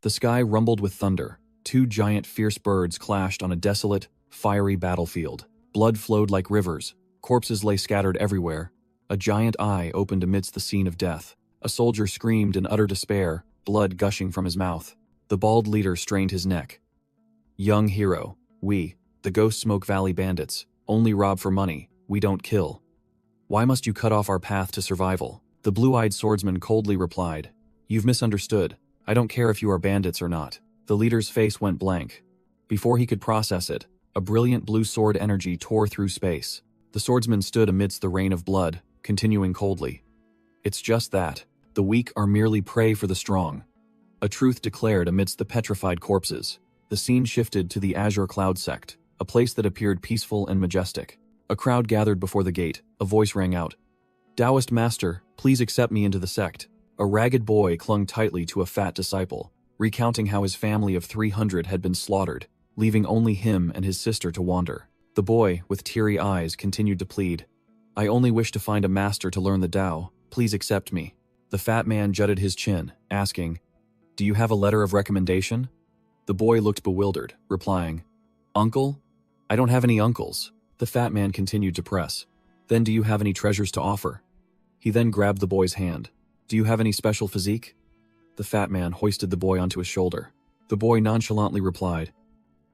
The sky rumbled with thunder. Two giant fierce birds clashed on a desolate, fiery battlefield. Blood flowed like rivers. Corpses lay scattered everywhere. A giant eye opened amidst the scene of death. A soldier screamed in utter despair, blood gushing from his mouth. The bald leader strained his neck. Young hero, we, the Ghost Smoke Valley bandits, only rob for money, we don't kill. Why must you cut off our path to survival? The blue-eyed swordsman coldly replied, You've misunderstood. I don't care if you are bandits or not. The leader's face went blank. Before he could process it, a brilliant blue sword energy tore through space. The swordsman stood amidst the rain of blood, continuing coldly. It's just that. The weak are merely prey for the strong. A truth declared amidst the petrified corpses. The scene shifted to the Azure Cloud sect, a place that appeared peaceful and majestic. A crowd gathered before the gate. A voice rang out. Taoist master, please accept me into the sect. A ragged boy clung tightly to a fat disciple, recounting how his family of 300 had been slaughtered, leaving only him and his sister to wander. The boy, with teary eyes, continued to plead. I only wish to find a master to learn the Tao. Please accept me. The fat man jutted his chin, asking, Do you have a letter of recommendation? The boy looked bewildered, replying, Uncle? I don't have any uncles. The fat man continued to press. Then do you have any treasures to offer? He then grabbed the boy's hand. Do you have any special physique? The fat man hoisted the boy onto his shoulder. The boy nonchalantly replied,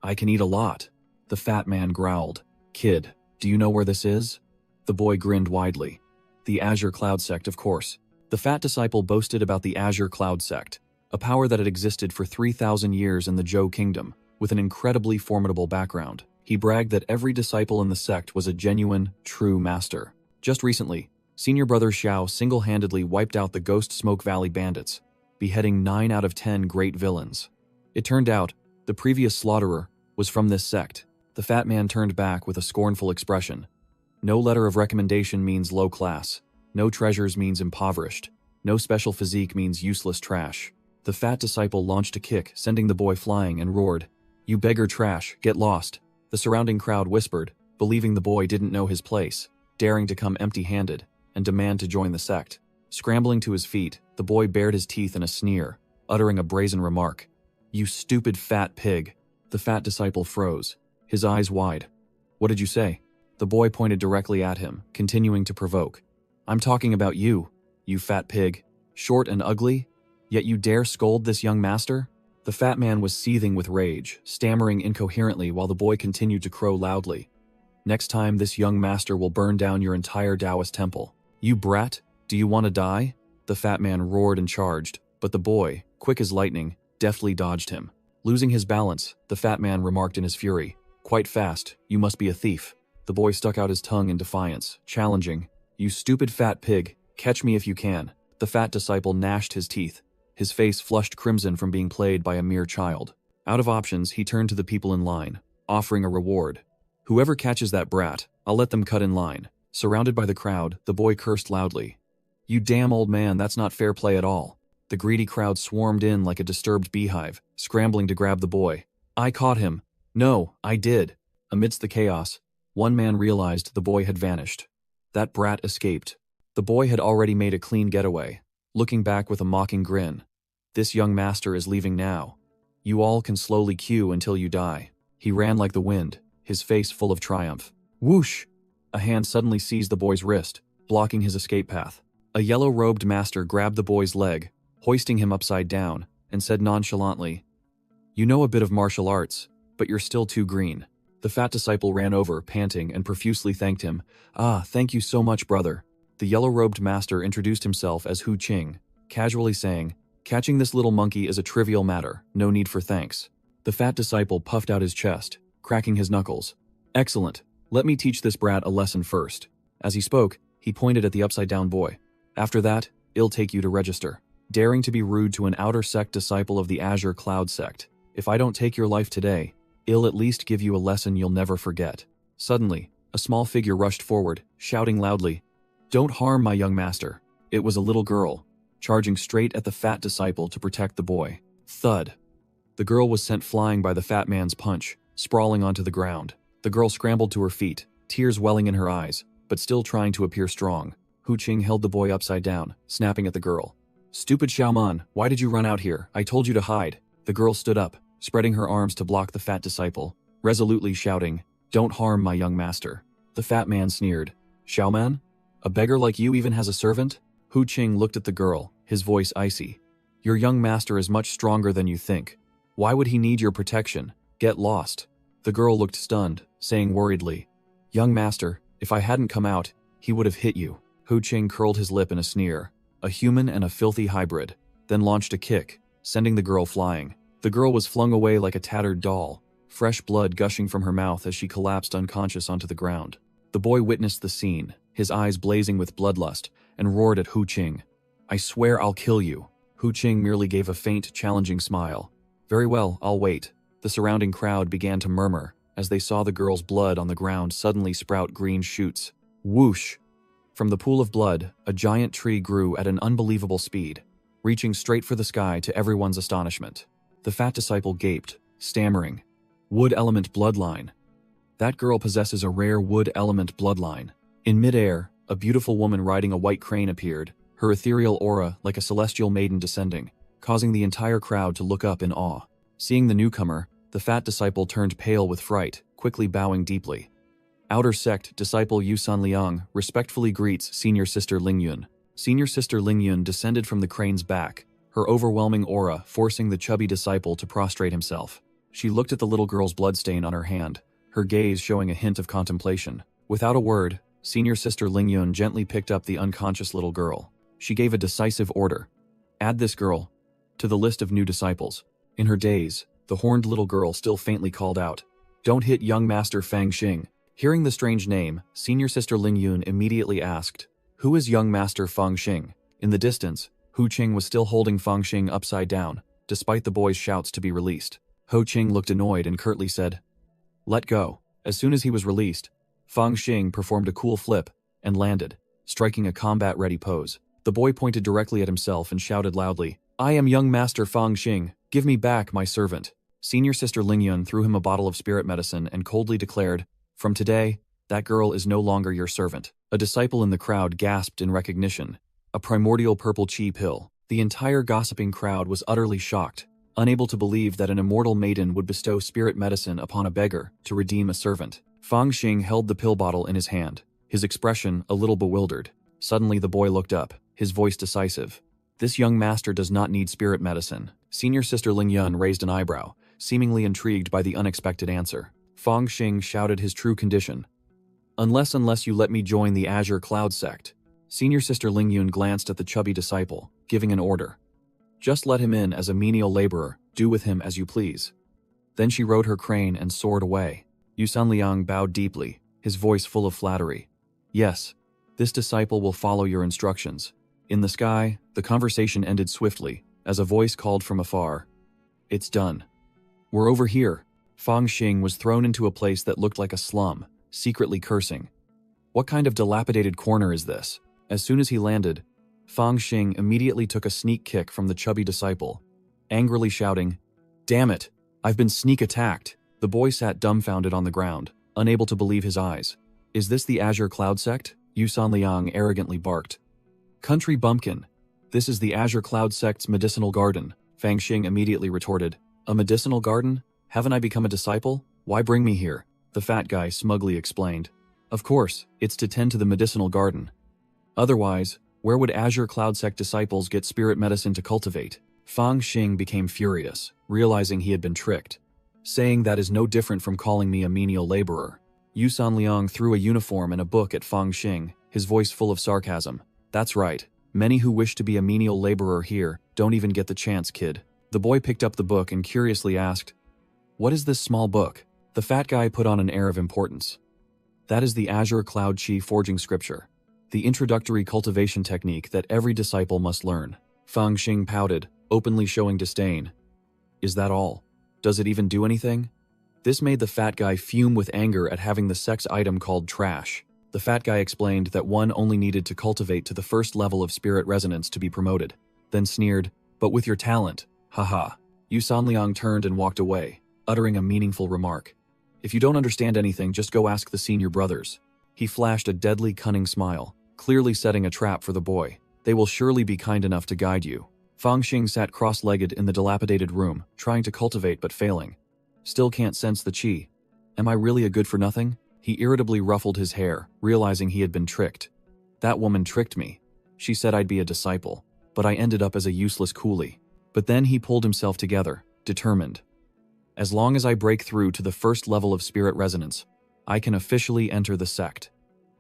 I can eat a lot. The fat man growled, Kid, do you know where this is? The boy grinned widely. The Azure Cloud sect, of course. The fat disciple boasted about the Azure Cloud sect, a power that had existed for 3,000 years in the Zhou Kingdom, with an incredibly formidable background. He bragged that every disciple in the sect was a genuine, true master. Just recently, Senior Brother Xiao single-handedly wiped out the Ghost Smoke Valley bandits, beheading 9 out of 10 great villains. It turned out, the previous slaughterer was from this sect. The fat man turned back with a scornful expression. No letter of recommendation means low class. No treasures means impoverished. No special physique means useless trash. The fat disciple launched a kick, sending the boy flying, and roared, You beggar trash, get lost. The surrounding crowd whispered, believing the boy didn't know his place, daring to come empty-handed, and demand to join the sect. Scrambling to his feet, the boy bared his teeth in a sneer, uttering a brazen remark. You stupid fat pig. The fat disciple froze, his eyes wide. What did you say? The boy pointed directly at him, continuing to provoke. I'm talking about you, you fat pig. Short and ugly? Yet you dare scold this young master? The fat man was seething with rage, stammering incoherently while the boy continued to crow loudly. Next time this young master will burn down your entire Taoist temple. You brat, do you want to die? The fat man roared and charged, but the boy, quick as lightning, deftly dodged him. Losing his balance, the fat man remarked in his fury, Quite fast, you must be a thief. The boy stuck out his tongue in defiance, challenging, You stupid fat pig, catch me if you can. The fat disciple gnashed his teeth, his face flushed crimson from being played by a mere child. Out of options, he turned to the people in line, offering a reward. Whoever catches that brat, I'll let them cut in line. Surrounded by the crowd, the boy cursed loudly. You damn old man, that's not fair play at all. The greedy crowd swarmed in like a disturbed beehive, scrambling to grab the boy. I caught him. No, I did. Amidst the chaos, one man realized the boy had vanished. That brat escaped. The boy had already made a clean getaway, looking back with a mocking grin. This young master is leaving now. You all can slowly queue until you die. He ran like the wind, his face full of triumph. Whoosh! A hand suddenly seized the boy's wrist, blocking his escape path. A yellow-robed master grabbed the boy's leg, hoisting him upside down, and said nonchalantly, You know a bit of martial arts, but you're still too green. The fat disciple ran over, panting, and profusely thanked him. Thank you so much, brother. The yellow-robed master introduced himself as Hu Qing, casually saying, Catching this little monkey is a trivial matter, no need for thanks. The fat disciple puffed out his chest, cracking his knuckles. Excellent. Let me teach this brat a lesson first. As he spoke, he pointed at the upside-down boy. After that, I'll take you to register. Daring to be rude to an outer sect disciple of the Azure Cloud sect. If I don't take your life today, I'll at least give you a lesson you'll never forget. Suddenly, a small figure rushed forward, shouting loudly, Don't harm my young master. It was a little girl, charging straight at the fat disciple to protect the boy. Thud. The girl was sent flying by the fat man's punch, sprawling onto the ground. The girl scrambled to her feet, tears welling in her eyes, but still trying to appear strong. Hu Qing held the boy upside down, snapping at the girl. Stupid Xiaoman, why did you run out here? I told you to hide. The girl stood up, spreading her arms to block the fat disciple, resolutely shouting, "Don't harm my young master." The fat man sneered. "Xiaoman? A beggar like you even has a servant?" Hu Qing looked at the girl, his voice icy. "Your young master is much stronger than you think. Why would he need your protection? Get lost." The girl looked stunned, saying worriedly, "Young master, if I hadn't come out, he would have hit you." Hu Qing curled his lip in a sneer. A human and a filthy hybrid, then launched a kick, sending the girl flying. The girl was flung away like a tattered doll, fresh blood gushing from her mouth as she collapsed unconscious onto the ground. The boy witnessed the scene, his eyes blazing with bloodlust, and roared at Hu Qing. "I swear I'll kill you." Hu Qing merely gave a faint, challenging smile. "Very well, I'll wait." The surrounding crowd began to murmur as they saw the girl's blood on the ground suddenly sprout green shoots. Whoosh! From the pool of blood, a giant tree grew at an unbelievable speed, reaching straight for the sky to everyone's astonishment. The fat disciple gaped, stammering, "Wood element bloodline. That girl possesses a rare wood element bloodline." In midair, a beautiful woman riding a white crane appeared, her ethereal aura like a celestial maiden descending, causing the entire crowd to look up in awe. Seeing the newcomer, the fat disciple turned pale with fright, quickly bowing deeply. Outer sect disciple Yu Sanliang respectfully greets senior sister Lingyun. Senior sister Lingyun descended from the crane's back, her overwhelming aura forcing the chubby disciple to prostrate himself. She looked at the little girl's bloodstain on her hand, her gaze showing a hint of contemplation. Without a word, senior sister Lingyun gently picked up the unconscious little girl. She gave a decisive order. "Add this girl to the list of new disciples." In her daze, the horned little girl still faintly called out, "Don't hit young master Fang Xing." Hearing the strange name, senior sister Lingyun immediately asked, "Who is young master Fang Xing?" In the distance, Hu Qing was still holding Fang Xing upside down, despite the boy's shouts to be released. Hu Qing looked annoyed and curtly said, "Let go." As soon as he was released, Fang Xing performed a cool flip and landed, striking a combat-ready pose. The boy pointed directly at himself and shouted loudly, "I am young master Fang Xing. Give me back my servant." Senior sister Lingyun threw him a bottle of spirit medicine and coldly declared, "From today, that girl is no longer your servant." A disciple in the crowd gasped in recognition. A primordial purple chi pill. The entire gossiping crowd was utterly shocked, unable to believe that an immortal maiden would bestow spirit medicine upon a beggar to redeem a servant. Fang Xing held the pill bottle in his hand, his expression a little bewildered. Suddenly the boy looked up, his voice decisive. "This young master does not need spirit medicine." Senior sister Lingyun raised an eyebrow, seemingly intrigued by the unexpected answer. Fang Xing shouted his true condition. Unless you let me join the Azure Cloud sect." Senior sister Lingyun glanced at the chubby disciple, giving an order. "Just let him in as a menial laborer, do with him as you please." Then she rode her crane and soared away. Yu Sanliang bowed deeply, his voice full of flattery. "Yes, this disciple will follow your instructions." In the sky, the conversation ended swiftly, as a voice called from afar, "It's done. We're over here." Fang Xing was thrown into a place that looked like a slum, secretly cursing. What kind of dilapidated corner is this? As soon as he landed, Fang Xing immediately took a sneak kick from the chubby disciple, angrily shouting, "Damn it, I've been sneak attacked." The boy sat dumbfounded on the ground, unable to believe his eyes. "Is this the Azure Cloud sect?" Yu Sanliang arrogantly barked. "Country bumpkin, this is the Azure Cloud sect's medicinal garden." Fang Xing immediately retorted, "A medicinal garden? Haven't I become a disciple? Why bring me here?" The fat guy smugly explained, "Of course, it's to tend to the medicinal garden. Otherwise, where would Azure Cloud sect disciples get spirit medicine to cultivate?" Fang Xing became furious, realizing he had been tricked, saying that is no different from calling me a menial laborer. Yu Sanliang threw a uniform and a book at Fang Xing, his voice full of sarcasm. "That's right. Many who wish to be a menial laborer here don't even get the chance, kid." The boy picked up the book and curiously asked, "What is this small book?" The fat guy put on an air of importance. "That is the Azure Cloud Chi forging scripture, the introductory cultivation technique that every disciple must learn." Fang Xing pouted, openly showing disdain. "Is that all? Does it even do anything?" This made the fat guy fume with anger at having the sex item called trash. The fat guy explained that one only needed to cultivate to the first level of spirit resonance to be promoted, then sneered, "But with your talent, haha." Yu Sanliang turned and walked away, uttering a meaningful remark. "If you don't understand anything, just go ask the senior brothers." He flashed a deadly cunning smile, clearly setting a trap for the boy. "They will surely be kind enough to guide you." Fang Xing sat cross-legged in the dilapidated room, trying to cultivate but failing. Still can't sense the qi. Am I really a good-for-nothing? He irritably ruffled his hair, realizing he had been tricked. That woman tricked me. She said I'd be a disciple, but I ended up as a useless coolie. But then he pulled himself together, determined. As long as I break through to the first level of spirit resonance, I can officially enter the sect.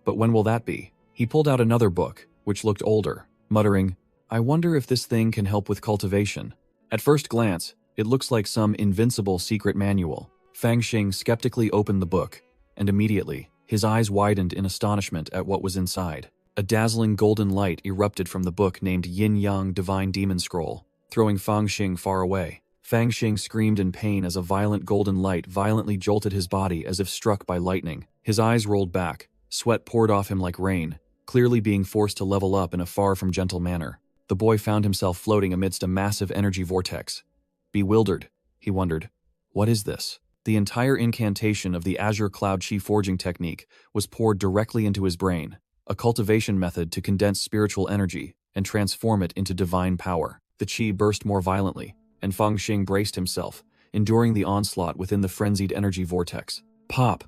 But when will that be? He pulled out another book, which looked older, muttering, I wonder if this thing can help with cultivation. At first glance, it looks like some invincible secret manual. Fang Xing skeptically opened the book, and immediately, his eyes widened in astonishment at what was inside. A dazzling golden light erupted from the book named Yin Yang Divine Demon Scroll, throwing Fang Xing far away. Fang Xing screamed in pain as a violent golden light violently jolted his body as if struck by lightning. His eyes rolled back, sweat poured off him like rain, clearly being forced to level up in a far from gentle manner. The boy found himself floating amidst a massive energy vortex. Bewildered, he wondered, what is this? The entire incantation of the Azure Cloud Chi forging technique was poured directly into his brain, a cultivation method to condense spiritual energy and transform it into divine power. The Qi burst more violently, and Fang Xing braced himself, enduring the onslaught within the frenzied energy vortex. Pop!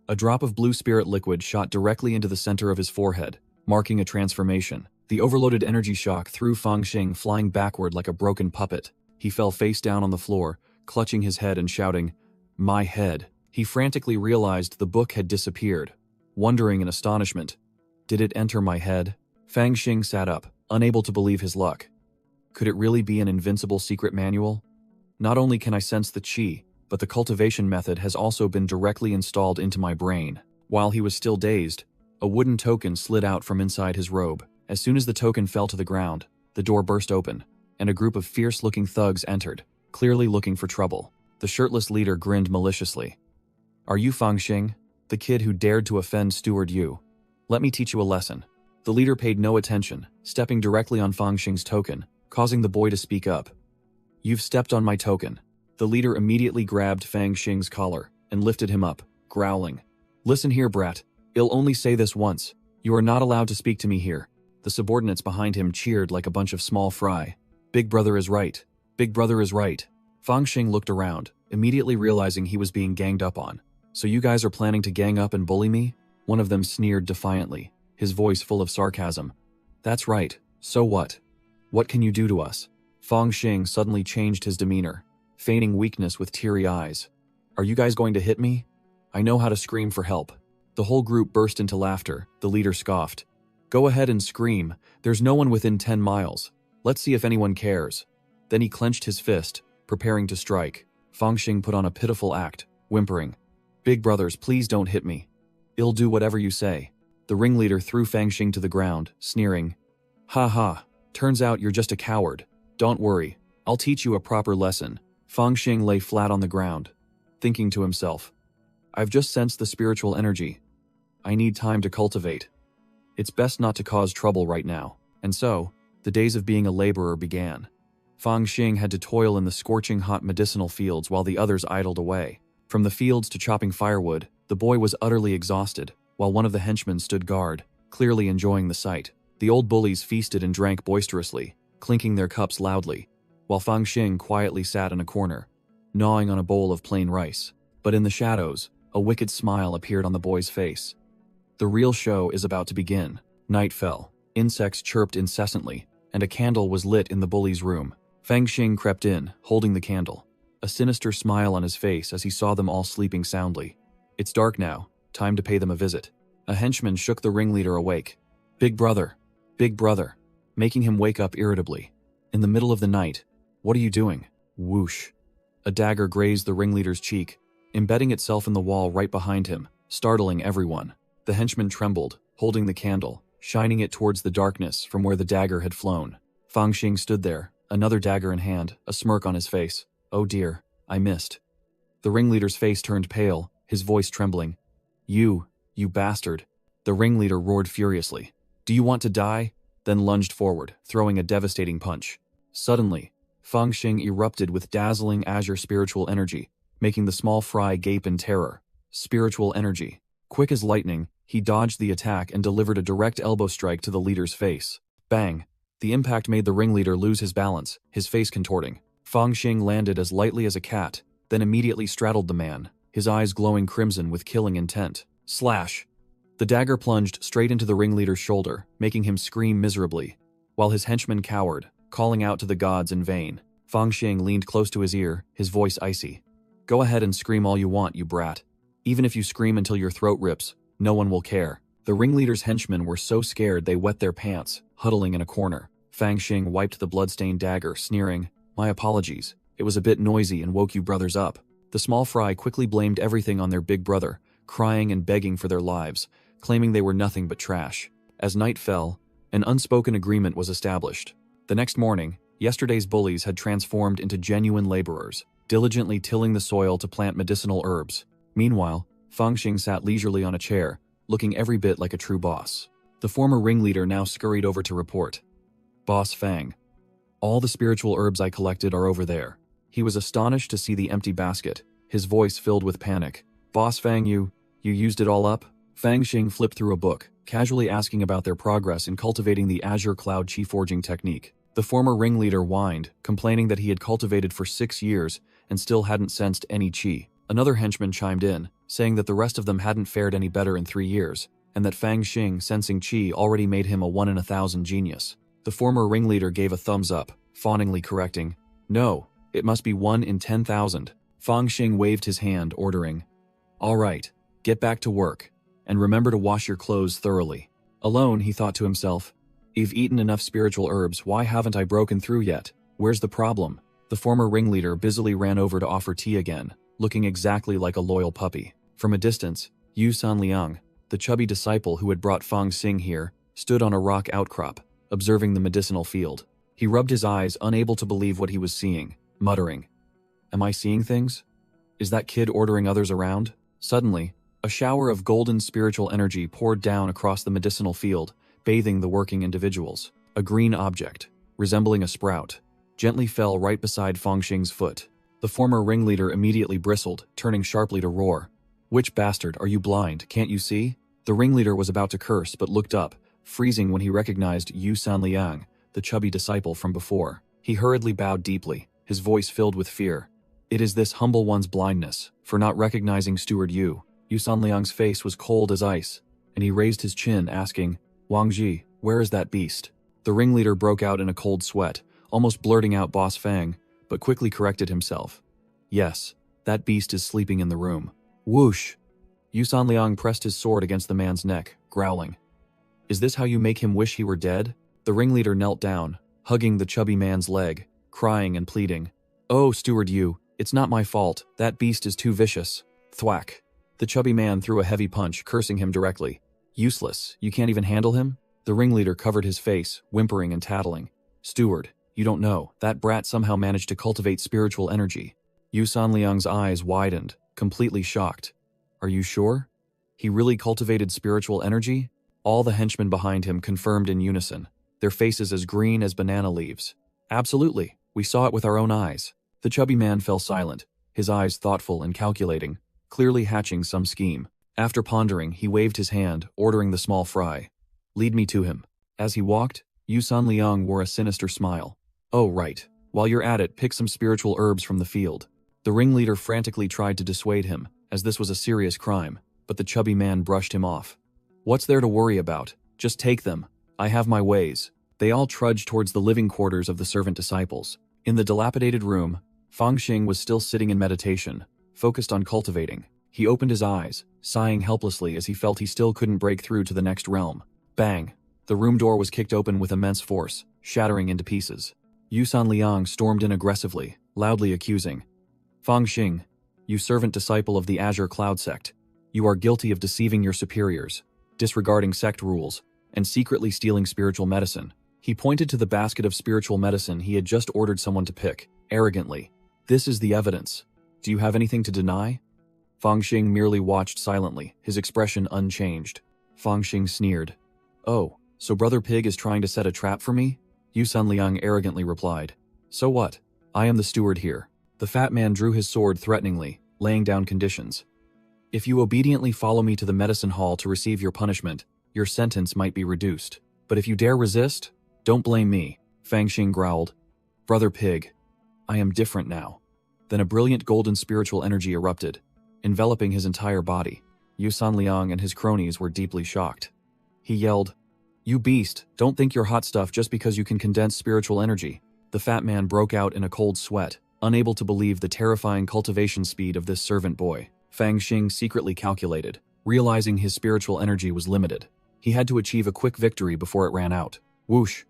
A drop of blue spirit liquid shot directly into the center of his forehead, marking a transformation. The overloaded energy shock threw Fang Xing flying backward like a broken puppet. He fell face down on the floor, clutching his head and shouting, My head. He frantically realized the book had disappeared, wondering in astonishment, did it enter my head? Fang Xing sat up, unable to believe his luck. Could it really be an invincible secret manual? Not only can I sense the qi, but the cultivation method has also been directly installed into my brain. While he was still dazed, a wooden token slid out from inside his robe. As soon as the token fell to the ground, the door burst open, and a group of fierce-looking thugs entered, clearly looking for trouble. The shirtless leader grinned maliciously. Are you Fang Xing, the kid who dared to offend Steward Yu? Let me teach you a lesson. The leader paid no attention, stepping directly on Fang Xing's token, causing the boy to speak up. You've stepped on my token. The leader immediately grabbed Fang Xing's collar and lifted him up, growling. Listen here, brat. I'll only say this once. You are not allowed to speak to me here. The subordinates behind him cheered like a bunch of small fry. Big brother is right. Big brother is right. Fang Xing looked around, immediately realizing he was being ganged up on. So you guys are planning to gang up and bully me? One of them sneered defiantly, his voice full of sarcasm. That's right. So what? What can you do to us? Fang Xing suddenly changed his demeanor, feigning weakness with teary eyes. Are you guys going to hit me? I know how to scream for help. The whole group burst into laughter. The leader scoffed. Go ahead and scream. There's no one within 10 miles. Let's see if anyone cares. Then he clenched his fist, preparing to strike. Fang Xing put on a pitiful act, whimpering. Big brothers, please don't hit me. I'll do whatever you say. The ringleader threw Fang Xing to the ground, sneering. Ha ha, turns out you're just a coward. Don't worry, I'll teach you a proper lesson. Fang Xing lay flat on the ground, thinking to himself. I've just sensed the spiritual energy. I need time to cultivate. It's best not to cause trouble right now. And so, the days of being a laborer began. Fang Xing had to toil in the scorching hot medicinal fields while the others idled away. From the fields to chopping firewood, the boy was utterly exhausted, while one of the henchmen stood guard, clearly enjoying the sight. The old bullies feasted and drank boisterously, clinking their cups loudly, while Fang Xing quietly sat in a corner, gnawing on a bowl of plain rice. But in the shadows, a wicked smile appeared on the boy's face. The real show is about to begin. Night fell, insects chirped incessantly, and a candle was lit in the bully's room. Fang Xing crept in, holding the candle, a sinister smile on his face as he saw them all sleeping soundly. It's dark now, time to pay them a visit. A henchman shook the ringleader awake. Big brother, making him wake up irritably. In the middle of the night, what are you doing? Whoosh. A dagger grazed the ringleader's cheek, embedding itself in the wall right behind him, startling everyone. The henchman trembled, holding the candle, shining it towards the darkness from where the dagger had flown. Fang Xing stood there, another dagger in hand, a smirk on his face. Oh dear, I missed. The ringleader's face turned pale, his voice trembling. You bastard. The ringleader roared furiously. Do you want to die? Then lunged forward, throwing a devastating punch. Suddenly, Fang Xing erupted with dazzling azure spiritual energy, making the small fry gape in terror. Spiritual energy. Quick as lightning, he dodged the attack and delivered a direct elbow strike to the leader's face. Bang! The impact made the ringleader lose his balance, his face contorting. Fang Xing landed as lightly as a cat, then immediately straddled the man, his eyes glowing crimson with killing intent. Slash! The dagger plunged straight into the ringleader's shoulder, making him scream miserably. While his henchmen cowered, calling out to the gods in vain, Fang Xing leaned close to his ear, his voice icy. Go ahead and scream all you want, you brat. Even if you scream until your throat rips, no one will care. The ringleader's henchmen were so scared they wet their pants, huddling in a corner. Fang Xing wiped the blood-stained dagger, sneering, My apologies. It was a bit noisy and woke you brothers up. The small fry quickly blamed everything on their big brother, crying and begging for their lives, claiming they were nothing but trash. As night fell, an unspoken agreement was established. The next morning, yesterday's bullies had transformed into genuine laborers, diligently tilling the soil to plant medicinal herbs. Meanwhile, Fang Xing sat leisurely on a chair, looking every bit like a true boss. The former ringleader now scurried over to report. Boss Fang. All the spiritual herbs I collected are over there. He was astonished to see the empty basket, his voice filled with panic. Boss Fang, you used it all up? Fang Xing flipped through a book, casually asking about their progress in cultivating the Azure Cloud Chi forging technique. The former ringleader whined, complaining that he had cultivated for 6 years and still hadn't sensed any chi. Another henchman chimed in, saying that the rest of them hadn't fared any better in 3 years, and that Fang Xing sensing chi already made him a 1 in 1,000 genius. The former ringleader gave a thumbs up, fawningly correcting, No, it must be 1 in 10,000. Fang Xing waved his hand, ordering, All right, get back to work, and remember to wash your clothes thoroughly. Alone, he thought to himself, I've eaten enough spiritual herbs, why haven't I broken through yet? Where's the problem? The former ringleader busily ran over to offer tea again, looking exactly like a loyal puppy. From a distance, Yu Sanliang, the chubby disciple who had brought Fang Xing here, stood on a rock outcrop, observing the medicinal field. He rubbed his eyes, unable to believe what he was seeing, muttering, Am I seeing things? Is that kid ordering others around? Suddenly, a shower of golden spiritual energy poured down across the medicinal field, bathing the working individuals. A green object, resembling a sprout, gently fell right beside Fang Xing's foot. The former ringleader immediately bristled, turning sharply to roar. Which bastard, are you blind, can't you see? The ringleader was about to curse but looked up, freezing when he recognized Yu Sanliang, the chubby disciple from before. He hurriedly bowed deeply, his voice filled with fear. It is this humble one's blindness, for not recognizing Steward Yu. Yu Sanliang's face was cold as ice, and he raised his chin, asking, Wang Ji, where is that beast? The ringleader broke out in a cold sweat, almost blurting out Boss Fang, but quickly corrected himself. Yes, that beast is sleeping in the room. Whoosh! Yu Sanliang pressed his sword against the man's neck, growling. Is this how you make him wish he were dead? The ringleader knelt down, hugging the chubby man's leg, crying and pleading. Oh, Steward Yu, it's not my fault. That beast is too vicious. Thwack. The chubby man threw a heavy punch, cursing him directly. Useless, you can't even handle him? The ringleader covered his face, whimpering and tattling. Steward, you don't know, that brat somehow managed to cultivate spiritual energy. Yu Sanliang's eyes widened, completely shocked. Are you sure? He really cultivated spiritual energy? All the henchmen behind him confirmed in unison, their faces as green as banana leaves. Absolutely, we saw it with our own eyes. The chubby man fell silent, his eyes thoughtful and calculating, clearly hatching some scheme. After pondering, he waved his hand, ordering the small fry. Lead me to him. As he walked, Yu Sanliang wore a sinister smile. Oh, right. While you're at it, pick some spiritual herbs from the field. The ringleader frantically tried to dissuade him, as this was a serious crime, but the chubby man brushed him off. What's there to worry about? Just take them. I have my ways. They all trudged towards the living quarters of the servant disciples. In the dilapidated room, Fang Xing was still sitting in meditation, focused on cultivating. He opened his eyes, sighing helplessly as he felt he still couldn't break through to the next realm. Bang! The room door was kicked open with immense force, shattering into pieces. Yu Sanliang stormed in aggressively, loudly accusing. Fang Xing, you servant disciple of the Azure Cloud sect, you are guilty of deceiving your superiors, disregarding sect rules, and secretly stealing spiritual medicine. He pointed to the basket of spiritual medicine he had just ordered someone to pick, arrogantly. This is the evidence. Do you have anything to deny? Fang Xing merely watched silently, his expression unchanged. Fang Xing sneered. Oh, so Brother Pig is trying to set a trap for me? Yu Sanliang arrogantly replied. So what? I am the steward here. The fat man drew his sword threateningly, laying down conditions. If you obediently follow me to the medicine hall to receive your punishment, your sentence might be reduced. But if you dare resist, Don't blame me, Fang Xing growled. Brother Pig, I am different now. Then a brilliant golden spiritual energy erupted, enveloping his entire body. Yu Sanliang and his cronies were deeply shocked. He yelled, "You beast, don't think you're hot stuff just because you can condense spiritual energy." The fat man broke out in a cold sweat, unable to believe the terrifying cultivation speed of this servant boy. Fang Xing secretly calculated, realizing his spiritual energy was limited. He had to achieve a quick victory before it ran out. Whoosh!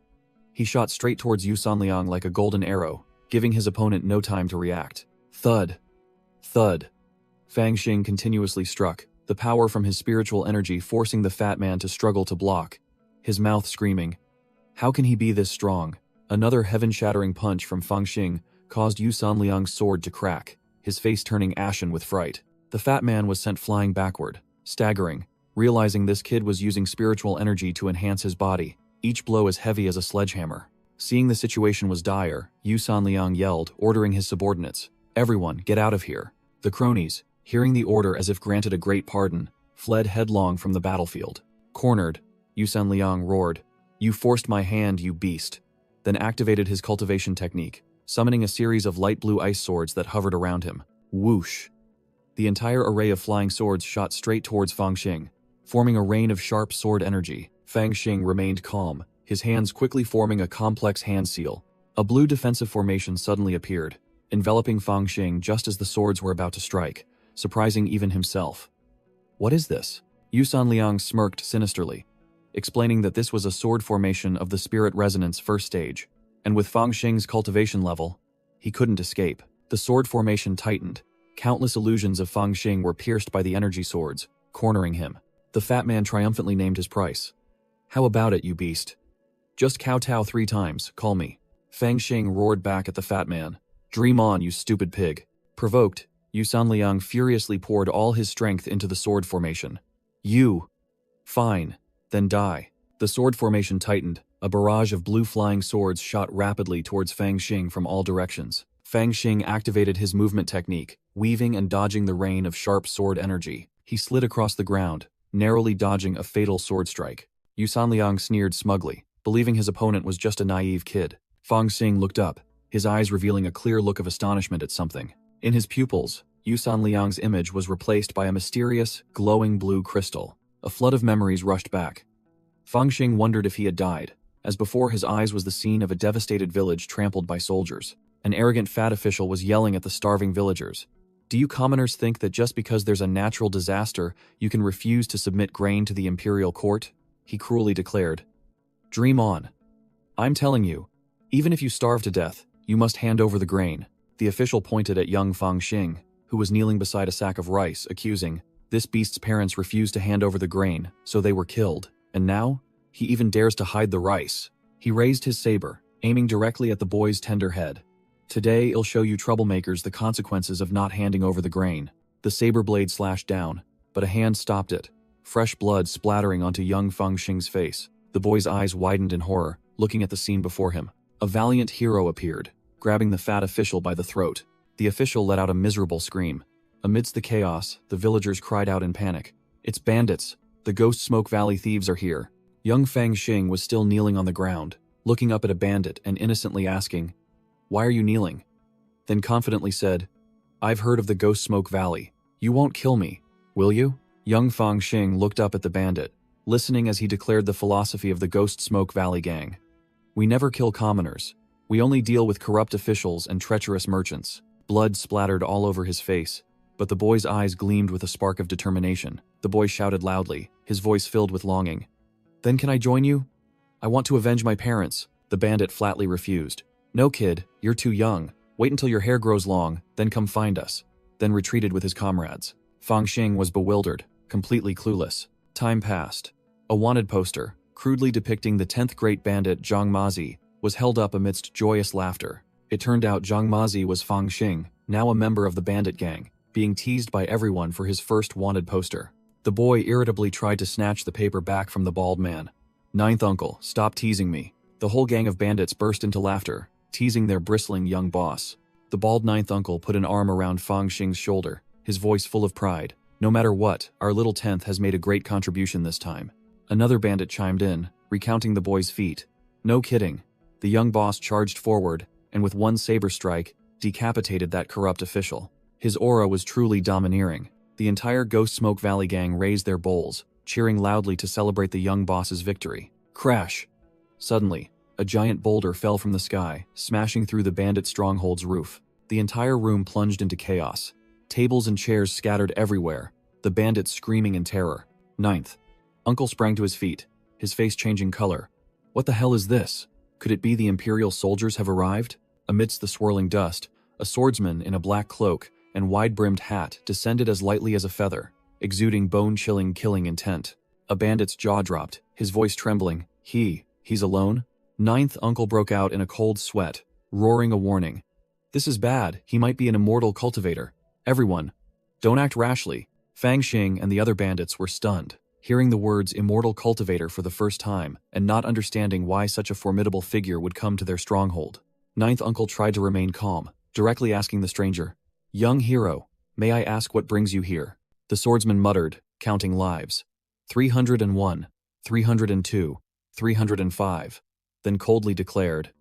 He shot straight towards Yu Sanliang like a golden arrow, giving his opponent no time to react. Thud! Thud! Fang Xing continuously struck, the power from his spiritual energy forcing the fat man to struggle to block, his mouth screaming, "How can he be this strong?" Another heaven-shattering punch from Fang Xing caused Yu Sanliang's sword to crack, his face turning ashen with fright. The fat man was sent flying backward, staggering, realizing this kid was using spiritual energy to enhance his body, each blow as heavy as a sledgehammer. Seeing the situation was dire, Yu Sanliang yelled, ordering his subordinates, "Everyone, get out of here." The cronies, hearing the order as if granted a great pardon, fled headlong from the battlefield. Cornered, Yu Sanliang roared, "You forced my hand, you beast," then activated his cultivation technique, summoning a series of light blue ice swords that hovered around him. Whoosh! The entire array of flying swords shot straight towards Fang Xing, forming a rain of sharp sword energy. Fang Xing remained calm, his hands quickly forming a complex hand seal. A blue defensive formation suddenly appeared, enveloping Fang Xing just as the swords were about to strike, surprising even himself. "What is this?" Yu Sanliang smirked sinisterly, explaining that this was a sword formation of the Spirit Resonance first stage, and with Fang Xing's cultivation level, he couldn't escape. The sword formation tightened. Countless illusions of Fang Xing were pierced by the energy swords, cornering him. The fat man triumphantly named his price. "How about it, you beast? Just kowtow 3 times, call me." Fang Xing roared back at the fat man. "Dream on, you stupid pig." Provoked, Yu Sanliang furiously poured all his strength into the sword formation. "You! Fine, then die." The sword formation tightened. A barrage of blue flying swords shot rapidly towards Fang Xing from all directions. Fang Xing activated his movement technique, weaving and dodging the rain of sharp sword energy. He slid across the ground, narrowly dodging a fatal sword strike. Yu Sanliang sneered smugly, believing his opponent was just a naive kid. Fang Xing looked up, his eyes revealing a clear look of astonishment at something. In his pupils, Yu Sanliang's image was replaced by a mysterious, glowing blue crystal. A flood of memories rushed back. Fang Xing wondered if he had died, as before his eyes was the scene of a devastated village trampled by soldiers. An arrogant fat official was yelling at the starving villagers. "Do you commoners think that just because there's a natural disaster, you can refuse to submit grain to the imperial court?" he cruelly declared. "Dream on. I'm telling you, even if you starve to death, you must hand over the grain." The official pointed at young Fang Xing, who was kneeling beside a sack of rice, accusing, "This beast's parents refused to hand over the grain, so they were killed, and now, he even dares to hide the rice." He raised his saber, aiming directly at the boy's tender head. "Today, I'll show you troublemakers the consequences of not handing over the grain." The saber blade slashed down, but a hand stopped it, fresh blood splattering onto young Fang Xing's face. The boy's eyes widened in horror, looking at the scene before him. A valiant hero appeared, grabbing the fat official by the throat. The official let out a miserable scream. Amidst the chaos, the villagers cried out in panic. "It's bandits! The Ghost Smoke Valley thieves are here!" Young Fang Xing was still kneeling on the ground, looking up at a bandit and innocently asking, "Why are you kneeling?" Then confidently said, "I've heard of the Ghost Smoke Valley. You won't kill me, will you?" Young Fang Xing looked up at the bandit, listening as he declared the philosophy of the Ghost Smoke Valley gang. "We never kill commoners. We only deal with corrupt officials and treacherous merchants." Blood splattered all over his face, but the boy's eyes gleamed with a spark of determination. The boy shouted loudly, his voice filled with longing. "Then can I join you? I want to avenge my parents." The bandit flatly refused. "No, kid, you're too young. Wait until your hair grows long, then come find us." Then retreated with his comrades. Fang Xing was bewildered, completely clueless. Time passed. A wanted poster, crudely depicting the 10th great bandit Zhang Mazi, was held up amidst joyous laughter. It turned out Zhang Mazi was Fang Xing, now a member of the bandit gang, being teased by everyone for his first wanted poster. The boy irritably tried to snatch the paper back from the bald man. "Ninth uncle, stop teasing me." The whole gang of bandits burst into laughter, teasing their bristling young boss. The bald ninth uncle put an arm around Fang Xing's shoulder, his voice full of pride. "No matter what, our little 10th has made a great contribution this time." Another bandit chimed in, recounting the boy's feat. No kidding. The young boss charged forward, and with one saber strike, decapitated that corrupt official. His aura was truly domineering. The entire Ghost Smoke Valley gang raised their bowls, cheering loudly to celebrate the young boss's victory. Crash! Suddenly, a giant boulder fell from the sky, smashing through the bandit stronghold's roof. The entire room plunged into chaos. Tables and chairs scattered everywhere, the bandits screaming in terror. Ninth. Uncle sprang to his feet, his face changing color. What the hell is this? Could it be the Imperial soldiers have arrived? Amidst the swirling dust, a swordsman in a black cloak and wide-brimmed hat descended as lightly as a feather, exuding bone-chilling killing intent. A bandit's jaw dropped, his voice trembling. He's alone? Ninth uncle broke out in a cold sweat, roaring a warning. This is bad, he might be an immortal cultivator. Everyone, don't act rashly. Fang Xing and the other bandits were stunned, hearing the words immortal cultivator for the first time and not understanding why such a formidable figure would come to their stronghold. Ninth uncle tried to remain calm, directly asking the stranger, "Young hero, may I ask what brings you here?" The swordsman muttered, counting lives. 301, 302, 305, then coldly declared,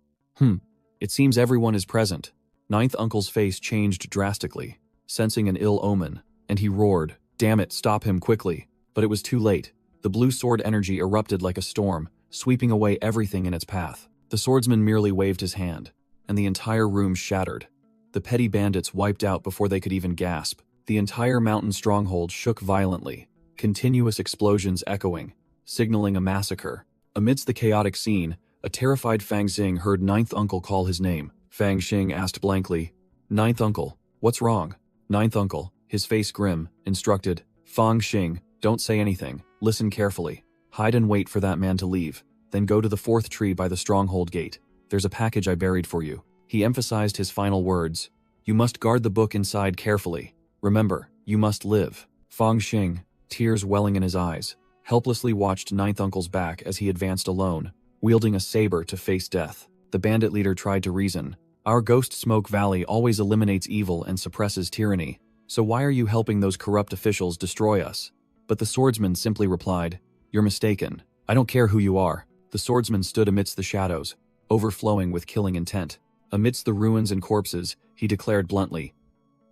It seems everyone is present." Ninth uncle's face changed drastically, sensing an ill omen, and he roared, "Damn it, stop him quickly." But it was too late. The blue sword energy erupted like a storm, sweeping away everything in its path. The swordsman merely waved his hand, and the entire room shattered. The petty bandits wiped out before they could even gasp. The entire mountain stronghold shook violently, continuous explosions echoing, signaling a massacre. Amidst the chaotic scene, a terrified Fang Xing heard Ninth Uncle call his name. Fang Xing asked blankly, "Ninth Uncle, what's wrong?" Ninth Uncle, his face grim, instructed, "Fang Xing, don't say anything, listen carefully. Hide and wait for that man to leave, then go to the fourth tree by the stronghold gate. There's a package I buried for you." He emphasized his final words. "You must guard the book inside carefully. Remember, you must live." Fang Xing, tears welling in his eyes, helplessly watched Ninth Uncle's back as he advanced alone, wielding a saber to face death. The bandit leader tried to reason. "Our Ghost Smoke Valley always eliminates evil and suppresses tyranny, so why are you helping those corrupt officials destroy us?" But the swordsman simply replied, "You're mistaken. I don't care who you are." The swordsman stood amidst the shadows, overflowing with killing intent. Amidst the ruins and corpses, he declared bluntly,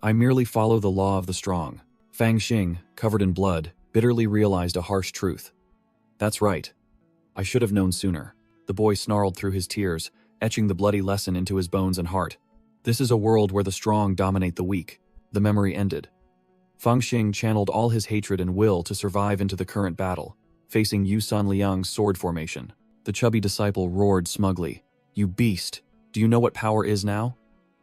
"I merely follow the law of the strong." Fang Xing, covered in blood, bitterly realized a harsh truth. "That's right. I should have known sooner." The boy snarled through his tears, etching the bloody lesson into his bones and heart. This is a world where the strong dominate the weak. The memory ended. Fang Xing channeled all his hatred and will to survive into the current battle, facing Yu Sanliang's sword formation. The chubby disciple roared smugly, "You beast! Do you know what power is now?"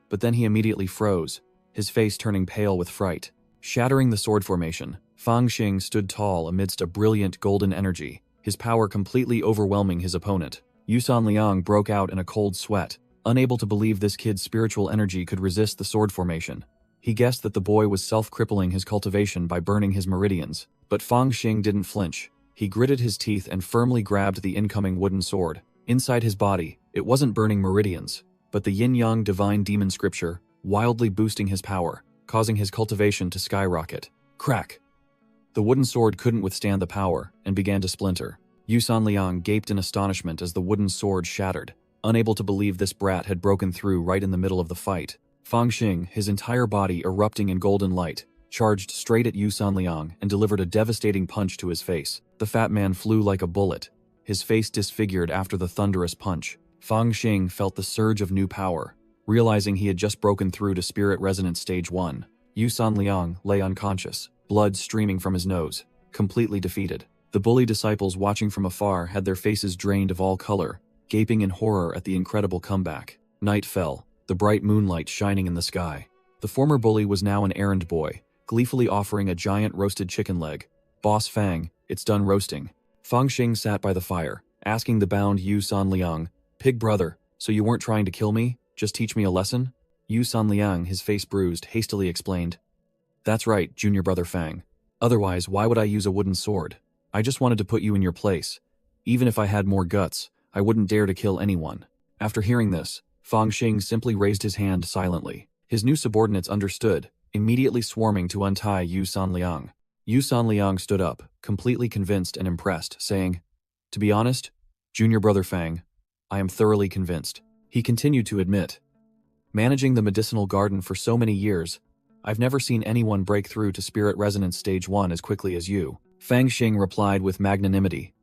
But then he immediately froze, his face turning pale with fright. Shattering the sword formation, Fang Xing stood tall amidst a brilliant golden energy, his power completely overwhelming his opponent. Yu Sanliang broke out in a cold sweat, unable to believe this kid's spiritual energy could resist the sword formation. He guessed that the boy was self-crippling his cultivation by burning his meridians, but Fang Xing didn't flinch. He gritted his teeth and firmly grabbed the incoming wooden sword. Inside his body, it wasn't burning meridians, but the yin-yang divine demon scripture, wildly boosting his power, causing his cultivation to skyrocket. Crack! The wooden sword couldn't withstand the power and began to splinter. Yu Sanliang gaped in astonishment as the wooden sword shattered, unable to believe this brat had broken through right in the middle of the fight. Fang Xing, his entire body erupting in golden light, charged straight at Yu Sanliang and delivered a devastating punch to his face. The fat man flew like a bullet, his face disfigured after the thunderous punch. Fang Xing felt the surge of new power, realizing he had just broken through to Spirit Resonance Stage 1. Yu Sanliang lay unconscious, blood streaming from his nose, completely defeated. The bully disciples watching from afar had their faces drained of all color, gaping in horror at the incredible comeback. Night fell, the bright moonlight shining in the sky. The former bully was now an errand boy, gleefully offering a giant roasted chicken leg. "Boss Fang, it's done roasting." Fang Xing sat by the fire, asking the bound Yu Sanliang, "Pig brother, so you weren't trying to kill me? Just teach me a lesson?" Yu Sanliang, his face bruised, hastily explained, "That's right, junior brother Fang. Otherwise, why would I use a wooden sword? I just wanted to put you in your place. Even if I had more guts, I wouldn't dare to kill anyone." After hearing this, Fang Xing simply raised his hand silently. His new subordinates understood, immediately swarming to untie Yu Sanliang. Yu Sanliang stood up, completely convinced and impressed, saying, "To be honest, junior brother Fang, I am thoroughly convinced. He continued to admit. Managing the medicinal garden for so many years, I've never seen anyone break through to Spirit Resonance Stage 1 as quickly as you. Fang Xing replied with magnanimity.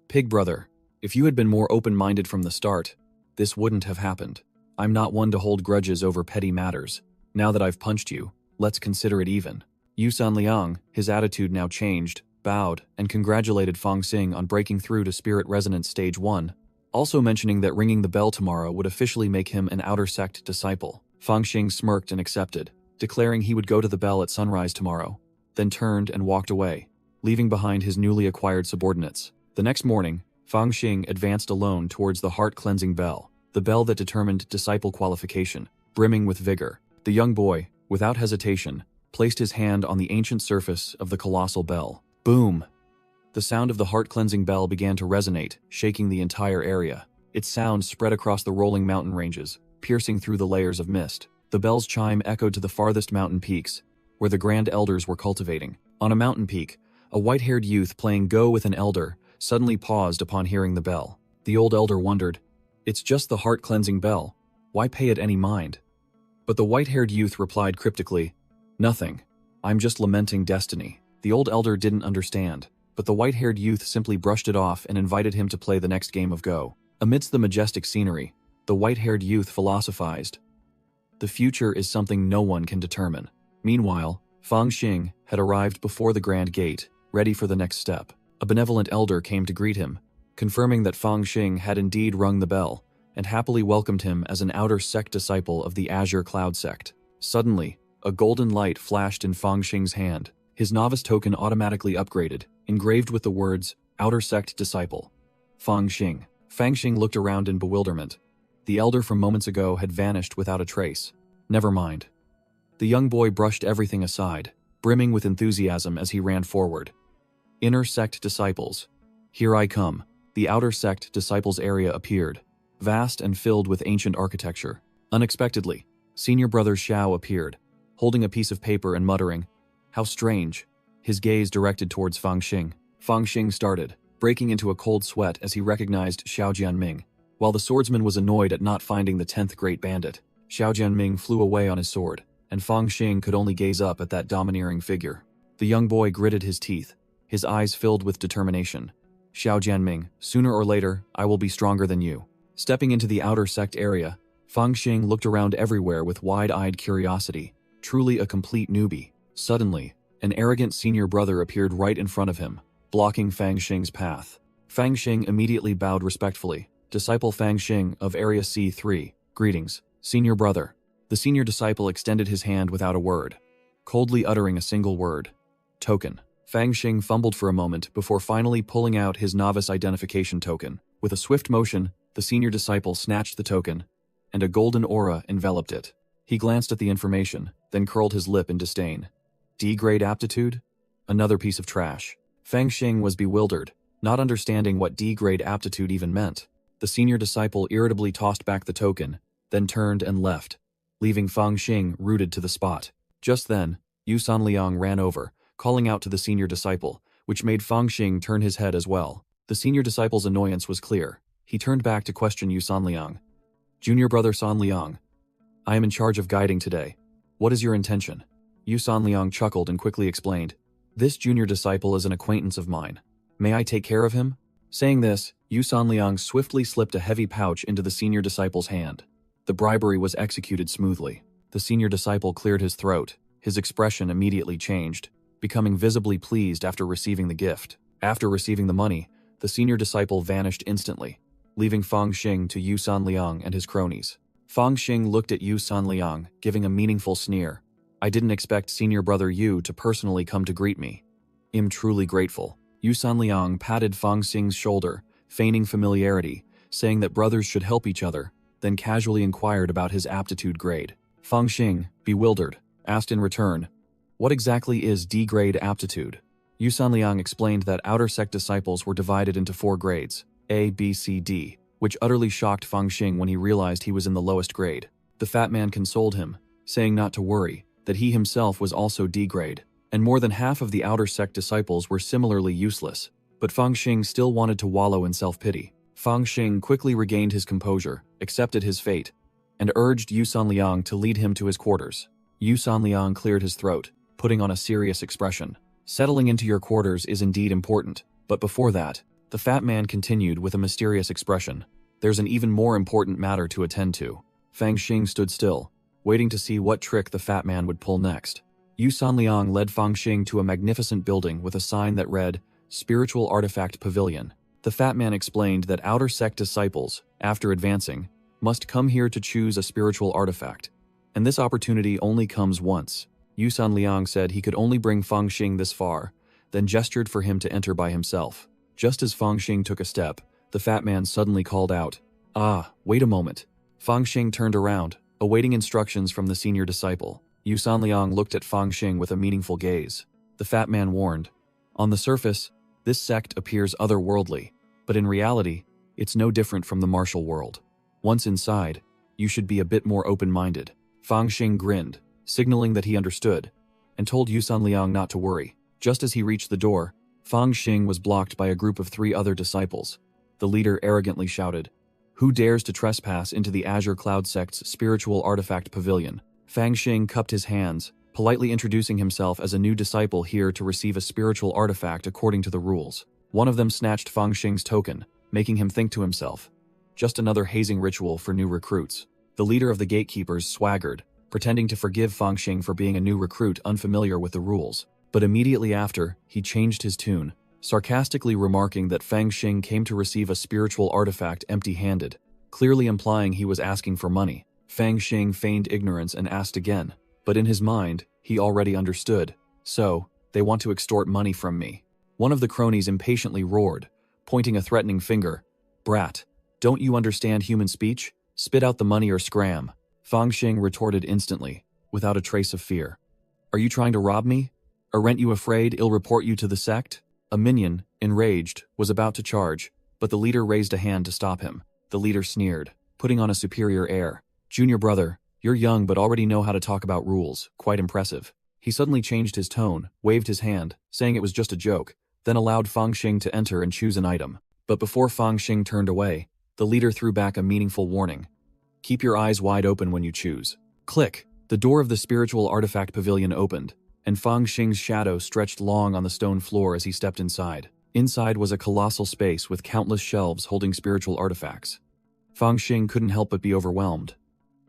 Pig brother, if you had been more open-minded from the start, this wouldn't have happened. I'm not one to hold grudges over petty matters. Now that I've punched you, let's consider it even. Yu Sanliang, his attitude now changed, bowed, and congratulated Fang Xing on breaking through to Spirit Resonance Stage 1, also mentioning that ringing the bell tomorrow would officially make him an outer sect disciple. Fang Xing smirked and accepted, declaring he would go to the bell at sunrise tomorrow, then turned and walked away, leaving behind his newly acquired subordinates. The next morning, Fang Xing advanced alone towards the heart-cleansing bell, the bell that determined disciple qualification, brimming with vigor. The young boy, without hesitation, placed his hand on the ancient surface of the colossal bell. Boom! The sound of the heart-cleansing bell began to resonate, shaking the entire area. Its sound spread across the rolling mountain ranges, piercing through the layers of mist. The bell's chime echoed to the farthest mountain peaks, where the Grand Elders were cultivating. On a mountain peak, a white-haired youth playing Go with an elder suddenly paused upon hearing the bell. The old elder wondered, "It's just the heart-cleansing bell. Why pay it any mind?" But the white-haired youth replied cryptically, "Nothing. I'm just lamenting destiny." The old elder didn't understand, but the white-haired youth simply brushed it off and invited him to play the next game of Go. Amidst the majestic scenery, the white-haired youth philosophized, "The future is something no one can determine." Meanwhile, Fang Xing had arrived before the grand gate, ready for the next step. A benevolent elder came to greet him, confirming that Fang Xing had indeed rung the bell, and happily welcomed him as an outer sect disciple of the Azure Cloud sect. Suddenly, a golden light flashed in Fang Xing's hand. His novice token automatically upgraded, engraved with the words, "Outer Sect Disciple. Fang Xing." Fang Xing looked around in bewilderment. The elder from moments ago had vanished without a trace. Never mind. The young boy brushed everything aside, brimming with enthusiasm as he ran forward. Inner Sect Disciples. Here I come. The Outer Sect Disciples area appeared, vast and filled with ancient architecture. Unexpectedly, Senior Brother Xiao appeared, holding a piece of paper and muttering, "How strange." His gaze directed towards Fang Xing. Fang Xing started, breaking into a cold sweat as he recognized Xiao Jianming. While the swordsman was annoyed at not finding the 10th Great Bandit, Xiao Jianming flew away on his sword, and Fang Xing could only gaze up at that domineering figure. The young boy gritted his teeth, his eyes filled with determination. "Xiao Jianming, sooner or later, I will be stronger than you." Stepping into the outer sect area, Fang Xing looked around everywhere with wide-eyed curiosity, truly a complete newbie. Suddenly, an arrogant senior brother appeared right in front of him, blocking Fang Xing's path. Fang Xing immediately bowed respectfully. "Disciple Fang Xing of Area C3, greetings, senior brother." The senior disciple extended his hand without a word, coldly uttering a single word, "Token." Fang Xing fumbled for a moment before finally pulling out his novice identification token. With a swift motion, the senior disciple snatched the token, and a golden aura enveloped it. He glanced at the information, then curled his lip in disdain. D-grade aptitude? Another piece of trash. Fang Xing was bewildered, not understanding what D-grade aptitude even meant. The senior disciple irritably tossed back the token, then turned and left, leaving Fang Xing rooted to the spot. Just then, Yu Sanliang ran over, calling out to the senior disciple, which made Fang Xing turn his head as well. The senior disciple's annoyance was clear. He turned back to question Yu Sanliang. "Junior brother Sanliang, I am in charge of guiding today. What is your intention?" Yu Sanliang chuckled and quickly explained, "This junior disciple is an acquaintance of mine. May I take care of him?" Saying this, Yu Sanliang swiftly slipped a heavy pouch into the senior disciple's hand. The bribery was executed smoothly. The senior disciple cleared his throat. His expression immediately changed, becoming visibly pleased after receiving the gift. After receiving the money, the senior disciple vanished instantly, leaving Fang Xing to Yu Sanliang and his cronies. Fang Xing looked at Yu Sanliang, giving a meaningful sneer. "I didn't expect senior brother Yu to personally come to greet me. I'm truly grateful." Yu Sanliang patted Fang Xing's shoulder, feigning familiarity, saying that brothers should help each other, then casually inquired about his aptitude grade. Fang Xing, bewildered, asked in return, "What exactly is D-grade aptitude?" Yu Sanliang explained that outer sect disciples were divided into 4 grades, A, B, C, D, which utterly shocked Fang Xing when he realized he was in the lowest grade. The fat man consoled him, saying not to worry, that he himself was also D-grade, and more than half of the outer sect disciples were similarly useless. But Fang Xing still wanted to wallow in self-pity. Fang Xing quickly regained his composure, accepted his fate, and urged Yu Sanliang to lead him to his quarters. Yu Sanliang cleared his throat, putting on a serious expression. Settling into your quarters is indeed important, but before that, the fat man continued with a mysterious expression. There's an even more important matter to attend to. Fang Xing stood still, waiting to see what trick the fat man would pull next. Yu Sanliang led Fang Xing to a magnificent building with a sign that read, Spiritual Artifact Pavilion. The fat man explained that outer sect disciples, after advancing, must come here to choose a spiritual artifact. And this opportunity only comes once. Yu Sanliang said he could only bring Fang Xing this far, then gestured for him to enter by himself. Just as Fang Xing took a step, the fat man suddenly called out, "Ah, wait a moment." Fang Xing turned around, awaiting instructions from the senior disciple. Yu Sanliang looked at Fang Xing with a meaningful gaze. The fat man warned, "On the surface, this sect appears otherworldly, but in reality, it's no different from the martial world. Once inside, you should be a bit more open-minded." Fang Xing grinned, signaling that he understood, and told Yu Sanliang not to worry. Just as he reached the door, Fang Xing was blocked by a group of 3 other disciples. The leader arrogantly shouted, "Who dares to trespass into the Azure Cloud Sect's spiritual artifact pavilion?" Fang Xing cupped his hands, politely introducing himself as a new disciple here to receive a spiritual artifact according to the rules. One of them snatched Fang Xing's token, making him think to himself, just another hazing ritual for new recruits. The leader of the gatekeepers swaggered, pretending to forgive Fang Xing for being a new recruit unfamiliar with the rules. But immediately after, he changed his tune, sarcastically remarking that Fang Xing came to receive a spiritual artifact empty-handed, clearly implying he was asking for money. Fang Xing feigned ignorance and asked again, but in his mind, he already understood. "So, they want to extort money from me." One of the cronies impatiently roared, pointing a threatening finger. "Brat, don't you understand human speech? Spit out the money or scram." Fang Xing retorted instantly, without a trace of fear. "Are you trying to rob me? Aren't you afraid I'll report you to the sect?" A minion, enraged, was about to charge, but the leader raised a hand to stop him. The leader sneered, putting on a superior air. "Junior brother, you're young but already know how to talk about rules, quite impressive." He suddenly changed his tone, waved his hand, saying it was just a joke, then allowed Fang Xing to enter and choose an item. But before Fang Xing turned away, the leader threw back a meaningful warning. "Keep your eyes wide open when you choose." Click! The door of the spiritual artifact pavilion opened, and Fang Xing's shadow stretched long on the stone floor as he stepped inside. Inside was a colossal space with countless shelves holding spiritual artifacts. Fang Xing couldn't help but be overwhelmed.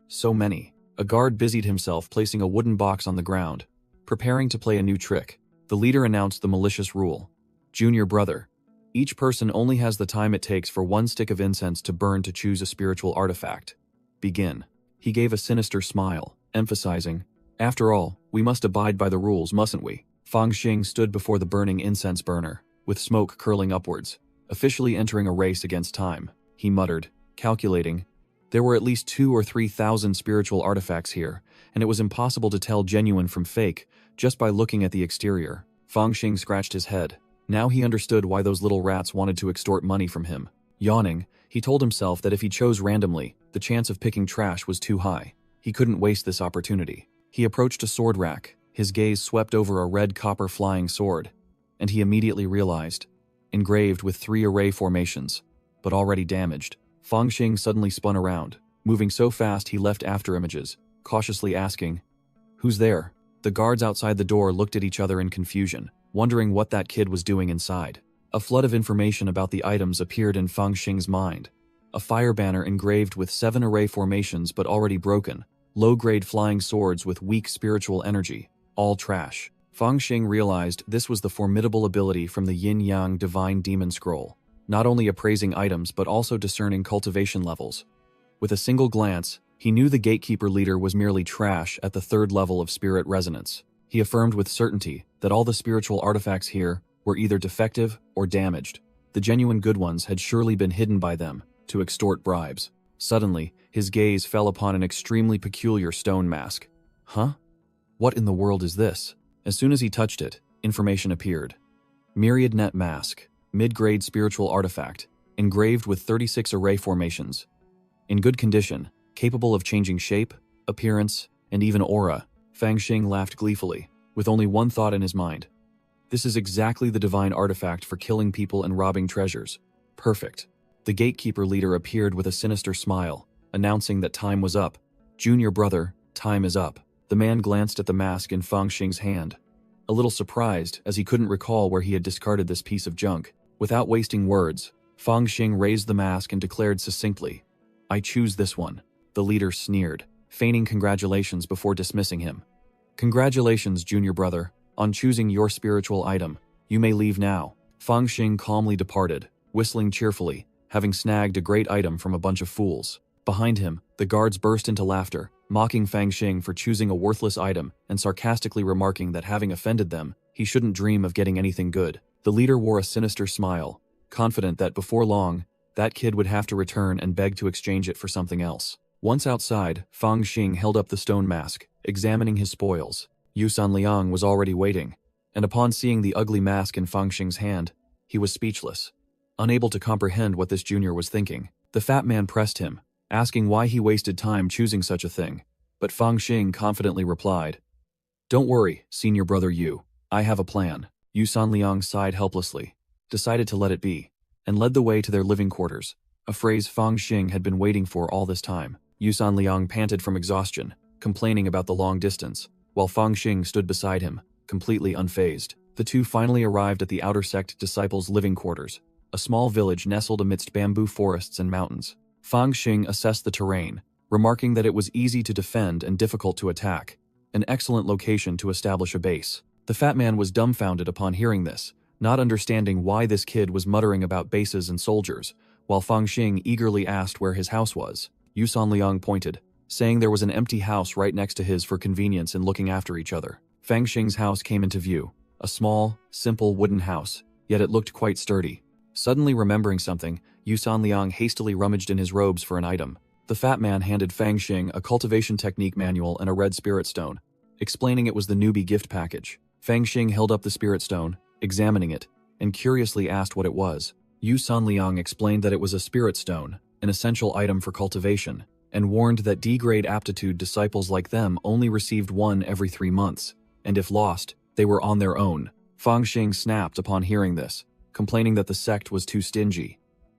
So many. A guard busied himself placing a wooden box on the ground, preparing to play a new trick. The leader announced the malicious rule. "Junior brother, each person only has the time it takes for 1 stick of incense to burn to choose a spiritual artifact. Begin." He gave a sinister smile, emphasizing, "After all, we must abide by the rules, mustn't we?" Fang Xing stood before the burning incense burner, with smoke curling upwards, officially entering a race against time. He muttered, calculating. There were at least 2,000 or 3,000 spiritual artifacts here, and it was impossible to tell genuine from fake just by looking at the exterior. Fang Xing scratched his head. Now he understood why those little rats wanted to extort money from him. Yawning, he told himself that if he chose randomly, the chance of picking trash was too high. He couldn't waste this opportunity. He approached a sword rack, his gaze swept over a red copper flying sword, and he immediately realized, engraved with 3 array formations, but already damaged. Fang Xing suddenly spun around, moving so fast he left after images, cautiously asking, "Who's there?" The guards outside the door looked at each other in confusion, wondering what that kid was doing inside. A flood of information about the items appeared in Fang Xing's mind. A fire banner engraved with 7 array formations but already broken, low-grade flying swords with weak spiritual energy, all trash. Fang Xing realized this was the formidable ability from the Yin-Yang Divine Demon Scroll, not only appraising items but also discerning cultivation levels. With a single glance, he knew the gatekeeper leader was merely trash at the 3rd level of spirit resonance. He affirmed with certainty that all the spiritual artifacts here were either defective or damaged. The genuine good ones had surely been hidden by them to extort bribes. Suddenly, his gaze fell upon an extremely peculiar stone mask. Huh? What in the world is this? As soon as he touched it, information appeared. Myriad Net Mask, mid-grade spiritual artifact, engraved with 36 array formations. In good condition, capable of changing shape, appearance, and even aura. Fang Xing laughed gleefully, with only one thought in his mind. This is exactly the divine artifact for killing people and robbing treasures. Perfect. The gatekeeper leader appeared with a sinister smile, announcing that time was up. "Junior brother, time is up." The man glanced at the mask in Fang Xing's hand, a little surprised as he couldn't recall where he had discarded this piece of junk. Without wasting words, Fang Xing raised the mask and declared succinctly, "I choose this one." The leader sneered, feigning congratulations before dismissing him. "Congratulations, junior brother, on choosing your spiritual item. You may leave now." Fang Xing calmly departed, whistling cheerfully, having snagged a great item from a bunch of fools. Behind him, the guards burst into laughter, mocking Fang Xing for choosing a worthless item and sarcastically remarking that having offended them, he shouldn't dream of getting anything good. The leader wore a sinister smile, confident that before long, that kid would have to return and beg to exchange it for something else. Once outside, Fang Xing held up the stone mask, examining his spoils. Yu Sanliang was already waiting, and upon seeing the ugly mask in Fang Xing's hand, he was speechless, unable to comprehend what this junior was thinking. The fat man pressed him, asking why he wasted time choosing such a thing, but Fang Xing confidently replied, "Don't worry, senior brother Yu, I have a plan." Yu Sanliang sighed helplessly, decided to let it be, and led the way to their living quarters, a phrase Fang Xing had been waiting for all this time. Yu Sanliang panted from exhaustion, complaining about the long distance, while Fang Xing stood beside him, completely unfazed. The two finally arrived at the outer sect disciples' living quarters, a small village nestled amidst bamboo forests and mountains. Fang Xing assessed the terrain, remarking that it was easy to defend and difficult to attack, an excellent location to establish a base. The fat man was dumbfounded upon hearing this, not understanding why this kid was muttering about bases and soldiers, while Fang Xing eagerly asked where his house was. Yu Sanliang pointed, saying there was an empty house right next to his for convenience in looking after each other. Fang Xing's house came into view, a small, simple wooden house, yet it looked quite sturdy. Suddenly remembering something, Yu Sanliang hastily rummaged in his robes for an item. The fat man handed Fang Xing a cultivation technique manual and a red spirit stone, explaining it was the newbie gift package. Fang Xing held up the spirit stone, examining it, and curiously asked what it was. Yu Sanliang explained that it was a spirit stone, an essential item for cultivation, and warned that D-grade aptitude disciples like them only received one every 3 months, and if lost, they were on their own. Fang Xing snapped upon hearing this, complaining that the sect was too stingy.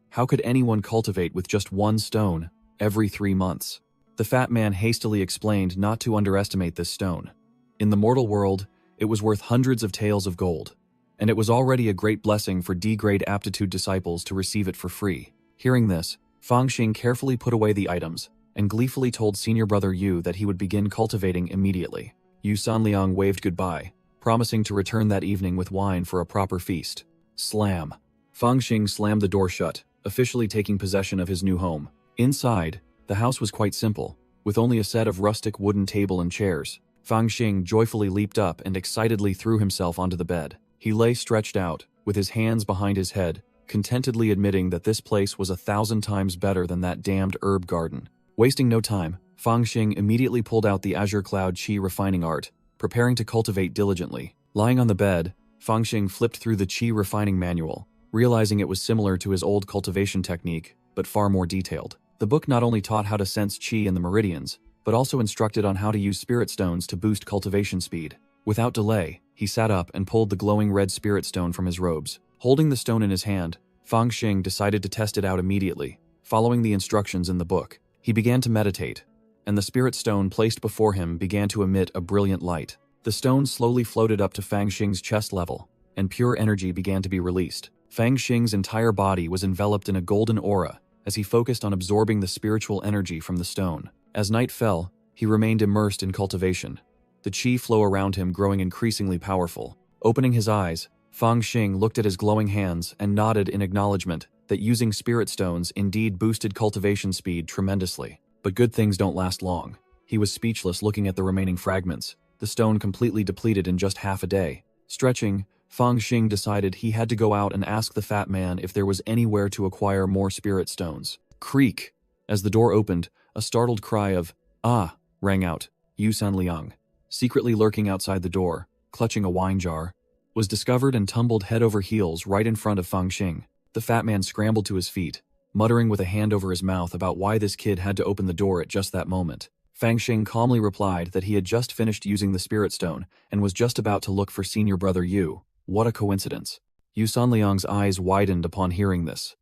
How could anyone cultivate with just one stone every 3 months? The fat man hastily explained not to underestimate this stone. In the mortal world, it was worth hundreds of taels of gold, and it was already a great blessing for D-grade aptitude disciples to receive it for free. Hearing this, Fang Xing carefully put away the items and gleefully told senior brother Yu that he would begin cultivating immediately. Yu Sanliang waved goodbye, promising to return that evening with wine for a proper feast. Slam. Fang Xing slammed the door shut, officially taking possession of his new home. Inside, the house was quite simple, with only a set of rustic wooden table and chairs. Fang Xing joyfully leaped up and excitedly threw himself onto the bed. He lay stretched out, with his hands behind his head, contentedly admitting that this place was 1,000 times better than that damned herb garden. Wasting no time, Fang Xing immediately pulled out the Azure Cloud Qi refining art, preparing to cultivate diligently. Lying on the bed, Fang Xing flipped through the Qi refining manual, realizing it was similar to his old cultivation technique, but far more detailed. The book not only taught how to sense Qi in the meridians, but also instructed on how to use spirit stones to boost cultivation speed. Without delay, he sat up and pulled the glowing red spirit stone from his robes. Holding the stone in his hand, Fang Xing decided to test it out immediately. Following the instructions in the book, he began to meditate, and the spirit stone placed before him began to emit a brilliant light. The stone slowly floated up to Fang Xing's chest level, and pure energy began to be released. Fang Xing's entire body was enveloped in a golden aura as he focused on absorbing the spiritual energy from the stone. As night fell, he remained immersed in cultivation, the qi flow around him growing increasingly powerful. Opening his eyes, Fang Xing looked at his glowing hands and nodded in acknowledgement that using spirit stones indeed boosted cultivation speed tremendously. But good things don't last long. He was speechless looking at the remaining fragments, the stone completely depleted in just half a day. Stretching, Fang Xing decided he had to go out and ask the fat man if there was anywhere to acquire more spirit stones. Creak! As the door opened, a startled cry of, "Ah!" rang out. Yu Sanliang, secretly lurking outside the door, clutching a wine jar, was discovered and tumbled head over heels right in front of Fang Xing. The fat man scrambled to his feet, muttering with a hand over his mouth about why this kid had to open the door at just that moment. Fang Xing calmly replied that he had just finished using the spirit stone and was just about to look for senior brother Yu. What a coincidence. Yu Sanliang's eyes widened upon hearing this.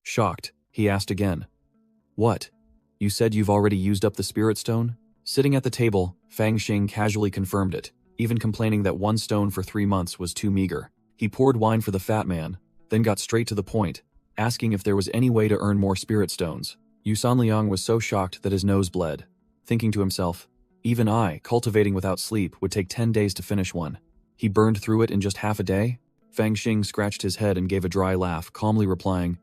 Shocked, he asked again. What? You said you've already used up the spirit stone? Sitting at the table, Fang Xing casually confirmed it, even complaining that 1 stone for 3 months was too meager. He poured wine for the fat man, then got straight to the point, asking if there was any way to earn more spirit stones. Yu Sanliang was so shocked that his nose bled, thinking to himself, even I, cultivating without sleep, would take 10 days to finish one. He burned through it in just half a day? Fang Xing scratched his head and gave a dry laugh, calmly replying,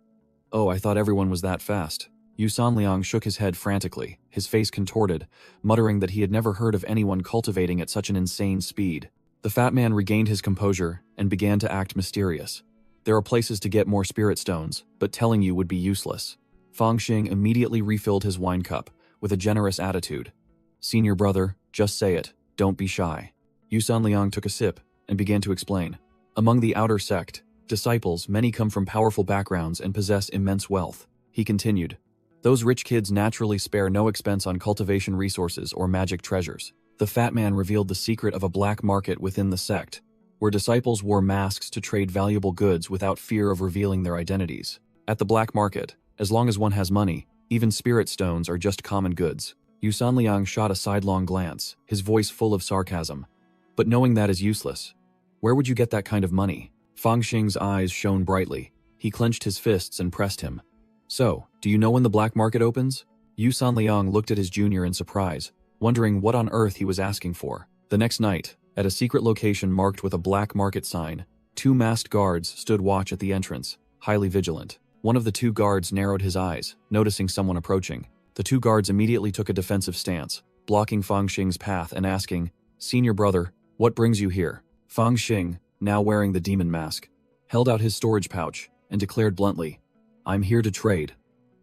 Oh, I thought everyone was that fast. Yu Sanliang shook his head frantically, his face contorted, muttering that he had never heard of anyone cultivating at such an insane speed. The fat man regained his composure and began to act mysterious. There are places to get more spirit stones, but telling you would be useless. Fang Xing immediately refilled his wine cup, with a generous attitude. Senior brother, just say it, don't be shy. Yu Sanliang took a sip and began to explain. Among the outer sect, disciples, many come from powerful backgrounds and possess immense wealth. He continued. Those rich kids naturally spare no expense on cultivation resources or magic treasures. The fat man revealed the secret of a black market within the sect, where disciples wore masks to trade valuable goods without fear of revealing their identities. At the black market, as long as one has money, even spirit stones are just common goods. Yu Sanliang shot a sidelong glance, his voice full of sarcasm. But knowing that is useless. Where would you get that kind of money? Fang Xing's eyes shone brightly. He clenched his fists and pressed him. So, do you know when the black market opens? Yu Sanliang looked at his junior in surprise, wondering what on earth he was asking for. The next night, at a secret location marked with a black market sign, 2 masked guards stood watch at the entrance, highly vigilant. One of the 2 guards narrowed his eyes, noticing someone approaching. The 2 guards immediately took a defensive stance, blocking Fang Xing's path and asking, Senior brother, what brings you here? Fang Xing, now wearing the demon mask, held out his storage pouch and declared bluntly, I'm here to trade.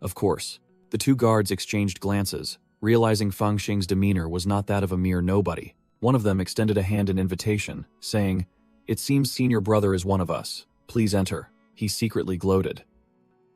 Of course. The 2 guards exchanged glances, realizing Fang Xing's demeanor was not that of a mere nobody. One of them extended a hand in invitation, saying, It seems senior brother is one of us. Please enter. He secretly gloated.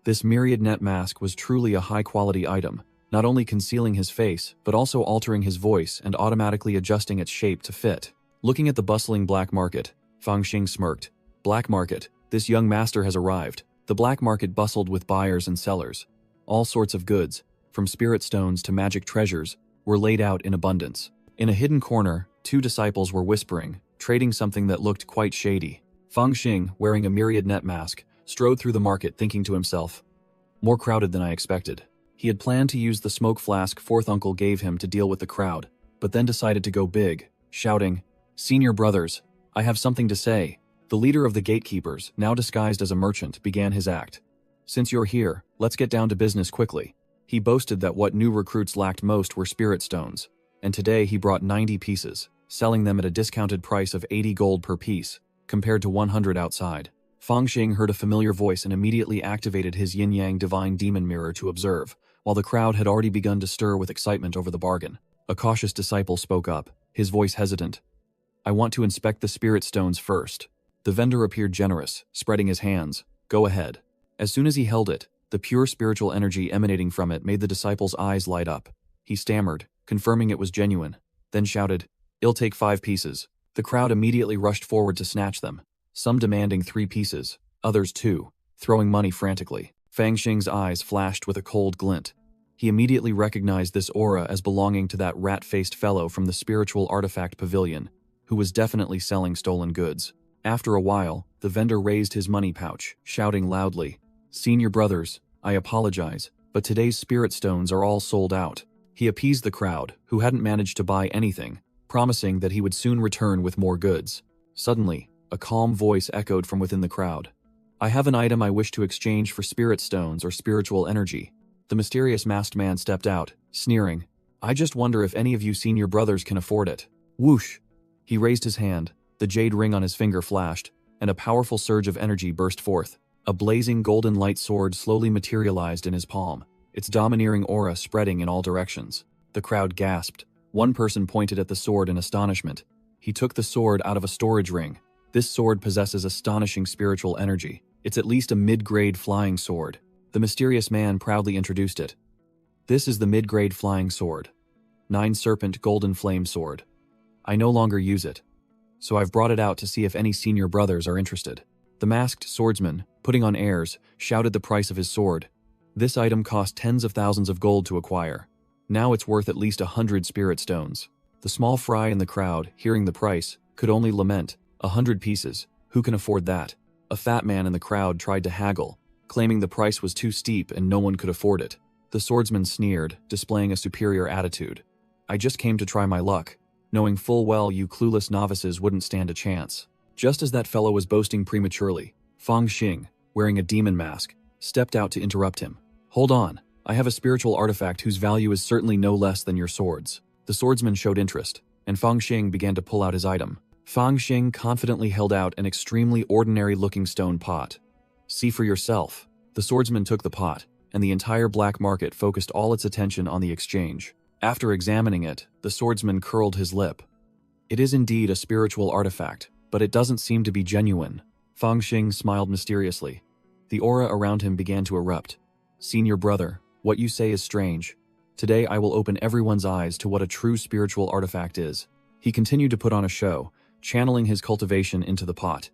This myriad net mask was truly a high-quality item, not only concealing his face, but also altering his voice and automatically adjusting its shape to fit. Looking at the bustling black market, Fang Xing smirked. Black market, this young master has arrived. The black market bustled with buyers and sellers. All sorts of goods, from spirit stones to magic treasures, were laid out in abundance. In a hidden corner, 2 disciples were whispering, trading something that looked quite shady. Fang Xing, wearing a myriad net mask, strode through the market thinking to himself, more crowded than I expected. He had planned to use the smoke flask fourth uncle gave him to deal with the crowd, but then decided to go big, shouting, Senior brothers, I have something to say. The leader of the gatekeepers, now disguised as a merchant, began his act. Since you're here, let's get down to business quickly. He boasted that what new recruits lacked most were spirit stones, and today he brought 90 pieces, selling them at a discounted price of 80 gold per piece, compared to 100 outside. Fang Xing heard a familiar voice and immediately activated his yin-yang divine demon mirror to observe, while the crowd had already begun to stir with excitement over the bargain. A cautious disciple spoke up, his voice hesitant. I want to inspect the spirit stones first. The vendor appeared generous, spreading his hands. Go ahead. As soon as he held it, the pure spiritual energy emanating from it made the disciple's eyes light up. He stammered, confirming it was genuine, then shouted, I'll take 5 pieces. The crowd immediately rushed forward to snatch them, some demanding 3 pieces, others 2, throwing money frantically. Fang Xing's eyes flashed with a cold glint. He immediately recognized this aura as belonging to that rat-faced fellow from the spiritual artifact pavilion, who was definitely selling stolen goods. After a while, the vendor raised his money pouch, shouting loudly, Senior brothers, I apologize, but today's spirit stones are all sold out. He appeased the crowd, who hadn't managed to buy anything, promising that he would soon return with more goods. Suddenly, a calm voice echoed from within the crowd. I have an item I wish to exchange for spirit stones or spiritual energy. The mysterious masked man stepped out, sneering, I just wonder if any of you senior brothers can afford it. Whoosh! He raised his hand, the jade ring on his finger flashed, and a powerful surge of energy burst forth. A blazing golden light sword slowly materialized in his palm, its domineering aura spreading in all directions. The crowd gasped. One person pointed at the sword in astonishment. He took the sword out of a storage ring. This sword possesses astonishing spiritual energy. It's at least a mid-grade flying sword. The mysterious man proudly introduced it. This is the mid-grade flying sword. 9 serpent golden flame sword. I no longer use it, so I've brought it out to see if any senior brothers are interested. The masked swordsman, putting on airs, shouted the price of his sword, This item cost tens of thousands of gold to acquire. Now it's worth at least 100 spirit stones. The small fry in the crowd, hearing the price, could only lament, 100 pieces, who can afford that? A fat man in the crowd tried to haggle, claiming the price was too steep and no one could afford it. The swordsman sneered, displaying a superior attitude. I just came to try my luck, knowing full well you clueless novices wouldn't stand a chance. Just as that fellow was boasting prematurely, Fang Xing, wearing a demon mask, stepped out to interrupt him. Hold on, I have a spiritual artifact whose value is certainly no less than your swords. The swordsman showed interest, and Fang Xing began to pull out his item. Fang Xing confidently held out an extremely ordinary-looking stone pot. See for yourself. The swordsman took the pot, and the entire black market focused all its attention on the exchange. After examining it, the swordsman curled his lip. It is indeed a spiritual artifact, but it doesn't seem to be genuine. Fang Xing smiled mysteriously. The aura around him began to erupt. Senior brother, what you say is strange. Today I will open everyone's eyes to what a true spiritual artifact is. He continued to put on a show, channeling his cultivation into the pot.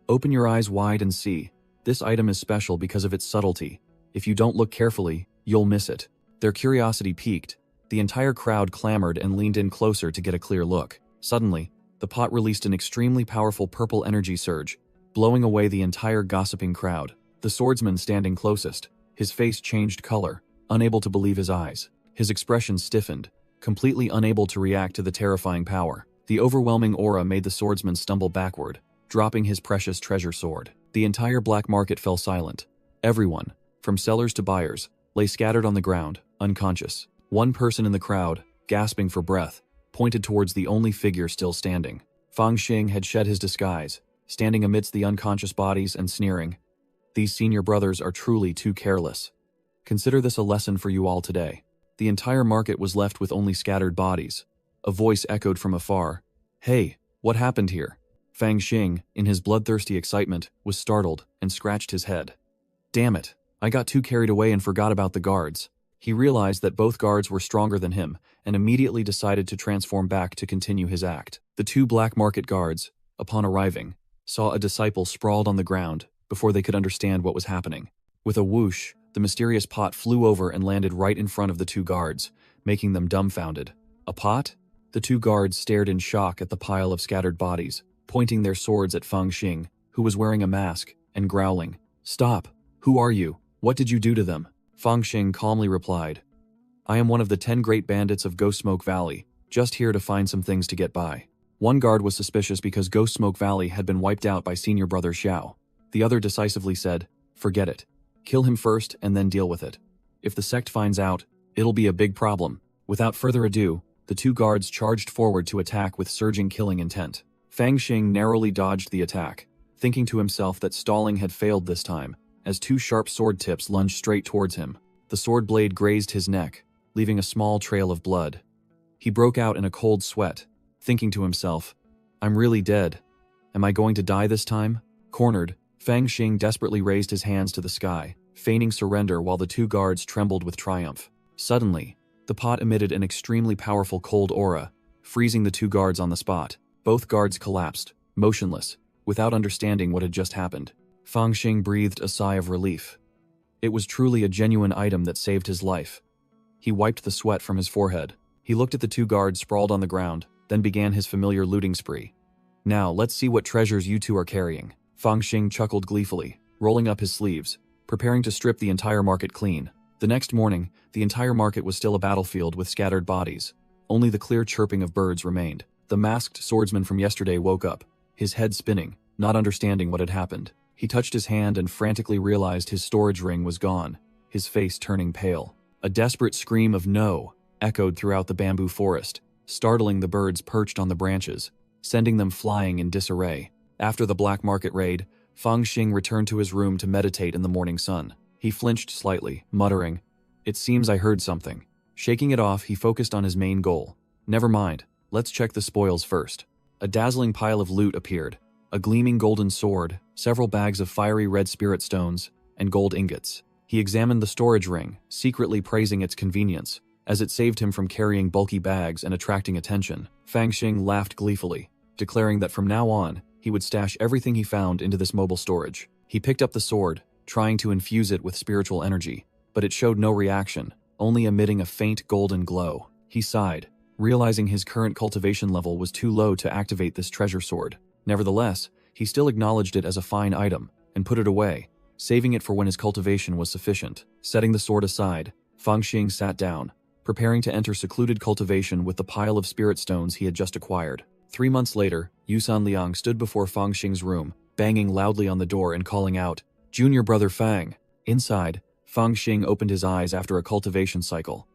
Open your eyes wide and see. This item is special because of its subtlety. If you don't look carefully, you'll miss it. Their curiosity piqued. The entire crowd clamored and leaned in closer to get a clear look. Suddenly, the pot released an extremely powerful purple energy surge, blowing away the entire gossiping crowd. The swordsman standing closest, his face changed color, unable to believe his eyes. His expression stiffened, completely unable to react to the terrifying power. The overwhelming aura made the swordsman stumble backward, dropping his precious treasure sword. The entire black market fell silent. Everyone, from sellers to buyers, lay scattered on the ground, unconscious. One person in the crowd, gasping for breath, pointed towards the only figure still standing. Fang Xing had shed his disguise, standing amidst the unconscious bodies and sneering. These senior brothers are truly too careless. Consider this a lesson for you all today. The entire market was left with only scattered bodies. A voice echoed from afar. Hey, what happened here? Fang Xing, in his bloodthirsty excitement, was startled and scratched his head. Damn it, I got too carried away and forgot about the guards. He realized that both guards were stronger than him and immediately decided to transform back to continue his act. The two black market guards, upon arriving, saw a disciple sprawled on the ground before they could understand what was happening. With a whoosh, the mysterious pot flew over and landed right in front of the two guards, making them dumbfounded. A pot? The two guards stared in shock at the pile of scattered bodies, pointing their swords at Fang Xing, who was wearing a mask, and growling. Stop! Who are you? What did you do to them? Fang Xing calmly replied. I am one of the 10 great bandits of Ghost Smoke Valley, just here to find some things to get by. One guard was suspicious because Ghost Smoke Valley had been wiped out by senior brother Xiao. The other decisively said, forget it. Kill him first and then deal with it. If the sect finds out, it'll be a big problem. Without further ado, the two guards charged forward to attack with surging killing intent. Fang Xing narrowly dodged the attack, thinking to himself that stalling had failed this time, as two sharp sword tips lunged straight towards him. The sword blade grazed his neck, leaving a small trail of blood. He broke out in a cold sweat, thinking to himself, I'm really dead. Am I going to die this time? Cornered, Fang Xing desperately raised his hands to the sky, feigning surrender while the two guards trembled with triumph. Suddenly, the pot emitted an extremely powerful cold aura, freezing the two guards on the spot. Both guards collapsed, motionless, without understanding what had just happened. Fang Xing breathed a sigh of relief. It was truly a genuine item that saved his life. He wiped the sweat from his forehead. He looked at the two guards sprawled on the ground, then began his familiar looting spree. Now, let's see what treasures you two are carrying. Fang Xing chuckled gleefully, rolling up his sleeves, preparing to strip the entire market clean. The next morning, the entire market was still a battlefield with scattered bodies. Only the clear chirping of birds remained. The masked swordsman from yesterday woke up, his head spinning, not understanding what had happened. He touched his hand and frantically realized his storage ring was gone, his face turning pale. A desperate scream of no echoed throughout the bamboo forest, startling the birds perched on the branches, sending them flying in disarray. After the black market raid, Fang Xing returned to his room to meditate in the morning sun. He flinched slightly, muttering, It seems I heard something. Shaking it off, he focused on his main goal. Never mind, let's check the spoils first. A dazzling pile of loot appeared. A gleaming golden sword, several bags of fiery red spirit stones, and gold ingots. He examined the storage ring, secretly praising its convenience, as it saved him from carrying bulky bags and attracting attention. Fang Xing laughed gleefully, declaring that from now on, he would stash everything he found into this mobile storage. He picked up the sword, trying to infuse it with spiritual energy. but it showed no reaction, only emitting a faint golden glow. He sighed, realizing his current cultivation level was too low to activate this treasure sword. Nevertheless, he still acknowledged it as a fine item and put it away, saving it for when his cultivation was sufficient. Setting the sword aside, Fangxing sat down, preparing to enter secluded cultivation with the pile of spirit stones he had just acquired. 3 months later, Yusan Liang stood before Fangxing's room, banging loudly on the door and calling out, "Junior brother Fang." Inside, Fangxing opened his eyes after a cultivation cycle.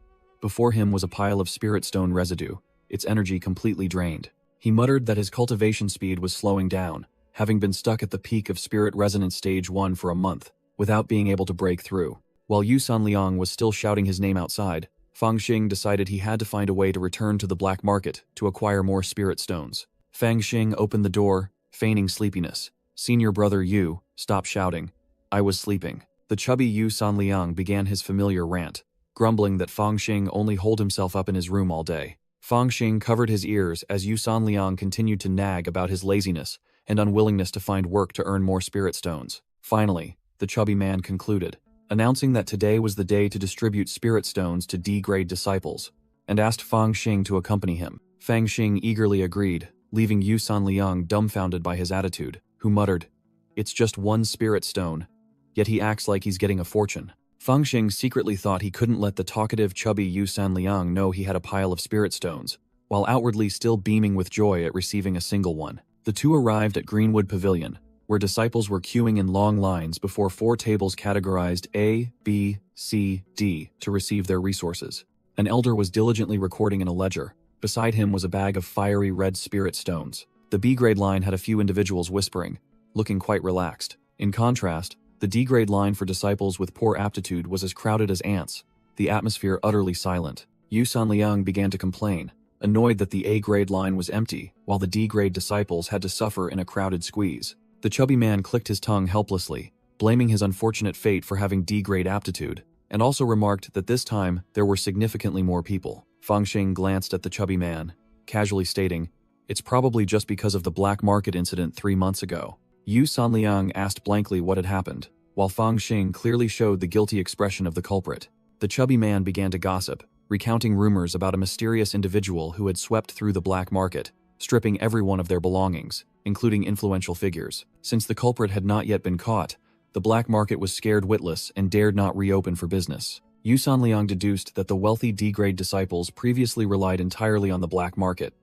Before him was a pile of spirit stone residue, its energy completely drained. He muttered that his cultivation speed was slowing down, having been stuck at the peak of Spirit Resonance Stage 1 for a month, without being able to break through. While Yusan Liang was still shouting his name outside, Fangxing decided he had to find a way to return to the black market to acquire more spirit stones. Fangxing opened the door, feigning sleepiness. "Senior brother Yu, stop shouting. I was sleeping." The chubby Yusan Liang began his familiar rant, grumbling that Fangxing only holed himself up in his room all day. Fangxing covered his ears as Yusan Liang continued to nag about his laziness and unwillingness to find work to earn more spirit stones. Finally, the chubby man concluded, announcing that today was the day to distribute spirit stones to D-grade disciples, and asked Fangxing to accompany him. Fangxing eagerly agreed, leaving Yusan Liang dumbfounded by his attitude, who muttered, "It's just one spirit stone, yet he acts like he's getting a fortune." Fangxing secretly thought he couldn't let the talkative chubby Yusan Liang know he had a pile of spirit stones, while outwardly still beaming with joy at receiving a single one. The two arrived at Greenwood Pavilion, where disciples were queuing in long lines before 4 tables categorized A, B, C, D to receive their resources. An elder was diligently recording in a ledger. Beside him was a bag of fiery red spirit stones. The B-grade line had a few individuals whispering, looking quite relaxed. In contrast, the D-grade line for disciples with poor aptitude was as crowded as ants, the atmosphere utterly silent. Yusan Liang began to complain, annoyed that the A-grade line was empty, while the D-grade disciples had to suffer in a crowded squeeze. The chubby man clicked his tongue helplessly, blaming his unfortunate fate for having D-grade aptitude, and also remarked that this time there were significantly more people. Fangxing glanced at the chubby man, casually stating, "It's probably just because of the black market incident 3 months ago." Yusan Liang asked blankly what had happened, while Fangxing clearly showed the guilty expression of the culprit. The chubby man began to gossip, recounting rumors about a mysterious individual who had swept through the black market, stripping everyone of their belongings, including influential figures. Since the culprit had not yet been caught, the black market was scared witless and dared not reopen for business. Yusan Liang deduced that the wealthy D-grade disciples previously relied entirely on the black market,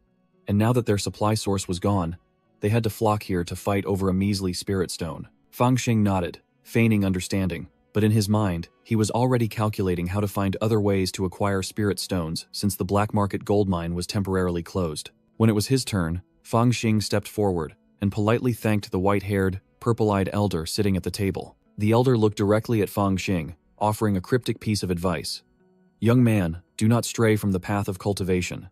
and now that their supply source was gone, they had to flock here to fight over a measly spirit stone. Fangxing nodded, feigning understanding, but in his mind, he was already calculating how to find other ways to acquire spirit stones since the black market gold mine was temporarily closed. When it was his turn, Fangxing stepped forward and politely thanked the white-haired, purple-eyed elder sitting at the table. The elder looked directly at Fangxing, offering a cryptic piece of advice. "Young man, do not stray from the path of cultivation.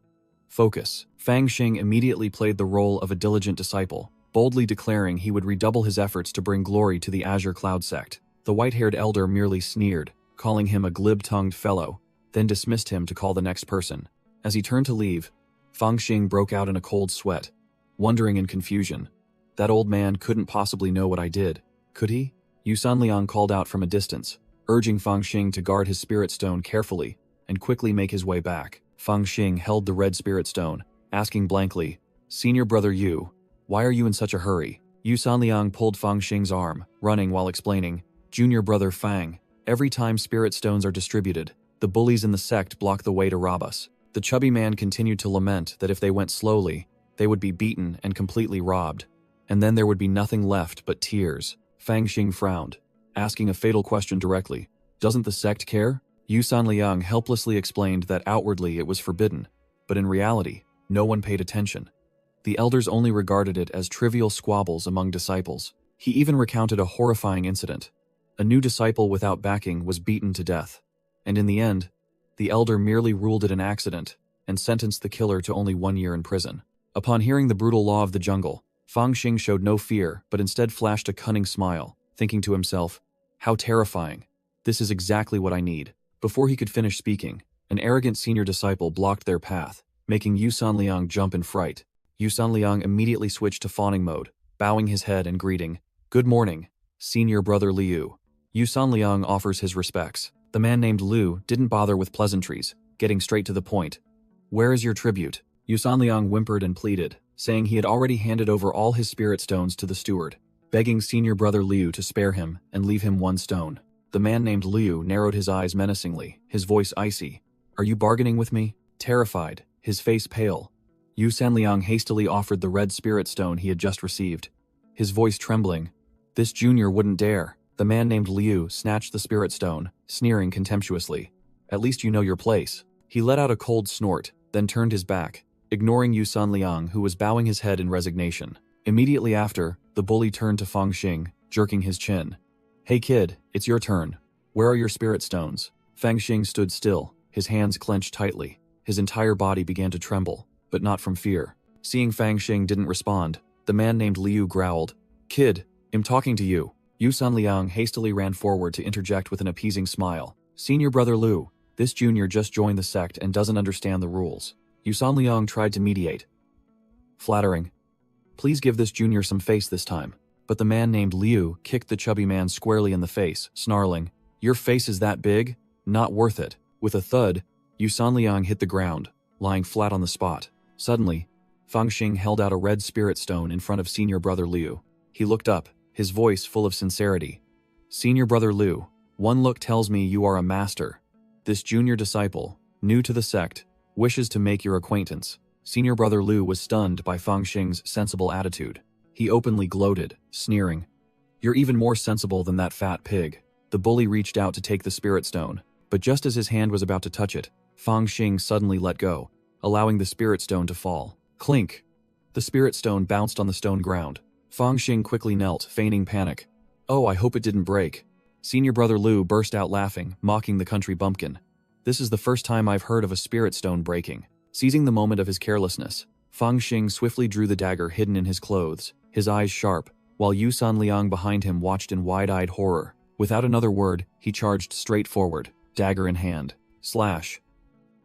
Focus." Fangxing immediately played the role of a diligent disciple, boldly declaring he would redouble his efforts to bring glory to the Azure Cloud sect. The white-haired elder merely sneered, calling him a glib-tongued fellow, then dismissed him to call the next person. As he turned to leave, Fangxing broke out in a cold sweat, wondering in confusion. That old man couldn't possibly know what I did, could he? Yusan Liang called out from a distance, urging Fangxing to guard his spirit stone carefully and quickly make his way back. Fangxing held the red spirit stone, asking blankly, "Senior brother Yu, why are you in such a hurry?" Yusan Liang pulled Fangxing's arm, running while explaining, "Junior brother Fang, every time spirit stones are distributed, the bullies in the sect block the way to rob us." The chubby man continued to lament that if they went slowly, they would be beaten and completely robbed, and then there would be nothing left but tears. Fangxing frowned, asking a fatal question directly. "Doesn't the sect care?" Yusan Liang helplessly explained that outwardly it was forbidden, but in reality, no one paid attention. The elders only regarded it as trivial squabbles among disciples. He even recounted a horrifying incident. A new disciple without backing was beaten to death, and in the end, the elder merely ruled it an accident and sentenced the killer to only 1 year in prison. Upon hearing the brutal law of the jungle, Fangxing showed no fear but instead flashed a cunning smile, thinking to himself, "How terrifying. This is exactly what I need." Before he could finish speaking, an arrogant senior disciple blocked their path, making Yusan Liang jump in fright. Yusan Liang immediately switched to fawning mode, bowing his head and greeting, "Good morning, Senior Brother Liu." Yusan Liang offers his respects. The man named Liu didn't bother with pleasantries, getting straight to the point. Where is your tribute? Yusanliang whimpered and pleaded, saying he had already handed over all his spirit stones to the steward, begging senior brother Liu to spare him and leave him 1 stone. The man named Liu narrowed his eyes menacingly, his voice icy. Are you bargaining with me? Terrified, his face pale, Yu Sanliang hastily offered the red spirit stone he had just received, his voice trembling. This junior wouldn't dare. The man named Liu snatched the spirit stone, sneering contemptuously. At least you know your place. He let out a cold snort, then turned his back, ignoring Yu Sanliang, who was bowing his head in resignation. Immediately after, the bully turned to Fang Xing, jerking his chin. Hey kid, it's your turn. Where are your spirit stones? Fang Xing stood still, his hands clenched tightly. His entire body began to tremble, but not from fear. Seeing Fang Xing didn't respond, the man named Liu growled. Kid, I'm talking to you. Yu Sanliang hastily ran forward to interject with an appeasing smile. Senior brother Liu, this junior just joined the sect and doesn't understand the rules. Yu Sanliang tried to mediate. Flattering. Please give this junior some face this time. But the man named Liu kicked the chubby man squarely in the face, snarling, Your face is that big? Not worth it. With a thud, Yu Sanliang hit the ground, lying flat on the spot. Suddenly, Fang Xing held out a red spirit stone in front of senior brother Liu. He looked up, his voice full of sincerity. Senior brother Liu, one look tells me you are a master. This junior disciple, new to the sect, wishes to make your acquaintance. Senior brother Liu was stunned by Fang Xing's sensible attitude. He openly gloated, sneering. You're even more sensible than that fat pig. The bully reached out to take the spirit stone, but just as his hand was about to touch it, Fang Xing suddenly let go, allowing the spirit stone to fall. Clink! The spirit stone bounced on the stone ground. Fang Xing quickly knelt, feigning panic. Oh, I hope it didn't break. Senior brother Liu burst out laughing, mocking the country bumpkin. This is the first time I've heard of a spirit stone breaking. Seizing the moment of his carelessness, Fang Xing swiftly drew the dagger hidden in his clothes, his eyes sharp, while Yu Sanliang behind him watched in wide-eyed horror. Without another word, he charged straight forward, dagger in hand. Slash.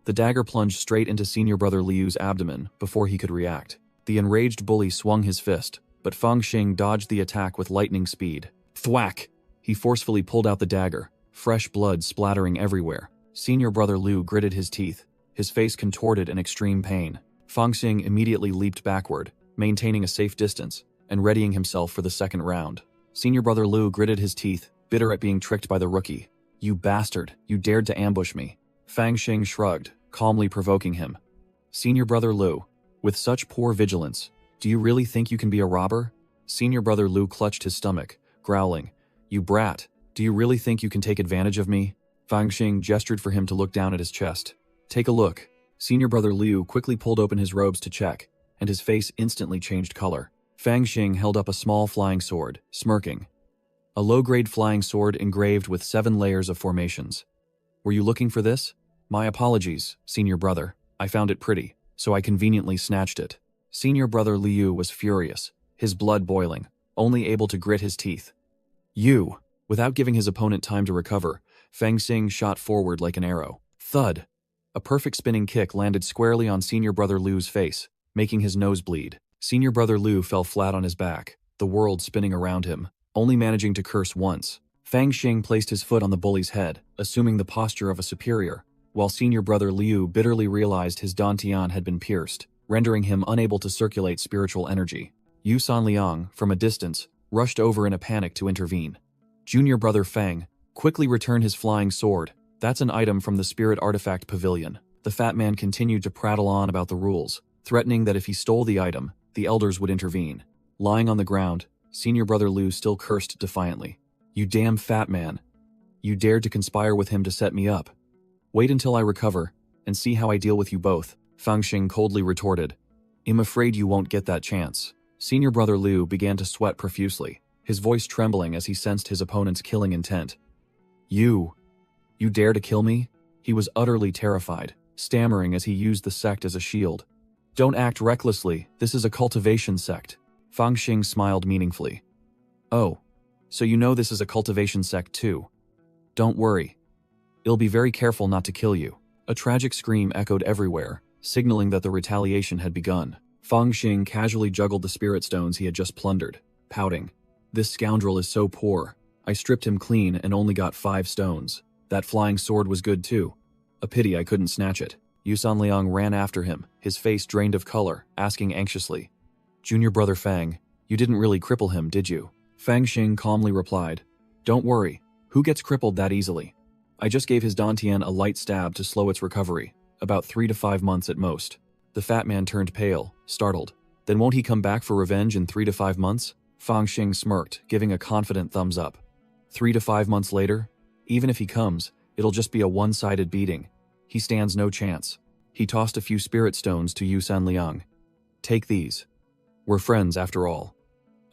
The dagger plunged straight into senior brother Liu's abdomen before he could react. The enraged bully swung his fist, but Fang Xing dodged the attack with lightning speed. Thwack! He forcefully pulled out the dagger, fresh blood splattering everywhere. Senior brother Liu gritted his teeth, his face contorted in extreme pain. Fang Xing immediately leaped backward, maintaining a safe distance, and readying himself for the second round. Senior brother Liu gritted his teeth, bitter at being tricked by the rookie. You bastard, you dared to ambush me. Fang Xing shrugged, calmly provoking him. Senior brother Liu, with such poor vigilance, do you really think you can be a robber? Senior brother Liu clutched his stomach, growling. You brat, do you really think you can take advantage of me? Fang Xing gestured for him to look down at his chest. Take a look. Senior brother Liu quickly pulled open his robes to check, and his face instantly changed color. Fang Xing held up a small flying sword, smirking. A low-grade flying sword engraved with 7 layers of formations. Were you looking for this? My apologies, senior brother. I found it pretty, so I conveniently snatched it. Senior brother Liu was furious, his blood boiling, only able to grit his teeth. You! Without giving his opponent time to recover, Fang Xing shot forward like an arrow. Thud! A perfect spinning kick landed squarely on senior brother Liu's face, making his nose bleed. Senior brother Liu fell flat on his back, the world spinning around him, only managing to curse once. Fang Xing placed his foot on the bully's head, assuming the posture of a superior, while senior brother Liu bitterly realized his dantian had been pierced, rendering him unable to circulate spiritual energy. Yu Sanliang, from a distance, rushed over in a panic to intervene. Junior brother Fang, quickly return his flying sword. That's an item from the Spirit Artifact Pavilion. The fat man continued to prattle on about the rules, threatening that if he stole the item, the elders would intervene. Lying on the ground, senior brother Liu still cursed defiantly. You damn fat man. You dared to conspire with him to set me up. Wait until I recover, and see how I deal with you both, Fang Xing coldly retorted. I'm afraid you won't get that chance. Senior brother Liu began to sweat profusely, his voice trembling as he sensed his opponent's killing intent. You dare to kill me? He was utterly terrified, stammering as he used the sect as a shield. Don't act recklessly, this is a cultivation sect. Fang Xing smiled meaningfully. Oh, so you know this is a cultivation sect too. Don't worry. I'll be very careful not to kill you. A tragic scream echoed everywhere, signaling that the retaliation had begun. Fang Xing casually juggled the spirit stones he had just plundered, pouting. This scoundrel is so poor. I stripped him clean and only got 5 stones. That flying sword was good too. A pity I couldn't snatch it. Yusan Liang ran after him, his face drained of color, asking anxiously, "Junior brother Fang, you didn't really cripple him, did you?" Fang Xing calmly replied, "Don't worry, who gets crippled that easily? I just gave his Dantian a light stab to slow its recovery, about 3 to 5 months at most." The fat man turned pale, startled. "Then won't he come back for revenge in 3 to 5 months? Fang Xing smirked, giving a confident thumbs up. 3 to 5 months later? Even if he comes, it'll just be a one-sided beating. He stands no chance. He tossed a few spirit stones to Yusan Liang. "Take these. We're friends after all.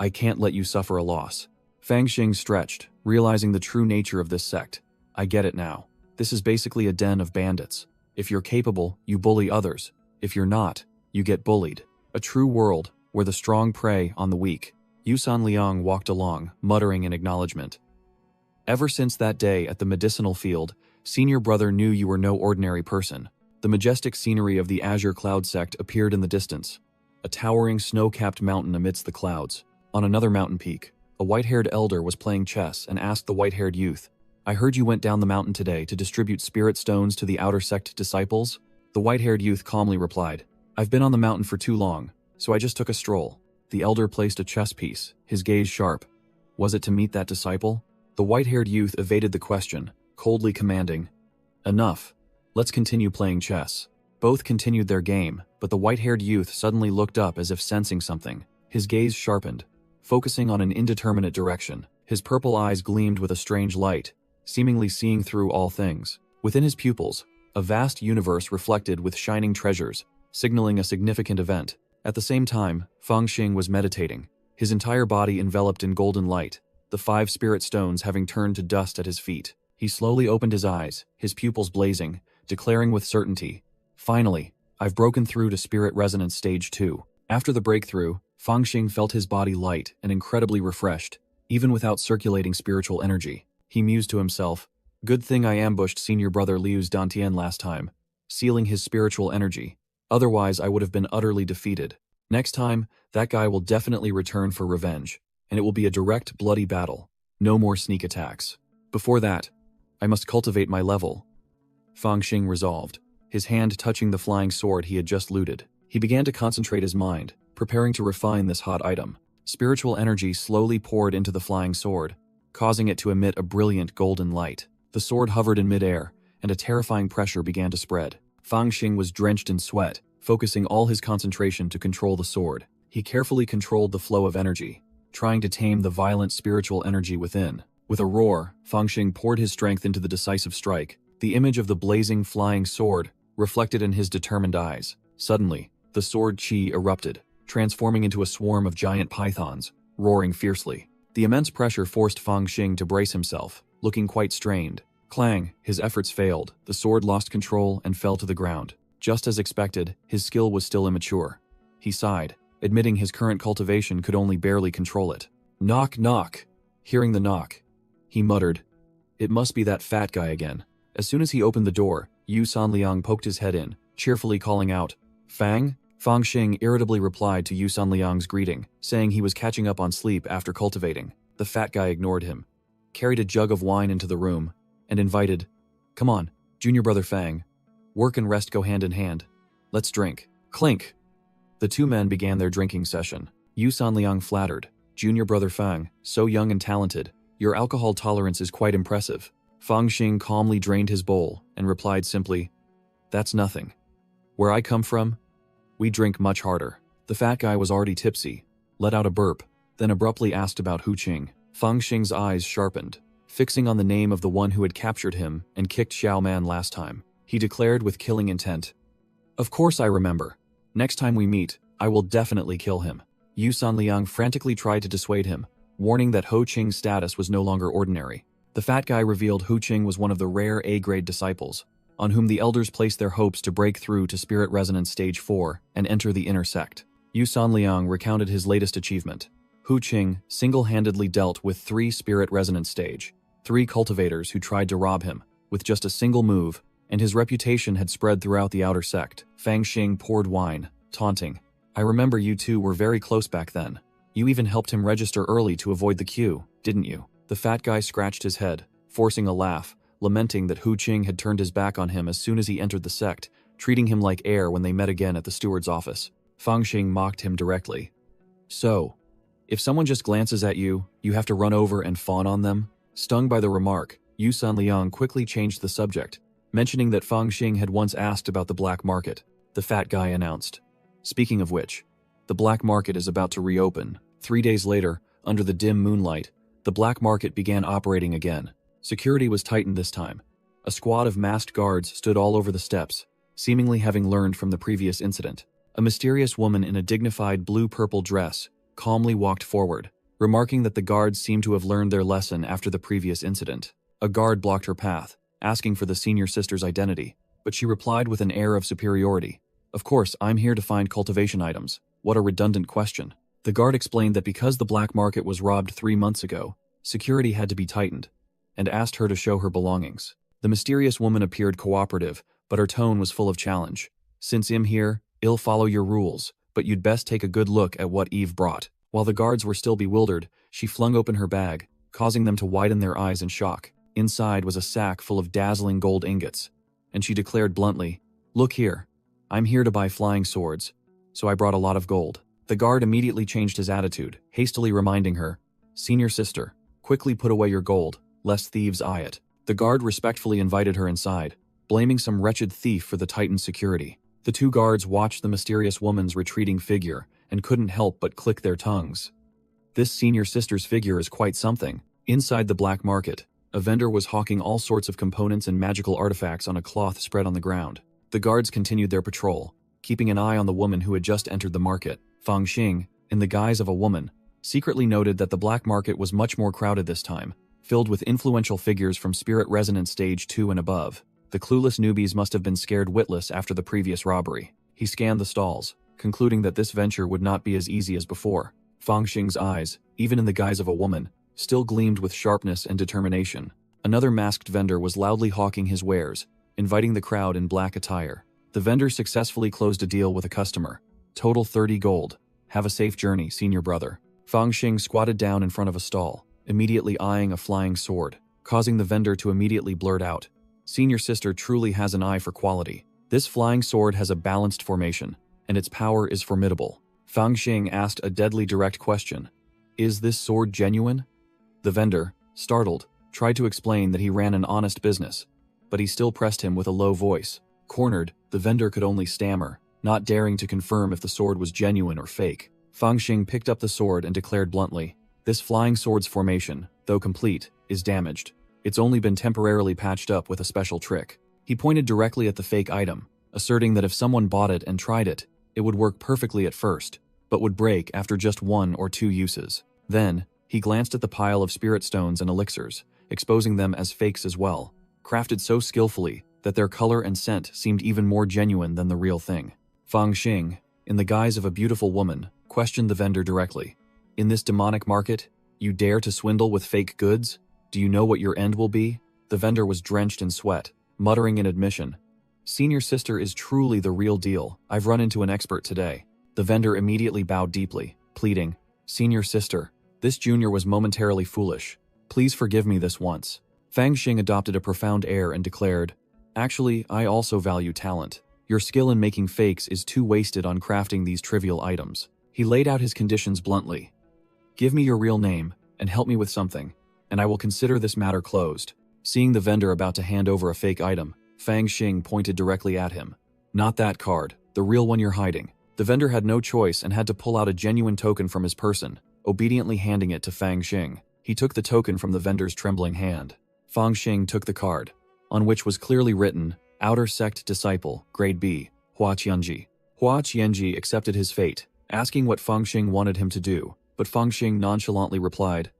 I can't let you suffer a loss." Fang Xing stretched, realizing the true nature of this sect. "I get it now. This is basically a den of bandits. If you're capable, you bully others. If you're not, you get bullied. A true world where the strong prey on the weak." Yusan Liang walked along, muttering in acknowledgement. Ever since that day at the medicinal field, senior brother knew you were no ordinary person. The majestic scenery of the Azure Cloud sect appeared in the distance, a towering snow-capped mountain amidst the clouds. On another mountain peak, a white-haired elder was playing chess and asked the white-haired youth, "I heard you went down the mountain today to distribute spirit stones to the outer sect disciples?" The white-haired youth calmly replied, "I've been on the mountain for too long, so I just took a stroll." The elder placed a chess piece, his gaze sharp. Was it to meet that disciple? The white-haired youth evaded the question, coldly commanding, "Enough. Let's continue playing chess." Both continued their game, but the white-haired youth suddenly looked up as if sensing something. His gaze sharpened, focusing on an indeterminate direction. His purple eyes gleamed with a strange light, seemingly seeing through all things. Within his pupils, a vast universe reflected with shining treasures, signaling a significant event. At the same time, Fang Xing was meditating, his entire body enveloped in golden light, the 5 spirit stones having turned to dust at his feet. He slowly opened his eyes, his pupils blazing, declaring with certainty, "Finally, I've broken through to Spirit Resonance Stage 2. After the breakthrough, Fang Xing felt his body light and incredibly refreshed, even without circulating spiritual energy. He mused to himself, "Good thing I ambushed senior brother Liu's Dantian last time, sealing his spiritual energy. Otherwise, I would have been utterly defeated. Next time, that guy will definitely return for revenge, and it will be a direct, bloody battle. No more sneak attacks. Before that, I must cultivate my level." Fang Xing resolved, his hand touching the flying sword he had just looted. He began to concentrate his mind, preparing to refine this hot item. Spiritual energy slowly poured into the flying sword, causing it to emit a brilliant golden light. The sword hovered in midair, and a terrifying pressure began to spread. Fang Xing was drenched in sweat, focusing all his concentration to control the sword. He carefully controlled the flow of energy, trying to tame the violent spiritual energy within. With a roar, Fang Xing poured his strength into the decisive strike. The image of the blazing, flying sword reflected in his determined eyes. Suddenly, the sword chi erupted, transforming into a swarm of giant pythons, roaring fiercely. The immense pressure forced Fang Xing to brace himself, looking quite strained. Clang, his efforts failed, the sword lost control and fell to the ground. Just as expected, his skill was still immature. He sighed, admitting his current cultivation could only barely control it. "Knock, knock." Hearing the knock, he muttered, "It must be that fat guy again." As soon as he opened the door, Yusan Liang poked his head in, cheerfully calling out, "Fang?" Fang Xing irritably replied to Yusan Liang's greeting, saying he was catching up on sleep after cultivating. The fat guy ignored him, carried a jug of wine into the room, and invited, "Come on, junior brother Fang. Work and rest go hand in hand. Let's drink." Clink! The two men began their drinking session. Yusan Liang flattered, "Junior brother Fang, so young and talented. Your alcohol tolerance is quite impressive." Fang Xing calmly drained his bowl and replied simply, "That's nothing. Where I come from, we drink much harder." The fat guy was already tipsy, let out a burp, then abruptly asked about Hu Qing. Fang Xing's eyes sharpened, fixing on the name of the one who had captured him and kicked Xiao Man last time. He declared with killing intent, "Of course I remember. Next time we meet, I will definitely kill him." Yusan Liang frantically tried to dissuade him, warning that Hu Qing's status was no longer ordinary. The fat guy revealed Hu Qing was one of the rare A-grade disciples, on whom the elders placed their hopes to break through to Spirit Resonance Stage 4 and enter the inner sect. Yusan Liang recounted his latest achievement. Hu Qing single-handedly dealt with 3 Spirit Resonance Stage, 3 cultivators who tried to rob him, with just a single move, and his reputation had spread throughout the outer sect. Fang Xing poured wine, taunting, "I remember you two were very close back then. You even helped him register early to avoid the queue, didn't you?" The fat guy scratched his head, forcing a laugh, lamenting that Hu Qing had turned his back on him as soon as he entered the sect, treating him like air when they met again at the steward's office. Fang Xing mocked him directly. So, if someone just glances at you, you have to run over and fawn on them? Stung by the remark, Yu Sun Liang quickly changed the subject, mentioning that Fang Xing had once asked about the black market. The fat guy announced. Speaking of which, the black market is about to reopen. 3 days later, under the dim moonlight, the black market began operating again. Security was tightened this time. A squad of masked guards stood all over the steps, seemingly having learned from the previous incident. A mysterious woman in a dignified blue-purple dress calmly walked forward, remarking that the guards seemed to have learned their lesson after the previous incident. A guard blocked her path, asking for the senior sister's identity, but she replied with an air of superiority. Of course, I'm here to find cultivation items. What a redundant question. The guard explained that because the black market was robbed 3 months ago, security had to be tightened, and asked her to show her belongings. The mysterious woman appeared cooperative, but her tone was full of challenge. Since I'm here, I'll follow your rules, but you'd best take a good look at what Eve brought. While the guards were still bewildered, she flung open her bag, causing them to widen their eyes in shock. Inside was a sack full of dazzling gold ingots, and she declared bluntly, "Look here. I'm here to buy flying swords, so I brought a lot of gold." The guard immediately changed his attitude, hastily reminding her, "Senior sister, quickly put away your gold, lest thieves eye it." The guard respectfully invited her inside, blaming some wretched thief for the tightened security. The 2 guards watched the mysterious woman's retreating figure and couldn't help but click their tongues. This senior sister's figure is quite something. Inside the black market, a vendor was hawking all sorts of components and magical artifacts on a cloth spread on the ground. The guards continued their patrol, keeping an eye on the woman who had just entered the market. Fang Xing, in the guise of a woman, secretly noted that the black market was much more crowded this time, filled with influential figures from Spirit Resonance Stage 2 and above. The clueless newbies must have been scared witless after the previous robbery. He scanned the stalls, concluding that this venture would not be as easy as before. Fang Xing's eyes, even in the guise of a woman, still gleamed with sharpness and determination. Another masked vendor was loudly hawking his wares, inviting the crowd in black attire. The vendor successfully closed a deal with a customer. Total 30 gold. Have a safe journey, senior brother. Fang Xing squatted down in front of a stall, immediately eyeing a flying sword, causing the vendor to immediately blurt out, "Senior sister truly has an eye for quality. This flying sword has a balanced formation, and its power is formidable." Fang Xing asked a deadly direct question. "Is this sword genuine?" The vendor, startled, tried to explain that he ran an honest business, but he still pressed him with a low voice. Cornered, the vendor could only stammer, not daring to confirm if the sword was genuine or fake. Fang Xing picked up the sword and declared bluntly, "This flying sword's formation, though complete, is damaged. It's only been temporarily patched up with a special trick." He pointed directly at the fake item, asserting that if someone bought it and tried it, it would work perfectly at first, but would break after just 1 or 2 uses. Then, he glanced at the pile of spirit stones and elixirs, exposing them as fakes as well, crafted so skillfully that their color and scent seemed even more genuine than the real thing. Fang Xing, in the guise of a beautiful woman, questioned the vendor directly. "In this demonic market, you dare to swindle with fake goods? Do you know what your end will be?" The vendor was drenched in sweat, muttering in admission, "Senior sister is truly the real deal. I've run into an expert today." The vendor immediately bowed deeply, pleading, "Senior sister, this junior was momentarily foolish. Please forgive me this once." Fang Xing adopted a profound air and declared, "Actually, I also value talent. Your skill in making fakes is too wasted on crafting these trivial items." He laid out his conditions bluntly. "Give me your real name, and help me with something, and I will consider this matter closed." Seeing the vendor about to hand over a fake item, Fang Xing pointed directly at him. "Not that card, the real one you're hiding." The vendor had no choice and had to pull out a genuine token from his person, obediently handing it to Fang Xing. He took the token from the vendor's trembling hand. Fang Xing took the card, on which was clearly written, "Outer Sect Disciple, Grade B, Hua Qianji." Hua Qianji accepted his fate, asking what Fang Xing wanted him to do, but Fang Xing nonchalantly replied,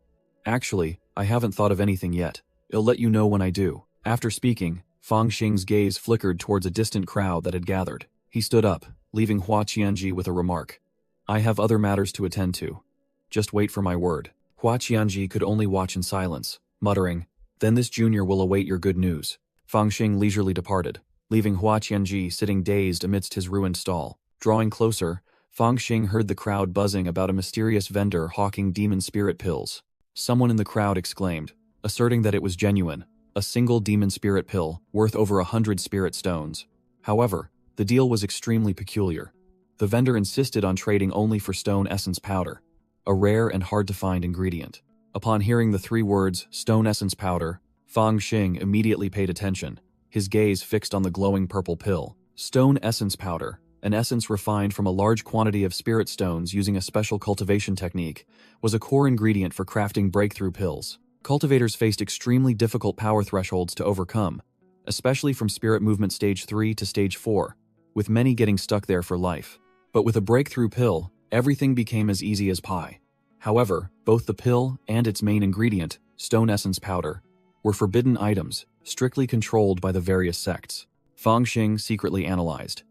"Actually, I haven't thought of anything yet. I'll let you know when I do." After speaking, Fang Xing's gaze flickered towards a distant crowd that had gathered. He stood up, leaving Hua Qianji with a remark, "I have other matters to attend to. Just wait for my word." Hua Qianji could only watch in silence, muttering, "Then this junior will await your good news." Fang Xing leisurely departed, leaving Hua Qianji sitting dazed amidst his ruined stall. Drawing closer, Fang Xing heard the crowd buzzing about a mysterious vendor hawking demon spirit pills. Someone in the crowd exclaimed, asserting that it was genuine. a single demon spirit pill worth over 100 spirit stones. However, the deal was extremely peculiar. The vendor insisted on trading only for stone essence powder, a rare and hard-to-find ingredient. Upon hearing the 3 words, stone essence powder, Fang Xing immediately paid attention, his gaze fixed on the glowing purple pill. Stone essence powder, an essence refined from a large quantity of spirit stones using a special cultivation technique, was a core ingredient for crafting breakthrough pills. Cultivators faced extremely difficult power thresholds to overcome, especially from spirit movement stage 3 to stage 4, with many getting stuck there for life. But with a breakthrough pill, everything became as easy as pie. However, both the pill and its main ingredient, stone essence powder, were forbidden items, strictly controlled by the various sects. Fang Xing secretly analyzed.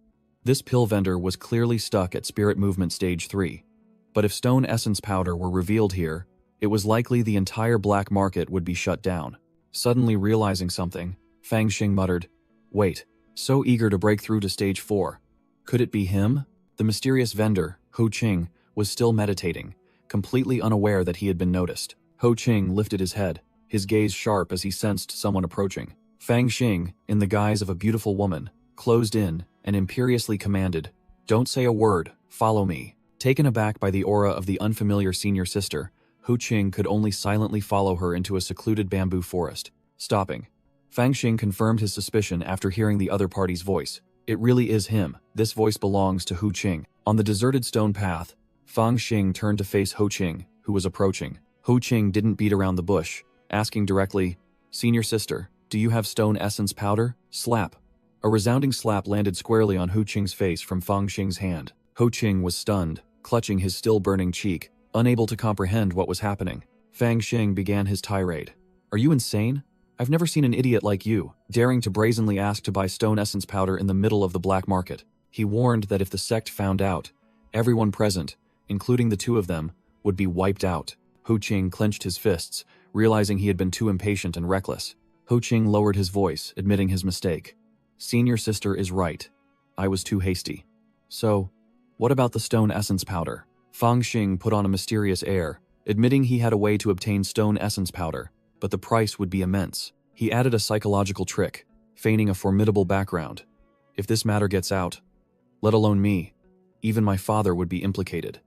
This pill vendor was clearly stuck at spirit movement stage 3. But if stone essence powder were revealed here, it was likely the entire black market would be shut down. Suddenly realizing something, Fang Xing muttered, "Wait, so eager to break through to stage 4. Could it be him?" The mysterious vendor, Ho Qing, was still meditating, completely unaware that he had been noticed. Ho Qing lifted his head, his gaze sharp as he sensed someone approaching. Fang Xing, in the guise of a beautiful woman, closed in and imperiously commanded, "Don't say a word, follow me." Taken aback by the aura of the unfamiliar senior sister, Ho Qing could only silently follow her into a secluded bamboo forest. Stopping, Fang Xing confirmed his suspicion after hearing the other party's voice. It really is him. This voice belongs to Ho Qing. On the deserted stone path, Fang Xing turned to face Ho Qing, who was approaching. Ho Qing didn't beat around the bush, asking directly, "Senior sister, do you have stone essence powder?" Slap. A resounding slap landed squarely on Ho Qing's face from Fang Xing's hand. Ho Qing was stunned, clutching his still-burning cheek, unable to comprehend what was happening. Fang Xing began his tirade. "Are you insane? I've never seen an idiot like you, daring to brazenly ask to buy stone essence powder in the middle of the black market." He warned that if the sect found out, everyone present, including the 2 of them, would be wiped out. Ho Qing clenched his fists, realizing he had been too impatient and reckless. Ho Qing lowered his voice, admitting his mistake. "Senior sister is right. I was too hasty. So, what about the stone essence powder?" Fang Xing put on a mysterious air, admitting he had a way to obtain stone essence powder, but the price would be immense. He added a psychological trick, feigning a formidable background. "If this matter gets out, let alone me, even my father would be implicated."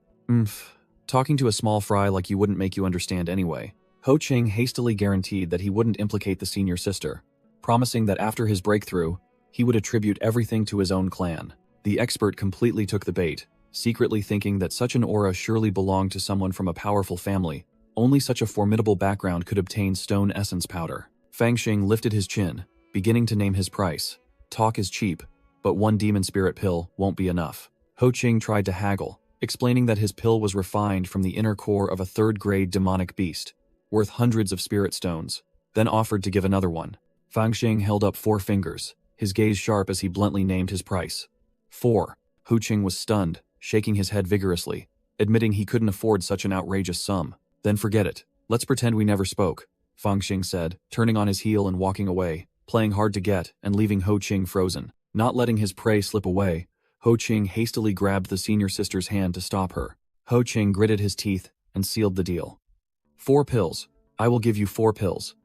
Talking to a small fry like you wouldn't make you understand anyway. Ho Qing hastily guaranteed that he wouldn't implicate the senior sister, promising that after his breakthrough, he would attribute everything to his own clan. The expert completely took the bait, secretly thinking that such an aura surely belonged to someone from a powerful family. Only such a formidable background could obtain stone essence powder. Fang Xing lifted his chin, beginning to name his price. Talk is cheap, but 1 demon spirit pill won't be enough. Ho Qing tried to haggle, explaining that his pill was refined from the inner core of a 3rd-grade demonic beast, worth hundreds of spirit stones, then offered to give another one. Fang Xing held up 4 fingers, his gaze sharp as he bluntly named his price. 4. Ho Qing was stunned, shaking his head vigorously, admitting he couldn't afford such an outrageous sum. "Then forget it. Let's pretend we never spoke," Fang Xing said, turning on his heel and walking away, playing hard to get and leaving Ho Qing frozen. Not letting his prey slip away, Ho Qing hastily grabbed the senior sister's hand to stop her. Ho Qing gritted his teeth and sealed the deal. 4 pills. I will give you 4 pills.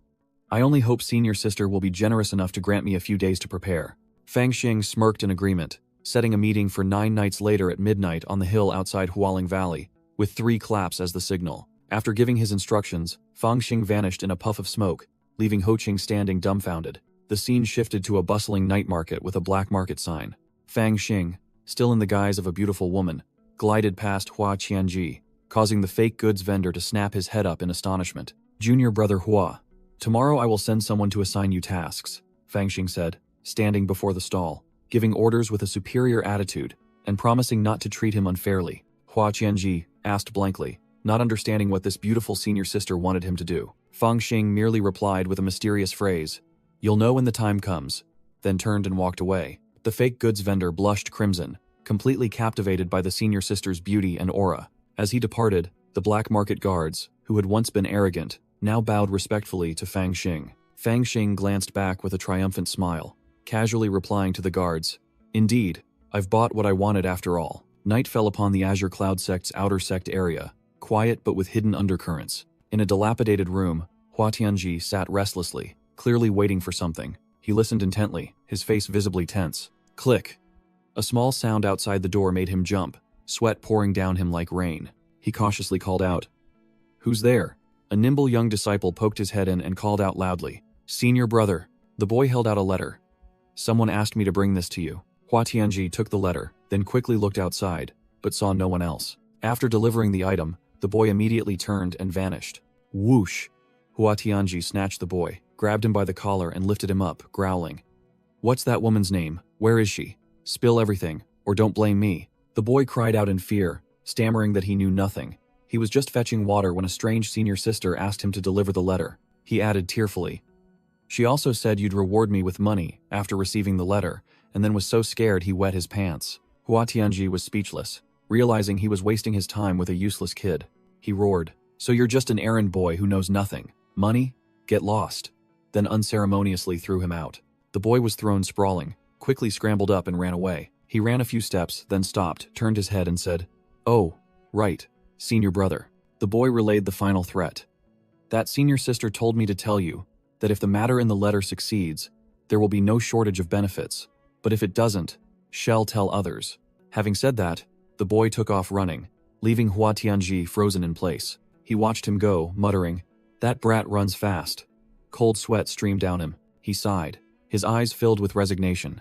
I only hope senior sister will be generous enough to grant me a few days to prepare." Fang Xing smirked in agreement, setting a meeting for 9 nights later at midnight on the hill outside Hualing Valley, with 3 claps as the signal. After giving his instructions, Fang Xing vanished in a puff of smoke, leaving Ho Qing standing dumbfounded. The scene shifted to a bustling night market with a black market sign. Fang Xing, still in the guise of a beautiful woman, glided past Hua Qianji, causing the fake goods vendor to snap his head up in astonishment. "Junior brother Hua, tomorrow I will send someone to assign you tasks," Fang Xing said, standing before the stall, giving orders with a superior attitude, and promising not to treat him unfairly. Hua Qianji asked blankly, not understanding what this beautiful senior sister wanted him to do. Fang Xing merely replied with a mysterious phrase, "You'll know when the time comes," then turned and walked away. The fake goods vendor blushed crimson, completely captivated by the senior sister's beauty and aura. As he departed, the black market guards, who had once been arrogant, now bowed respectfully to Fang Xing. Fang Xing glanced back with a triumphant smile, casually replying to the guards, "Indeed, I've bought what I wanted after all." Night fell upon the Azure Cloud sect's outer sect area, quiet but with hidden undercurrents. In a dilapidated room, Hua Tianji sat restlessly, clearly waiting for something. He listened intently, his face visibly tense. Click. A small sound outside the door made him jump, sweat pouring down him like rain. He cautiously called out, "Who's there?" A nimble young disciple poked his head in and called out loudly, "Senior brother." The boy held out a letter. "Someone asked me to bring this to you." Hua Tianji took the letter, then quickly looked outside, but saw no one else. After delivering the item, the boy immediately turned and vanished. Whoosh! Hua Tianji snatched the boy, grabbed him by the collar and lifted him up, growling, "What's that woman's name? Where is she? Spill everything, or don't blame me." The boy cried out in fear, stammering that he knew nothing. He was just fetching water when a strange senior sister asked him to deliver the letter. He added tearfully, "She also said you'd reward me with money after receiving the letter," and then was so scared he wet his pants. Hua Tianji was speechless, realizing he was wasting his time with a useless kid. He roared, "So you're just an errand boy who knows nothing? Money? Get lost." Then unceremoniously threw him out. The boy was thrown sprawling, quickly scrambled up and ran away. He ran a few steps, then stopped, turned his head and said, "Oh, right, senior brother." The boy relayed the final threat. "That senior sister told me to tell you that if the matter in the letter succeeds, there will be no shortage of benefits, but if it doesn't, shall tell others." Having said that, the boy took off running, leaving Hua Tianji frozen in place. He watched him go, muttering, "That brat runs fast." Cold sweat streamed down him. He sighed, his eyes filled with resignation.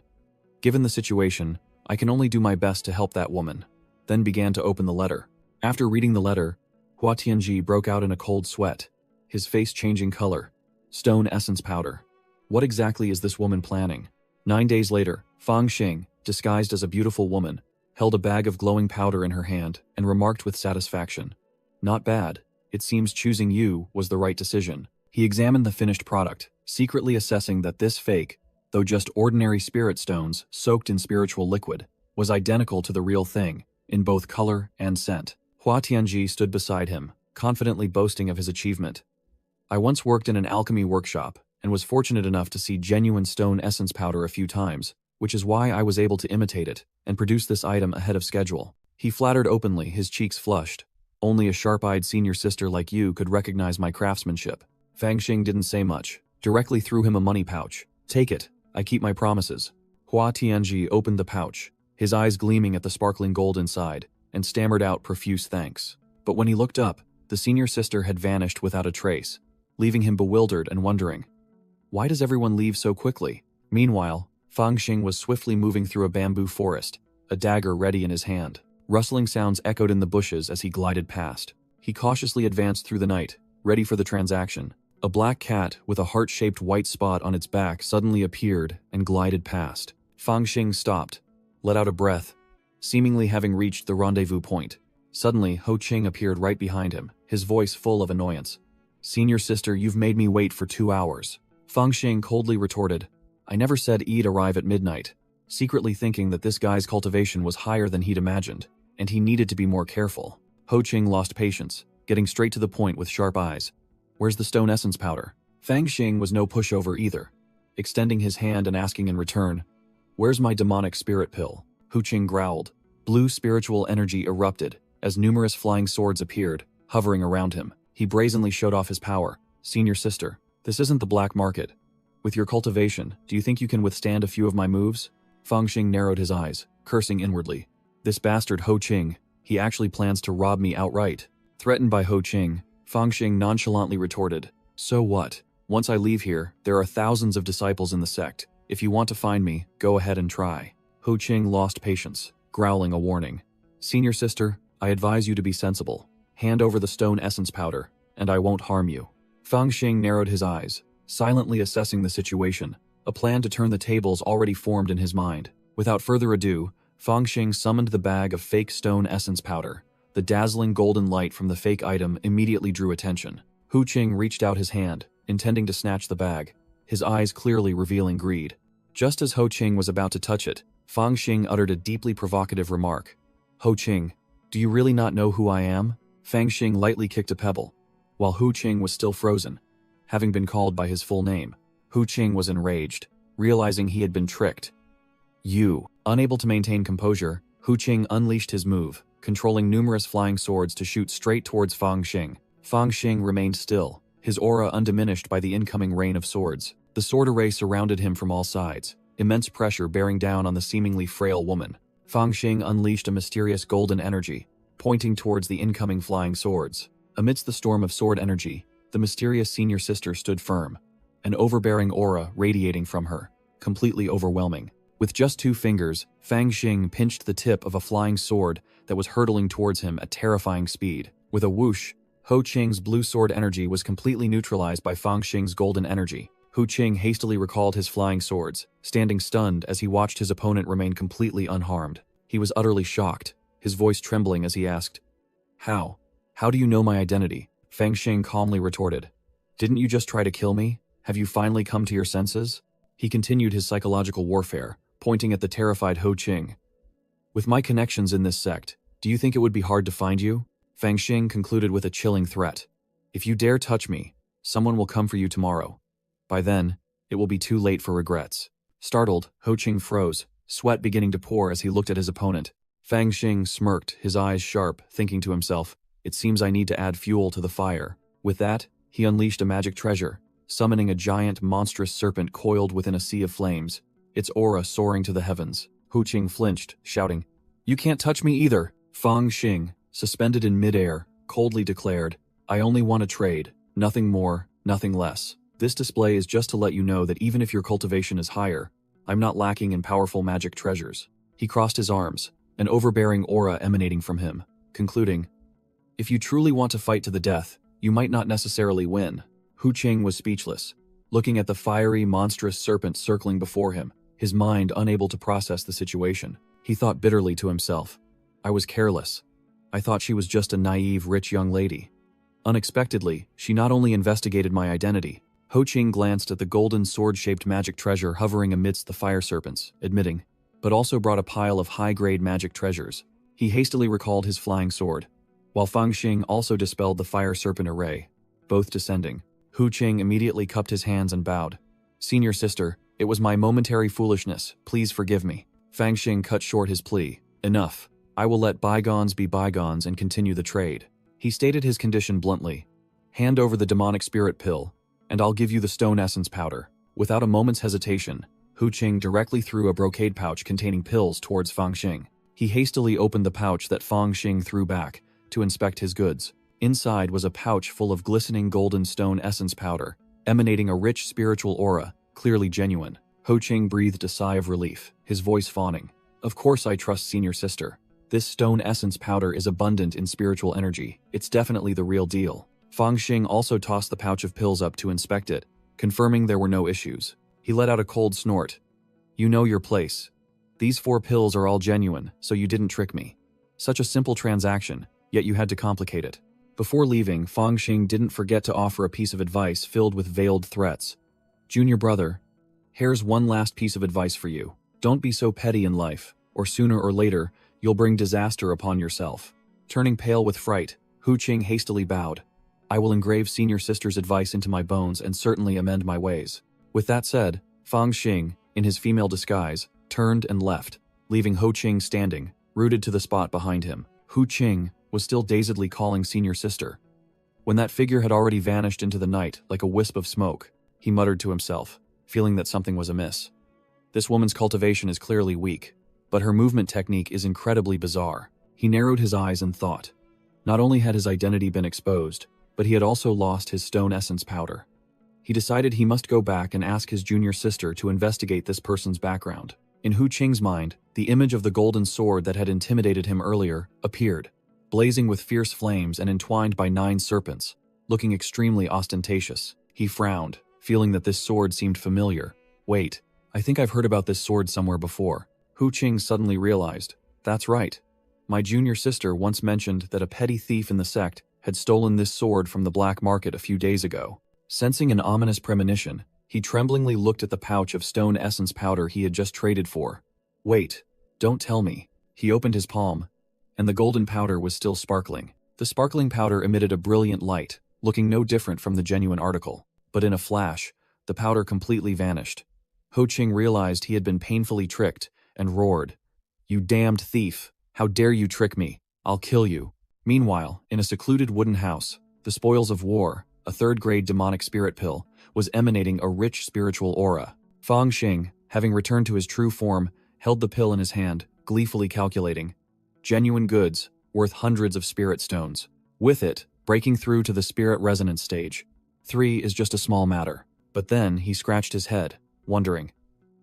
Given the situation, I can only do my best to help that woman. Then began to open the letter. After reading the letter, Hua Tianji broke out in a cold sweat, his face changing color. Stone essence powder. What exactly is this woman planning? 9 days later, Fang Xing, disguised as a beautiful woman, held a bag of glowing powder in her hand and remarked with satisfaction, "Not bad. It seems choosing you was the right decision." He examined the finished product, secretly assessing that this fake, though just ordinary spirit stones soaked in spiritual liquid, was identical to the real thing, in both color and scent. Hua Tianji stood beside him, confidently boasting of his achievement. "I once worked in an alchemy workshop, and was fortunate enough to see genuine stone essence powder a few times, which is why I was able to imitate it, and produce this item ahead of schedule." He flattered openly, his cheeks flushed. "Only a sharp-eyed senior sister like you could recognize my craftsmanship." Fang Xing didn't say much, directly threw him a money pouch. "Take it, I keep my promises." Hua Tianji opened the pouch, his eyes gleaming at the sparkling gold inside, and stammered out profuse thanks. But when he looked up, the senior sister had vanished without a trace, leaving him bewildered and wondering, why does everyone leave so quickly? Meanwhile, Fang Xing was swiftly moving through a bamboo forest, a dagger ready in his hand. Rustling sounds echoed in the bushes as he glided past. He cautiously advanced through the night, ready for the transaction. A black cat with a heart-shaped white spot on its back suddenly appeared and glided past. Fang Xing stopped, let out a breath, seemingly having reached the rendezvous point. Suddenly, Ho Qing appeared right behind him, his voice full of annoyance. "Senior sister, you've made me wait for 2 hours." Fang Xing coldly retorted, "I never said E'd arrive at midnight," secretly thinking that this guy's cultivation was higher than he'd imagined, and he needed to be more careful. Ho Qing lost patience, getting straight to the point with sharp eyes. "Where's the stone essence powder?" Fang Xing was no pushover either, extending his hand and asking in return, "Where's my demonic spirit pill?" Ho Qing growled. Blue spiritual energy erupted as numerous flying swords appeared, hovering around him. He brazenly showed off his power. "Senior sister, this isn't the black market. With your cultivation, do you think you can withstand a few of my moves?" Fang Xing narrowed his eyes, cursing inwardly. "This bastard Ho Qing, he actually plans to rob me outright." Threatened by Ho Qing, Fang Xing nonchalantly retorted, "So what? Once I leave here, there are thousands of disciples in the sect. If you want to find me, go ahead and try." Ho Qing lost patience, growling a warning. "Senior sister, I advise you to be sensible. Hand over the stone essence powder, and I won't harm you." Fang Xing narrowed his eyes, silently assessing the situation, a plan to turn the tables already formed in his mind. Without further ado, Fang Xing summoned the bag of fake stone essence powder. The dazzling golden light from the fake item immediately drew attention. Ho Qing reached out his hand, intending to snatch the bag, his eyes clearly revealing greed. Just as Ho Qing was about to touch it, Fang Xing uttered a deeply provocative remark. "Ho Qing, do you really not know who I am?" Fang Xing lightly kicked a pebble, while Ho Qing was still frozen, having been called by his full name. Ho Qing was enraged, realizing he had been tricked. "You." Unable to maintain composure, Ho Qing unleashed his move, controlling numerous flying swords to shoot straight towards Fang Xing. Fang Xing remained still, his aura undiminished by the incoming rain of swords. The The sword array surrounded him from all sides, immense pressure bearing down on the seemingly frail woman. Fang Xing unleashed a mysterious golden energy, pointing towards the incoming flying swords. Amidst the storm of sword energy, the mysterious senior sister stood firm, an overbearing aura radiating from her, completely overwhelming. With just 2 fingers, Fang Xing pinched the tip of a flying sword that was hurtling towards him at terrifying speed. With a whoosh, Ho Qing's blue sword energy was completely neutralized by Fang Xing's golden energy. Hu Qing hastily recalled his flying swords, standing stunned as he watched his opponent remain completely unharmed. He was utterly shocked, his voice trembling as he asked, "How? How do you know my identity?" Fang Xing calmly retorted, "Didn't you just try to kill me? Have you finally come to your senses?" He continued his psychological warfare, pointing at the terrified Ho Qing. "With my connections in this sect, do you think it would be hard to find you?" Fang Xing concluded with a chilling threat. "If you dare touch me, someone will come for you tomorrow. By then, it will be too late for regrets." Startled, Ho Qing froze, sweat beginning to pour as he looked at his opponent. Fang Xing smirked, his eyes sharp, thinking to himself, "It seems I need to add fuel to the fire." With that, he unleashed a magic treasure, summoning a giant, monstrous serpent coiled within a sea of flames, its aura soaring to the heavens. Hu Qing flinched, shouting, "You can't touch me either!" Fang Xing, suspended in midair, coldly declared, "I only want to trade, nothing more, nothing less. This display is just to let you know that even if your cultivation is higher, I'm not lacking in powerful magic treasures." He crossed his arms, an overbearing aura emanating from him, concluding, "If you truly want to fight to the death, you might not necessarily win." Hu Qing was speechless, looking at the fiery, monstrous serpent circling before him, his mind unable to process the situation. He thought bitterly to himself, "I was careless. I thought she was just a naive, rich young lady." Unexpectedly, she not only investigated my identity. Ho Qing glanced at the golden sword-shaped magic treasure hovering amidst the fire serpents, admitting, but also brought a pile of high-grade magic treasures. He hastily recalled his flying sword, while Fang Xing also dispelled the fire serpent array, both descending. Hu Qing immediately cupped his hands and bowed. "Senior sister, it was my momentary foolishness, please forgive me." Fang Xing cut short his plea. "Enough. I will let bygones be bygones and continue the trade." He stated his condition bluntly. "Hand over the demonic spirit pill, and I'll give you the stone essence powder." Without a moment's hesitation, Hu Qing directly threw a brocade pouch containing pills towards Fang Xing. He hastily opened the pouch that Fang Xing threw back to inspect his goods. Inside was a pouch full of glistening golden stone essence powder, emanating a rich spiritual aura, clearly genuine. Ho Qing breathed a sigh of relief, his voice fawning. "Of course I trust senior sister. This stone essence powder is abundant in spiritual energy. It's definitely the real deal." Fang Xing also tossed the pouch of pills up to inspect it, confirming there were no issues. He let out a cold snort. "You know your place. These 4 pills are all genuine, so you didn't trick me. Such a simple transaction, yet you had to complicate it." Before leaving, Fang Xing didn't forget to offer a piece of advice filled with veiled threats. "Junior brother, here's one last piece of advice for you. Don't be so petty in life, or sooner or later, you'll bring disaster upon yourself." Turning pale with fright, Hu Qing hastily bowed. "I will engrave senior sister's advice into my bones and certainly amend my ways." With that said, Fang Xing, in his female disguise, turned and left, leaving Ho Qing standing, rooted to the spot behind him. Hu Qing was still dazedly calling senior sister. When that figure had already vanished into the night like a wisp of smoke, he muttered to himself, feeling that something was amiss. This woman's cultivation is clearly weak, but her movement technique is incredibly bizarre. He narrowed his eyes and thought. Not only had his identity been exposed, but he had also lost his stone essence powder. He decided he must go back and ask his junior sister to investigate this person's background. In Hu Qing's mind, the image of the golden sword that had intimidated him earlier appeared, blazing with fierce flames and entwined by 9 serpents, looking extremely ostentatious. He frowned, feeling that this sword seemed familiar. "Wait, I think I've heard about this sword somewhere before." Hu Qing suddenly realized, "That's right. My junior sister once mentioned that a petty thief in the sect had stolen this sword from the black market a few days ago." Sensing an ominous premonition, he tremblingly looked at the pouch of stone essence powder he had just traded for. "Wait, don't tell me." He opened his palm, and the golden powder was still sparkling. The sparkling powder emitted a brilliant light, looking no different from the genuine article. But in a flash, the powder completely vanished. Ho Qing realized he had been painfully tricked and roared, "You damned thief! How dare you trick me? I'll kill you." Meanwhile, in a secluded wooden house, the spoils of war, a 3rd-grade demonic spirit pill, was was emanating a rich spiritual aura. Fang Xing, having returned to his true form, held the pill in his hand, gleefully calculating. Genuine goods, worth hundreds of spirit stones. With it, breaking through to the spirit resonance stage. 3 is just a small matter. But then he scratched his head, wondering.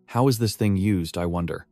How is this thing used, I wonder?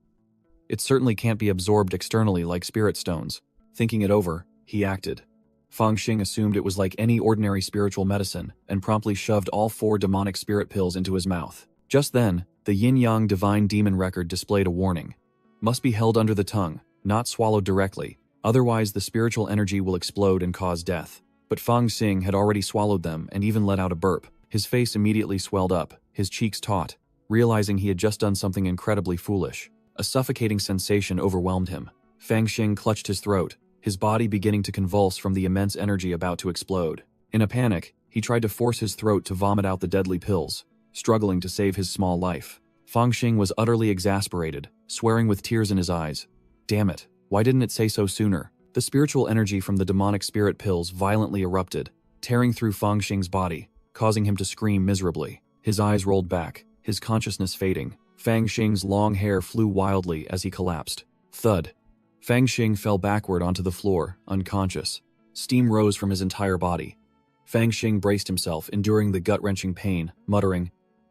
It certainly can't be absorbed externally like spirit stones. Thinking it over, he acted. Fang Xing assumed it was like any ordinary spiritual medicine and promptly shoved all 4 demonic spirit pills into his mouth. Just then, the yin-yang divine demon record displayed a warning. Must be held under the tongue, not swallowed directly, otherwise the spiritual energy will explode and cause death. But Fang Xing had already swallowed them and even let out a burp. His face immediately swelled up, his cheeks taut, realizing he had just done something incredibly foolish. A suffocating sensation overwhelmed him. Fang Xing clutched his throat, his body beginning to convulse from the immense energy about to explode. In a panic, he tried to force his throat to vomit out the deadly pills, struggling to save his small life. Fang Xing was utterly exasperated, swearing with tears in his eyes. Damn it, why didn't it say so sooner? The spiritual energy from the demonic spirit pills violently erupted, tearing through Fang Xing's body, causing him to scream miserably. His eyes rolled back, his consciousness fading. Fang Xing's long hair flew wildly as he collapsed. Thud. Fang Xing fell backward onto the floor, unconscious. Steam rose from his entire body. Fang Xing braced himself, enduring the gut-wrenching pain, muttering,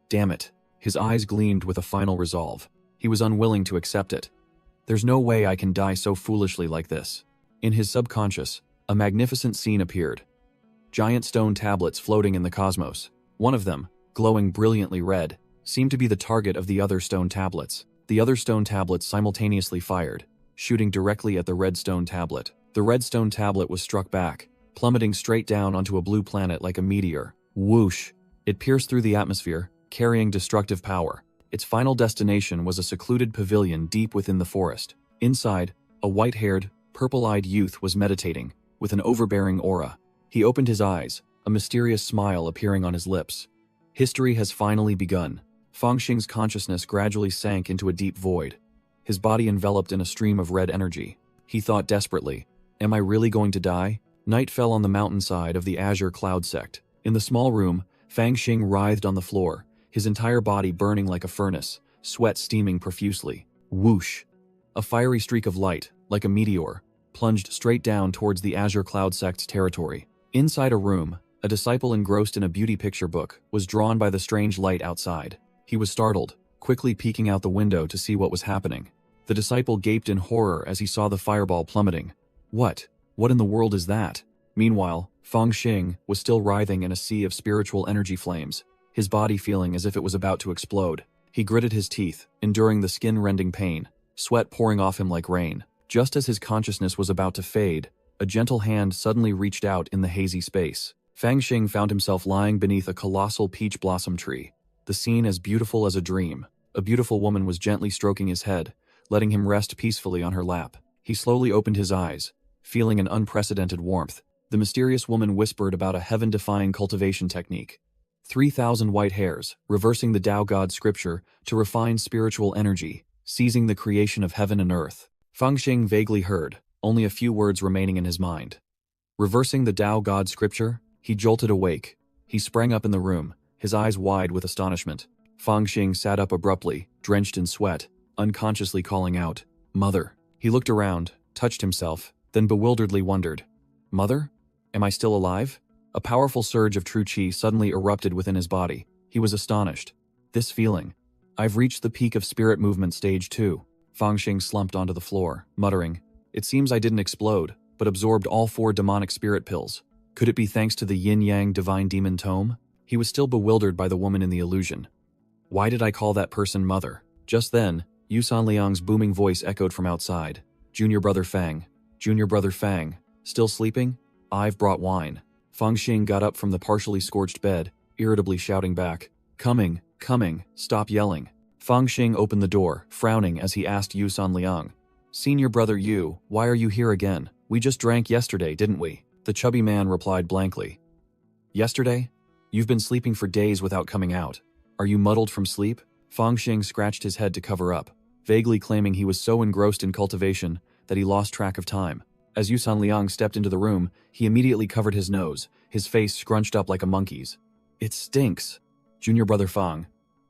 "Damn it." His eyes gleamed with a final resolve. He was unwilling to accept it. There's no way I can die so foolishly like this. In his subconscious, a magnificent scene appeared. Giant stone tablets floating in the cosmos. One of them, glowing brilliantly red, seemed to be the target of the other stone tablets. The other stone tablets simultaneously fired, shooting directly at the red stone tablet. The red stone tablet was struck back, plummeting straight down onto a blue planet like a meteor. Whoosh! It pierced through the atmosphere, carrying destructive power. Its final destination was a secluded pavilion deep within the forest. Inside, a white-haired, purple-eyed youth was meditating, with an overbearing aura. He opened his eyes, a mysterious smile appearing on his lips. History has finally begun. Fang Xing's consciousness gradually sank into a deep void, his body enveloped in a stream of red energy. He thought desperately, am I really going to die? Night fell on the mountainside of the azure cloud sect. In the small room, Fang Xing writhed on the floor, his entire body burning like a furnace, sweat steaming profusely. Whoosh! A fiery streak of light, like a meteor, plunged straight down towards the azure cloud sect's territory. Inside a room, a disciple engrossed in a beauty picture book was drawn by the strange light outside. He was startled, quickly peeking out the window to see what was happening. The disciple gaped in horror as he saw the fireball plummeting. What in the world is that? Meanwhile, Fang Xing was still writhing in a sea of spiritual energy flames, his body feeling as if it was about to explode. He gritted his teeth, enduring the skin-rending pain, sweat pouring off him like rain. Just as his consciousness was about to fade, a gentle hand suddenly reached out in the hazy space. Fang Xing found himself lying beneath a colossal peach blossom tree, the scene as beautiful as a dream. A beautiful woman was gently stroking his head, letting him rest peacefully on her lap. He slowly opened his eyes, feeling an unprecedented warmth. The mysterious woman whispered about a heaven-defying cultivation technique. 3,000 white hairs, reversing the Tao God scripture to refine spiritual energy, seizing the creation of heaven and earth. Fang Xing vaguely heard, only a few words remaining in his mind. Reversing the Tao God scripture? He jolted awake. He sprang up in the room, his eyes wide with astonishment. Fang Xing sat up abruptly, drenched in sweat, unconsciously calling out, "Mother." He looked around, touched himself, then bewilderedly wondered, "Mother? Am I still alive?" A powerful surge of true qi suddenly erupted within his body. He was astonished. This feeling. I've reached the peak of spirit movement stage 2. Fang Xing slumped onto the floor, muttering, "It seems I didn't explode, but absorbed all 4 demonic spirit pills. Could it be thanks to the yin-yang divine demon tome?" He was still bewildered by the woman in the illusion. Why did I call that person mother? Just then, Yusan Liang's booming voice echoed from outside. "Junior brother Fang. Junior brother Fang. Still sleeping? I've brought wine." Fang Xing got up from the partially scorched bed, irritably shouting back, Coming, stop yelling." Fang Xing opened the door, frowning as he asked Yusan Liang, "Senior brother Yu, why are you here again? We just drank yesterday, didn't we?" The chubby man replied blankly. "Yesterday? You've been sleeping for days without coming out. Are you muddled from sleep?" Fang Xing scratched his head to cover up, vaguely claiming he was so engrossed in cultivation that he lost track of time. As Yusan Liang stepped into the room, he immediately covered his nose, his face scrunched up like a monkey's. "It stinks." Junior brother Fang,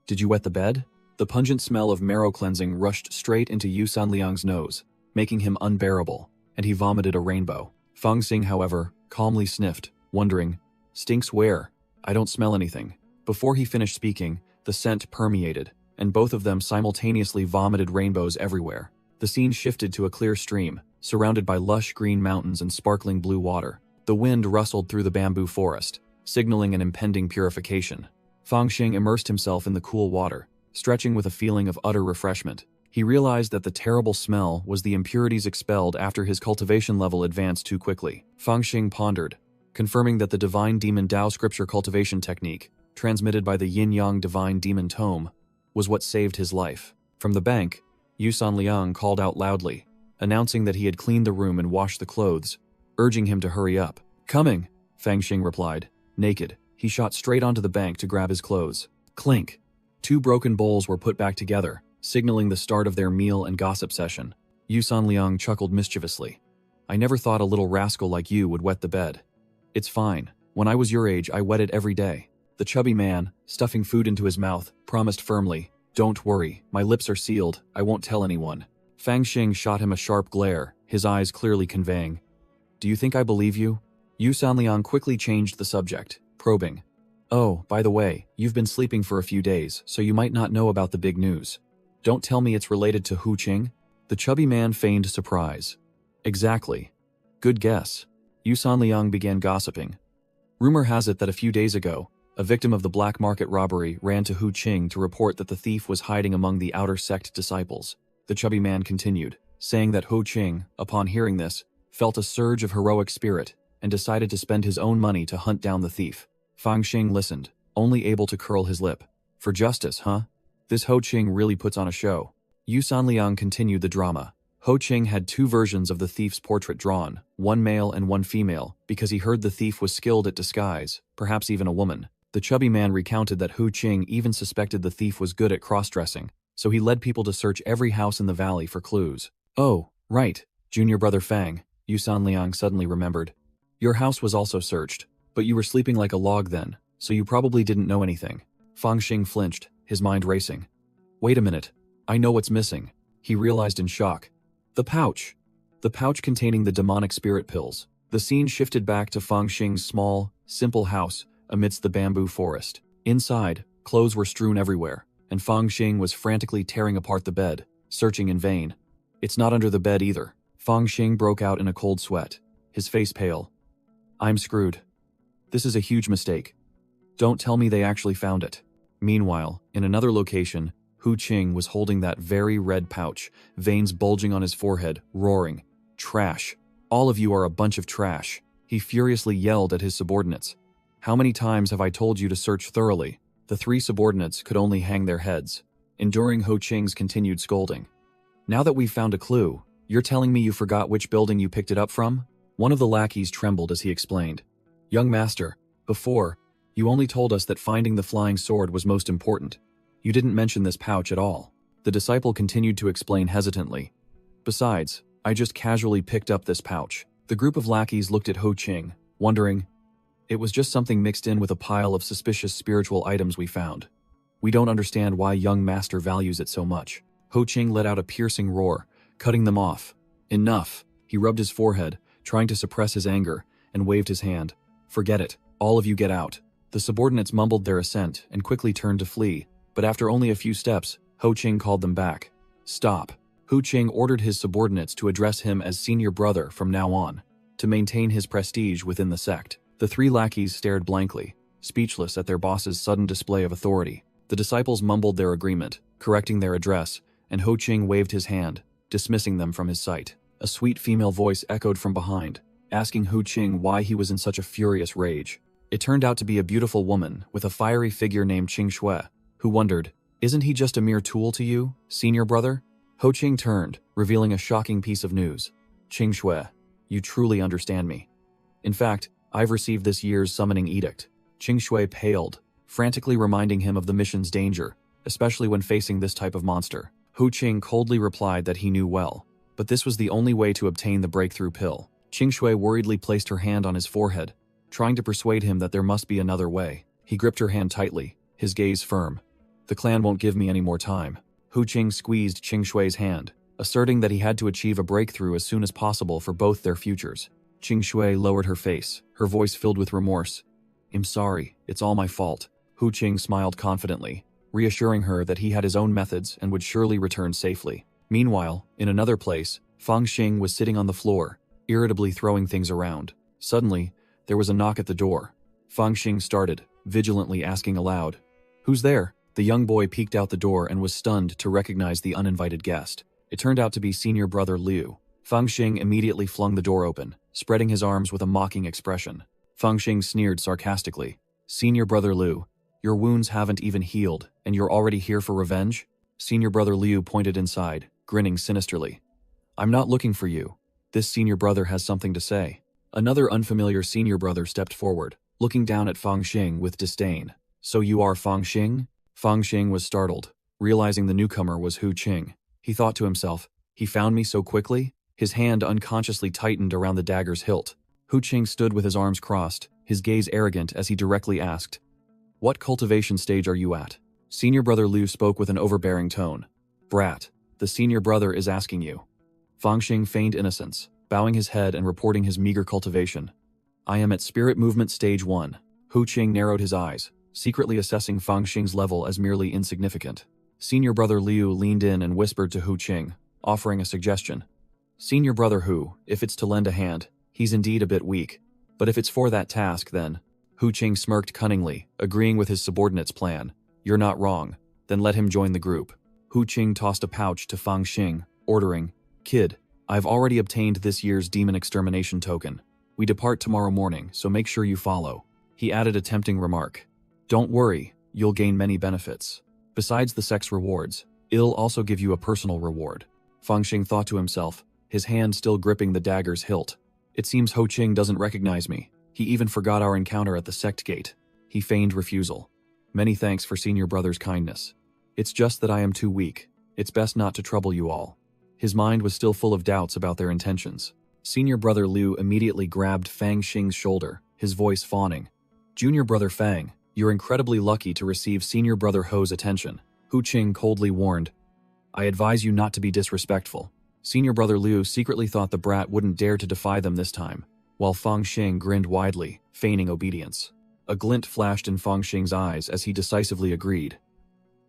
did you wet the bed? The pungent smell of marrow cleansing rushed straight into Yu Sanliang's nose, making him unbearable, and he vomited a rainbow. Fang Xing, however, calmly sniffed, wondering, stinks where? I don't smell anything. Before he finished speaking, the scent permeated, and both of them simultaneously vomited rainbows everywhere. The scene shifted to a clear stream, surrounded by lush green mountains and sparkling blue water. The wind rustled through the bamboo forest, signaling an impending purification. Fang Xing immersed himself in the cool water, stretching with a feeling of utter refreshment. He realized that the terrible smell was the impurities expelled after his cultivation level advanced too quickly. Fang Xing pondered, confirming that the Divine Demon Dao scripture cultivation technique, transmitted by the Yin-Yang Divine Demon Tome, was what saved his life. From the bank, Yu Sanliang called out loudly, announcing that he had cleaned the room and washed the clothes, urging him to hurry up. Coming, Fang Xing replied. Naked, he shot straight onto the bank to grab his clothes. Clink. 2 broken bowls were put back together, signaling the start of their meal and gossip session. Yu Sanliang chuckled mischievously. I never thought a little rascal like you would wet the bed. It's fine. When I was your age, I wet it every day. The chubby man, stuffing food into his mouth, promised firmly, Don't worry, my lips are sealed, I won't tell anyone. Fang Xing shot him a sharp glare, his eyes clearly conveying, Do you think I believe you? Yu Sanliang quickly changed the subject, probing, Oh, by the way, you've been sleeping for a few days, so you might not know about the big news. Don't tell me it's related to Hu Qing? The chubby man feigned surprise. Exactly. Good guess. Yu Sanliang began gossiping. Rumor has it that a few days ago, a victim of the black market robbery ran to Hu Qing to report that the thief was hiding among the outer sect disciples. The chubby man continued, saying that Hu Qing, upon hearing this, felt a surge of heroic spirit and decided to spend his own money to hunt down the thief. Fang Xing listened, only able to curl his lip. For justice, huh? This Ho Qing really puts on a show. Yu Sanliang continued the drama. Ho Qing had 2 versions of the thief's portrait drawn, one male and one female, because he heard the thief was skilled at disguise, perhaps even a woman. The chubby man recounted that Hu Qing even suspected the thief was good at cross-dressing, so he led people to search every house in the valley for clues. Oh, right, junior brother Fang, Yu Sanliang suddenly remembered. Your house was also searched, but you were sleeping like a log then, so you probably didn't know anything. Fang Xing flinched, his mind racing. Wait a minute, I know what's missing, he realized in shock. The pouch. The pouch containing the demonic spirit pills. The scene shifted back to Fang Xing's small, simple house amidst the bamboo forest. Inside, clothes were strewn everywhere, and Fang Xing was frantically tearing apart the bed, searching in vain. It's not under the bed either. Fang Xing broke out in a cold sweat, his face pale. I'm screwed. This is a huge mistake. Don't tell me they actually found it. Meanwhile, in another location, Hu Qing was holding that very red pouch, veins bulging on his forehead, roaring, Trash. All of you are a bunch of trash. He furiously yelled at his subordinates. How many times have I told you to search thoroughly? The 3 subordinates could only hang their heads, enduring Hu Qing's continued scolding. Now that we've found a clue, you're telling me you forgot which building you picked it up from? One of the lackeys trembled as he explained. Young master, before, you only told us that finding the flying sword was most important. You didn't mention this pouch at all. The disciple continued to explain hesitantly. Besides, I just casually picked up this pouch. The group of lackeys looked at Ho Qing, wondering, it was just something mixed in with a pile of suspicious spiritual items we found. We don't understand why young master values it so much. Ho Qing let out a piercing roar, cutting them off. Enough. He rubbed his forehead, trying to suppress his anger, and waved his hand. Forget it. All of you get out. The subordinates mumbled their assent and quickly turned to flee. But after only a few steps, Ho Qing called them back. Stop. Hu Qing ordered his subordinates to address him as senior brother from now on, to maintain his prestige within the sect. The 3 lackeys stared blankly, speechless at their boss's sudden display of authority. The disciples mumbled their agreement, correcting their address, and Ho Qing waved his hand, dismissing them from his sight. A sweet female voice echoed from behind, asking Hu Qing why he was in such a furious rage. It turned out to be a beautiful woman with a fiery figure named Qing Shui, who wondered, isn't he just a mere tool to you, senior brother? Ho Qing turned, revealing a shocking piece of news. Qing Shui, you truly understand me. In fact, I've received this year's summoning edict. Qing Shui paled, frantically reminding him of the mission's danger, especially when facing this type of monster. Hu Qing coldly replied that he knew well, but this was the only way to obtain the breakthrough pill. Qing Shui worriedly placed her hand on his forehead, trying to persuade him that there must be another way. He gripped her hand tightly, his gaze firm. "The clan won't give me any more time." Hu Qing squeezed Qing Shui's hand, asserting that he had to achieve a breakthrough as soon as possible for both their futures. Qing Shui lowered her face, her voice filled with remorse. "I'm sorry, it's all my fault." Hu Qing smiled confidently, reassuring her that he had his own methods and would surely return safely. Meanwhile, in another place, Fang Xing was sitting on the floor, irritably throwing things around. Suddenly, there was a knock at the door. Fang Xing started, vigilantly asking aloud, "Who's there?" The young boy peeked out the door and was stunned to recognize the uninvited guest. It turned out to be senior brother Liu. Fang Xing immediately flung the door open, spreading his arms with a mocking expression. Fang Xing sneered sarcastically. "Senior brother Liu, your wounds haven't even healed, and you're already here for revenge?" Senior brother Liu pointed inside, grinning sinisterly. "I'm not looking for you. This senior brother has something to say." Another unfamiliar senior brother stepped forward, looking down at Fang Xing with disdain. "So you are Fang Xing?" Fang Xing was startled, realizing the newcomer was Hu Qing. He thought to himself, "He found me so quickly?" His hand unconsciously tightened around the dagger's hilt. Hu Qing stood with his arms crossed, his gaze arrogant as he directly asked, "What cultivation stage are you at?" Senior brother Liu spoke with an overbearing tone. "Brat, the senior brother is asking you." Fang Xing feigned innocence, bowing his head and reporting his meager cultivation. "I am at spirit movement stage 1. Hu Qing narrowed his eyes, secretly assessing Fang Xing's level as merely insignificant. Senior brother Liu leaned in and whispered to Hu Qing, offering a suggestion. "Senior brother Hu, if it's to lend a hand, he's indeed a bit weak. But if it's for that task, then..." Hu Qing smirked cunningly, agreeing with his subordinate's plan. "You're not wrong. Then let him join the group." Hu Qing tossed a pouch to Fang Xing, ordering, "Kid, I've already obtained this year's demon extermination token. We depart tomorrow morning, so make sure you follow." He added a tempting remark. "Don't worry, you'll gain many benefits. Besides the sex rewards, it'll also give you a personal reward." Fang Xing thought to himself, his hand still gripping the dagger's hilt. "It seems Ho Qing doesn't recognize me. He even forgot our encounter at the sect gate." He feigned refusal. "Many thanks for senior brother's kindness. It's just that I am too weak. It's best not to trouble you all." His mind was still full of doubts about their intentions. Senior brother Liu immediately grabbed Fang Xing's shoulder, his voice fawning. "Junior brother Fang, you're incredibly lucky to receive senior brother Ho's attention." Hu Qing coldly warned, "I advise you not to be disrespectful." Senior brother Liu secretly thought the brat wouldn't dare to defy them this time, while Fang Xing grinned widely, feigning obedience. A glint flashed in Fang Xing's eyes as he decisively agreed.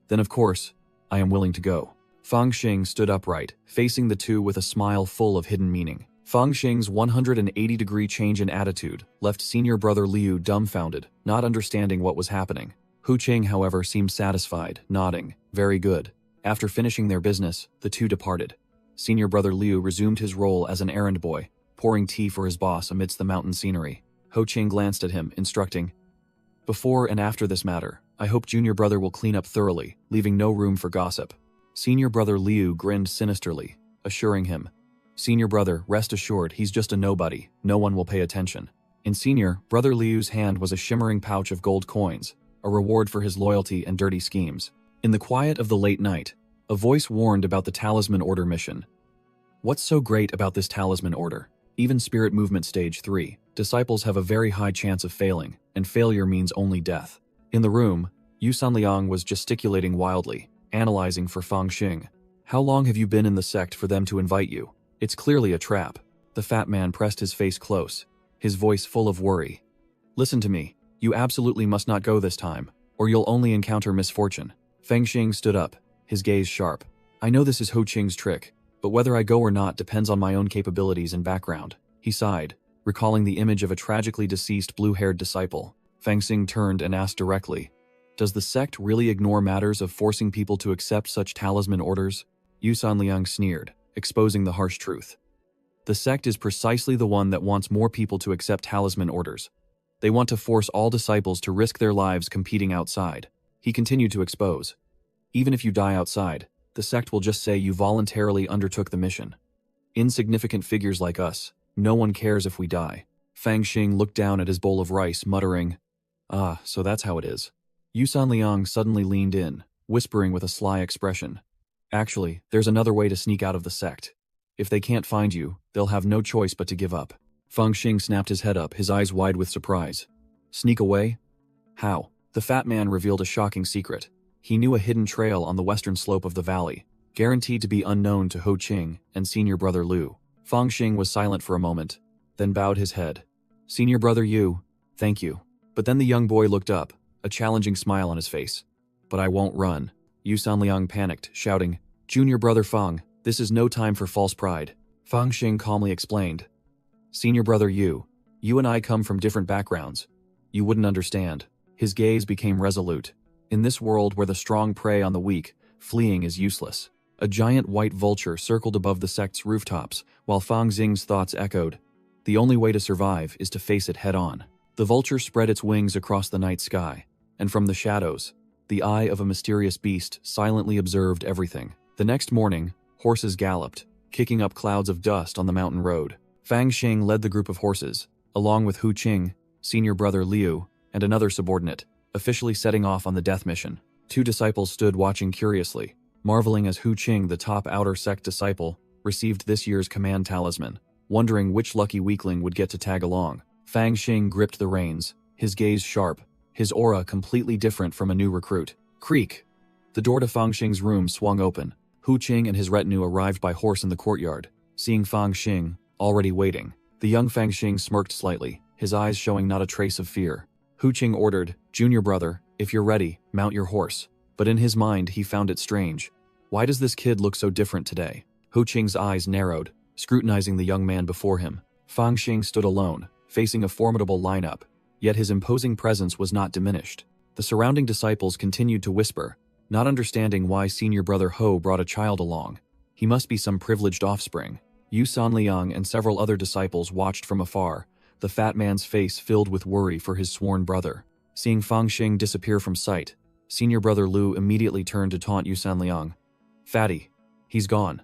"Then of course, I am willing to go." Fang Xing stood upright, facing the two with a smile full of hidden meaning. Fang Xing's 180-degree change in attitude left senior brother Liu dumbfounded, not understanding what was happening. Hu Qing, however, seemed satisfied, nodding, "Very good." After finishing their business, the two departed. Senior brother Liu resumed his role as an errand boy, pouring tea for his boss amidst the mountain scenery. Ho Qing glanced at him, instructing, "Before and after this matter, I hope junior brother will clean up thoroughly, leaving no room for gossip." Senior brother Liu grinned sinisterly, assuring him, "Senior brother, rest assured he's just a nobody, no one will pay attention." In senior brother Liu's hand was a shimmering pouch of gold coins, a reward for his loyalty and dirty schemes. In the quiet of the late night, a voice warned about the Talisman Order mission. "What's so great about this Talisman Order? Even Spirit Movement Stage 3, disciples have a very high chance of failing, and failure means only death." In the room, Yu Sanliang was gesticulating wildly, analyzing for Fang Xing. "How long have you been in the sect for them to invite you? It's clearly a trap." The fat man pressed his face close, his voice full of worry. "Listen to me, you absolutely must not go this time, or you'll only encounter misfortune." Fang Xing stood up, his gaze sharp. "I know this is Ho Qing's trick, but whether I go or not depends on my own capabilities and background." He sighed, recalling the image of a tragically deceased blue-haired disciple. Fang Xing turned and asked directly, "Does the sect really ignore matters of forcing people to accept such talisman orders?" Yu Sanliang sneered, exposing the harsh truth. "The sect is precisely the one that wants more people to accept talisman orders. They want to force all disciples to risk their lives competing outside." He continued to expose. "Even if you die outside, the sect will just say you voluntarily undertook the mission. Insignificant figures like us, no one cares if we die." Fang Xing looked down at his bowl of rice, muttering, "Ah, so that's how it is." Yu Sanliang suddenly leaned in, whispering with a sly expression, "Actually, there's another way to sneak out of the sect. If they can't find you, they'll have no choice but to give up." Fang Xing snapped his head up, his eyes wide with surprise. "Sneak away? How?" The fat man revealed a shocking secret. He knew a hidden trail on the western slope of the valley, guaranteed to be unknown to Ho Ching and senior brother Liu. Fang Xing was silent for a moment, then bowed his head. Senior brother Yu, thank you. But then the young boy looked up, a challenging smile on his face. But I won't run. Yu Sanliang panicked, shouting, Junior brother Fang, this is no time for false pride. Fang Xing calmly explained. Senior brother Yu, you and I come from different backgrounds. You wouldn't understand. His gaze became resolute. In this world where the strong prey on the weak, fleeing is useless. A giant white vulture circled above the sect's rooftops, while Fang Xing's thoughts echoed. The only way to survive is to face it head-on. The vulture spread its wings across the night sky, and from the shadows, the eye of a mysterious beast silently observed everything. The next morning, horses galloped, kicking up clouds of dust on the mountain road. Fang Xing led the group of horses, along with Hu Qing, senior brother Liu, and another subordinate, officially setting off on the death mission. 2 disciples stood watching curiously, marveling as Hu Qing, the top outer sect disciple, received this year's command talisman, wondering which lucky weakling would get to tag along. Fang Xing gripped the reins, his gaze sharp, his aura completely different from a new recruit. Creak! The door to Fang Xing's room swung open. Hu Qing and his retinue arrived by horse in the courtyard. Seeing Fang Xing, already waiting, the young Fang Xing smirked slightly, his eyes showing not a trace of fear. Hu Qing ordered, Junior brother, if you're ready, mount your horse. But in his mind he found it strange. Why does this kid look so different today? Hu Qing's eyes narrowed, scrutinizing the young man before him. Fang Xing stood alone, facing a formidable lineup, yet his imposing presence was not diminished. The surrounding disciples continued to whisper, not understanding why senior brother Ho brought a child along. He must be some privileged offspring. Yu Sanliang and several other disciples watched from afar, the fat man's face filled with worry for his sworn brother. Seeing Fang Xing disappear from sight, senior brother Liu immediately turned to taunt Yu Sanliang. Fatty, he's gone.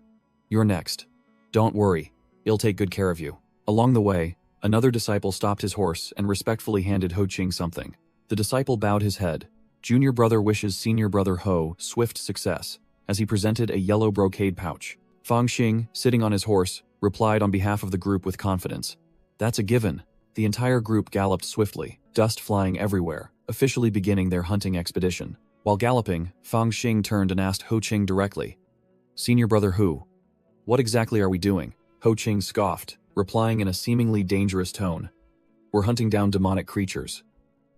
You're next. Don't worry, he'll take good care of you. Along the way, another disciple stopped his horse and respectfully handed Ho Qing something. The disciple bowed his head. Junior brother wishes senior brother Ho swift success, as he presented a yellow brocade pouch. Fang Xing, sitting on his horse, replied on behalf of the group with confidence. That's a given. The entire group galloped swiftly, dust flying everywhere, officially beginning their hunting expedition. While galloping, Fang Xing turned and asked Ho Qing directly. Senior brother Hu, what exactly are we doing? Ho Qing scoffed, replying in a seemingly dangerous tone. We're hunting down demonic creatures.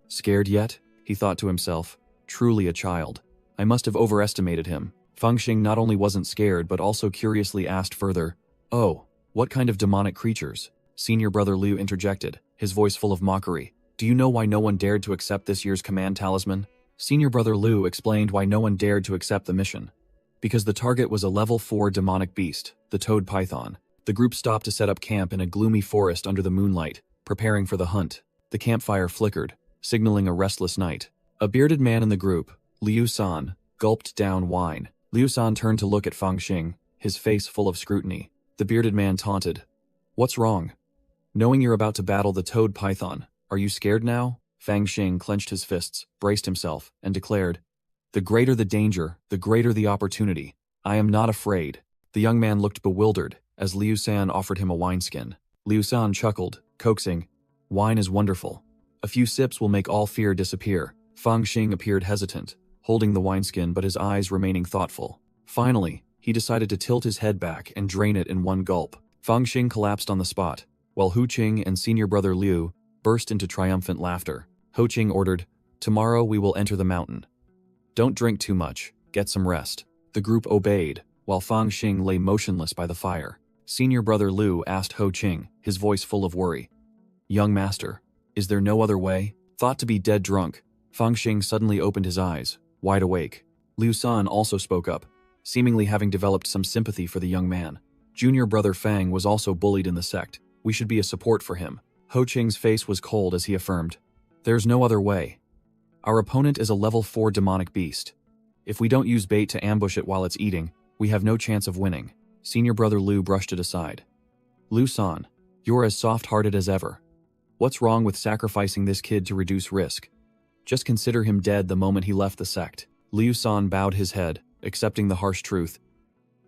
Scared yet? He thought to himself. Truly a child. I must have overestimated him. Fang Xing not only wasn't scared but also curiously asked further, Oh, what kind of demonic creatures? Senior brother Liu interjected, his voice full of mockery. Do you know why no one dared to accept this year's command talisman? Senior brother Liu explained why no one dared to accept the mission. Because the target was a level 4 demonic beast, the toad python. The group stopped to set up camp in a gloomy forest under the moonlight, preparing for the hunt. The campfire flickered, signaling a restless night. A bearded man in the group, Liu San, gulped down wine. Liu San turned to look at Fang Xing, his face full of scrutiny. The bearded man taunted. What's wrong? Knowing you're about to battle the toad python, are you scared now? Fang Xing clenched his fists, braced himself, and declared, The greater the danger, the greater the opportunity. I am not afraid. The young man looked bewildered as Liu San offered him a wineskin. Liu San chuckled, coaxing, Wine is wonderful. A few sips will make all fear disappear. Fang Xing appeared hesitant, holding the wineskin but his eyes remaining thoughtful. Finally, he decided to tilt his head back and drain it in one gulp. Fang Xing collapsed on the spot, while Hu Qing and senior brother Liu burst into triumphant laughter. Ho Qing ordered, Tomorrow we will enter the mountain. Don't drink too much, get some rest. The group obeyed, while Fang Xing lay motionless by the fire. Senior brother Liu asked Ho Qing, his voice full of worry. Young master, is there no other way? Thought to be dead drunk, Fang Xing suddenly opened his eyes, wide awake. Liu San also spoke up, seemingly having developed some sympathy for the young man. Junior brother Fang was also bullied in the sect. We should be a support for him. Ho Qing's face was cold as he affirmed. There's no other way. Our opponent is a level 4 demonic beast. If we don't use bait to ambush it while it's eating, we have no chance of winning. Senior brother Liu brushed it aside. Liu San, you're as soft-hearted as ever. What's wrong with sacrificing this kid to reduce risk? Just consider him dead the moment he left the sect. Liu San bowed his head, accepting the harsh truth.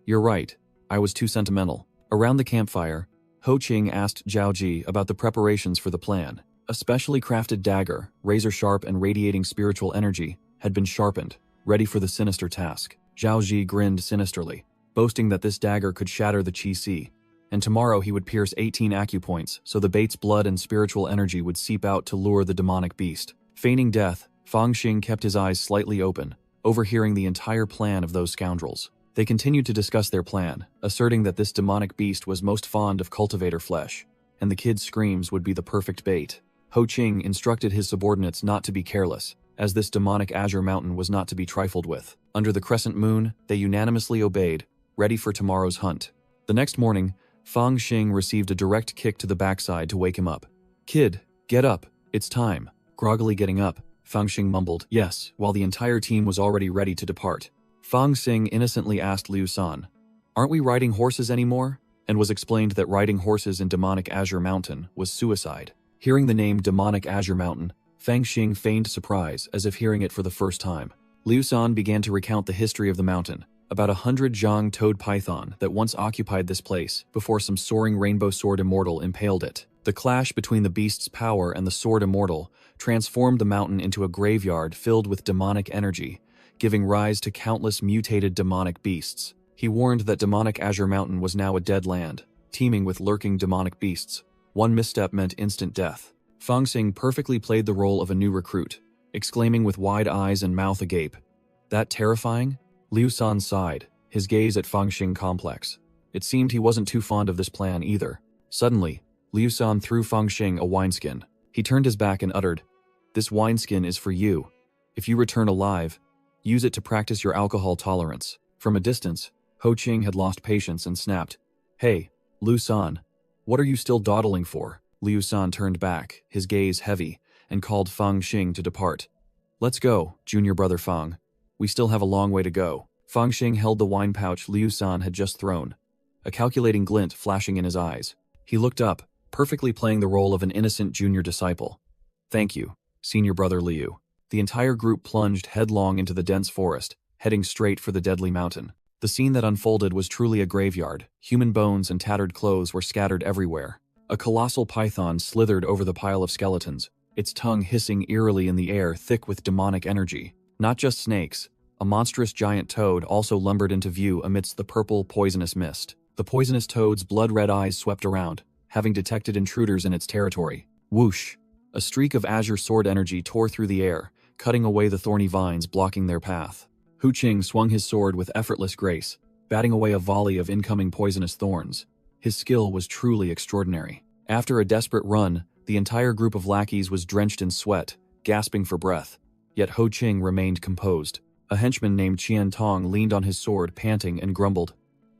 You're right, I was too sentimental. Around the campfire, Ho Qing asked Zhao Ji about the preparations for the plan. A specially crafted dagger, razor-sharp and radiating spiritual energy, had been sharpened, ready for the sinister task. Zhao Ji grinned sinisterly, boasting that this dagger could shatter the Qi Si, and tomorrow he would pierce 18 acupoints so the bait's blood and spiritual energy would seep out to lure the demonic beast. Feigning death, Fang Xing kept his eyes slightly open, overhearing the entire plan of those scoundrels. They continued to discuss their plan, asserting that this demonic beast was most fond of cultivator flesh, and the kid's screams would be the perfect bait. Ho Qing instructed his subordinates not to be careless, as this demonic azure mountain was not to be trifled with. Under the crescent moon, they unanimously obeyed, ready for tomorrow's hunt. The next morning, Fang Xing received a direct kick to the backside to wake him up. "Kid, get up, it's time." Groggily getting up, Fang Xing mumbled, "Yes," while the entire team was already ready to depart. Fang Xing innocently asked Liu San, "Aren't we riding horses anymore?" and was explained that riding horses in Demonic Azure Mountain was suicide. Hearing the name Demonic Azure Mountain, Fang Xing feigned surprise as if hearing it for the first time. Liu San began to recount the history of the mountain, about 100 Zhang toad python that once occupied this place before some soaring rainbow sword immortal impaled it. The clash between the beast's power and the sword immortal transformed the mountain into a graveyard filled with demonic energy, giving rise to countless mutated demonic beasts. He warned that Demonic Azure Mountain was now a dead land, teeming with lurking demonic beasts. One misstep meant instant death. Fang Xing perfectly played the role of a new recruit, exclaiming with wide eyes and mouth agape, "That terrifying?" Liu San sighed, his gaze at Fang Xing complex. It seemed he wasn't too fond of this plan either. Suddenly, Liu San threw Fang Xing a wineskin. He turned his back and uttered, "This wineskin is for you. If you return alive, use it to practice your alcohol tolerance." From a distance, Ho Qing had lost patience and snapped, "Hey, Liu San, what are you still dawdling for?" Liu San turned back, his gaze heavy, and called Fang Xing to depart. "Let's go, junior brother Fang. We still have a long way to go." Fang Xing held the wine pouch Liu San had just thrown, a calculating glint flashing in his eyes. He looked up, perfectly playing the role of an innocent junior disciple. "Thank you, senior brother Liu." The entire group plunged headlong into the dense forest, heading straight for the deadly mountain. The scene that unfolded was truly a graveyard. Human bones and tattered clothes were scattered everywhere. A colossal python slithered over the pile of skeletons, its tongue hissing eerily in the air, thick with demonic energy. Not just snakes, a monstrous giant toad also lumbered into view amidst the purple, poisonous mist. The poisonous toad's blood-red eyes swept around, having detected intruders in its territory. Whoosh! A streak of azure sword energy tore through the air, cutting away the thorny vines blocking their path. Hu Qing swung his sword with effortless grace, batting away a volley of incoming poisonous thorns. His skill was truly extraordinary. After a desperate run, the entire group of lackeys was drenched in sweat, gasping for breath. Yet Ho Qing remained composed. A henchman named Qian Tong leaned on his sword, panting, and grumbled,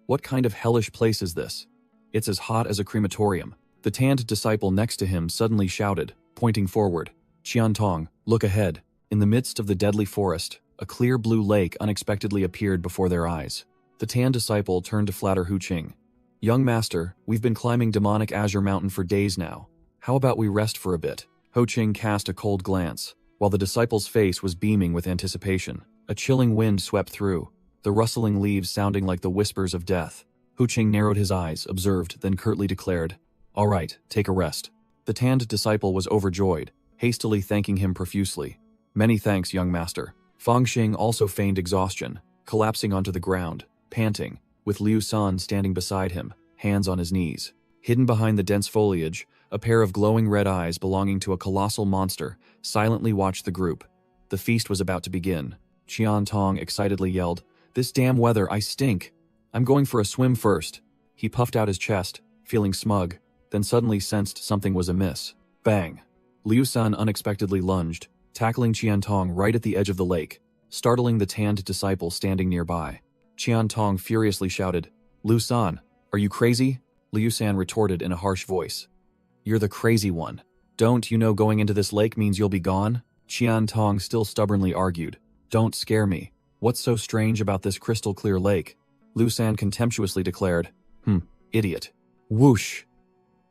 "What kind of hellish place is this? It's as hot as a crematorium." The tanned disciple next to him suddenly shouted, pointing forward, "Qian Tong, look ahead." In the midst of the deadly forest, a clear blue lake unexpectedly appeared before their eyes. The tanned disciple turned to flatter Hu Qing. "Young master, we've been climbing Demonic Azure Mountain for days now. How about we rest for a bit?" Ho Qing cast a cold glance, while the disciple's face was beaming with anticipation. A chilling wind swept through, the rustling leaves sounding like the whispers of death. Hu Qing narrowed his eyes, observed, then curtly declared, "All right, take a rest." The tanned disciple was overjoyed, hastily thanking him profusely. "Many thanks, young master." Fang Xing also feigned exhaustion, collapsing onto the ground, panting, with Liu San standing beside him, hands on his knees. Hidden behind the dense foliage, a pair of glowing red eyes belonging to a colossal monster silently watched the group. The feast was about to begin. Qian Tong excitedly yelled, "This damn weather, I stink. I'm going for a swim first." He puffed out his chest, feeling smug, then suddenly sensed something was amiss. Bang! Liu San unexpectedly lunged, tackling Qian Tong right at the edge of the lake, startling the tanned disciple standing nearby. Qian Tong furiously shouted, "Liu San, are you crazy?" Liu San retorted in a harsh voice, "You're the crazy one. Don't you know going into this lake means you'll be gone?" Qian Tong still stubbornly argued, "Don't scare me. What's so strange about this crystal-clear lake?" Liu San contemptuously declared, Idiot." Whoosh!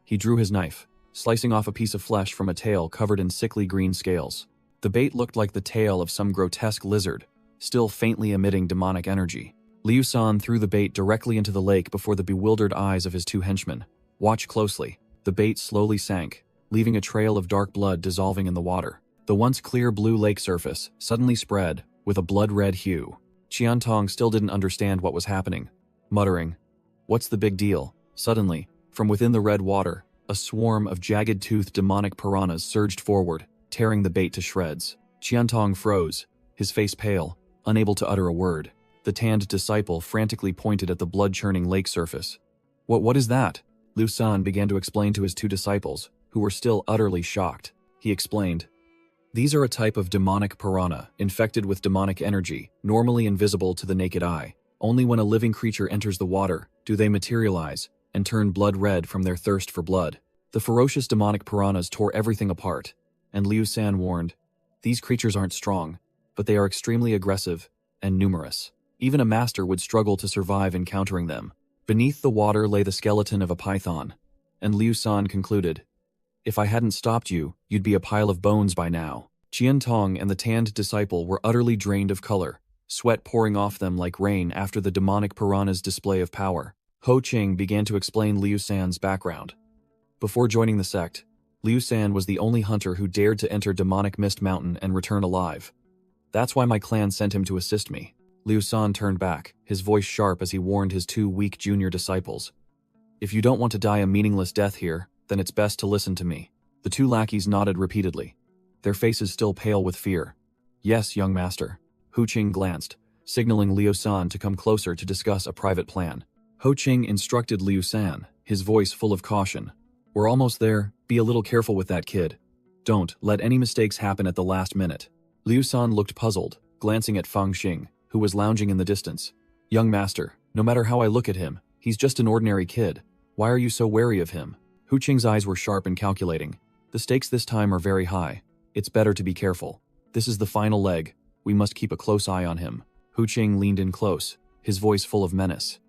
He drew his knife, slicing off a piece of flesh from a tail covered in sickly green scales. The bait looked like the tail of some grotesque lizard, still faintly emitting demonic energy. Liu San threw the bait directly into the lake before the bewildered eyes of his two henchmen. "Watch closely." The bait slowly sank, leaving a trail of dark blood dissolving in the water. The once clear blue lake surface suddenly spread with a blood-red hue. Qiantong still didn't understand what was happening, muttering, "What's the big deal?" Suddenly, from within the red water, a swarm of jagged-toothed demonic piranhas surged forward, tearing the bait to shreds. Qiantong froze, his face pale, unable to utter a word. The tanned disciple frantically pointed at the blood-churning lake surface. What is that?" Liu San began to explain to his two disciples, who were still utterly shocked. He explained, "These are a type of demonic piranha, infected with demonic energy, normally invisible to the naked eye. Only when a living creature enters the water do they materialize and turn blood red from their thirst for blood." The ferocious demonic piranhas tore everything apart, and Liu San warned, "These creatures aren't strong, but they are extremely aggressive and numerous. Even a master would struggle to survive encountering them." Beneath the water lay the skeleton of a python, and Liu San concluded, "If I hadn't stopped you, you'd be a pile of bones by now." Qiantong and the tanned disciple were utterly drained of color, sweat pouring off them like rain after the demonic piranha's display of power. Ho Qing began to explain Liu San's background. Before joining the sect, Liu San was the only hunter who dared to enter Demonic Mist Mountain and return alive. "That's why my clan sent him to assist me." Liu San turned back, his voice sharp as he warned his two weak junior disciples. "If you don't want to die a meaningless death here, then it's best to listen to me." The two lackeys nodded repeatedly, their faces still pale with fear. "Yes, young master." Hu Qing glanced, signaling Liu San to come closer to discuss a private plan. Ho Qing instructed Liu San, his voice full of caution. "We're almost there, be a little careful with that kid. Don't let any mistakes happen at the last minute." Liu San looked puzzled, glancing at Fang Xing, who was lounging in the distance. "Young master, no matter how I look at him, he's just an ordinary kid. Why are you so wary of him?" Hu Qing's eyes were sharp and calculating. "The stakes this time are very high. It's better to be careful. This is the final leg. We must keep a close eye on him." Hu Qing leaned in close, his voice full of menace.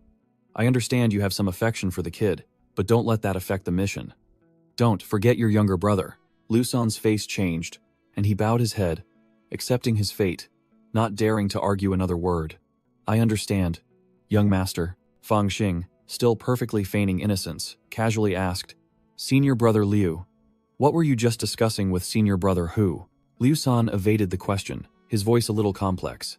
"I understand you have some affection for the kid, but don't let that affect the mission. Don't forget your younger brother." Liu San's face changed, and he bowed his head, accepting his fate, not daring to argue another word. "I understand, young master." Fang Xing, still perfectly feigning innocence, casually asked, "Senior brother Liu, what were you just discussing with senior brother Hu?" Liu San evaded the question, his voice a little complex.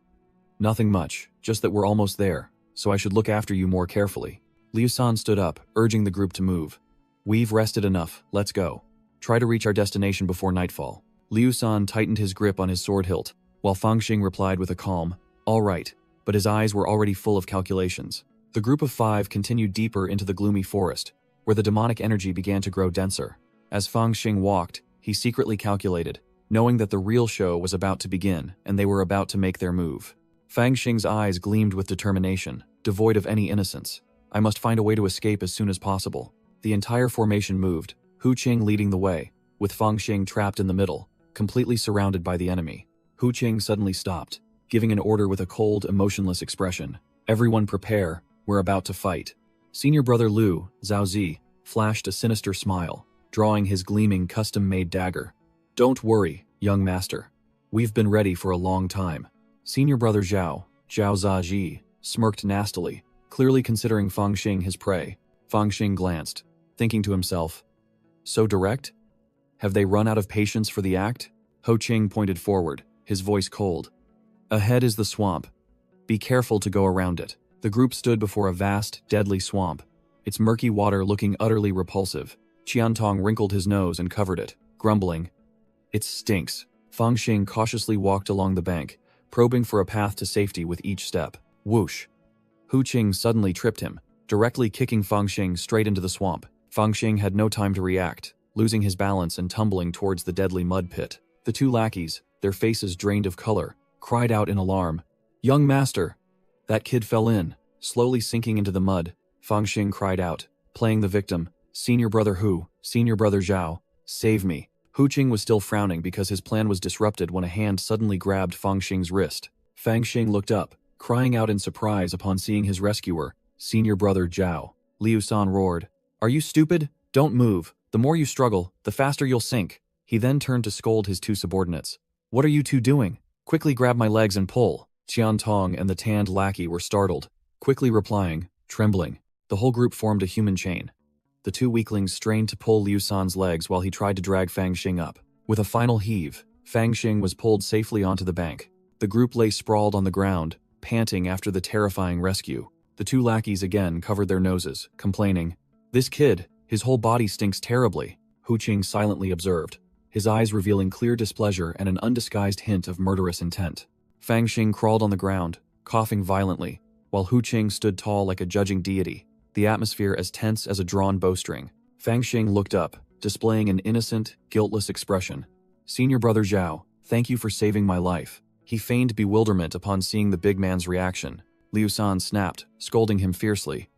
"Nothing much, just that we're almost there, so I should look after you more carefully." Liu San stood up, urging the group to move. "We've rested enough, let's go. Try to reach our destination before nightfall." Liu San tightened his grip on his sword hilt, while Fang Xing replied with a calm, "All right," but his eyes were already full of calculations. The group of five continued deeper into the gloomy forest, where the demonic energy began to grow denser. As Fang Xing walked, he secretly calculated, knowing that the real show was about to begin and they were about to make their move. Fang Xing's eyes gleamed with determination, devoid of any innocence. "I must find a way to escape as soon as possible." The entire formation moved, Hu Qing leading the way, with Fang Xing trapped in the middle, completely surrounded by the enemy. Hu Qing suddenly stopped, giving an order with a cold, emotionless expression. "Everyone prepare, we're about to fight." Senior brother Liu, Zhao Zi, flashed a sinister smile, drawing his gleaming custom-made dagger. "Don't worry, young master. We've been ready for a long time." Senior brother Zhao Zaji, smirked nastily, clearly considering Fang Xing his prey. Fang Xing glanced, thinking to himself, "So direct? Have they run out of patience for the act?" Ho Qing pointed forward, his voice cold. "Ahead is the swamp. Be careful to go around it." The group stood before a vast, deadly swamp, its murky water looking utterly repulsive. Qiantong wrinkled his nose and covered it, grumbling, "It stinks." Fang Xing cautiously walked along the bank, probing for a path to safety with each step. Whoosh! Hu Qing suddenly tripped him, directly kicking Fang Xing straight into the swamp. Fang Xing had no time to react, losing his balance and tumbling towards the deadly mud pit. The two lackeys, their faces drained of color, cried out in alarm, "Young master!" "That kid fell in." Slowly sinking into the mud, Fang Xing cried out, playing the victim, "Senior brother Hu, senior brother Zhao, save me." Hu Qing was still frowning because his plan was disrupted when a hand suddenly grabbed Fang Xing's wrist. Fang Xing looked up, crying out in surprise upon seeing his rescuer, senior brother Zhao. Liu San roared, "Are you stupid? Don't move. The more you struggle, the faster you'll sink." He then turned to scold his two subordinates. "What are you two doing? Quickly grab my legs and pull." Qiantong and the tanned lackey were startled, quickly replying, trembling. The whole group formed a human chain. The two weaklings strained to pull Liu San's legs while he tried to drag Fang Xing up. With a final heave, Fang Xing was pulled safely onto the bank. The group lay sprawled on the ground, panting after the terrifying rescue. The two lackeys again covered their noses, complaining, "This kid, his whole body stinks terribly," Hu Qing silently observed, his eyes revealing clear displeasure and an undisguised hint of murderous intent. Fang Xing crawled on the ground, coughing violently, while Hu Qing stood tall like a judging deity, the atmosphere as tense as a drawn bowstring. Fang Xing looked up, displaying an innocent, guiltless expression. "Senior brother Zhao, thank you for saving my life." He feigned bewilderment upon seeing the big man's reaction. Liu San snapped, scolding him fiercely.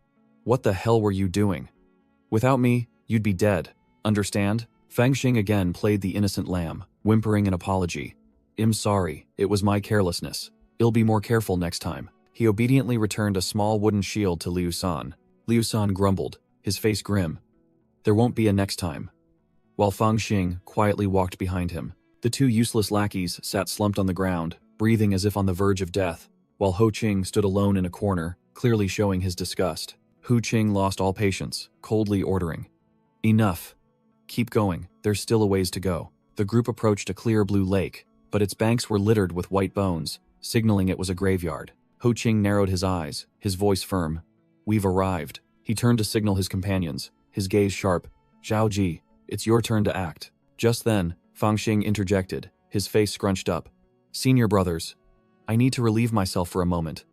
"What the hell were you doing? Without me, you'd be dead. Understand?" Fang Xing again played the innocent lamb, whimpering an apology. "I'm sorry, it was my carelessness. I'll be more careful next time." He obediently returned a small wooden shield to Liu San. Liu San grumbled, his face grim. "There won't be a next time." While Fang Xing quietly walked behind him, the two useless lackeys sat slumped on the ground, breathing as if on the verge of death, while Hu Qing stood alone in a corner, clearly showing his disgust. Hu Qing lost all patience, coldly ordering, "Enough. Keep going, there's still a ways to go." The group approached a clear blue lake, but its banks were littered with white bones, signaling it was a graveyard. Hu Qing narrowed his eyes, his voice firm. "We've arrived." He turned to signal his companions, his gaze sharp. "Zhao Ji, it's your turn to act." Just then, Fang Xing interjected, his face scrunched up. "Senior brothers, I need to relieve myself for a moment.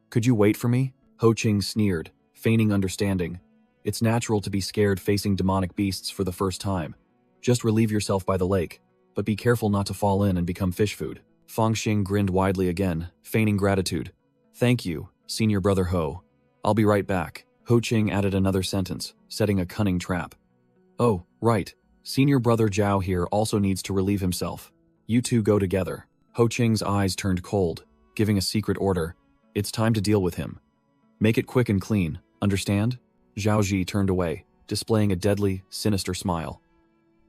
Could you wait for me?" Hu Qing sneered, feigning understanding. "It's natural to be scared facing demonic beasts for the first time. Just relieve yourself by the lake, but be careful not to fall in and become fish food." Fang Xing grinned widely again, feigning gratitude. "Thank you, senior brother Ho. I'll be right back." Hu Qing added another sentence, setting a cunning trap. "Oh, right. Senior brother Zhao here also needs to relieve himself. You two go together." Hu Qing's eyes turned cold, giving a secret order. "It's time to deal with him. Make it quick and clean, understand?" Zhao Ji turned away, displaying a deadly, sinister smile.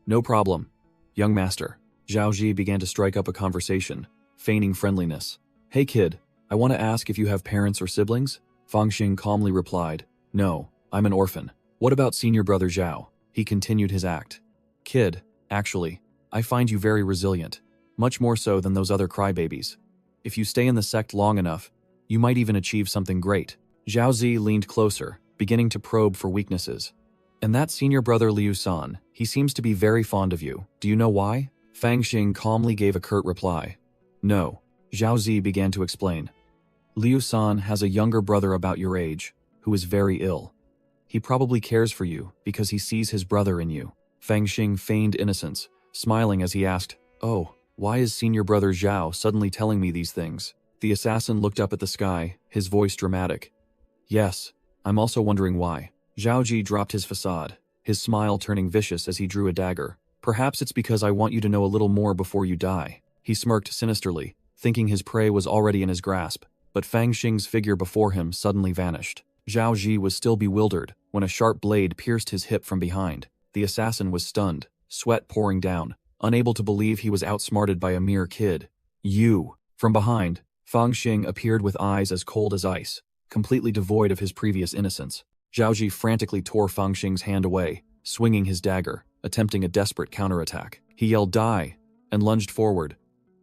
"No problem, young master." Zhao Ji began to strike up a conversation, feigning friendliness. "Hey kid, I want to ask if you have parents or siblings?" Fang Xing calmly replied, "No, I'm an orphan." "What about senior brother Zhao?" He continued his act. "Kid, actually, I find you very resilient, much more so than those other crybabies. If you stay in the sect long enough, you might even achieve something great." Zhao Zi leaned closer, beginning to probe for weaknesses. "And that senior brother Liu San, he seems to be very fond of you. Do you know why?" Fang Xing calmly gave a curt reply. "No." Zhao Zi began to explain. "Liu San has a younger brother about your age, who is very ill. He probably cares for you because he sees his brother in you." Fang Xing feigned innocence, smiling as he asked, "Oh, why is senior brother Zhao suddenly telling me these things?" The assassin looked up at the sky, his voice dramatic. "Yes, I'm also wondering why." Zhao Ji dropped his facade, his smile turning vicious as he drew a dagger. "Perhaps it's because I want you to know a little more before you die." He smirked sinisterly, thinking his prey was already in his grasp, but Fang Xing's figure before him suddenly vanished. Zhao Ji was still bewildered when a sharp blade pierced his hip from behind. The assassin was stunned, sweat pouring down, unable to believe he was outsmarted by a mere kid. "You!" From behind, Fang Xing appeared with eyes as cold as ice, completely devoid of his previous innocence. Zhao Ji frantically tore Fang Xing's hand away, swinging his dagger, attempting a desperate counterattack. He yelled "Die!" and lunged forward,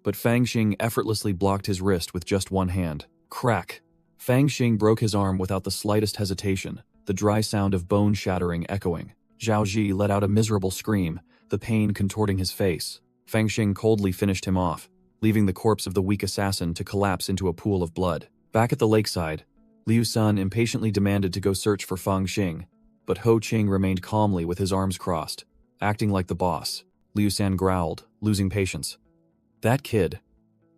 but Fang Xing effortlessly blocked his wrist with just one hand. Crack! Fang Xing broke his arm without the slightest hesitation, the dry sound of bone shattering echoing. Zhao Ji let out a miserable scream, the pain contorting his face. Fang Xing coldly finished him off, leaving the corpse of the weak assassin to collapse into a pool of blood. Back at the lakeside, Liu San impatiently demanded to go search for Fang Xing, but Ho Qing remained calmly with his arms crossed, acting like the boss. Liu San growled, losing patience. "That kid."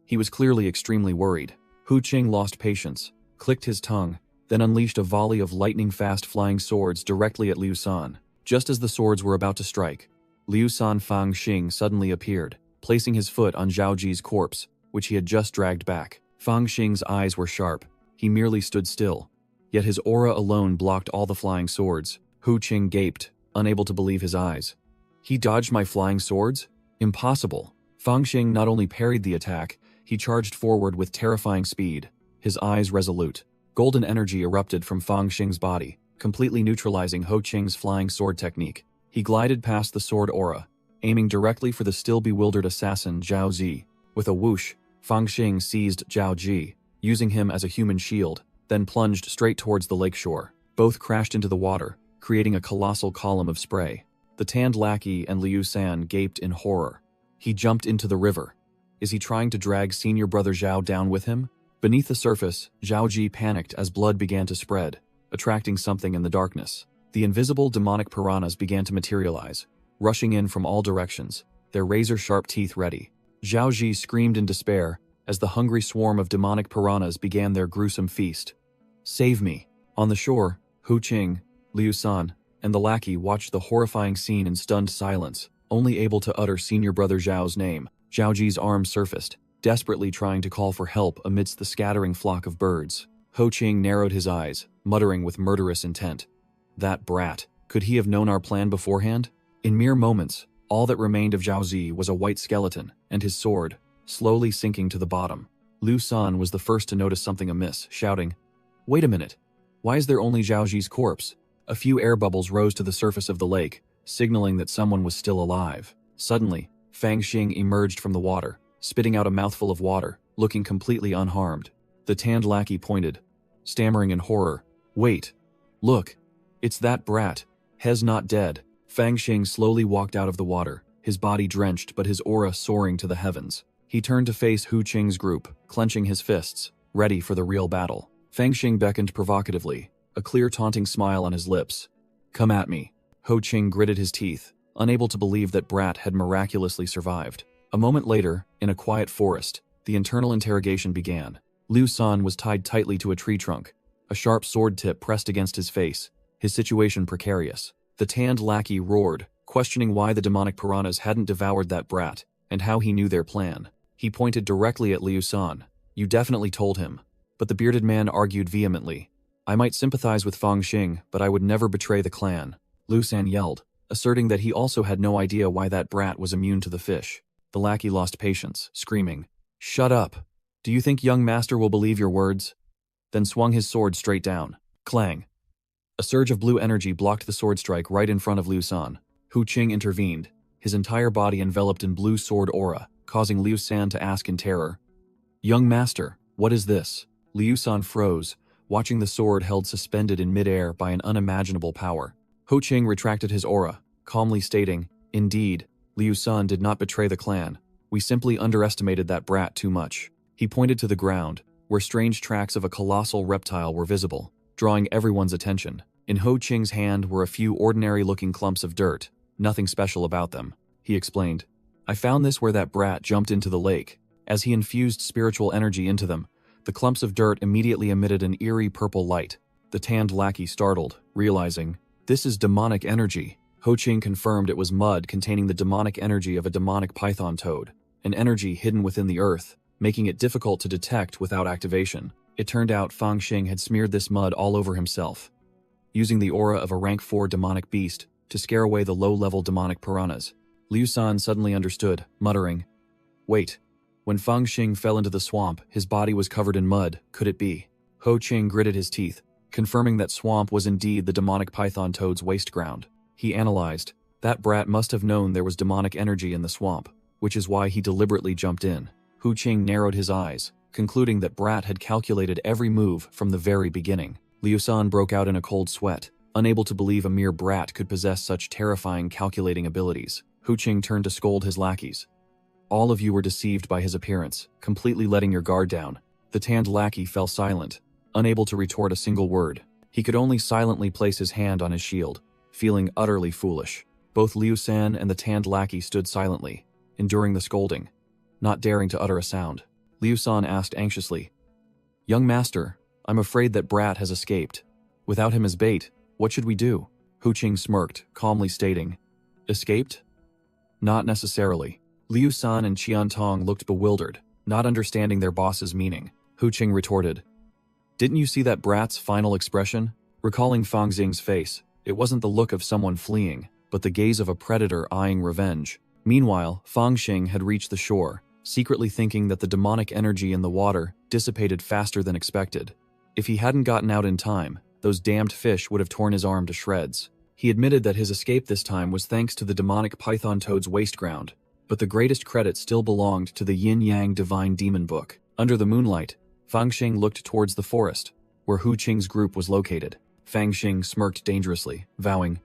He was clearly extremely worried. Hu Qing lost patience, clicked his tongue, then unleashed a volley of lightning-fast flying swords directly at Liu San. Just as the swords were about to strike, Liu San Fang Xing suddenly appeared, placing his foot on Zhao Ji's corpse, which he had just dragged back. Fang Xing's eyes were sharp. He merely stood still, yet his aura alone blocked all the flying swords. Hu Qing gaped, unable to believe his eyes. "He dodged my flying swords? Impossible." Fang Xing not only parried the attack, he charged forward with terrifying speed, his eyes resolute. Golden energy erupted from Fang Xing's body, completely neutralizing Ho Qing's flying sword technique. He glided past the sword aura, aiming directly for the still bewildered assassin Zhao Zi. With a whoosh, Fang Xing seized Zhao Ji, using him as a human shield, then plunged straight towards the lakeshore. Both crashed into the water, creating a colossal column of spray. The tanned lackey and Liu San gaped in horror. He jumped into the river. Is he trying to drag senior brother Zhao down with him? Beneath the surface, Zhao Ji panicked as blood began to spread, attracting something in the darkness. The invisible demonic piranhas began to materialize, rushing in from all directions, their razor-sharp teeth ready. Zhao Ji screamed in despair as the hungry swarm of demonic piranhas began their gruesome feast. "Save me!" On the shore, Hu Qing, Liu San, and the lackey watched the horrifying scene in stunned silence, only able to utter senior brother Zhao's name. Zhao Ji's arms surfaced, desperately trying to call for help amidst the scattering flock of birds. Ho Qing narrowed his eyes, muttering with murderous intent. That brat. Could he have known our plan beforehand? In mere moments, all that remained of Zhao Zi was a white skeleton and his sword, slowly sinking to the bottom. Liu San was the first to notice something amiss, shouting, "Wait a minute. Why is there only Zhao Ji's corpse?" A few air bubbles rose to the surface of the lake, signaling that someone was still alive. Suddenly, Fang Xing emerged from the water, spitting out a mouthful of water, looking completely unharmed. The tanned lackey pointed, stammering in horror, "Wait. Look. It's that brat. He's not dead." Fang Xing slowly walked out of the water, his body drenched but his aura soaring to the heavens. He turned to face Hu Qing's group, clenching his fists, ready for the real battle. Fang Xing beckoned provocatively, a clear taunting smile on his lips. "Come at me." Ho Qing gritted his teeth, unable to believe that Brat had miraculously survived. A moment later, in a quiet forest, the internal interrogation began. Liu San was tied tightly to a tree trunk, a sharp sword tip pressed against his face, his situation precarious. The tanned lackey roared, questioning why the demonic piranhas hadn't devoured that brat, and how he knew their plan. He pointed directly at Liu San. "You definitely told him." But the bearded man argued vehemently. "I might sympathize with Fang Xing, but I would never betray the clan." Liu San yelled, asserting that he also had no idea why that brat was immune to the fish. The lackey lost patience, screaming, "Shut up! Do you think young master will believe your words?" Then swung his sword straight down. Clang! A surge of blue energy blocked the sword strike right in front of Liu San. Hu Qing intervened, his entire body enveloped in blue sword aura, causing Liu San to ask in terror, "Young master, what is this?" Liu San froze, watching the sword held suspended in midair by an unimaginable power. Ho Qing retracted his aura, calmly stating, "Indeed, Liu San did not betray the clan. We simply underestimated that brat too much." He pointed to the ground, where strange tracks of a colossal reptile were visible, drawing everyone's attention. In Ho Qing's hand were a few ordinary-looking clumps of dirt, nothing special about them. He explained, "I found this where that brat jumped into the lake. As he infused spiritual energy into them, the clumps of dirt immediately emitted an eerie purple light." The tanned lackey startled, realizing, "This is demonic energy." Ho Qing confirmed it was mud containing the demonic energy of a demonic python toad, an energy hidden within the earth, making it difficult to detect without activation. It turned out Fang Xing had smeared this mud all over himself, using the aura of a rank 4 demonic beast to scare away the low-level demonic piranhas. Liu San suddenly understood, muttering, "Wait. When Fang Xing fell into the swamp, his body was covered in mud. Could it be?" Ho Qing gritted his teeth, confirming that swamp was indeed the demonic python toad's waste ground. He analyzed, that brat must have known there was demonic energy in the swamp, which is why he deliberately jumped in. Hu Qing narrowed his eyes, concluding that Brat had calculated every move from the very beginning. Liu San broke out in a cold sweat, unable to believe a mere brat could possess such terrifying calculating abilities. Hu Qing turned to scold his lackeys. "All of you were deceived by his appearance, completely letting your guard down." The tanned lackey fell silent, unable to retort a single word. He could only silently place his hand on his shield, feeling utterly foolish. Both Liu San and the tanned lackey stood silently, enduring the scolding, not daring to utter a sound. Liu San asked anxiously, "Young master, I'm afraid that Brat has escaped. Without him as bait, what should we do?" Hu Qing smirked, calmly stating, "Escaped? Not necessarily." Liu San and Qian Tong looked bewildered, not understanding their boss's meaning. Hu Qing retorted, "Didn't you see that Brat's final expression?" Recalling Fang Xing's face, it wasn't the look of someone fleeing, but the gaze of a predator eyeing revenge. Meanwhile, Fang Xing had reached the shore, secretly thinking that the demonic energy in the water dissipated faster than expected. If he hadn't gotten out in time, Those damned fish would have torn his arm to shreds. He admitted that his escape this time was thanks to the demonic python toad's waste ground, but the greatest credit still belonged to the yin-yang divine demon book. Under the moonlight, Fangxing looked towards the forest, where Hu Qing's group was located. Fangxing smirked dangerously, vowing,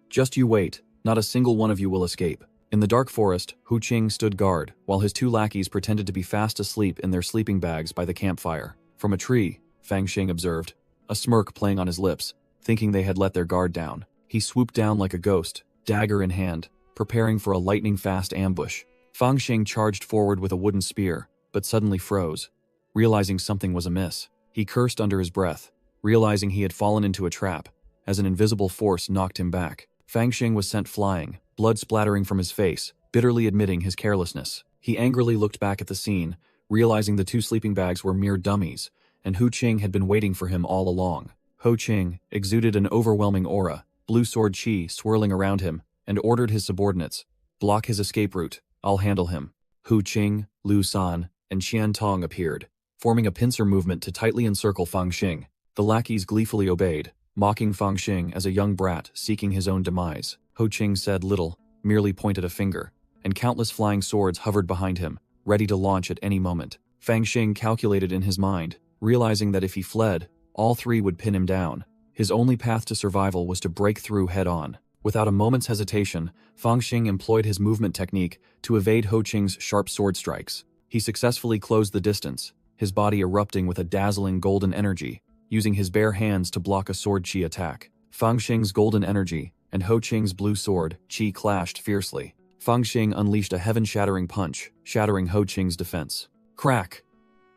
"Just you wait, not a single one of you will escape." In the dark forest, Hu Qing stood guard, while his 2 lackeys pretended to be fast asleep in their sleeping bags by the campfire. From a tree, Fangxing observed, a smirk playing on his lips, thinking they had let their guard down. He swooped down like a ghost, dagger in hand, preparing for a lightning-fast ambush. Fangxing charged forward with a wooden spear, but suddenly froze. Realizing something was amiss, he cursed under his breath, realizing he had fallen into a trap, as an invisible force knocked him back. Fangxing was sent flying, blood splattering from his face, bitterly admitting his carelessness. He angrily looked back at the scene, realizing the 2 sleeping bags were mere dummies, and Hu Qing had been waiting for him all along. Hu Qing exuded an overwhelming aura, blue sword chi swirling around him, and ordered his subordinates, "Block his escape route, I'll handle him." Hu Qing, Liu San, and Qian Tong appeared, forming a pincer movement to tightly encircle Fangxing. The lackeys gleefully obeyed, mocking Fangxing as a young brat seeking his own demise. Hu Qing said little, merely pointed a finger, and countless flying swords hovered behind him, ready to launch at any moment. Fangxing calculated in his mind, realizing that if he fled, all 3 would pin him down. His only path to survival was to break through head-on. Without a moment's hesitation, Fangxing employed his movement technique to evade Hu Qing's sharp sword strikes. He successfully closed the distance, his body erupting with a dazzling golden energy, using his bare hands to block a sword chi attack. Fangxing's golden energy and Hu Qing's blue sword chi clashed fiercely. Fangxing unleashed a heaven-shattering punch, shattering Hu Qing's defense. Crack!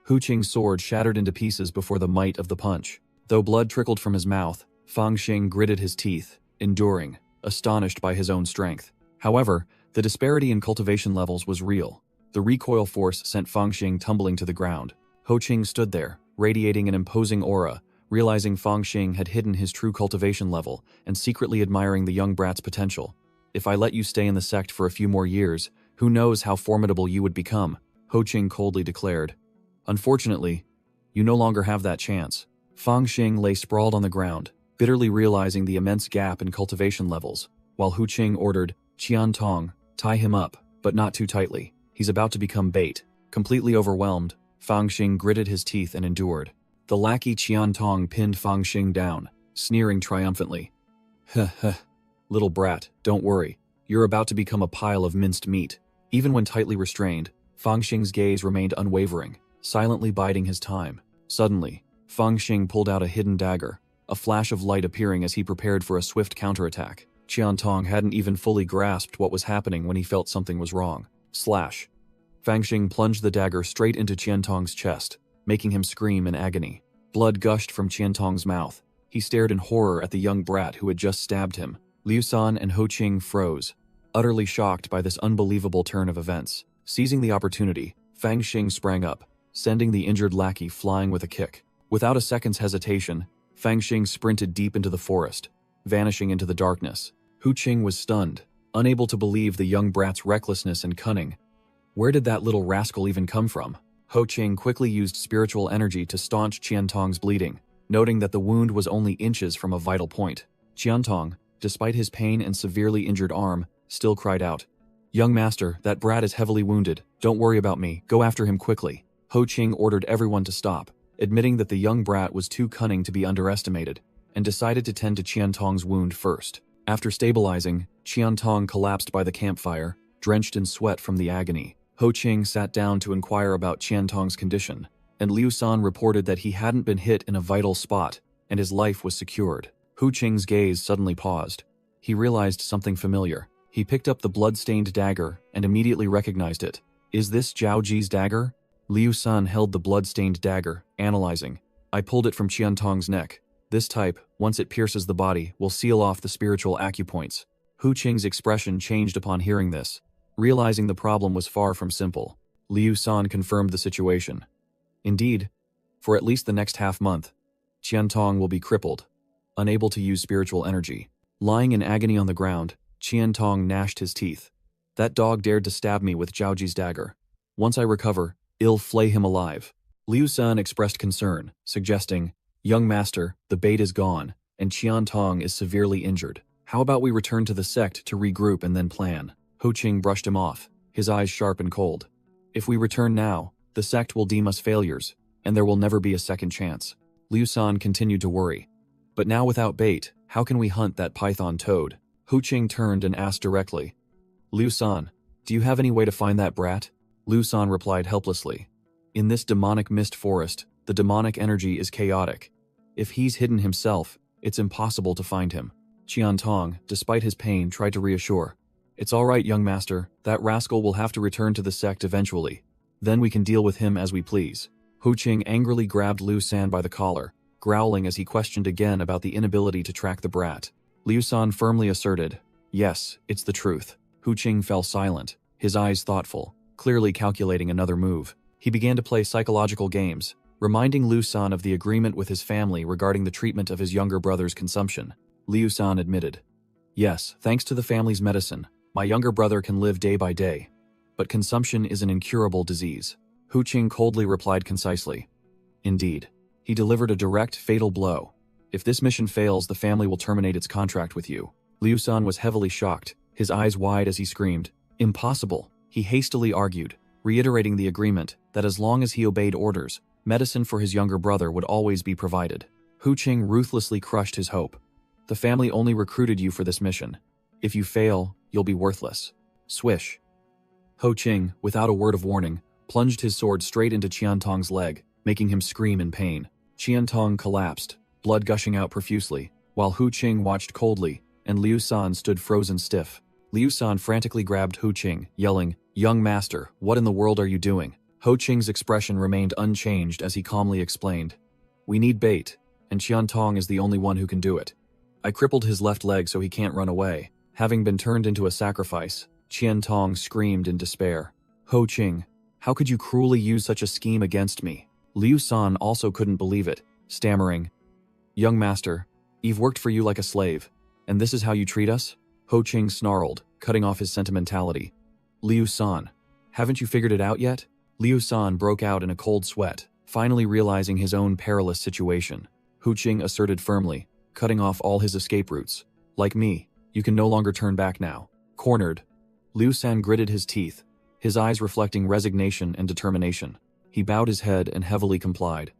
Hu Qing's sword shattered into pieces before the might of the punch. Though blood trickled from his mouth, Fangxing gritted his teeth, enduring, astonished by his own strength. However, the disparity in cultivation levels was real. The recoil force sent Fangxing tumbling to the ground. Hu Qing stood there, radiating an imposing aura, realizing Fangxing had hidden his true cultivation level and secretly admiring the young brat's potential. "If I let you stay in the sect for a few more years, who knows how formidable you would become," Hu Qing coldly declared. "Unfortunately, you no longer have that chance." Fangxing lay sprawled on the ground, bitterly realizing the immense gap in cultivation levels, while Hu Qing ordered, "Qian Tong, tie him up, but not too tightly. He's about to become bait." Completely overwhelmed, Fangxing gritted his teeth and endured. The lackey Qian Tong pinned Fangxing down, sneering triumphantly. "Heh heh, little brat, don't worry. You're about to become a pile of minced meat." Even when tightly restrained, Fangxing's gaze remained unwavering, silently biding his time. Suddenly, Fangxing pulled out a hidden dagger, a flash of light appearing as he prepared for a swift counterattack. Qian Tong hadn't even fully grasped what was happening when he felt something was wrong. Slash! Fangxing plunged the dagger straight into Qian Tong's chest, making him scream in agony. Blood gushed from Qian Tong's mouth. He stared in horror at the young brat who had just stabbed him. Liu San and Hu Qing froze, utterly shocked by this unbelievable turn of events. Seizing the opportunity, Fangxing sprang up, sending the injured lackey flying with a kick. Without a second's hesitation, Fangxing sprinted deep into the forest, vanishing into the darkness. Hu Qing was stunned, unable to believe the young brat's recklessness and cunning. Where did that little rascal even come from? Hu Qing quickly used spiritual energy to staunch Qian Tong's bleeding, noting that the wound was only inches from a vital point. Qian Tong, despite his pain and severely injured arm, still cried out, "Young master, that brat is heavily wounded. Don't worry about me. Go after him quickly." Hu Qing ordered everyone to stop, admitting that the young brat was too cunning to be underestimated, and decided to tend to Qian Tong's wound first. After stabilizing, Qian Tong collapsed by the campfire, drenched in sweat from the agony. Hu Qing sat down to inquire about Qian Tong's condition, and Liu San reported that he hadn't been hit in a vital spot, and his life was secured. Hu Qing's gaze suddenly paused. He realized something familiar. He picked up the blood-stained dagger and immediately recognized it. "Is this Zhao Ji's dagger?" Liu San held the blood-stained dagger, analyzing. "I pulled it from Qian Tong's neck. This type, once it pierces the body, will seal off the spiritual acupoints." Hu Qing's expression changed upon hearing this. Realizing the problem was far from simple, Liu San confirmed the situation. Indeed, for at least the next half-month, Qian Tong will be crippled, unable to use spiritual energy. Lying in agony on the ground, Qian Tong gnashed his teeth. "That dog dared to stab me with Zhao Ji's dagger. Once I recover, I'll flay him alive." Liu San expressed concern, suggesting, Young master, the bait is gone, and Qian Tong is severely injured. How about we return to the sect to regroup and then plan? Ho Qing brushed him off, his eyes sharp and cold. If we return now, the sect will deem us failures, and there will never be a second chance. Liu San continued to worry. But now without bait, how can we hunt that python toad? Ho Qing turned and asked directly. Liu San, do you have any way to find that brat? Liu San replied helplessly. In this demonic mist forest, the demonic energy is chaotic. If he's hidden himself, it's impossible to find him. Qian Tong, despite his pain, tried to reassure. It's all right, young master, that rascal will have to return to the sect eventually. Then we can deal with him as we please. Ho Qing angrily grabbed Liu San by the collar, growling as he questioned again about the inability to track the brat. Liu San firmly asserted, yes, it's the truth. Ho Qing fell silent, his eyes thoughtful, clearly calculating another move. He began to play psychological games, reminding Liu San of the agreement with his family regarding the treatment of his younger brother's consumption. Liu San admitted, yes, thanks to the family's medicine, my younger brother can live day by day. But consumption is an incurable disease. Ho Qing coldly replied concisely. Indeed. He delivered a direct, fatal blow. If this mission fails, the family will terminate its contract with you. Liu San was heavily shocked, his eyes wide as he screamed, impossible. He hastily argued, reiterating the agreement that as long as he obeyed orders, medicine for his younger brother would always be provided. Ho Qing ruthlessly crushed his hope. The family only recruited you for this mission. If you fail, you'll be worthless. Swish. Ho Qing, without a word of warning, plunged his sword straight into Qian Tong's leg, making him scream in pain. Qian Tong collapsed, blood gushing out profusely, while Ho Qing watched coldly, and Liu San stood frozen stiff. Liu San frantically grabbed Ho Qing, yelling, young master, what in the world are you doing? Ho Qing's expression remained unchanged as he calmly explained, we need bait, and Qian Tong is the only one who can do it. I crippled his left leg so he can't run away. Having been turned into a sacrifice, Qian Tong screamed in despair. Ho Qing, how could you cruelly use such a scheme against me? Liu San also couldn't believe it, stammering, young master, Eve worked for you like a slave, and this is how you treat us? Ho Qing snarled, cutting off his sentimentality. Liu San, haven't you figured it out yet? Liu San broke out in a cold sweat, finally realizing his own perilous situation. Ho Qing asserted firmly, cutting off all his escape routes. Like me, you can no longer turn back now. Cornered, Liu San gritted his teeth, his eyes reflecting resignation and determination. He bowed his head and heavily complied.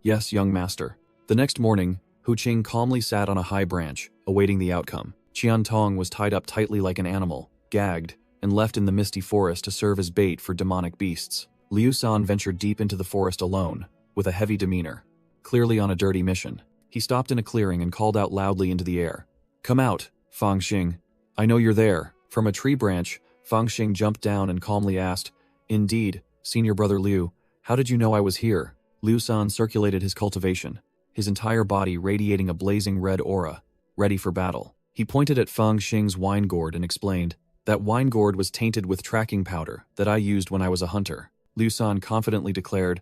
Yes, young master. The next morning, Ho Qing calmly sat on a high branch, awaiting the outcome. Qian Tong was tied up tightly like an animal, gagged, and left in the misty forest to serve as bait for demonic beasts. Liu San ventured deep into the forest alone, with a heavy demeanor, clearly on a dirty mission. He stopped in a clearing and called out loudly into the air. Come out, Fang Xing. I know you're there. From a tree branch, Fang Xing jumped down and calmly asked, Indeed, senior brother Liu, how did you know I was here? Liu San circulated his cultivation, his entire body radiating a blazing red aura, ready for battle. He pointed at Fang Xing's wine gourd and explained, that wine gourd was tainted with tracking powder that I used when I was a hunter. Liu San confidently declared,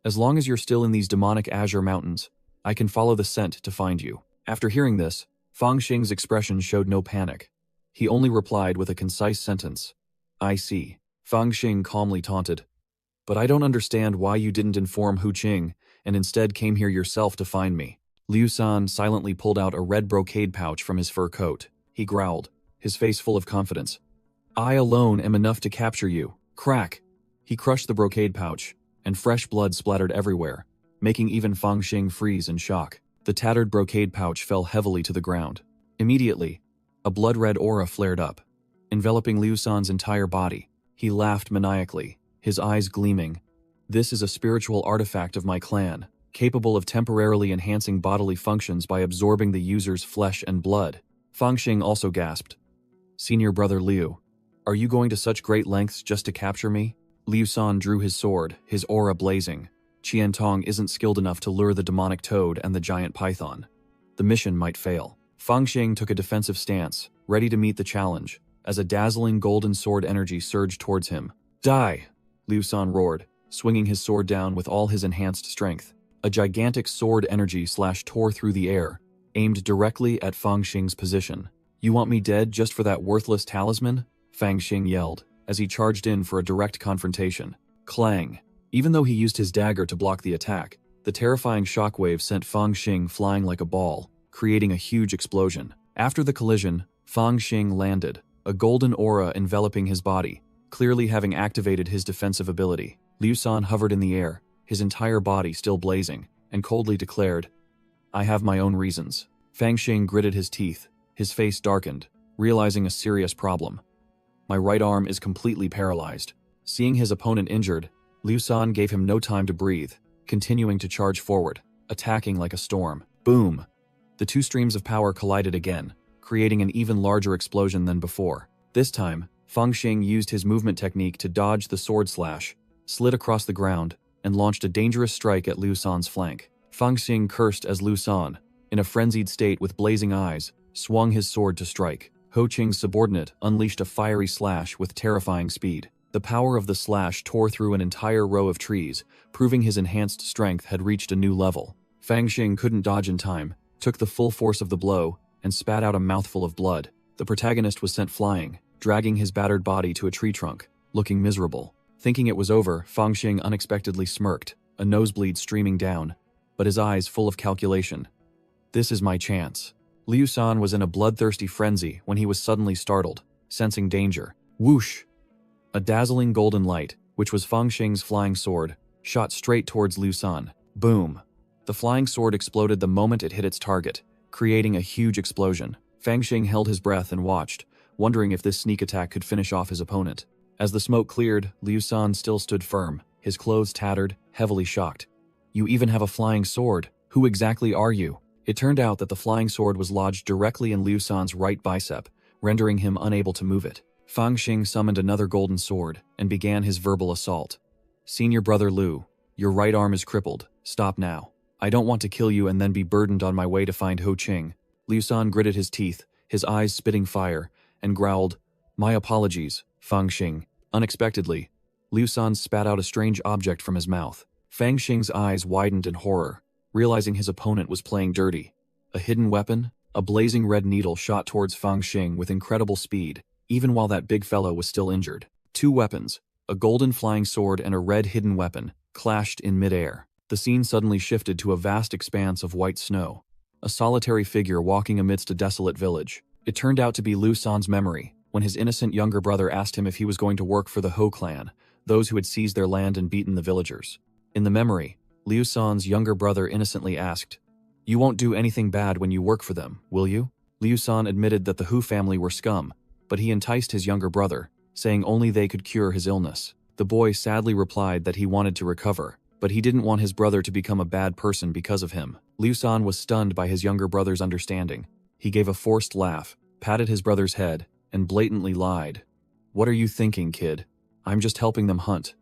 as long as you're still in these demonic azure mountains, I can follow the scent to find you. After hearing this, Fang Xing's expression showed no panic. He only replied with a concise sentence. I see. Fang Xing calmly taunted. But I don't understand why you didn't inform Ho Qing and instead came here yourself to find me. Liu San silently pulled out a red brocade pouch from his fur coat. He growled, his face full of confidence. I alone am enough to capture you. Crack! He crushed the brocade pouch, and fresh blood splattered everywhere, making even Fang Xing freeze in shock. The tattered brocade pouch fell heavily to the ground. Immediately, a blood-red aura flared up, enveloping Liu San's entire body. He laughed maniacally, his eyes gleaming. This is a spiritual artifact of my clan, capable of temporarily enhancing bodily functions by absorbing the user's flesh and blood. Fang Xing also gasped. Senior brother Liu, are you going to such great lengths just to capture me? Liu San drew his sword, his aura blazing. Qian Tong isn't skilled enough to lure the demonic toad and the giant python. The mission might fail. Fang Xing took a defensive stance, ready to meet the challenge, as a dazzling golden sword energy surged towards him. Die! Liu San roared, swinging his sword down with all his enhanced strength. A gigantic sword energy tore through the air, aimed directly at Fang Xing's position. You want me dead just for that worthless talisman? Fang Xing yelled, as he charged in for a direct confrontation. Clang! Even though he used his dagger to block the attack, The terrifying shockwave sent Fang Xing flying like a ball, creating a huge explosion. After the collision, Fang Xing landed, a golden aura enveloping his body, clearly having activated his defensive ability. Liu San hovered in the air, his entire body still blazing, and coldly declared, "I have my own reasons." Fang Xing gritted his teeth, his face darkened, realizing a serious problem. "My right arm is completely paralyzed." Seeing his opponent injured, Liu San gave him no time to breathe, continuing to charge forward, attacking like a storm. Boom! The two streams of power collided again, creating an even larger explosion than before. This time, Fang Xing used his movement technique to dodge the sword slash, slid across the ground, and launched a dangerous strike at Liu San's flank. Fang Xing cursed as Liu San, in a frenzied state with blazing eyes, swung his sword to strike. Ho Qing's subordinate unleashed a fiery slash with terrifying speed. The power of the slash tore through an entire row of trees, proving his enhanced strength had reached a new level. Fang Xing couldn't dodge in time, took the full force of the blow, and spat out a mouthful of blood. The protagonist was sent flying, dragging his battered body to a tree trunk, looking miserable. Thinking it was over, Fang Xing unexpectedly smirked, a nosebleed streaming down, but his eyes full of calculation. "This is my chance." Liu San was in a bloodthirsty frenzy when he was suddenly startled, sensing danger. Whoosh! A dazzling golden light, which was Fang Xing's flying sword, shot straight towards Liu San. Boom! The flying sword exploded the moment it hit its target, creating a huge explosion. Fang Xing held his breath and watched, wondering if this sneak attack could finish off his opponent. As the smoke cleared, Liu San still stood firm, his clothes tattered, heavily shocked. "You even have a flying sword. Who exactly are you?" It turned out that the flying sword was lodged directly in Liu San's right bicep, rendering him unable to move it. Fang Xing summoned another golden sword and began his verbal assault. "Senior brother Liu, your right arm is crippled. Stop now. I don't want to kill you and then be burdened on my way to find Ho Qing." Liu San gritted his teeth, his eyes spitting fire, and growled, "My apologies, Fang Xing." Unexpectedly, Liu San spat out a strange object from his mouth. Fang Xing's eyes widened in horror, realizing his opponent was playing dirty. A hidden weapon, a blazing red needle shot towards Fang Xing with incredible speed, even while that big fellow was still injured. Two weapons, a golden flying sword and a red hidden weapon, clashed in midair. The scene suddenly shifted to a vast expanse of white snow. A solitary figure walking amidst a desolate village. It turned out to be Liu San's memory, when his innocent younger brother asked him if he was going to work for the Ho clan, those who had seized their land and beaten the villagers. In the memory, Liu San's younger brother innocently asked, "You won't do anything bad when you work for them, will you?" Liu San admitted that the Hu family were scum, but he enticed his younger brother, saying only they could cure his illness. The boy sadly replied that he wanted to recover, but he didn't want his brother to become a bad person because of him. Liu San was stunned by his younger brother's understanding. He gave a forced laugh, patted his brother's head, and blatantly lied. "What are you thinking, kid? I'm just helping them hunt.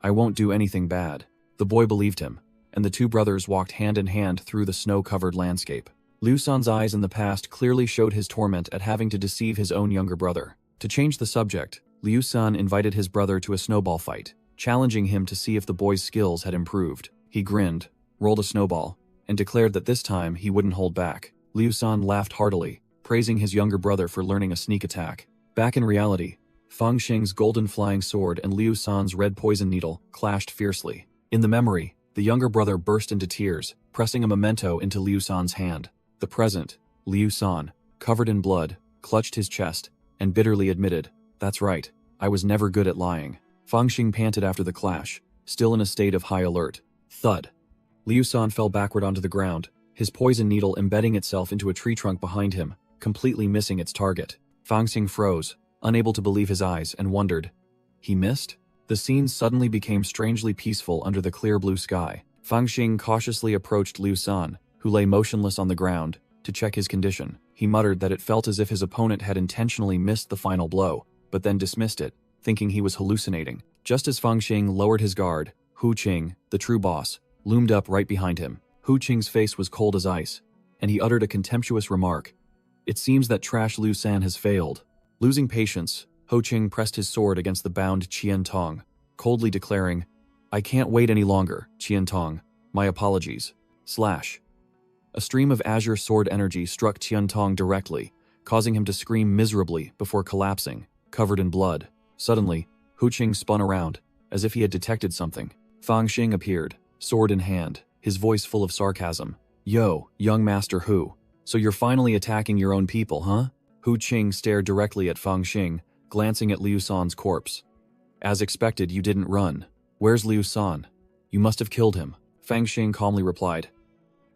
I won't do anything bad." The boy believed him, and the two brothers walked hand in hand through the snow-covered landscape. Liu San's eyes in the past clearly showed his torment at having to deceive his own younger brother. To change the subject, Liu San invited his brother to a snowball fight, challenging him to see if the boy's skills had improved. He grinned, rolled a snowball, and declared that this time he wouldn't hold back. Liu San laughed heartily, praising his younger brother for learning a sneak attack. Back in reality, Fang Xing's golden flying sword and Liu San's red poison needle clashed fiercely. In the memory, the younger brother burst into tears, pressing a memento into Liu San's hand. The present, Liu San, covered in blood, clutched his chest, and bitterly admitted, "That's right, I was never good at lying." Fang Xing panted after the clash, still in a state of high alert. Thud. Liu San fell backward onto the ground, his poison needle embedding itself into a tree trunk behind him, completely missing its target. Fang Xing froze, unable to believe his eyes, and wondered, he missed? The scene suddenly became strangely peaceful under the clear blue sky. Fang Xing cautiously approached Liu San, who lay motionless on the ground, to check his condition. He muttered that it felt as if his opponent had intentionally missed the final blow, but then dismissed it, thinking he was hallucinating. Just as Fang Xing lowered his guard, Hu Qing, the true boss, loomed up right behind him. Hu Qing's face was cold as ice, and he uttered a contemptuous remark. "It seems that trash Liu San has failed." Losing patience, Ho Qing pressed his sword against the bound Qian Tong, coldly declaring, "I can't wait any longer, Qian Tong. My apologies." Slash. A stream of azure sword energy struck Qian Tong directly, causing him to scream miserably before collapsing, covered in blood. Suddenly, Hu Qing spun around, as if he had detected something. Fang Xing appeared, sword in hand, his voice full of sarcasm. Yo, young master Hu. So you're finally attacking your own people, huh? Hu Qing stared directly at Fang Xing, glancing at Liu San's corpse. As expected, you didn't run. Where's Liu San? You must have killed him. Fang Xing calmly replied.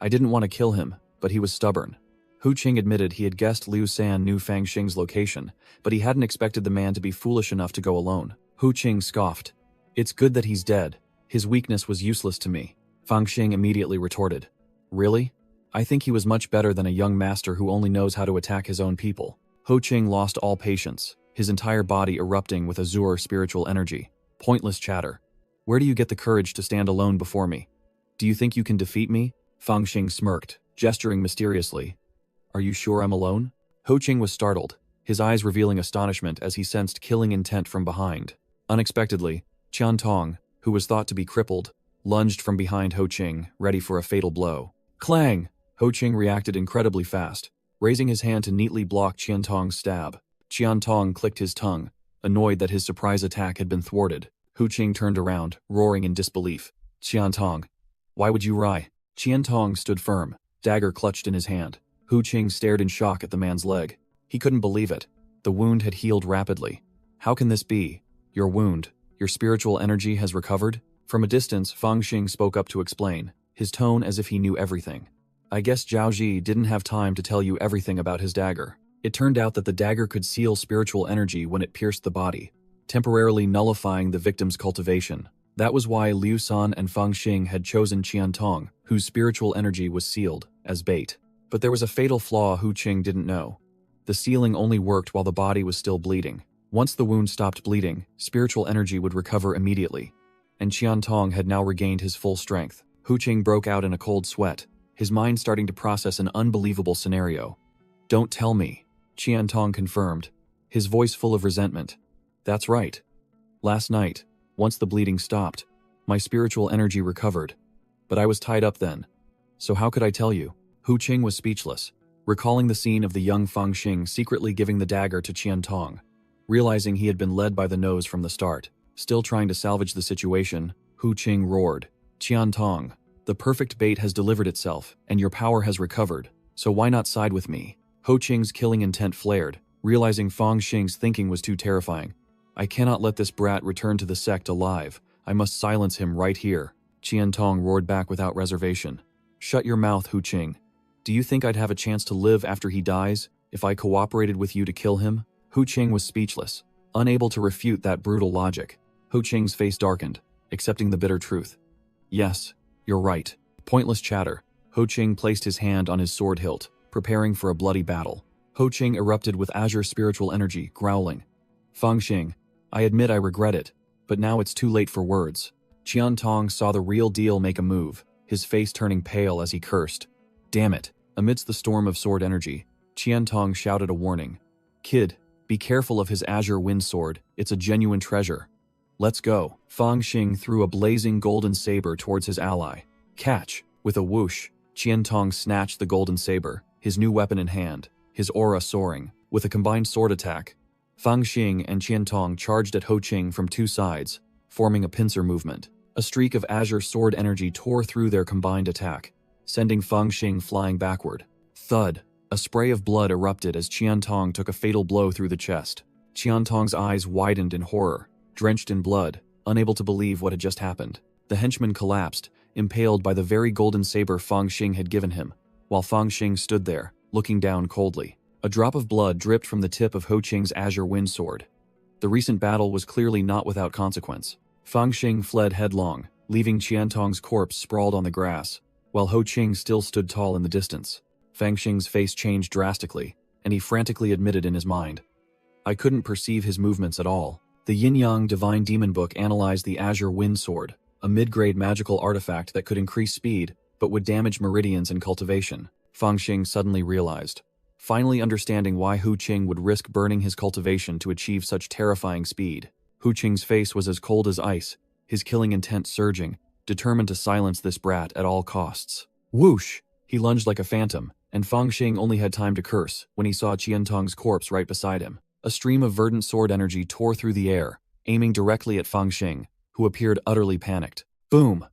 I didn't want to kill him, but he was stubborn. Hu Qing admitted he had guessed Liu San knew Fang Xing's location, but he hadn't expected the man to be foolish enough to go alone. Hu Qing scoffed. It's good that he's dead. His weakness was useless to me. Fang Xing immediately retorted. Really? I think he was much better than a young master who only knows how to attack his own people. Hu Qing lost all patience, his entire body erupting with azure spiritual energy. Pointless chatter. Where do you get the courage to stand alone before me? Do you think you can defeat me? Fang Xing smirked, gesturing mysteriously. Are you sure I'm alone? Hu Qing was startled, his eyes revealing astonishment as he sensed killing intent from behind. Unexpectedly, Qian Tong, who was thought to be crippled, lunged from behind Hu Qing, ready for a fatal blow. Clang! Hu Qing reacted incredibly fast, raising his hand to neatly block Qian Tong's stab. Qian Tong clicked his tongue, annoyed that his surprise attack had been thwarted. Hu Qing turned around, roaring in disbelief. Qian Tong. Why would you lie? Qian Tong stood firm, dagger clutched in his hand. Hu Qing stared in shock at the man's leg. He couldn't believe it. The wound had healed rapidly. How can this be? Your wound, your spiritual energy has recovered? From a distance, Fang Xing spoke up to explain, his tone as if he knew everything. I guess Zhao Ji didn't have time to tell you everything about his dagger. It turned out that the dagger could seal spiritual energy when it pierced the body, temporarily nullifying the victim's cultivation. That was why Liu San and Fang Xing had chosen Qian Tong, whose spiritual energy was sealed, as bait. But there was a fatal flaw Hu Qing didn't know. The sealing only worked while the body was still bleeding. Once the wound stopped bleeding, spiritual energy would recover immediately. And Qian Tong had now regained his full strength. Hu Qing broke out in a cold sweat, his mind starting to process an unbelievable scenario. Don't tell me, Qian Tong confirmed, his voice full of resentment. That's right. Last night, once the bleeding stopped, my spiritual energy recovered. But I was tied up then. So how could I tell you? Hu Qing was speechless, recalling the scene of the young Fang Xing secretly giving the dagger to Qian Tong. Realizing he had been led by the nose from the start, still trying to salvage the situation, Hu Qing roared. Qian Tong, the perfect bait has delivered itself, and your power has recovered, so why not side with me? Hu Qing's killing intent flared, realizing Fang Xing's thinking was too terrifying. I cannot let this brat return to the sect alive. I must silence him right here. Qian Tong roared back without reservation. Shut your mouth, Hu Qing. Do you think I'd have a chance to live after he dies, if I cooperated with you to kill him? Hu Qing was speechless, unable to refute that brutal logic. Hu Qing's face darkened, accepting the bitter truth. Yes, you're right. Pointless chatter. Hu Qing placed his hand on his sword hilt, preparing for a bloody battle. Hu Qing erupted with azure spiritual energy, growling. Fang Xing, I admit I regret it, but now it's too late for words. Qian Tong saw the real deal make a move, his face turning pale as he cursed. Damn it. Amidst the storm of sword energy, Qian Tong shouted a warning. Kid, be careful of his azure wind sword, it's a genuine treasure. Let's go. Fang Xing threw a blazing golden saber towards his ally. Catch! With a whoosh, Qian Tong snatched the golden saber, his new weapon in hand, his aura soaring. With a combined sword attack, Fang Xing and Qian Tong charged at Hu Qing from two sides, forming a pincer movement. A streak of azure sword energy tore through their combined attack, sending Fang Xing flying backward. Thud! A spray of blood erupted as Qian Tong took a fatal blow through the chest. Qian Tong's eyes widened in horror, drenched in blood, unable to believe what had just happened. The henchman collapsed, impaled by the very golden saber Fang Xing had given him, while Fang Xing stood there, looking down coldly. A drop of blood dripped from the tip of Hu Qing's azure wind sword. The recent battle was clearly not without consequence. Fang Xing fled headlong, leaving Qian Tong's corpse sprawled on the grass, while Hu Qing still stood tall in the distance. Fang Xing's face changed drastically, and he frantically admitted in his mind. I couldn't perceive his movements at all. The Yin-Yang Divine Demon Book analyzed the Azure Wind Sword, a mid-grade magical artifact that could increase speed, but would damage meridians and cultivation. Fang Xing suddenly realized, finally understanding why Hu Qing would risk burning his cultivation to achieve such terrifying speed. Hu Qing's face was as cold as ice, his killing intent surging, determined to silence this brat at all costs. Whoosh! He lunged like a phantom, and Fang Xing only had time to curse when he saw Qian Tong's corpse right beside him. A stream of verdant sword energy tore through the air, aiming directly at Fang Xing, who appeared utterly panicked. Boom!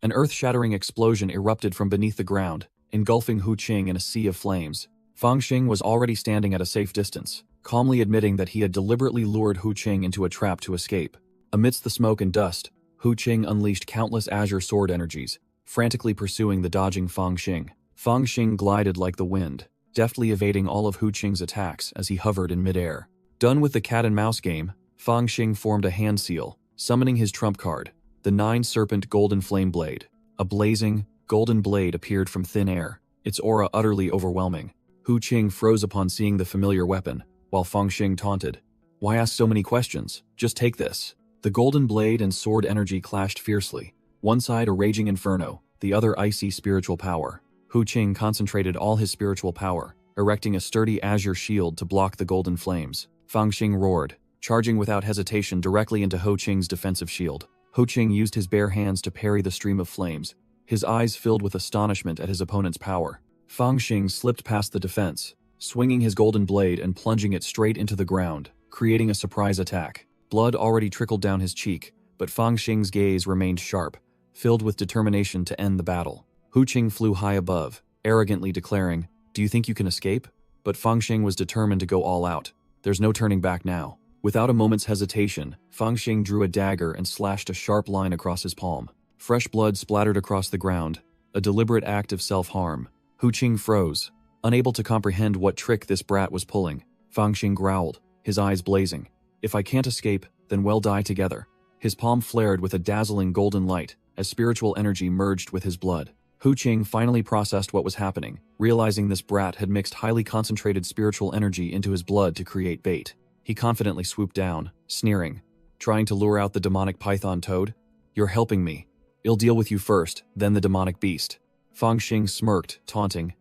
An earth-shattering explosion erupted from beneath the ground, engulfing Hu Qing in a sea of flames. Fang Xing was already standing at a safe distance, calmly admitting that he had deliberately lured Hu Qing into a trap to escape. Amidst the smoke and dust, Hu Qing unleashed countless azure sword energies, frantically pursuing the dodging Fang Xing. Fang Xing glided like the wind, deftly evading all of Hu Qing's attacks as he hovered in midair. Done with the cat-and-mouse game, Fang Xing formed a hand seal, summoning his trump card, the 9-serpent golden flame blade. A blazing, golden blade appeared from thin air, its aura utterly overwhelming. Hu Qing froze upon seeing the familiar weapon, while Fang Xing taunted. "Why ask so many questions? Just take this." The golden blade and sword energy clashed fiercely, one side a raging inferno, the other icy spiritual power. Hu Qing concentrated all his spiritual power, erecting a sturdy azure shield to block the golden flames. Fang Xing roared, charging without hesitation directly into Hu Qing's defensive shield. Hu Qing used his bare hands to parry the stream of flames, his eyes filled with astonishment at his opponent's power. Fang Xing slipped past the defense, swinging his golden blade and plunging it straight into the ground, creating a surprise attack. Blood already trickled down his cheek, but Fang Xing's gaze remained sharp, filled with determination to end the battle. Hu Qing flew high above, arrogantly declaring, "Do you think you can escape?" But Fang Xing was determined to go all out. There's no turning back now. Without a moment's hesitation, Fang Xing drew a dagger and slashed a sharp line across his palm. Fresh blood splattered across the ground, a deliberate act of self-harm. Hu Qing froze, unable to comprehend what trick this brat was pulling. Fang Xing growled, his eyes blazing. "If I can't escape, then we'll die together." His palm flared with a dazzling golden light as spiritual energy merged with his blood. Hu Qing finally processed what was happening, realizing this brat had mixed highly concentrated spiritual energy into his blood to create bait. He confidently swooped down, sneering, "Trying to lure out the demonic python toad? You're helping me. I'll deal with you first, then the demonic beast." Fang Xing smirked, taunting.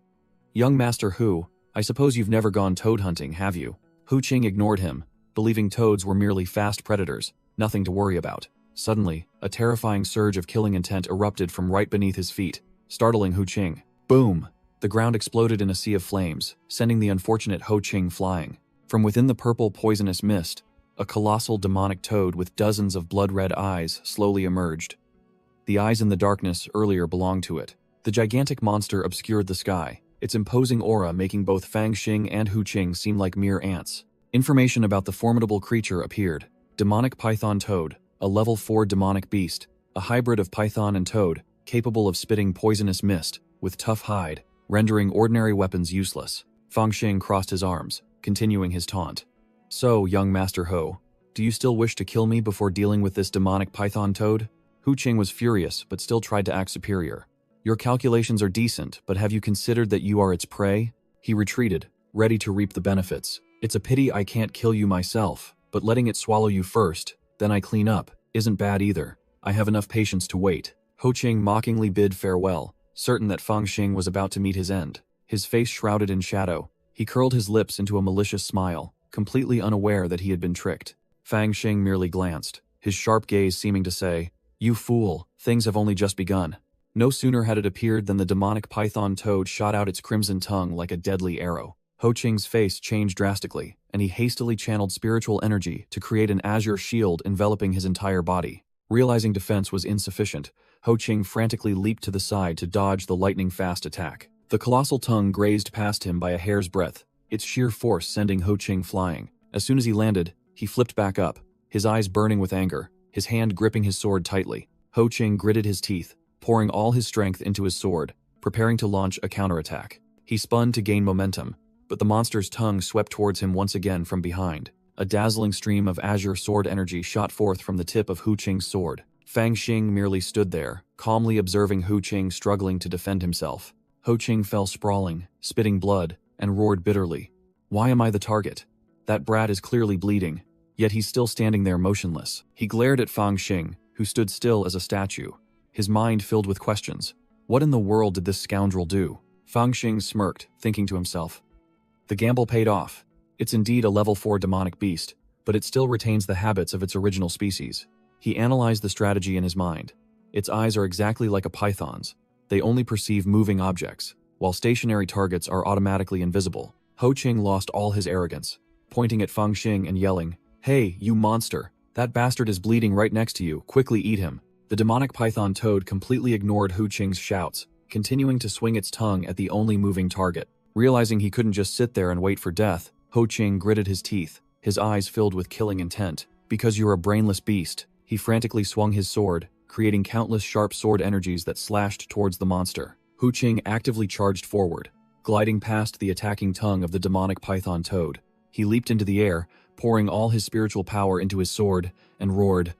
"Young Master Hu, I suppose you've never gone toad hunting, have you?" Hu Qing ignored him, believing toads were merely fast predators, nothing to worry about. Suddenly, a terrifying surge of killing intent erupted from right beneath his feet, startling Hu Qing. Boom! The ground exploded in a sea of flames, sending the unfortunate Hu Qing flying. From within the purple poisonous mist, a colossal demonic toad with dozens of blood-red eyes slowly emerged. The eyes in the darkness earlier belonged to it. The gigantic monster obscured the sky, its imposing aura making both Fang Xing and Hu Qing seem like mere ants. Information about the formidable creature appeared. Demonic python toad, a level 4 demonic beast, a hybrid of python and toad, capable of spitting poisonous mist, with tough hide, rendering ordinary weapons useless. Fang Xing crossed his arms, continuing his taunt. "So, young Master Ho, do you still wish to kill me before dealing with this demonic python toad?" Hu Qing was furious, but still tried to act superior. "Your calculations are decent, but have you considered that you are its prey?" He retreated, ready to reap the benefits. "It's a pity I can't kill you myself, but letting it swallow you first, then I clean up, isn't bad either. I have enough patience to wait." Hu Qing mockingly bid farewell, certain that Fang Xing was about to meet his end. His face shrouded in shadow, he curled his lips into a malicious smile, completely unaware that he had been tricked. Fang Xing merely glanced, his sharp gaze seeming to say, "You fool, things have only just begun." No sooner had it appeared than the demonic python toad shot out its crimson tongue like a deadly arrow. Hu Qing's face changed drastically, and he hastily channeled spiritual energy to create an azure shield enveloping his entire body. Realizing defense was insufficient, Hu Qing frantically leaped to the side to dodge the lightning-fast attack. The colossal tongue grazed past him by a hair's breadth, its sheer force sending Hu Qing flying. As soon as he landed, he flipped back up, his eyes burning with anger, his hand gripping his sword tightly. Hu Qing gritted his teeth, pouring all his strength into his sword, preparing to launch a counterattack. He spun to gain momentum, but the monster's tongue swept towards him once again from behind. A dazzling stream of azure sword energy shot forth from the tip of Hu Qing's sword. Fang Xing merely stood there, calmly observing Hu Qing struggling to defend himself. Hu Qing fell sprawling, spitting blood, and roared bitterly. "Why am I the target? That brat is clearly bleeding, yet he's still standing there motionless." He glared at Fang Xing, who stood still as a statue, his mind filled with questions. What in the world did this scoundrel do? Fang Xing smirked, thinking to himself. The gamble paid off. It's indeed a level 4 demonic beast, but it still retains the habits of its original species. He analyzed the strategy in his mind. Its eyes are exactly like a python's. They only perceive moving objects, while stationary targets are automatically invisible. Hu Qing lost all his arrogance, pointing at Fang Xing and yelling, "Hey, you monster! That bastard is bleeding right next to you, quickly eat him." The demonic python toad completely ignored Hu Qing's shouts, continuing to swing its tongue at the only moving target. Realizing he couldn't just sit there and wait for death, Hu Qing gritted his teeth, his eyes filled with killing intent. "Because you're a brainless beast," he frantically swung his sword, creating countless sharp sword energies that slashed towards the monster. Hu Qing actively charged forward, gliding past the attacking tongue of the demonic python toad. He leaped into the air, pouring all his spiritual power into his sword, and roared,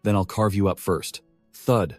"Then I'll carve you up first." Thud.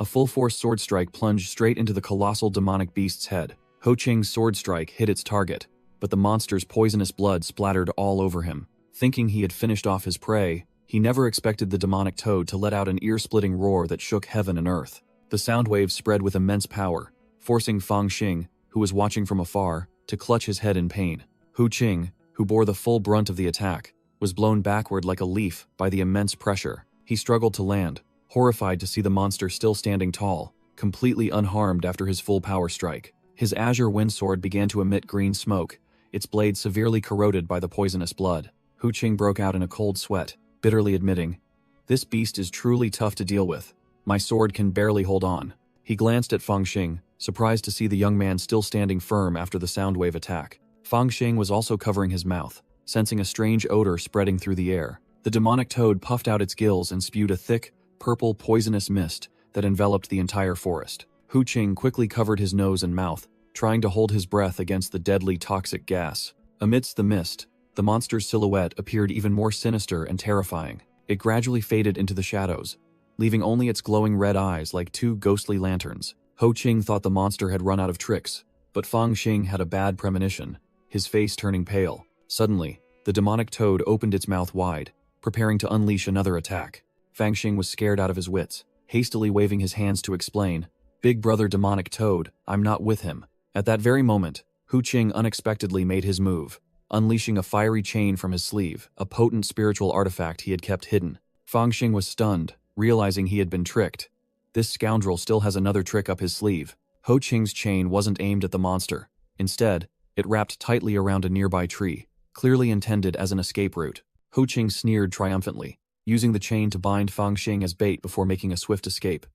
A full-force sword strike plunged straight into the colossal demonic beast's head. Hu Qing's sword strike hit its target, but the monster's poisonous blood splattered all over him. Thinking he had finished off his prey, he never expected the demonic toad to let out an ear-splitting roar that shook heaven and earth. The sound waves spread with immense power, forcing Fang Xing, who was watching from afar, to clutch his head in pain. Hu Qing, who bore the full brunt of the attack, was blown backward like a leaf by the immense pressure. He struggled to land, horrified to see the monster still standing tall, completely unharmed after his full power strike. His azure wind sword began to emit green smoke, its blade severely corroded by the poisonous blood. Hu Qing broke out in a cold sweat, bitterly admitting, "This beast is truly tough to deal with. My sword can barely hold on." He glanced at Fang Xing, surprised to see the young man still standing firm after the soundwave attack. Fang Xing was also covering his mouth, sensing a strange odor spreading through the air. The demonic toad puffed out its gills and spewed a thick, purple, poisonous mist that enveloped the entire forest. Hu Qing quickly covered his nose and mouth, trying to hold his breath against the deadly toxic gas. Amidst the mist, the monster's silhouette appeared even more sinister and terrifying. It gradually faded into the shadows, leaving only its glowing red eyes like two ghostly lanterns. Hu Qing thought the monster had run out of tricks, but Fang Xing had a bad premonition, his face turning pale. Suddenly, the demonic toad opened its mouth wide, preparing to unleash another attack. Fang Xing was scared out of his wits, hastily waving his hands to explain, "Big brother demonic toad, I'm not with him." At that very moment, Hu Qing unexpectedly made his move, unleashing a fiery chain from his sleeve, a potent spiritual artifact he had kept hidden. Fang Xing was stunned, realizing he had been tricked. This scoundrel still has another trick up his sleeve. Hu Qing's chain wasn't aimed at the monster. Instead, it wrapped tightly around a nearby tree, clearly intended as an escape route. Hu Qing sneered triumphantly, using the chain to bind Fang Xing as bait before making a swift escape.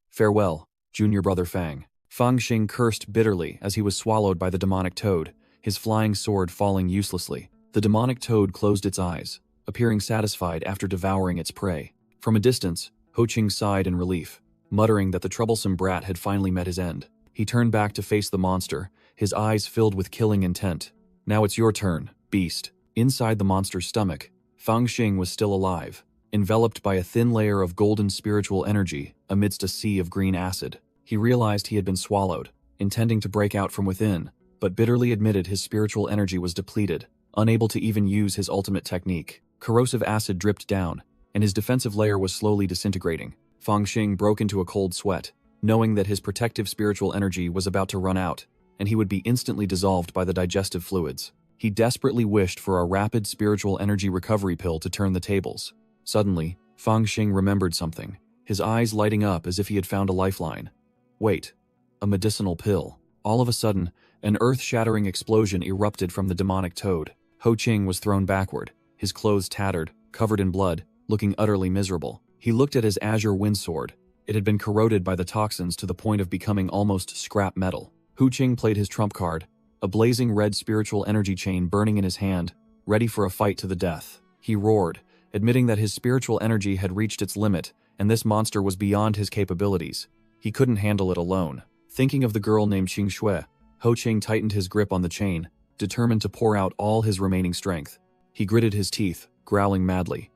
"Farewell, junior brother Fang." Fang Xing cursed bitterly as he was swallowed by the demonic toad, his flying sword falling uselessly. The demonic toad closed its eyes, appearing satisfied after devouring its prey. From a distance, Hu Qing sighed in relief, muttering that the troublesome brat had finally met his end. He turned back to face the monster, his eyes filled with killing intent. "Now it's your turn, beast." Inside the monster's stomach, Fang Xing was still alive, enveloped by a thin layer of golden spiritual energy amidst a sea of green acid. He realized he had been swallowed, intending to break out from within, but bitterly admitted his spiritual energy was depleted, unable to even use his ultimate technique. Corrosive acid dripped down, and his defensive layer was slowly disintegrating. Fang Xing broke into a cold sweat, knowing that his protective spiritual energy was about to run out, and he would be instantly dissolved by the digestive fluids. He desperately wished for a rapid spiritual energy recovery pill to turn the tables. Suddenly, Fang Xing remembered something, his eyes lighting up as if he had found a lifeline. Wait, a medicinal pill. All of a sudden, an earth-shattering explosion erupted from the demonic toad. Hu Qing was thrown backward, his clothes tattered, covered in blood, looking utterly miserable. He looked at his azure wind sword. It had been corroded by the toxins to the point of becoming almost scrap metal. Hu Qing played his trump card, a blazing red spiritual energy chain burning in his hand, ready for a fight to the death. He roared, admitting that his spiritual energy had reached its limit, and this monster was beyond his capabilities. He couldn't handle it alone. Thinking of the girl named Qing Shui, Hu Qing tightened his grip on the chain, determined to pour out all his remaining strength. He gritted his teeth, growling madly.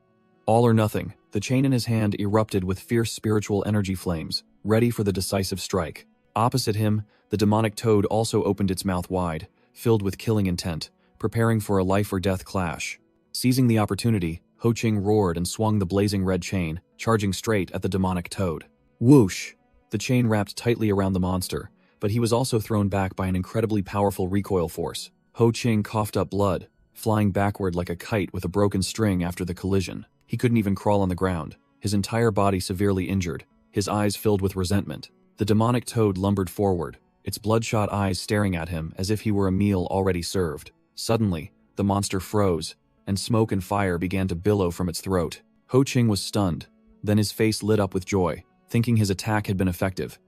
All or nothing, the chain in his hand erupted with fierce spiritual energy flames, ready for the decisive strike. Opposite him, the demonic toad also opened its mouth wide, filled with killing intent, preparing for a life-or-death clash. Seizing the opportunity, Hu Qing roared and swung the blazing red chain, charging straight at the demonic toad. Whoosh! The chain wrapped tightly around the monster, but he was also thrown back by an incredibly powerful recoil force. Hu Qing coughed up blood, flying backward like a kite with a broken string after the collision. He couldn't even crawl on the ground, his entire body severely injured, his eyes filled with resentment. The demonic toad lumbered forward, its bloodshot eyes staring at him as if he were a meal already served. Suddenly, the monster froze, and smoke and fire began to billow from its throat. Hu Qing was stunned, then his face lit up with joy. thinking his attack had been effective.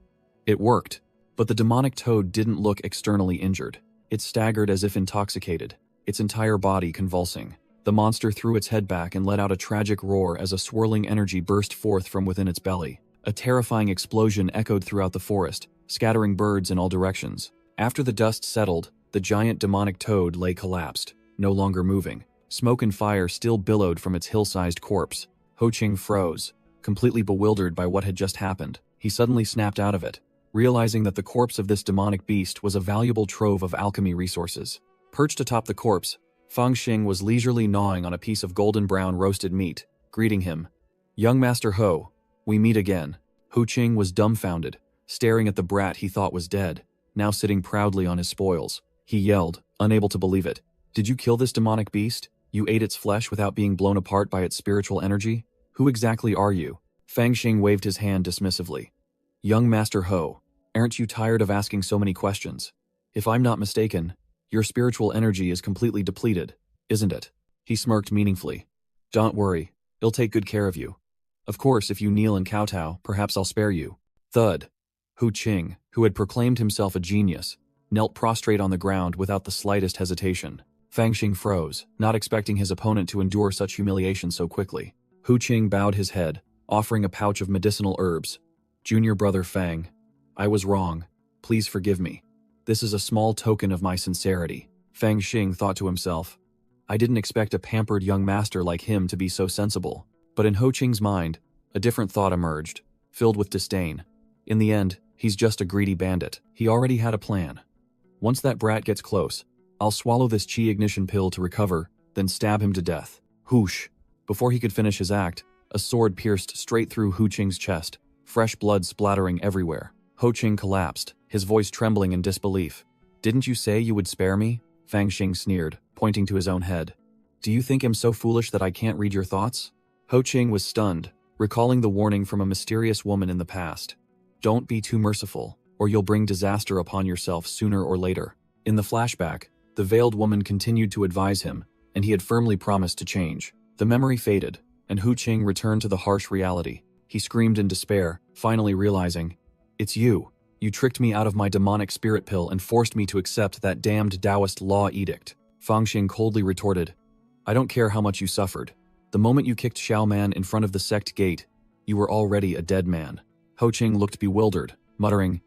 It worked, but the demonic toad didn't look externally injured. It staggered as if intoxicated, its entire body convulsing. The monster threw its head back and let out a tragic roar as a swirling energy burst forth from within its belly. A terrifying explosion echoed throughout the forest, scattering birds in all directions. After the dust settled, the giant demonic toad lay collapsed, no longer moving. Smoke and fire still billowed from its hill-sized corpse. Ho Ching froze, completely bewildered by what had just happened. He suddenly snapped out of it, realizing that the corpse of this demonic beast was a valuable trove of alchemy resources. Perched atop the corpse, Fang Xing was leisurely gnawing on a piece of golden brown roasted meat, greeting him. "Young Master Ho, we meet again." Ho Ching was dumbfounded, staring at the brat he thought was dead, now sitting proudly on his spoils. He yelled, unable to believe it. "Did you kill this demonic beast? You ate its flesh without being blown apart by its spiritual energy? Who exactly are you?" Fang Xing waved his hand dismissively. "Young Master Ho, aren't you tired of asking so many questions? If I'm not mistaken, your spiritual energy is completely depleted, isn't it?" He smirked meaningfully. "Don't worry, I'll take good care of you. Of course, if you kneel and kowtow, perhaps I'll spare you." Thud. Hu Qing, who had proclaimed himself a genius, knelt prostrate on the ground without the slightest hesitation. Fang Xing froze, not expecting his opponent to endure such humiliation so quickly. Hu Qing bowed his head, offering a pouch of medicinal herbs. "Junior brother Fang, I was wrong. Please forgive me. This is a small token of my sincerity." Fang Xing thought to himself. I didn't expect a pampered young master like him to be so sensible. But in Ho Qing's mind, a different thought emerged, filled with disdain. In the end, he's just a greedy bandit. He already had a plan. Once that brat gets close, I'll swallow this chi ignition pill to recover, then stab him to death. Whoosh! Before he could finish his act, a sword pierced straight through Hu Qing's chest, fresh blood splattering everywhere. Ho Qing collapsed, his voice trembling in disbelief. "Didn't you say you would spare me?" Fang Xing sneered, pointing to his own head. "Do you think I'm so foolish that I can't read your thoughts?" Ho Qing was stunned, recalling the warning from a mysterious woman in the past. "Don't be too merciful, or you'll bring disaster upon yourself sooner or later." In the flashback, the veiled woman continued to advise him, and he had firmly promised to change. The memory faded, and Hu Qing returned to the harsh reality. He screamed in despair, finally realizing, "It's you. You tricked me out of my demonic spirit pill and forced me to accept that damned Taoist law edict." Fang Xing coldly retorted, "I don't care how much you suffered. The moment you kicked Xiao Man in front of the sect gate, you were already a dead man." Ho Qing looked bewildered, muttering,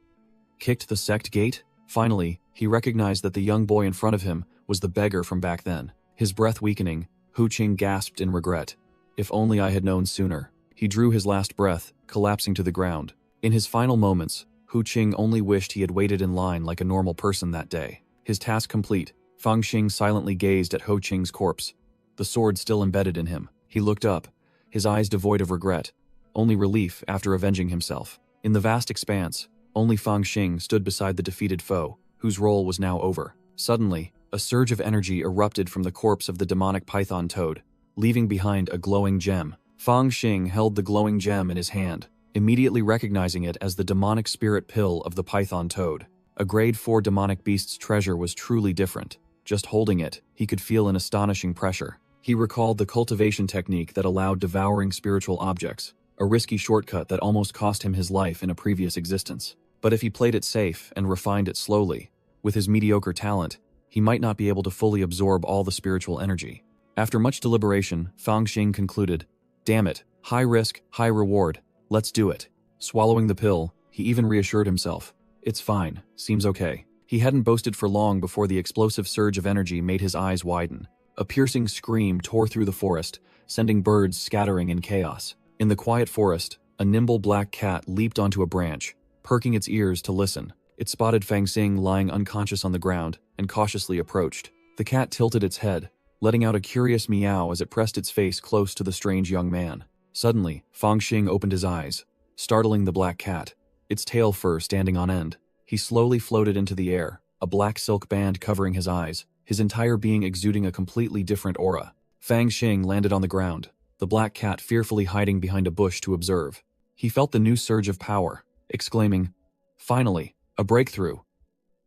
"Kicked the sect gate?" Finally, he recognized that the young boy in front of him was the beggar from back then. His breath weakening, Hu Qing gasped in regret. "If only I had known sooner." He drew his last breath, collapsing to the ground. In his final moments, Hu Qing only wished he had waited in line like a normal person that day. His task complete, Fang Xing silently gazed at Ho Qing's corpse, the sword still embedded in him. He looked up, his eyes devoid of regret, only relief after avenging himself. In the vast expanse, only Fang Xing stood beside the defeated foe, whose role was now over. Suddenly, a surge of energy erupted from the corpse of the demonic python toad, leaving behind a glowing gem. Fang Xing held the glowing gem in his hand, immediately recognizing it as the demonic spirit pill of the python toad. A grade 4 demonic beast's treasure was truly different. Just holding it, he could feel an astonishing pressure. He recalled the cultivation technique that allowed devouring spiritual objects, a risky shortcut that almost cost him his life in a previous existence. But if he played it safe and refined it slowly, with his mediocre talent, he might not be able to fully absorb all the spiritual energy. After much deliberation, Fang Xing concluded, "Damn it, high risk, high reward, let's do it." Swallowing the pill, he even reassured himself, "It's fine, seems okay." He hadn't boasted for long before the explosive surge of energy made his eyes widen. A piercing scream tore through the forest, sending birds scattering in chaos. In the quiet forest, a nimble black cat leaped onto a branch, perking its ears to listen. It spotted Fang Xing lying unconscious on the ground and cautiously approached. The cat tilted its head, letting out a curious meow as it pressed its face close to the strange young man. Suddenly, Fang Xing opened his eyes, startling the black cat, its tail fur standing on end. He slowly floated into the air, a black silk band covering his eyes, his entire being exuding a completely different aura. Fang Xing landed on the ground, the black cat fearfully hiding behind a bush to observe. He felt the new surge of power, exclaiming, "Finally, a breakthrough."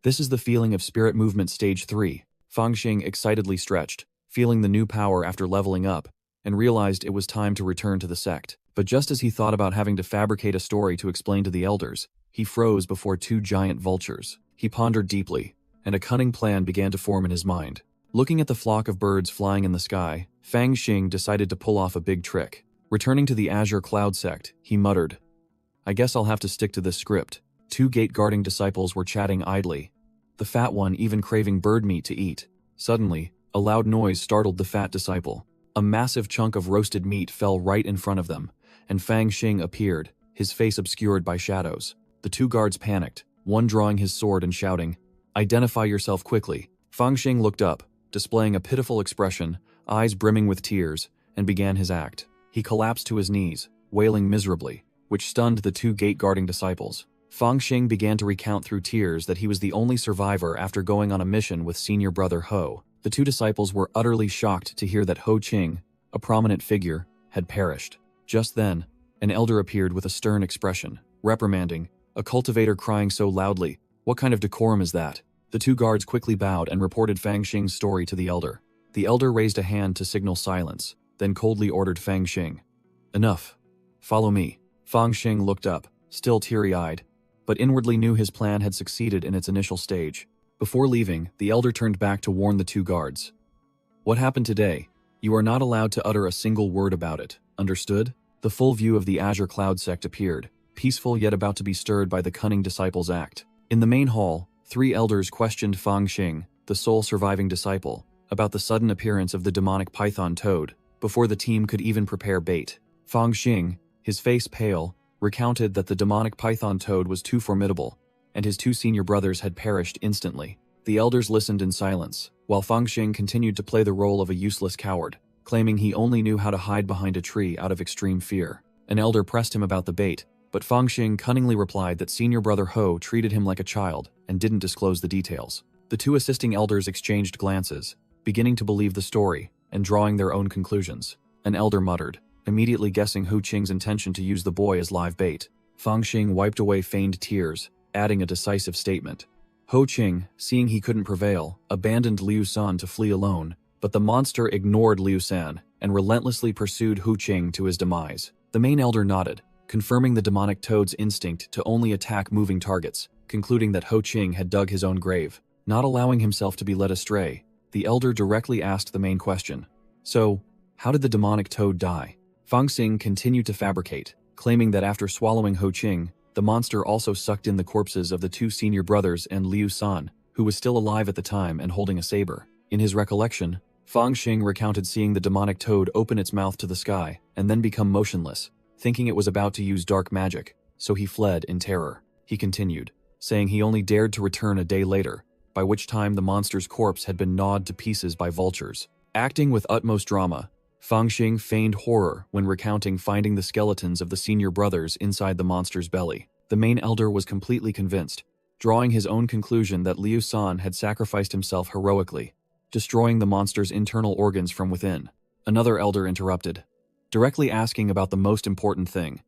This is the feeling of Spirit Movement Stage 3. Fang Xing excitedly stretched, feeling the new power after leveling up, and realized it was time to return to the sect. But just as he thought about having to fabricate a story to explain to the elders, he froze before two giant vultures. He pondered deeply, and a cunning plan began to form in his mind. Looking at the flock of birds flying in the sky, Fang Xing decided to pull off a big trick. Returning to the Azure Cloud sect, he muttered, "I guess I'll have to stick to this script." Two gate-guarding disciples were chatting idly, the fat one even craving bird meat to eat. Suddenly, a loud noise startled the fat disciple. A massive chunk of roasted meat fell right in front of them, and Fang Xing appeared, his face obscured by shadows. The two guards panicked, one drawing his sword and shouting, "Identify yourself quickly." Fang Xing looked up, displaying a pitiful expression, eyes brimming with tears, and began his act. He collapsed to his knees, wailing miserably, which stunned the two gate-guarding disciples. Fang Xing began to recount through tears that he was the only survivor after going on a mission with senior brother Ho. The two disciples were utterly shocked to hear that Ho Qing, a prominent figure, had perished. Just then, an elder appeared with a stern expression, reprimanding, "A cultivator crying so loudly, what kind of decorum is that?" The two guards quickly bowed and reported Fang Xing's story to the elder. The elder raised a hand to signal silence, then coldly ordered Fang Xing, "Enough. Follow me." Fang Xing looked up, still teary-eyed, but inwardly knew his plan had succeeded in its initial stage. Before leaving, the elder turned back to warn the two guards. "What happened today? You are not allowed to utter a single word about it, understood?" The full view of the Azure Cloud sect appeared, peaceful yet about to be stirred by the cunning disciples' act. In the main hall, three elders questioned Fang Xing, the sole surviving disciple, about the sudden appearance of the demonic python toad, before the team could even prepare bait. Fang Xing, his face pale, recounted that the demonic python toad was too formidable, and his two senior brothers had perished instantly. The elders listened in silence, while Fang Xing continued to play the role of a useless coward, claiming he only knew how to hide behind a tree out of extreme fear. An elder pressed him about the bait, but Fang Xing cunningly replied that senior brother Ho treated him like a child and didn't disclose the details. The two assisting elders exchanged glances, beginning to believe the story and drawing their own conclusions. An elder muttered, immediately guessing Ho Qing's intention to use the boy as live bait. Fang Xing wiped away feigned tears, adding a decisive statement. Ho Qing, seeing he couldn't prevail, abandoned Liu San to flee alone, but the monster ignored Liu San and relentlessly pursued Ho Qing to his demise. The main elder nodded, confirming the demonic toad's instinct to only attack moving targets, concluding that Ho Qing had dug his own grave. Not allowing himself to be led astray, the elder directly asked the main question. "So, how did the demonic toad die?" Fang Xing continued to fabricate, claiming that after swallowing Ho Qing, the monster also sucked in the corpses of the two senior brothers and Liu San, who was still alive at the time and holding a saber. In his recollection, Fang Xing recounted seeing the demonic toad open its mouth to the sky and then become motionless, thinking it was about to use dark magic, so he fled in terror. He continued, saying he only dared to return a day later, by which time the monster's corpse had been gnawed to pieces by vultures. Acting with utmost drama, Fang Xing feigned horror when recounting finding the skeletons of the senior brothers inside the monster's belly. The main elder was completely convinced, drawing his own conclusion that Liu San had sacrificed himself heroically, destroying the monster's internal organs from within. Another elder interrupted, directly asking about the most important thing.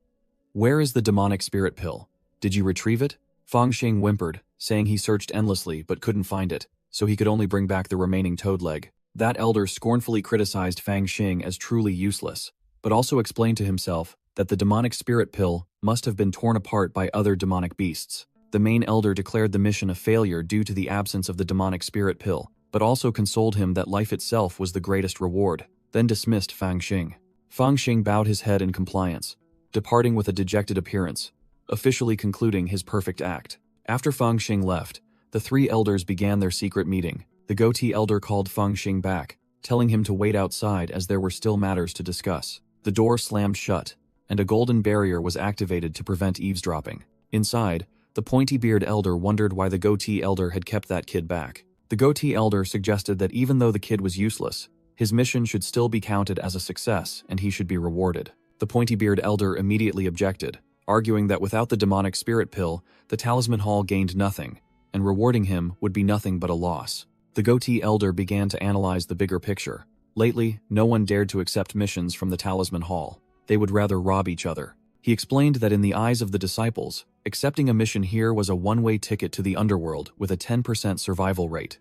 "Where is the demonic spirit pill? Did you retrieve it?" Fang Xing whimpered, saying he searched endlessly but couldn't find it, so he could only bring back the remaining toad leg. That elder scornfully criticized Fang Xing as truly useless, but also explained to himself that the demonic spirit pill must have been torn apart by other demonic beasts. The main elder declared the mission a failure due to the absence of the demonic spirit pill, but also consoled him that life itself was the greatest reward, then dismissed Fang Xing. Fang Xing bowed his head in compliance, departing with a dejected appearance, officially concluding his perfect act. After Fang Xing left, the three elders began their secret meeting. The goatee elder called Fang Xing back, telling him to wait outside as there were still matters to discuss. The door slammed shut, and a golden barrier was activated to prevent eavesdropping. Inside, the pointy-beard elder wondered why the goatee elder had kept that kid back. The goatee elder suggested that even though the kid was useless, his mission should still be counted as a success and he should be rewarded. The pointy-beard elder immediately objected, arguing that without the demonic spirit pill, the talisman hall gained nothing, and rewarding him would be nothing but a loss. The goatee elder began to analyze the bigger picture. Lately, no one dared to accept missions from the talisman hall. They would rather rob each other. He explained that in the eyes of the disciples, accepting a mission here was a one-way ticket to the underworld with a 10% survival rate.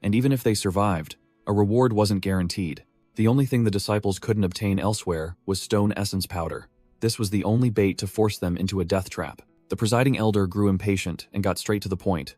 And even if they survived, a reward wasn't guaranteed. The only thing the disciples couldn't obtain elsewhere was stone essence powder. This was the only bait to force them into a death trap. The presiding elder grew impatient and got straight to the point.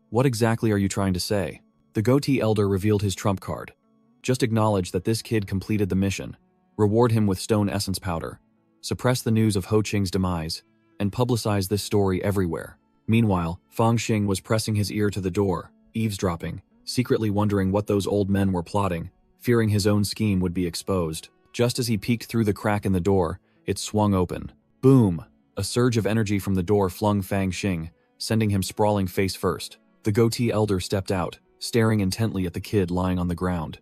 What exactly are you trying to say? The goatee elder revealed his trump card. Just acknowledge that this kid completed the mission. Reward him with stone essence powder. Suppress the news of Ho Qing's demise, and publicize this story everywhere. Meanwhile, Fang Xing was pressing his ear to the door, eavesdropping, secretly wondering what those old men were plotting, fearing his own scheme would be exposed. Just as he peeked through the crack in the door, it swung open. Boom! A surge of energy from the door flung Fang Xing, sending him sprawling face first. The goatee elder stepped out, staring intently at the kid lying on the ground.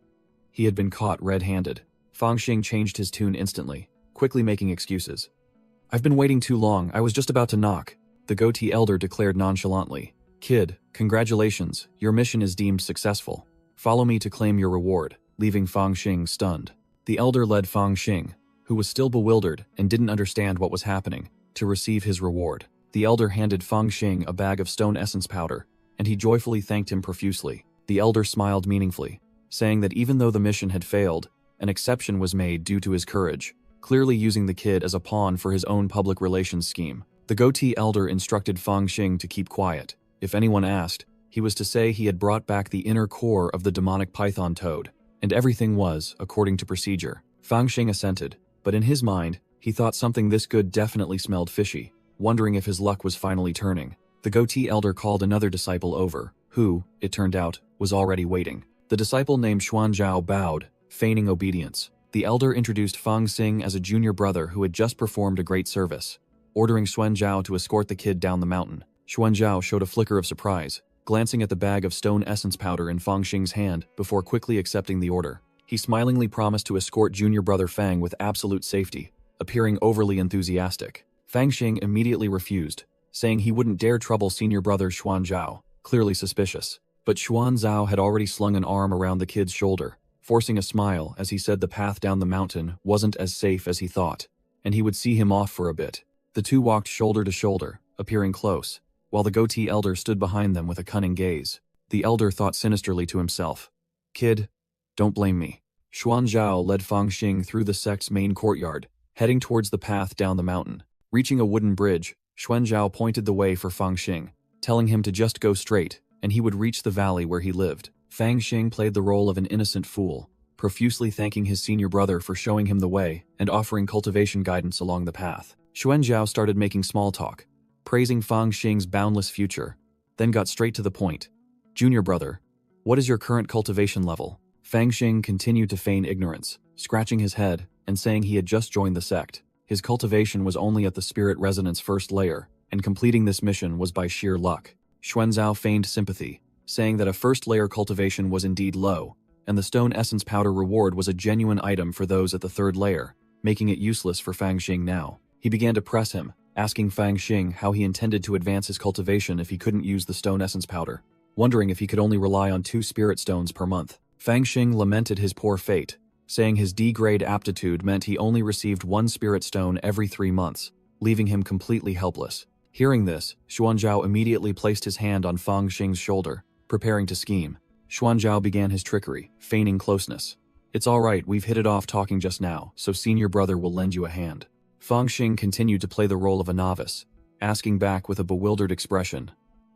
He had been caught red-handed. Fang Xing changed his tune instantly, quickly making excuses. I've been waiting too long, I was just about to knock, the goatee elder declared nonchalantly. Kid, congratulations, your mission is deemed successful. Follow me to claim your reward, leaving Fang Xing stunned. The elder led Fang Xing, who was still bewildered and didn't understand what was happening, to receive his reward. The elder handed Fang Xing a bag of stone essence powder, and he joyfully thanked him profusely. The elder smiled meaningfully, saying that even though the mission had failed, an exception was made due to his courage, clearly using the kid as a pawn for his own public relations scheme. The goatee elder instructed Fang Xing to keep quiet. If anyone asked, he was to say he had brought back the inner core of the demonic python toad, and everything was according to procedure. Fang Xing assented, but in his mind, he thought something this good definitely smelled fishy, wondering if his luck was finally turning. The goatee elder called another disciple over, who, it turned out, was already waiting. The disciple named Xuanzhao bowed, feigning obedience. The elder introduced Fang Xing as a junior brother who had just performed a great service, ordering Xuanzhao to escort the kid down the mountain. Xuanzhao showed a flicker of surprise, glancing at the bag of stone essence powder in Fang Xing's hand before quickly accepting the order. He smilingly promised to escort junior brother Fang with absolute safety, appearing overly enthusiastic. Fang Xing immediately refused, saying he wouldn't dare trouble senior brother Xuanzhao, clearly suspicious. But Xuanzhao had already slung an arm around the kid's shoulder, forcing a smile as he said the path down the mountain wasn't as safe as he thought, and he would see him off for a bit. The two walked shoulder to shoulder, appearing close, while the goatee elder stood behind them with a cunning gaze. The elder thought sinisterly to himself, "Kid, don't blame me." Xuanzhao led Fang Xing through the sect's main courtyard, heading towards the path down the mountain. Reaching a wooden bridge, Xuanzhao pointed the way for Fang Xing, telling him to just go straight, and he would reach the valley where he lived. Fang Xing played the role of an innocent fool, profusely thanking his senior brother for showing him the way and offering cultivation guidance along the path. Xuanzhao started making small talk, praising Fang Xing's boundless future, then got straight to the point. "Junior brother, what is your current cultivation level?" Fang Xing continued to feign ignorance, scratching his head and saying he had just joined the sect. His cultivation was only at the spirit resonance first layer, and completing this mission was by sheer luck. Xuanzhao feigned sympathy, saying that a first-layer cultivation was indeed low, and the stone essence powder reward was a genuine item for those at the third layer, making it useless for Fang Xing now. He began to press him, asking Fang Xing how he intended to advance his cultivation if he couldn't use the stone essence powder, wondering if he could only rely on 2 spirit stones per month. Fang Xing lamented his poor fate, saying his D-grade aptitude meant he only received 1 spirit stone every 3 months, leaving him completely helpless. Hearing this, Xuanzhao immediately placed his hand on Fang Xing's shoulder, preparing to scheme. Xuanzhao began his trickery, feigning closeness. "It's all right, we've hit it off talking just now, so senior brother will lend you a hand." Fang Xing continued to play the role of a novice, asking back with a bewildered expression,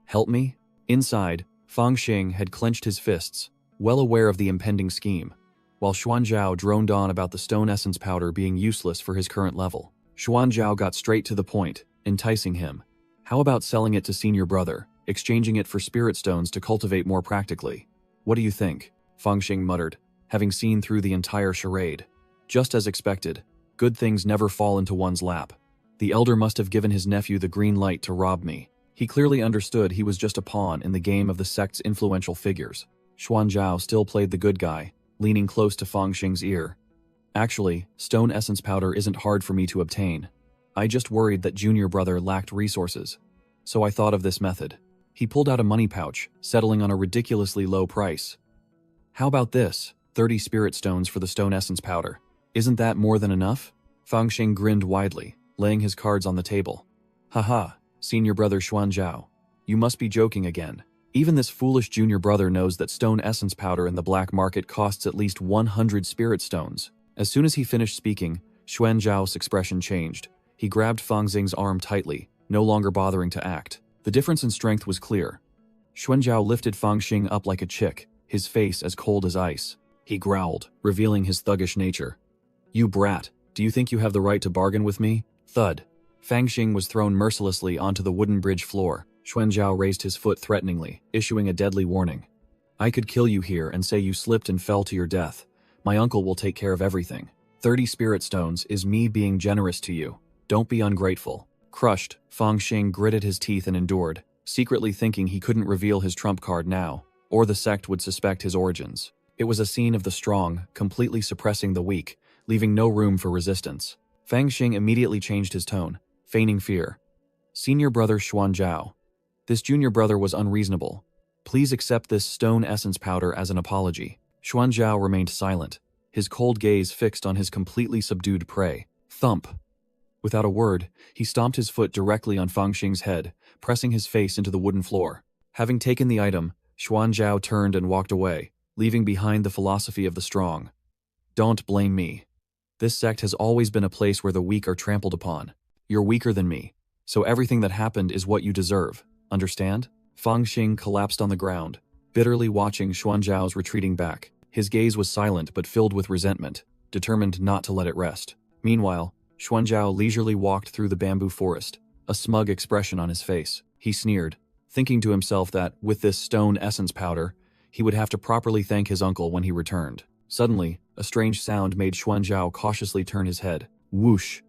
"Help me?" Inside, Fang Xing had clenched his fists, well aware of the impending scheme, while Xuanzhao droned on about the stone essence powder being useless for his current level. Xuanzhao got straight to the point, enticing him. "How about selling it to senior brother, exchanging it for spirit stones to cultivate more practically? What do you think?" Fang Xing muttered, having seen through the entire charade. Just as expected, good things never fall into one's lap. The elder must have given his nephew the green light to rob me. He clearly understood he was just a pawn in the game of the sect's influential figures. Xuanzhao still played the good guy, leaning close to Fang Xing's ear. "Actually, stone essence powder isn't hard for me to obtain. I just worried that junior brother lacked resources, so I thought of this method." He pulled out a money pouch, settling on a ridiculously low price. "How about this? 30 spirit stones for the stone essence powder. Isn't that more than enough?" Fang Xing grinned widely, laying his cards on the table. "Haha, senior brother Xuanzhao, you must be joking again. Even this foolish junior brother knows that stone essence powder in the black market costs at least 100 spirit stones." As soon as he finished speaking, Xuanzhao's expression changed. He grabbed Fang Xing's arm tightly, no longer bothering to act. The difference in strength was clear. Xuanzhao lifted Fang Xing up like a chick, his face as cold as ice. He growled, revealing his thuggish nature. "You brat, do you think you have the right to bargain with me?" Thud. Fang Xing was thrown mercilessly onto the wooden bridge floor. Xuanzhao raised his foot threateningly, issuing a deadly warning. "I could kill you here and say you slipped and fell to your death. My uncle will take care of everything. 30 spirit stones is me being generous to you. Don't be ungrateful." Crushed, Fang Xing gritted his teeth and endured, secretly thinking he couldn't reveal his trump card now, or the sect would suspect his origins. It was a scene of the strong, completely suppressing the weak, leaving no room for resistance. Fang Xing immediately changed his tone, feigning fear. "Senior brother Xuanzhao." This junior brother was unreasonable. "Please accept this stone essence powder as an apology." Xuanzhao remained silent, his cold gaze fixed on his completely subdued prey. Thump. Without a word, he stomped his foot directly on Fang Xing's head, pressing his face into the wooden floor. Having taken the item, Xuanzhao turned and walked away, leaving behind the philosophy of the strong. "Don't blame me. This sect has always been a place where the weak are trampled upon. You're weaker than me, so everything that happened is what you deserve. Understand?" Fang Xing collapsed on the ground, bitterly watching Xuanzhao's retreating back. His gaze was silent but filled with resentment, determined not to let it rest. Meanwhile, Xuanzhao leisurely walked through the bamboo forest, a smug expression on his face. He sneered, thinking to himself that, with this stone essence powder, he would have to properly thank his uncle when he returned. Suddenly, a strange sound made Xuanzhao cautiously turn his head. Whoosh!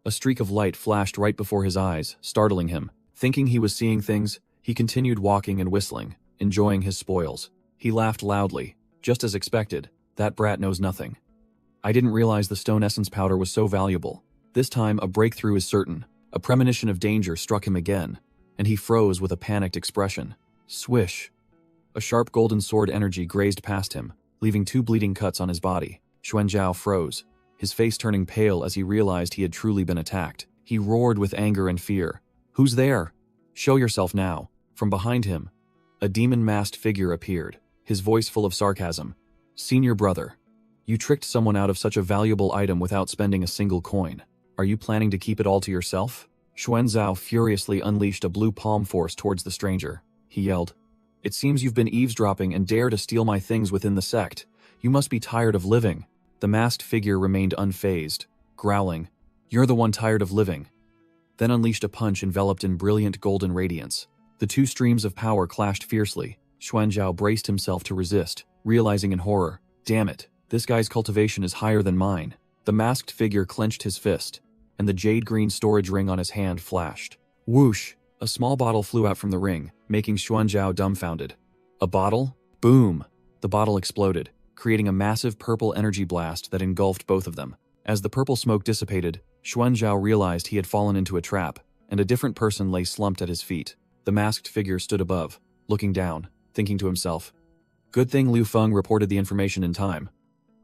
A streak of light flashed right before his eyes, startling him. Thinking he was seeing things, he continued walking and whistling, enjoying his spoils. He laughed loudly. Just as expected, that brat knows nothing. "I didn't realize the stone essence powder was so valuable. This time, a breakthrough is certain." A premonition of danger struck him again, and he froze with a panicked expression. Swish! A sharp golden sword energy grazed past him, leaving 2 bleeding cuts on his body. Xuanzhao froze, his face turning pale as he realized he had truly been attacked. He roared with anger and fear. "Who's there? Show yourself now." From behind him, a demon-masked figure appeared, his voice full of sarcasm. "Senior brother, you tricked someone out of such a valuable item without spending a single coin. Are you planning to keep it all to yourself?" Xuanzhao furiously unleashed a blue palm force towards the stranger. He yelled, "It seems you've been eavesdropping and dare to steal my things within the sect. You must be tired of living." The masked figure remained unfazed, growling, "You're the one tired of living." Then unleashed a punch enveloped in brilliant golden radiance. The 2 streams of power clashed fiercely. Xuanzhao braced himself to resist, realizing in horror, "Damn it, this guy's cultivation is higher than mine." The masked figure clenched his fist, and the jade-green storage ring on his hand flashed. Whoosh! A small bottle flew out from the ring, making Xuanzhao dumbfounded. "A bottle?" Boom! The bottle exploded, creating a massive purple energy blast that engulfed both of them. As the purple smoke dissipated, Xuanzhao realized he had fallen into a trap, and a different person lay slumped at his feet. The masked figure stood above, looking down, thinking to himself, "Good thing Liu Feng reported the information in time.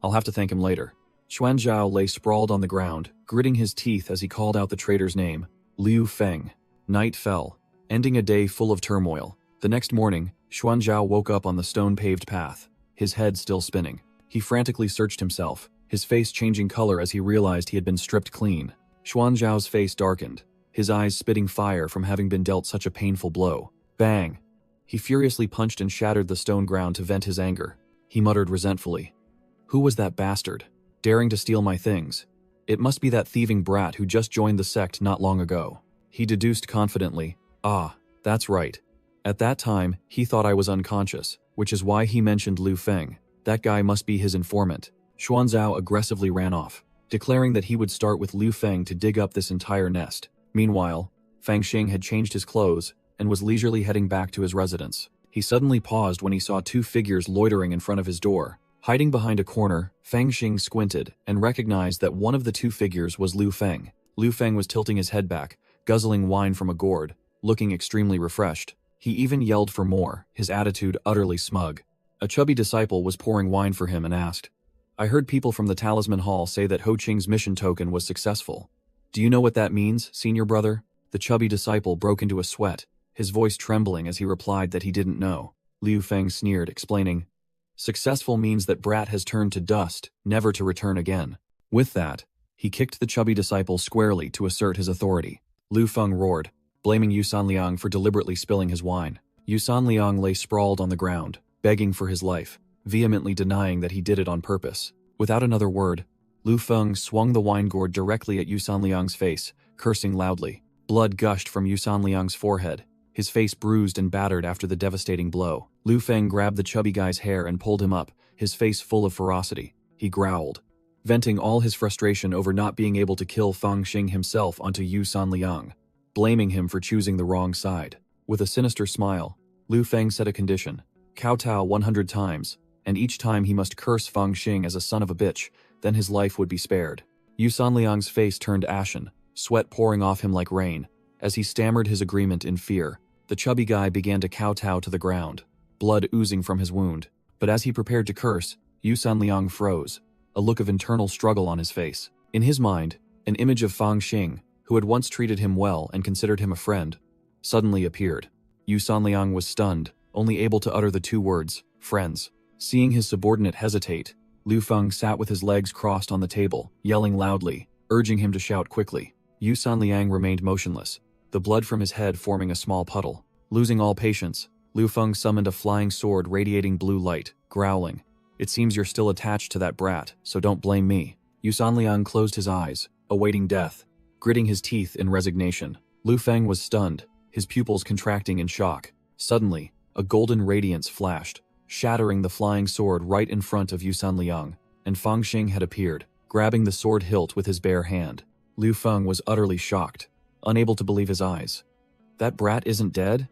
I'll have to thank him later." Xuanzhao lay sprawled on the ground, gritting his teeth as he called out the traitor's name, Liu Feng. Night fell, ending a day full of turmoil. The next morning, Xuanzhao woke up on the stone-paved path, his head still spinning. He frantically searched himself, his face changing color as he realized he had been stripped clean. Xuanzhao's face darkened, his eyes spitting fire from having been dealt such a painful blow. Bang! He furiously punched and shattered the stone ground to vent his anger. He muttered resentfully, "Who was that bastard, daring to steal my things? It must be that thieving brat who just joined the sect not long ago." He deduced confidently, "Ah, that's right. At that time, he thought I was unconscious, which is why he mentioned Liu Feng. That guy must be his informant." Xuanzhao aggressively ran off, declaring that he would start with Liu Feng to dig up this entire nest. Meanwhile, Fang Xing had changed his clothes and was leisurely heading back to his residence. He suddenly paused when he saw 2 figures loitering in front of his door. Hiding behind a corner, Fang Xing squinted and recognized that one of the 2 figures was Liu Feng. Liu Feng was tilting his head back, guzzling wine from a gourd, looking extremely refreshed. He even yelled for more, his attitude utterly smug. A chubby disciple was pouring wine for him and asked, "I heard people from the Talisman Hall say that Ho Qing's mission token was successful. Do you know what that means, senior brother?" The chubby disciple broke into a sweat, his voice trembling as he replied that he didn't know. Liu Feng sneered, explaining, "Successful means that brat has turned to dust, never to return again." With that, He kicked the chubby disciple squarely to assert his authority. Lu Feng roared, blaming Yu Sanliang for deliberately spilling his wine. Yu Sanliang lay sprawled on the ground, begging for his life, vehemently denying that he did it on purpose. Without another word, Lu Feng swung the wine gourd directly at Yu Sanliang's face, cursing loudly. Blood gushed from Yu Sanliang's forehead, his face bruised and battered after the devastating blow. Lu Feng grabbed the chubby guy's hair and pulled him up, his face full of ferocity. He growled, venting all his frustration over not being able to kill Fang Xing himself onto Yu Sanliang, blaming him for choosing the wrong side. With a sinister smile, Lu Feng set a condition: kowtow 100 times, and each time he must curse Fang Xing as a son of a bitch, then his life would be spared. Yu Sanliang's face turned ashen, sweat pouring off him like rain. As he stammered his agreement in fear, the chubby guy began to kowtow to the ground, blood oozing from his wound. But as he prepared to curse, Yu Sanliang froze, a look of internal struggle on his face. In his mind, an image of Fang Xing, who had once treated him well and considered him a friend, suddenly appeared. Yu Sanliang was stunned, only able to utter the two words, friends. Seeing his subordinate hesitate, Lu Feng sat with his legs crossed on the table, yelling loudly, urging him to shout quickly. Yu Sanliang remained motionless, the blood from his head forming a small puddle. Losing all patience, Lu Feng summoned a flying sword radiating blue light, growling, "It seems you're still attached to that brat, so don't blame me." Yu Sanliang closed his eyes, awaiting death, gritting his teeth in resignation. Lu Feng was stunned, his pupils contracting in shock. Suddenly, a golden radiance flashed, shattering the flying sword right in front of Yu Sanliang, and Fang Xing had appeared, grabbing the sword hilt with his bare hand. Lu Feng was utterly shocked, unable to believe his eyes. That brat isn't dead?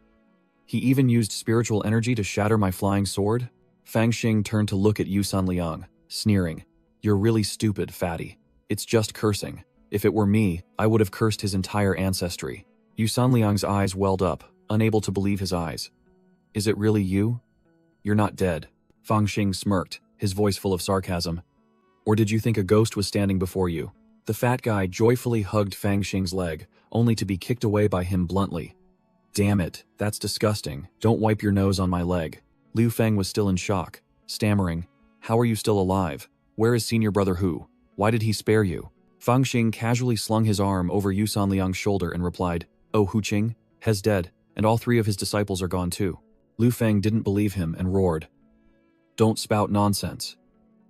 He even used spiritual energy to shatter my flying sword? Fang Xing turned to look at Yu Sanliang, sneering, "You're really stupid, fatty. It's just cursing. If it were me, I would have cursed his entire ancestry." Yu Sanliang's eyes welled up, unable to believe his eyes. "Is it really you? You're not dead." Fang Xing smirked, his voice full of sarcasm. "Or did you think a ghost was standing before you?" The fat guy joyfully hugged Fang Xing's leg, only to be kicked away by him bluntly. "Damn it, that's disgusting. Don't wipe your nose on my leg." Lu Feng was still in shock, stammering, "How are you still alive? Where is senior brother Hu? Why did he spare you?" Fang Xing casually slung his arm over Yu Sanliang's shoulder and replied, "Oh, Hu Qing, He's dead, and all 3 of his disciples are gone too." Lu Feng didn't believe him and roared, "Don't spout nonsense.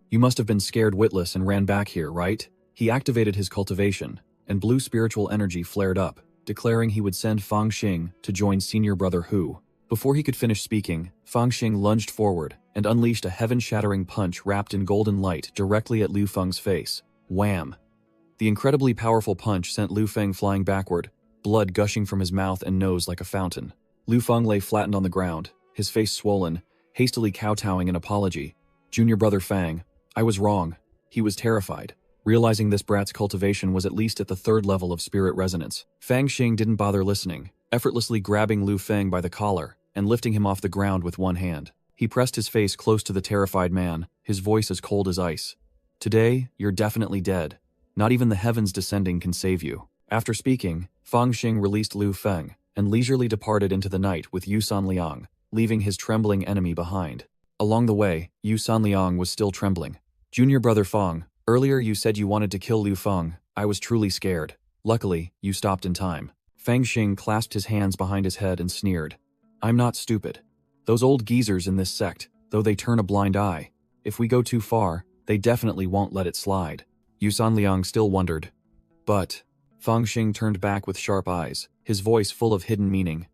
You must have been scared witless and ran back here, right?" He activated his cultivation, and blue spiritual energy flared up, declaring he would send Fang Xing to join senior brother Hu. Before he could finish speaking, Fang Xing lunged forward and unleashed a heaven-shattering punch wrapped in golden light directly at Lu Feng's face. Wham! The incredibly powerful punch sent Lu Feng flying backward, blood gushing from his mouth and nose like a fountain. Lu Feng lay flattened on the ground, his face swollen, hastily kowtowing an apology. "Junior brother Fang, I was wrong." He was terrified, realizing this brat's cultivation was at least at the 3rd level of spirit resonance. Fang Xing didn't bother listening, effortlessly grabbing Lu Feng by the collar and lifting him off the ground with one hand. He pressed his face close to the terrified man, his voice as cold as ice. "Today, you're definitely dead. Not even the heavens descending can save you." After speaking, Fang Xing released Lu Feng and leisurely departed into the night with Yu Sanliang, leaving his trembling enemy behind. Along the way, Yu Sanliang was still trembling. "Junior brother Fang, earlier you said you wanted to kill Lu Feng. I was truly scared. Luckily, you stopped in time." Fang Xing clasped his hands behind his head and sneered, "I'm not stupid. Those old geezers in this sect, though they turn a blind eye, if we go too far, they definitely won't let it slide." Yu Sanliang still wondered. "But..." Fang Xing turned back with sharp eyes, his voice full of hidden meaning.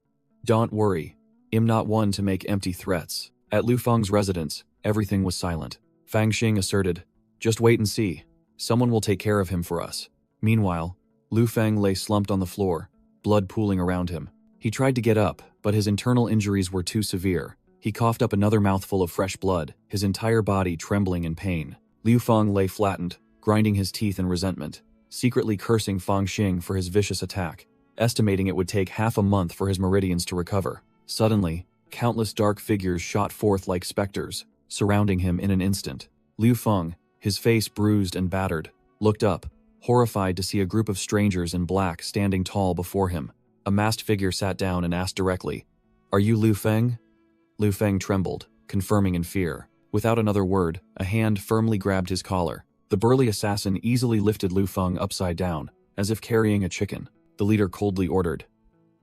"Don't worry. I'm not one to make empty threats." At Lu Feng's residence, everything was silent. Fang Xing asserted, "Just wait and see. Someone will take care of him for us." Meanwhile, Lu Feng lay slumped on the floor, blood pooling around him. He tried to get up, but his internal injuries were too severe. He coughed up another mouthful of fresh blood, his entire body trembling in pain. Lu Feng lay flattened, grinding his teeth in resentment, secretly cursing Fang Xing for his vicious attack, estimating it would take half a month for his meridians to recover. Suddenly, countless dark figures shot forth like specters, surrounding him in an instant. Lu Feng, his face bruised and battered, looked up, horrified to see a group of strangers in black standing tall before him. A masked figure sat down and asked directly, "Are you Lu Feng?" Lu Feng trembled, confirming in fear. Without another word, a hand firmly grabbed his collar. The burly assassin easily lifted Lu Feng upside down, as if carrying a chicken. The leader coldly ordered,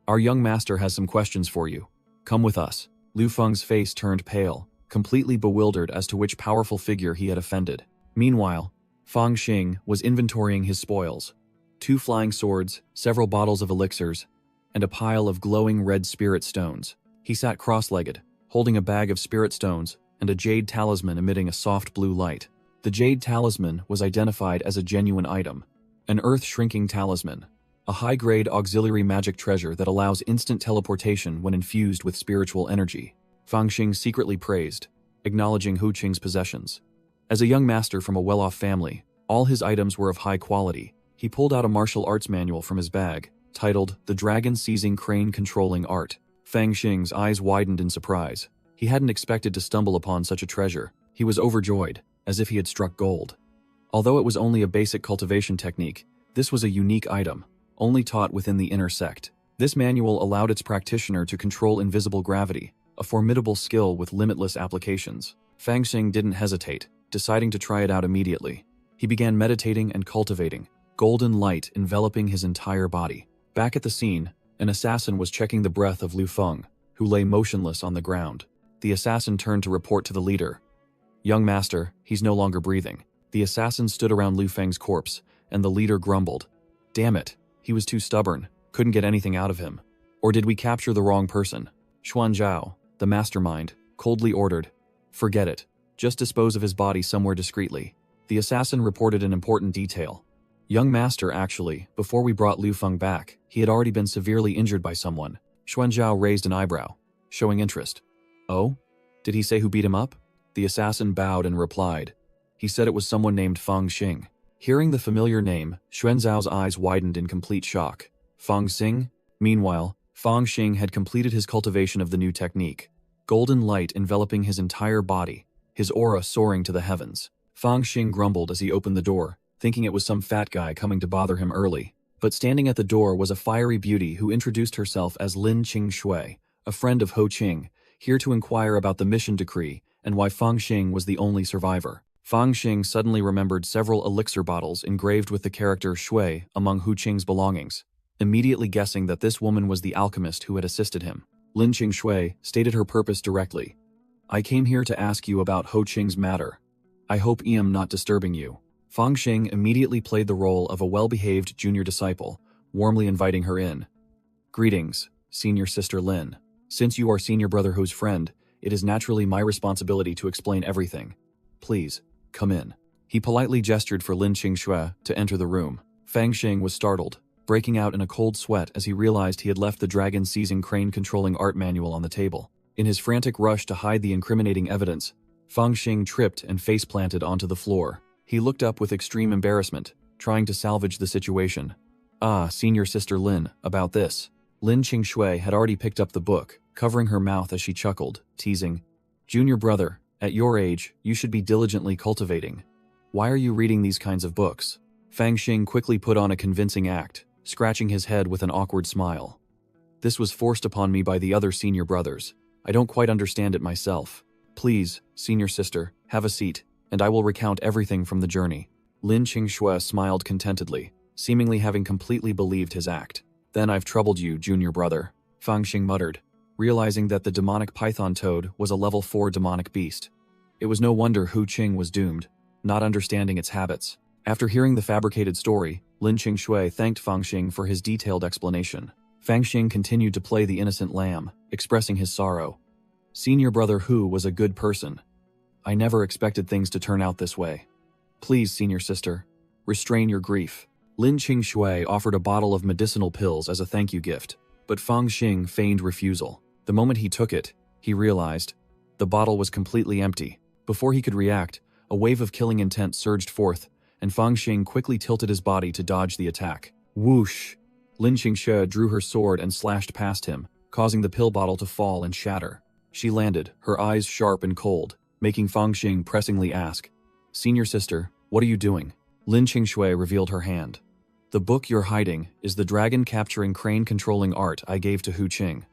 "Our young master has some questions for you. Come with us." Lu Feng's face turned pale, completely bewildered as to which powerful figure he had offended. Meanwhile, Fang Xing was inventorying his spoils. 2 flying swords, several bottles of elixirs, and a pile of glowing red spirit stones. He sat cross-legged, holding a bag of spirit stones and a jade talisman emitting a soft blue light. The jade talisman was identified as a genuine item, an earth-shrinking talisman, a high-grade auxiliary magic treasure that allows instant teleportation when infused with spiritual energy. Fang Xing secretly praised, acknowledging Hu Qing's possessions. As a young master from a well-off family, all his items were of high quality. He pulled out a martial arts manual from his bag, titled The Dragon Seizing Crane Controlling Art. Fang Xing's eyes widened in surprise. He hadn't expected to stumble upon such a treasure. He was overjoyed, as if he had struck gold. Although it was only a basic cultivation technique, this was a unique item, only taught within the inner sect. This manual allowed its practitioner to control invisible gravity, a formidable skill with limitless applications. Fang Xing didn't hesitate, deciding to try it out immediately. He began meditating and cultivating, golden light enveloping his entire body. Back at the scene, an assassin was checking the breath of Lu Feng, who lay motionless on the ground. The assassin turned to report to the leader, "Young master, he's no longer breathing." The assassin stood around Lu Feng's corpse, and the leader grumbled, "Damn it, he was too stubborn, couldn't get anything out of him. Or did we capture the wrong person?" Xuan Zhao, the mastermind, coldly ordered, "Forget it, just dispose of his body somewhere discreetly." The assassin reported an important detail. "Young master, actually, before we brought Lu Feng back, he had already been severely injured by someone." Xuan Zhao raised an eyebrow, showing interest. "Oh? Did he say who beat him up?" The assassin bowed and replied, "He said it was someone named Fang Xing." Hearing the familiar name, Xuan Zhao's eyes widened in complete shock. Fang Xing? Meanwhile, Fang Xing had completed his cultivation of the new technique, golden light enveloping his entire body, his aura soaring to the heavens. Fang Xing grumbled as he opened the door, thinking it was some fat guy coming to bother him early. But standing at the door was a fiery beauty who introduced herself as Lin Qing, a friend of Ho Qing, here to inquire about the mission decree and why Fang Xing was the only survivor. Fang Xing suddenly remembered several elixir bottles engraved with the character Shui among Hu Qing's belongings, immediately guessing that this woman was the alchemist who had assisted him. Lin Qing stated her purpose directly. "I came here to ask you about Ho Qing's matter. I hope I am not disturbing you." Fang Xing immediately played the role of a well-behaved junior disciple, warmly inviting her in. "Greetings, senior sister Lin. Since you are senior brother Ho's friend, it is naturally my responsibility to explain everything. Please, come in." He politely gestured for Lin Qingxue to enter the room. Fang Xing was startled, breaking out in a cold sweat as he realized he had left the dragon-seizing crane-controlling art manual on the table. In his frantic rush to hide the incriminating evidence, Fang Xing tripped and face-planted onto the floor. He looked up with extreme embarrassment, trying to salvage the situation. "Ah, senior sister Lin, about this." Lin Qingxue had already picked up the book, covering her mouth as she chuckled, teasing, "Junior brother, at your age, you should be diligently cultivating. Why are you reading these kinds of books?" Fang Xing quickly put on a convincing act, scratching his head with an awkward smile. "This was forced upon me by the other senior brothers. I don't quite understand it myself. Please, senior sister, have a seat, and I will recount everything from the journey." Lin Qingxue smiled contentedly, seemingly having completely believed his act. "Then I've troubled you, junior brother," Fang Xing muttered, realizing that the demonic python toad was a level 4 demonic beast. It was no wonder Hu Qing was doomed, not understanding its habits. After hearing the fabricated story, Lin Qingxue thanked Fang Xing for his detailed explanation. Fang Xing continued to play the innocent lamb, expressing his sorrow. "Senior brother Hu was a good person. I never expected things to turn out this way. Please, senior sister, restrain your grief." Lin Qingxue offered a bottle of medicinal pills as a thank you gift, but Fang Xing feigned refusal. The moment he took it, he realized the bottle was completely empty. Before he could react, a wave of killing intent surged forth, and Fang Xing quickly tilted his body to dodge the attack. Whoosh! Lin Qingxue drew her sword and slashed past him, causing the pill bottle to fall and shatter. She landed, her eyes sharp and cold, making Fang Xing pressingly ask, "Senior sister, what are you doing?" Lin Qingxue revealed her hand. "The book you're hiding is the dragon-capturing crane-controlling art I gave to Hu Qing.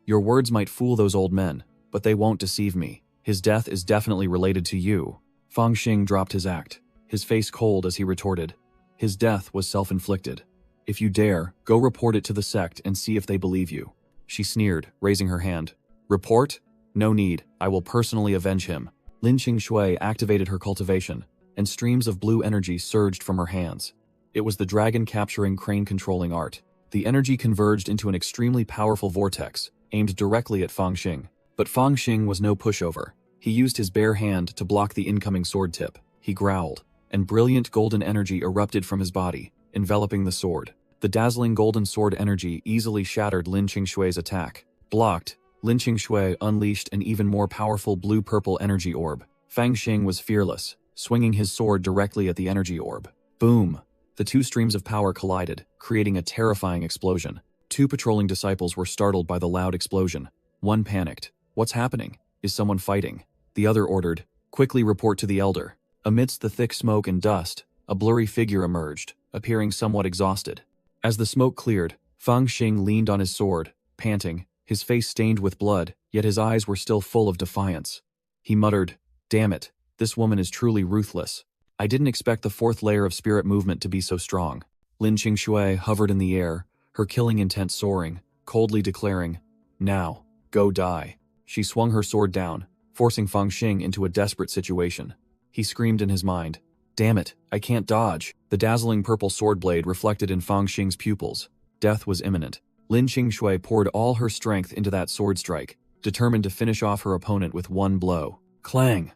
Your words might fool those old men, but they won't deceive me. His death is definitely related to you." Fang Xing dropped his act. his face cold as he retorted. His death was self-inflicted. If you dare, go report it to the sect and see if they believe you. She sneered, raising her hand. Report? No need, I will personally avenge him. Lin Qingxue activated her cultivation, and streams of blue energy surged from her hands. It was the dragon-capturing crane-controlling art. The energy converged into an extremely powerful vortex, aimed directly at Fang Xing. But Fang Xing was no pushover. He used his bare hand to block the incoming sword tip. He growled, and brilliant golden energy erupted from his body, enveloping the sword. The dazzling golden sword energy easily shattered Lin Qingxue's attack. Blocked, Lin Qingxue unleashed an even more powerful blue-purple energy orb. Fang Xing was fearless, swinging his sword directly at the energy orb. Boom! The two streams of power collided, creating a terrifying explosion. Two patrolling disciples were startled by the loud explosion. One panicked. What's happening? Is someone fighting? The other ordered, quickly report to the elder. Amidst the thick smoke and dust, a blurry figure emerged, appearing somewhat exhausted. As the smoke cleared, Fang Xing leaned on his sword, panting, his face stained with blood, yet his eyes were still full of defiance. He muttered, "Damn it, this woman is truly ruthless. I didn't expect the fourth layer of spirit movement to be so strong." Lin Qingxue hovered in the air, her killing intent soaring, coldly declaring, "Now, go die." She swung her sword down, forcing Fang Xing into a desperate situation. He screamed in his mind, "Damn it, I can't dodge." The dazzling purple sword blade reflected in Fang Xing's pupils. Death was imminent. Lin Qingxue poured all her strength into that sword strike, determined to finish off her opponent with one blow. Clang!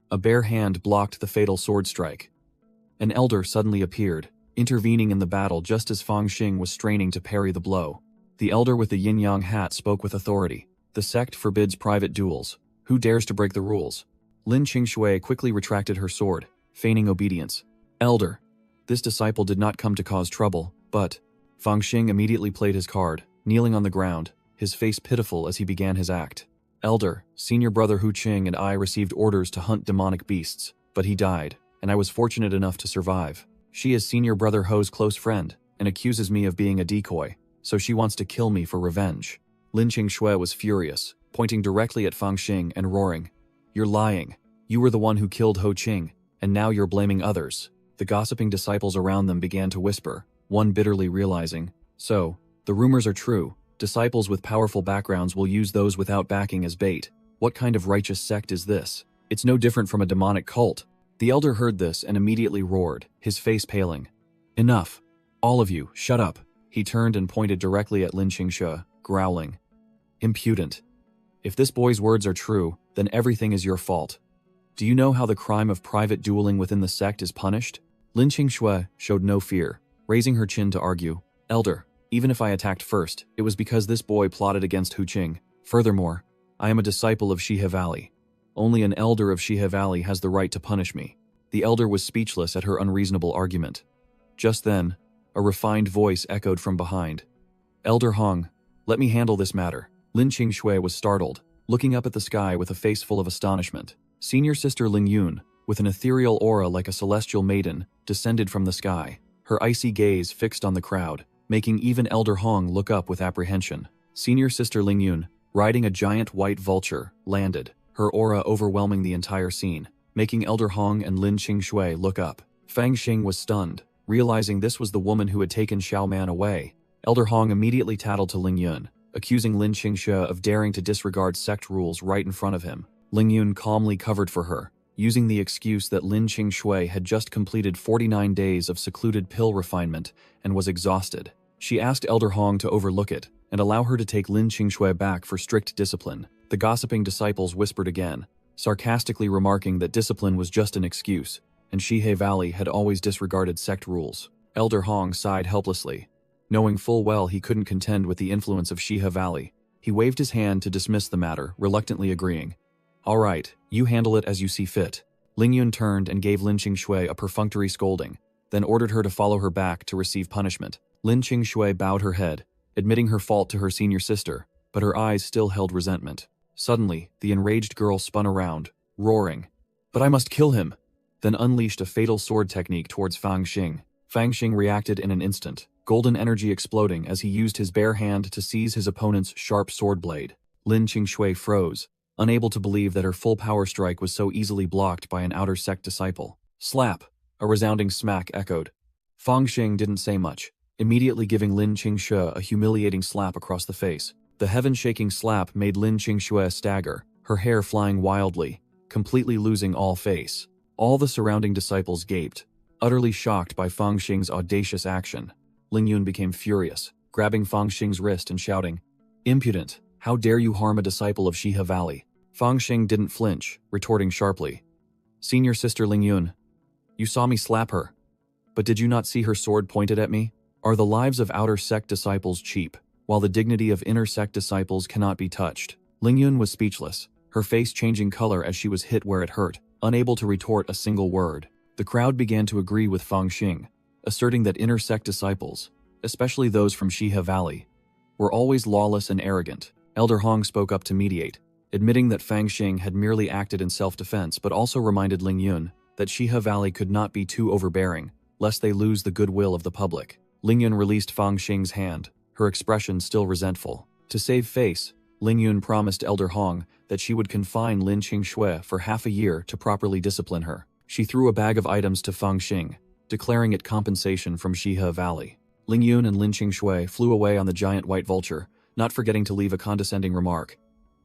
A bare hand blocked the fatal sword strike. An elder suddenly appeared, intervening in the battle just as Fang Xing was straining to parry the blow. The elder with the yin-yang hat spoke with authority. "The sect forbids private duels. Who dares to break the rules?" Lin Qingxue quickly retracted her sword, feigning obedience. "Elder, this disciple did not come to cause trouble, but..." Fang Xing immediately played his card, kneeling on the ground, his face pitiful as he began his act. "Elder, senior brother Hu Qing and I received orders to hunt demonic beasts, but he died, and I was fortunate enough to survive. She is senior brother Ho's close friend, and accuses me of being a decoy, so she wants to kill me for revenge." Lin Qingxue was furious, pointing directly at Fang Xing and roaring, "You're lying. You were the one who killed Ho Qing, and now you're blaming others." The gossiping disciples around them began to whisper, one bitterly realizing, "So, the rumors are true. Disciples with powerful backgrounds will use those without backing as bait. What kind of righteous sect is this? It's no different from a demonic cult." The elder heard this and immediately roared, his face paling. "Enough. All of you, shut up." He turned and pointed directly at Lin Qingxue, growling, "Impudent. If this boy's words are true, then everything is your fault. Do you know how the crime of private dueling within the sect is punished?" Lin Qingxue showed no fear, raising her chin to argue, "Elder, even if I attacked first, it was because this boy plotted against Hu Qing. Furthermore, I am a disciple of Shihe Valley. Only an elder of Shihe Valley has the right to punish me." The elder was speechless at her unreasonable argument. Just then, a refined voice echoed from behind. "Elder Hong, let me handle this matter." Lin Qingxue was startled, looking up at the sky with a face full of astonishment. Senior sister Ling Yun, with an ethereal aura like a celestial maiden, descended from the sky, her icy gaze fixed on the crowd, making even Elder Hong look up with apprehension. Senior sister Ling Yun, riding a giant white vulture, landed, her aura overwhelming the entire scene, making Elder Hong and Lin Qingxue look up. Fang Xing was stunned, realizing this was the woman who had taken Xiao Man away. Elder Hong immediately tattled to Ling Yun, accusing Lin Qingxue of daring to disregard sect rules right in front of him. Ling Yun calmly covered for her, using the excuse that Lin Qingxue had just completed 49 days of secluded pill refinement and was exhausted. She asked Elder Hong to overlook it and allow her to take Lin Qingxue back for strict discipline. The gossiping disciples whispered again, sarcastically remarking that discipline was just an excuse, and Shihe Valley had always disregarded sect rules. Elder Hong sighed helplessly. Knowing full well he couldn't contend with the influence of Shihe Valley, he waved his hand to dismiss the matter, reluctantly agreeing. "All right, you handle it as you see fit." Ling Yun turned and gave Lin Qingxue a perfunctory scolding, then ordered her to follow her back to receive punishment. Lin Qingxue bowed her head, admitting her fault to her senior sister, but her eyes still held resentment. Suddenly, the enraged girl spun around, roaring, "But I must kill him!" then unleashed a fatal sword technique towards Fang Xing. Fang Xing reacted in an instant, golden energy exploding as he used his bare hand to seize his opponent's sharp sword blade. Lin Qingxue froze, unable to believe that her full power strike was so easily blocked by an outer sect disciple. Slap! A resounding smack echoed. Fang Xing didn't say much, immediately giving Lin Qingxue a humiliating slap across the face. The heaven-shaking slap made Lin Qingxue stagger, her hair flying wildly, completely losing all face. All the surrounding disciples gaped, utterly shocked by Fang Xing's audacious action. Ling Yun became furious, grabbing Fang Xing's wrist and shouting, "Impudent! How dare you harm a disciple of Shihe Valley?" Fang Xing didn't flinch, retorting sharply, "Senior sister Ling Yun, you saw me slap her. But did you not see her sword pointed at me? Are the lives of outer sect disciples cheap, while the dignity of inner sect disciples cannot be touched?" Ling Yun was speechless, her face changing color as she was hit where it hurt, unable to retort a single word. The crowd began to agree with Fang Xing, asserting that inner sect disciples, especially those from Shihe Valley, were always lawless and arrogant. Elder Hong spoke up to mediate, admitting that Fang Xing had merely acted in self-defense but also reminded Ling Yun that Shihe Valley could not be too overbearing, lest they lose the goodwill of the public. Ling Yun released Fang Xing's hand, her expression still resentful. To save face, Ling Yun promised Elder Hong that she would confine Lin Qingxue for half a year to properly discipline her. She threw a bag of items to Fang Xing, declaring it compensation from Shihe Valley. Ling Yun and Lin Qingxue flew away on the giant white vulture, not forgetting to leave a condescending remark.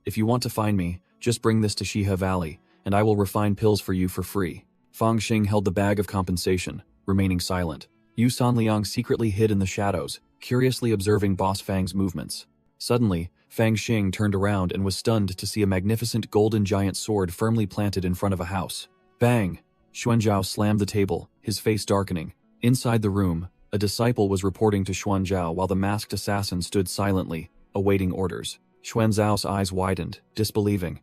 "If you want to find me, just bring this to Shihe Valley, and I will refine pills for you for free." Fang Xing held the bag of compensation, remaining silent. Yu Sanliang secretly hid in the shadows, curiously observing Boss Fang's movements. Suddenly, Fang Xing turned around and was stunned to see a magnificent golden giant sword firmly planted in front of a house. Bang! Xuanzhao slammed the table, his face darkening. Inside the room, a disciple was reporting to Xuanzhao while the masked assassin stood silently, awaiting orders. Xuanzhao's eyes widened, disbelieving.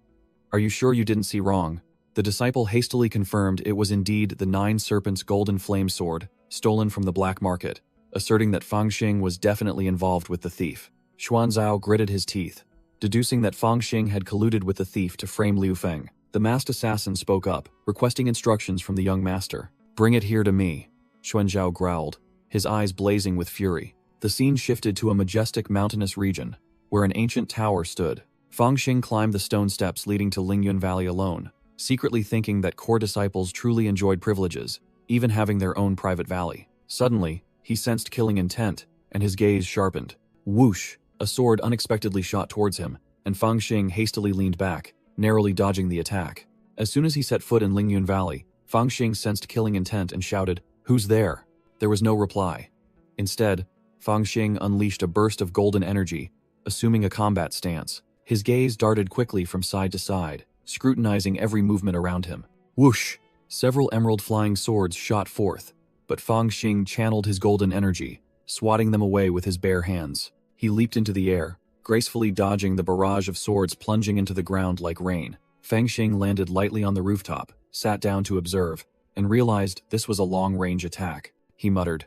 "Are you sure you didn't see wrong?" The disciple hastily confirmed it was indeed the Nine Serpents golden flame sword, stolen from the black market, asserting that Fang Xing was definitely involved with the thief. Xuanzhao gritted his teeth, deducing that Fang Xing had colluded with the thief to frame Liu Feng. The masked assassin spoke up, requesting instructions from the young master. "Bring it here to me," Xuanzhao growled, his eyes blazing with fury. The scene shifted to a majestic mountainous region, where an ancient tower stood. Fang Xing climbed the stone steps leading to Lingyun Valley alone, secretly thinking that core disciples truly enjoyed privileges, even having their own private valley. Suddenly, he sensed killing intent, and his gaze sharpened. Whoosh! A sword unexpectedly shot towards him, and Fang Xing hastily leaned back, narrowly dodging the attack. As soon as he set foot in Lingyun Valley, Fang Xing sensed killing intent and shouted, "Who's there?" There was no reply. Instead, Fang Xing unleashed a burst of golden energy, assuming a combat stance. His gaze darted quickly from side to side, scrutinizing every movement around him. Whoosh! Several emerald flying swords shot forth, but Fang Xing channeled his golden energy, swatting them away with his bare hands. He leaped into the air, gracefully dodging the barrage of swords plunging into the ground like rain. Fang Xing landed lightly on the rooftop, sat down to observe, and realized this was a long-range attack. He muttered,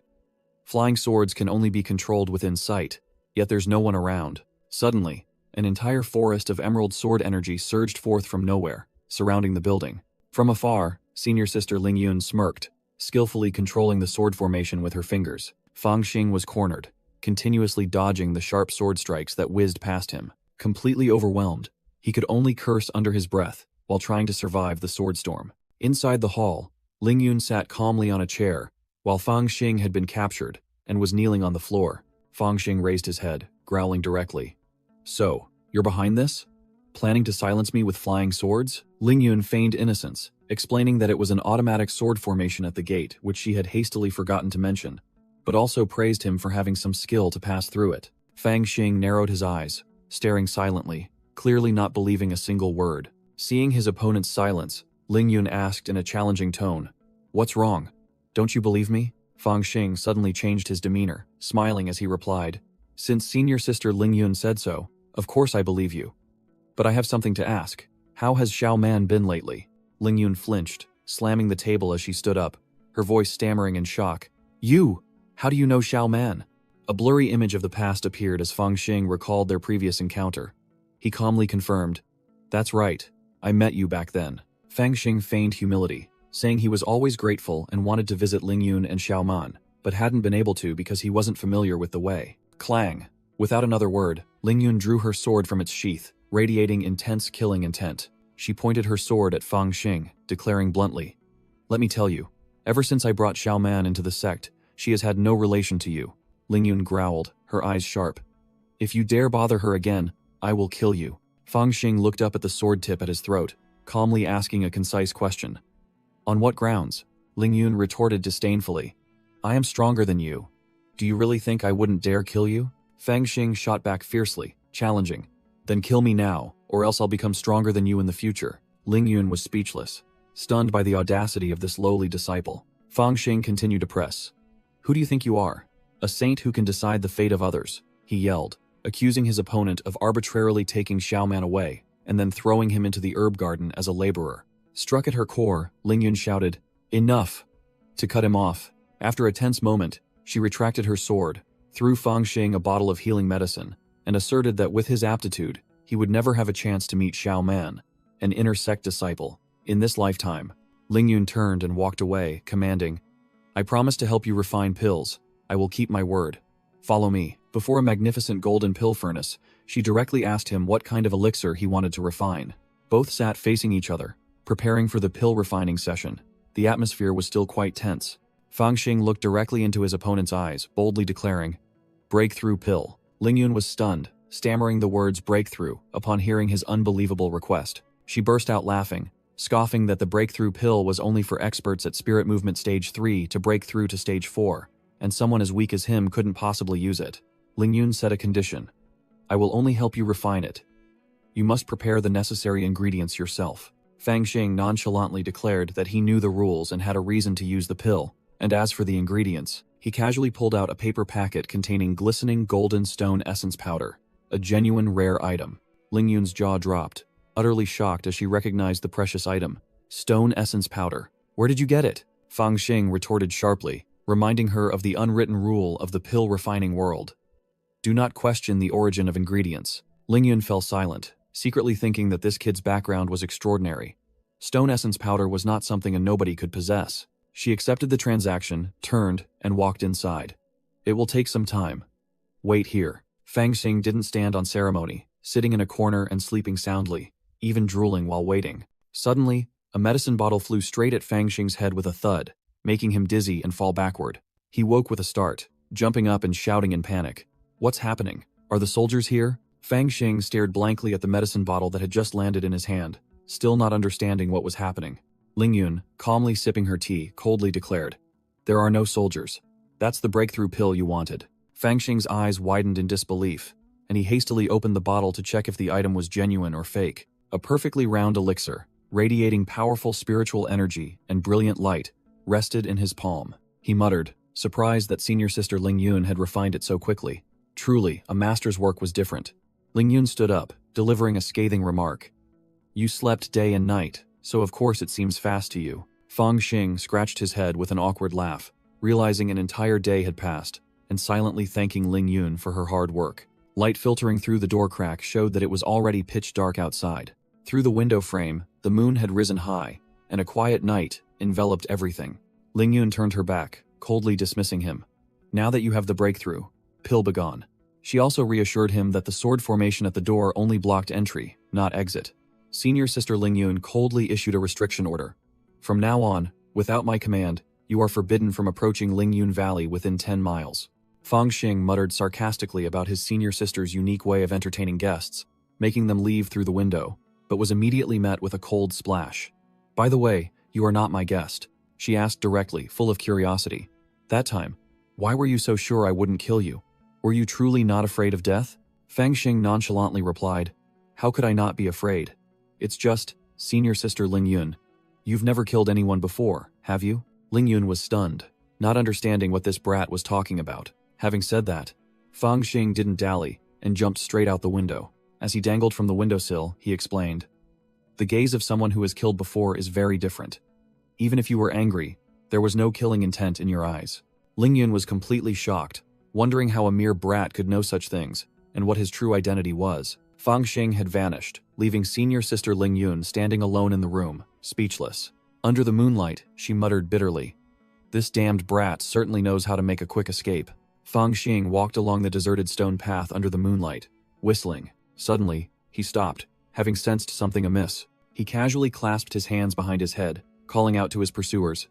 "Flying swords can only be controlled within sight, yet there's no one around." Suddenly, an entire forest of emerald sword energy surged forth from nowhere, surrounding the building. From afar, senior sister Ling Yun smirked, skillfully controlling the sword formation with her fingers. Fang Xing was cornered, continuously dodging the sharp sword strikes that whizzed past him. Completely overwhelmed, he could only curse under his breath while trying to survive the sword storm. Inside the hall, Ling Yun sat calmly on a chair, while Fang Xing had been captured and was kneeling on the floor. Fang Xing raised his head, growling directly. "So, you're behind this? Planning to silence me with flying swords?" Ling Yun feigned innocence, explaining that it was an automatic sword formation at the gate which she had hastily forgotten to mention, but also praised him for having some skill to pass through it. Fang Xing narrowed his eyes, staring silently, clearly not believing a single word. Seeing his opponent's silence, Ling Yun asked in a challenging tone, "What's wrong? Don't you believe me?" Fang Xing suddenly changed his demeanor, smiling as he replied, "Since senior sister Ling Yun said so, of course I believe you. But I have something to ask. How has Xiao Man been lately?" Ling Yun flinched, slamming the table as she stood up, her voice stammering in shock. "You! How do you know Xiao Man?" A blurry image of the past appeared as Fang Xing recalled their previous encounter. He calmly confirmed, "That's right, I met you back then." Fang Xing feigned humility, saying he was always grateful and wanted to visit Ling Yun and Xiao Man, but hadn't been able to because he wasn't familiar with the way. Clang! Without another word, Ling Yun drew her sword from its sheath, radiating intense killing intent. She pointed her sword at Fang Xing, declaring bluntly, "Let me tell you, Ever since I brought Xiao Man into the sect, she has had no relation to you. Ling Yun growled, her eyes sharp. If you dare bother her again, I will kill you. Fang Xing looked up at the sword tip at his throat, calmly asking a concise question. On what grounds? Ling Yun retorted disdainfully. I am stronger than you. Do you really think I wouldn't dare kill you? Fang Xing shot back fiercely, challenging. Then kill me now, or else I'll become stronger than you in the future. Ling Yun was speechless, stunned by the audacity of this lowly disciple. Fang Xing continued to press. Who do you think you are? A saint who can decide the fate of others, he yelled, accusing his opponent of arbitrarily taking Xiao Man away and then throwing him into the herb garden as a laborer. Struck at her core, Ling Yun shouted, Enough! To cut him off, after a tense moment, she retracted her sword, threw Fang Xing a bottle of healing medicine, and asserted that with his aptitude, he would never have a chance to meet Xiao Man, an inner sect disciple, in this lifetime. Ling Yun turned and walked away, commanding, I promise to help you refine pills. I will keep my word. Follow me. Before a magnificent golden pill furnace, she directly asked him what kind of elixir he wanted to refine. Both sat facing each other, preparing for the pill refining session. The atmosphere was still quite tense. Fang Xing looked directly into his opponent's eyes, boldly declaring, Breakthrough pill. Ling Yun was stunned, stammering the words breakthrough upon hearing his unbelievable request. She burst out laughing, scoffing that the breakthrough pill was only for experts at spirit movement stage 3 to break through to stage 4, and someone as weak as him couldn't possibly use it. Ling Yun set a condition. I will only help you refine it. You must prepare the necessary ingredients yourself. Fang Xing nonchalantly declared that he knew the rules and had a reason to use the pill, and as for the ingredients, he casually pulled out a paper packet containing glistening golden stone essence powder, a genuine rare item. Ling Yun's jaw dropped, utterly shocked as she recognized the precious item. Stone essence powder. Where did you get it? Fang Xing retorted sharply, reminding her of the unwritten rule of the pill refining world. Do not question the origin of ingredients. Ling Yun fell silent, secretly thinking that this kid's background was extraordinary. Stone essence powder was not something a nobody could possess. She accepted the transaction, turned, and walked inside. It will take some time. Wait here. Fang Xing didn't stand on ceremony, sitting in a corner and sleeping soundly, even drooling while waiting. Suddenly, a medicine bottle flew straight at Fang Xing's head with a thud, making him dizzy and fall backward. He woke with a start, jumping up and shouting in panic. What's happening? Are the soldiers here? Fang Xing stared blankly at the medicine bottle that had just landed in his hand, still not understanding what was happening. Ling Yun, calmly sipping her tea, coldly declared, There are no soldiers. That's the breakthrough pill you wanted. Fang Xing's eyes widened in disbelief, and he hastily opened the bottle to check if the item was genuine or fake. A perfectly round elixir, radiating powerful spiritual energy and brilliant light, rested in his palm. He muttered, surprised that senior sister Ling Yun had refined it so quickly. Truly, a master's work was different. Ling Yun stood up, delivering a scathing remark. You slept day and night, so of course it seems fast to you. Fang Xing scratched his head with an awkward laugh, realizing an entire day had passed, and silently thanking Ling Yun for her hard work. Light filtering through the door crack showed that it was already pitch dark outside. Through the window frame, the moon had risen high, and a quiet night enveloped everything. Ling Yun turned her back, coldly dismissing him. Now that you have the breakthrough, pill begone. She also reassured him that the sword formation at the door only blocked entry, not exit. Senior sister Ling Yun coldly issued a restriction order. From now on, without my command, you are forbidden from approaching Ling Yun Valley within 10 miles. Fang Xing muttered sarcastically about his senior sister's unique way of entertaining guests, making them leave through the window, but was immediately met with a cold splash. By the way, you are not my guest, she asked directly, full of curiosity. That time, why were you so sure I wouldn't kill you? Were you truly not afraid of death? Fang Xing nonchalantly replied, How could I not be afraid? It's just, senior sister Ling Yun. You've never killed anyone before, have you? Ling Yun was stunned, not understanding what this brat was talking about. Having said that, Fang Xing didn't dally and jumped straight out the window. As he dangled from the windowsill, he explained, The gaze of someone who has killed before is very different. Even if you were angry, there was no killing intent in your eyes. Ling Yun was completely shocked, wondering how a mere brat could know such things, and what his true identity was. Fang Xing had vanished, leaving senior sister Ling Yun standing alone in the room, speechless. Under the moonlight, she muttered bitterly, This damned brat certainly knows how to make a quick escape. Fang Xing walked along the deserted stone path under the moonlight, whistling. Suddenly, he stopped, having sensed something amiss. He casually clasped his hands behind his head, calling out to his pursuers,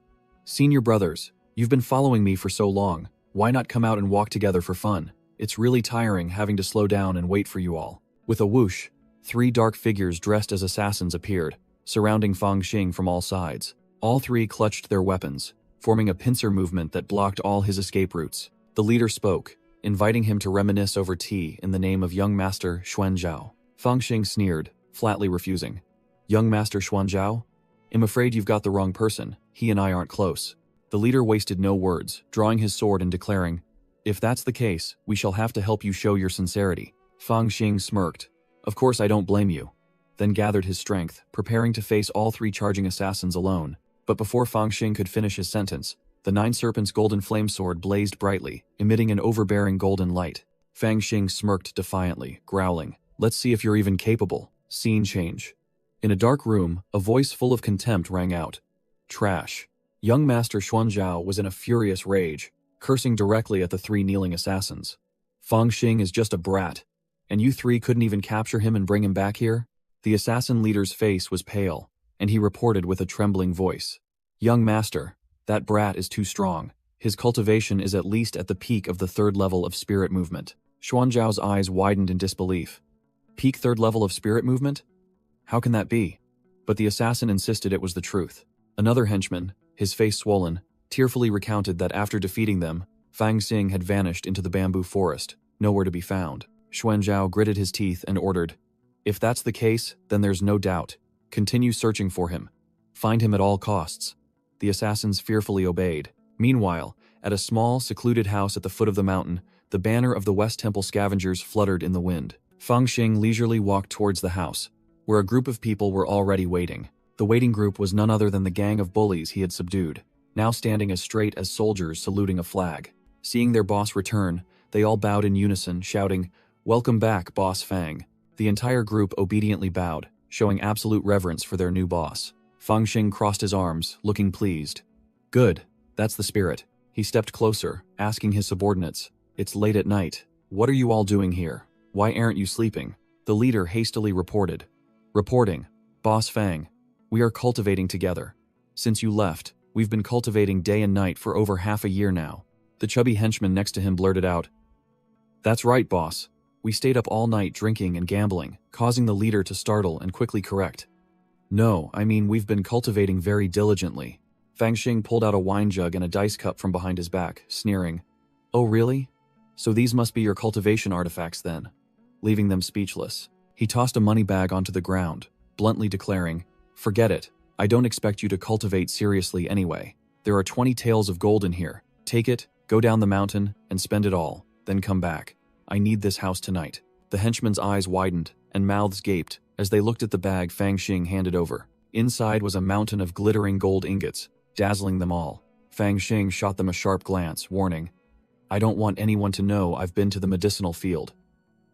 Senior brothers, you've been following me for so long. Why not come out and walk together for fun? It's really tiring having to slow down and wait for you all. With a whoosh, 3 dark figures dressed as assassins appeared, surrounding Fang Xing from all sides. All 3 clutched their weapons, forming a pincer movement that blocked all his escape routes. The leader spoke, inviting him to reminisce over tea in the name of young master Xuanzhao. Fang Xing sneered, flatly refusing. Young master Xuanzhao? I'm afraid you've got the wrong person. He and I aren't close. The leader wasted no words, drawing his sword and declaring, if that's the case, we shall have to help you show your sincerity. Fang Xing smirked. Of course I don't blame you. Then gathered his strength, preparing to face all 3 charging assassins alone. But before Fang Xing could finish his sentence, the 9 Serpents' golden flame sword blazed brightly, emitting an overbearing golden light. Fang Xing smirked defiantly, growling, let's see if you're even capable. Scene change. In a dark room, a voice full of contempt rang out. Trash. Young Master Xuanzhao was in a furious rage, cursing directly at the 3 kneeling assassins. Fang Xing is just a brat, and you 3 couldn't even capture him and bring him back here? The assassin leader's face was pale, and he reported with a trembling voice. Young Master, that brat is too strong. His cultivation is at least at the peak of the 3rd level of spirit movement. Xuanzhao's eyes widened in disbelief. Peak 3rd level of spirit movement? How can that be? But the assassin insisted it was the truth. Another henchman, his face swollen, tearfully recounted that after defeating them, Fang Xing had vanished into the bamboo forest, nowhere to be found. Xuanzhao gritted his teeth and ordered, if that's the case, then there's no doubt. Continue searching for him. Find him at all costs. The assassins fearfully obeyed. Meanwhile, at a small, secluded house at the foot of the mountain, the banner of the West Temple scavengers fluttered in the wind. Fang Xing leisurely walked towards the house, where a group of people were already waiting. The waiting group was none other than the gang of bullies he had subdued, now standing as straight as soldiers saluting a flag. Seeing their boss return, they all bowed in unison, shouting, "Welcome back, Boss Fang." The entire group obediently bowed, showing absolute reverence for their new boss. Fang Xing crossed his arms, looking pleased. Good, that's the spirit. He stepped closer, asking his subordinates, "It's late at night. What are you all doing here? Why aren't you sleeping?" The leader hastily reported. Reporting, Boss Fang, we are cultivating together. Since you left, we've been cultivating day and night for over half a year now. The chubby henchman next to him blurted out, "That's right, boss. We stayed up all night drinking and gambling," causing the leader to startle and quickly correct. "No, I mean we've been cultivating very diligently." Fang Xing pulled out a wine jug and a dice cup from behind his back, sneering. "Oh really? So these must be your cultivation artifacts then." Leaving them speechless, he tossed a money bag onto the ground, bluntly declaring, "Forget it. I don't expect you to cultivate seriously anyway. There are 20 taels of gold in here. Take it, go down the mountain, and spend it all, then come back. I need this house tonight." The henchmen's eyes widened, and mouths gaped, as they looked at the bag Fang Xing handed over. Inside was a mountain of glittering gold ingots, dazzling them all. Fang Xing shot them a sharp glance, warning, "I don't want anyone to know I've been to the medicinal field.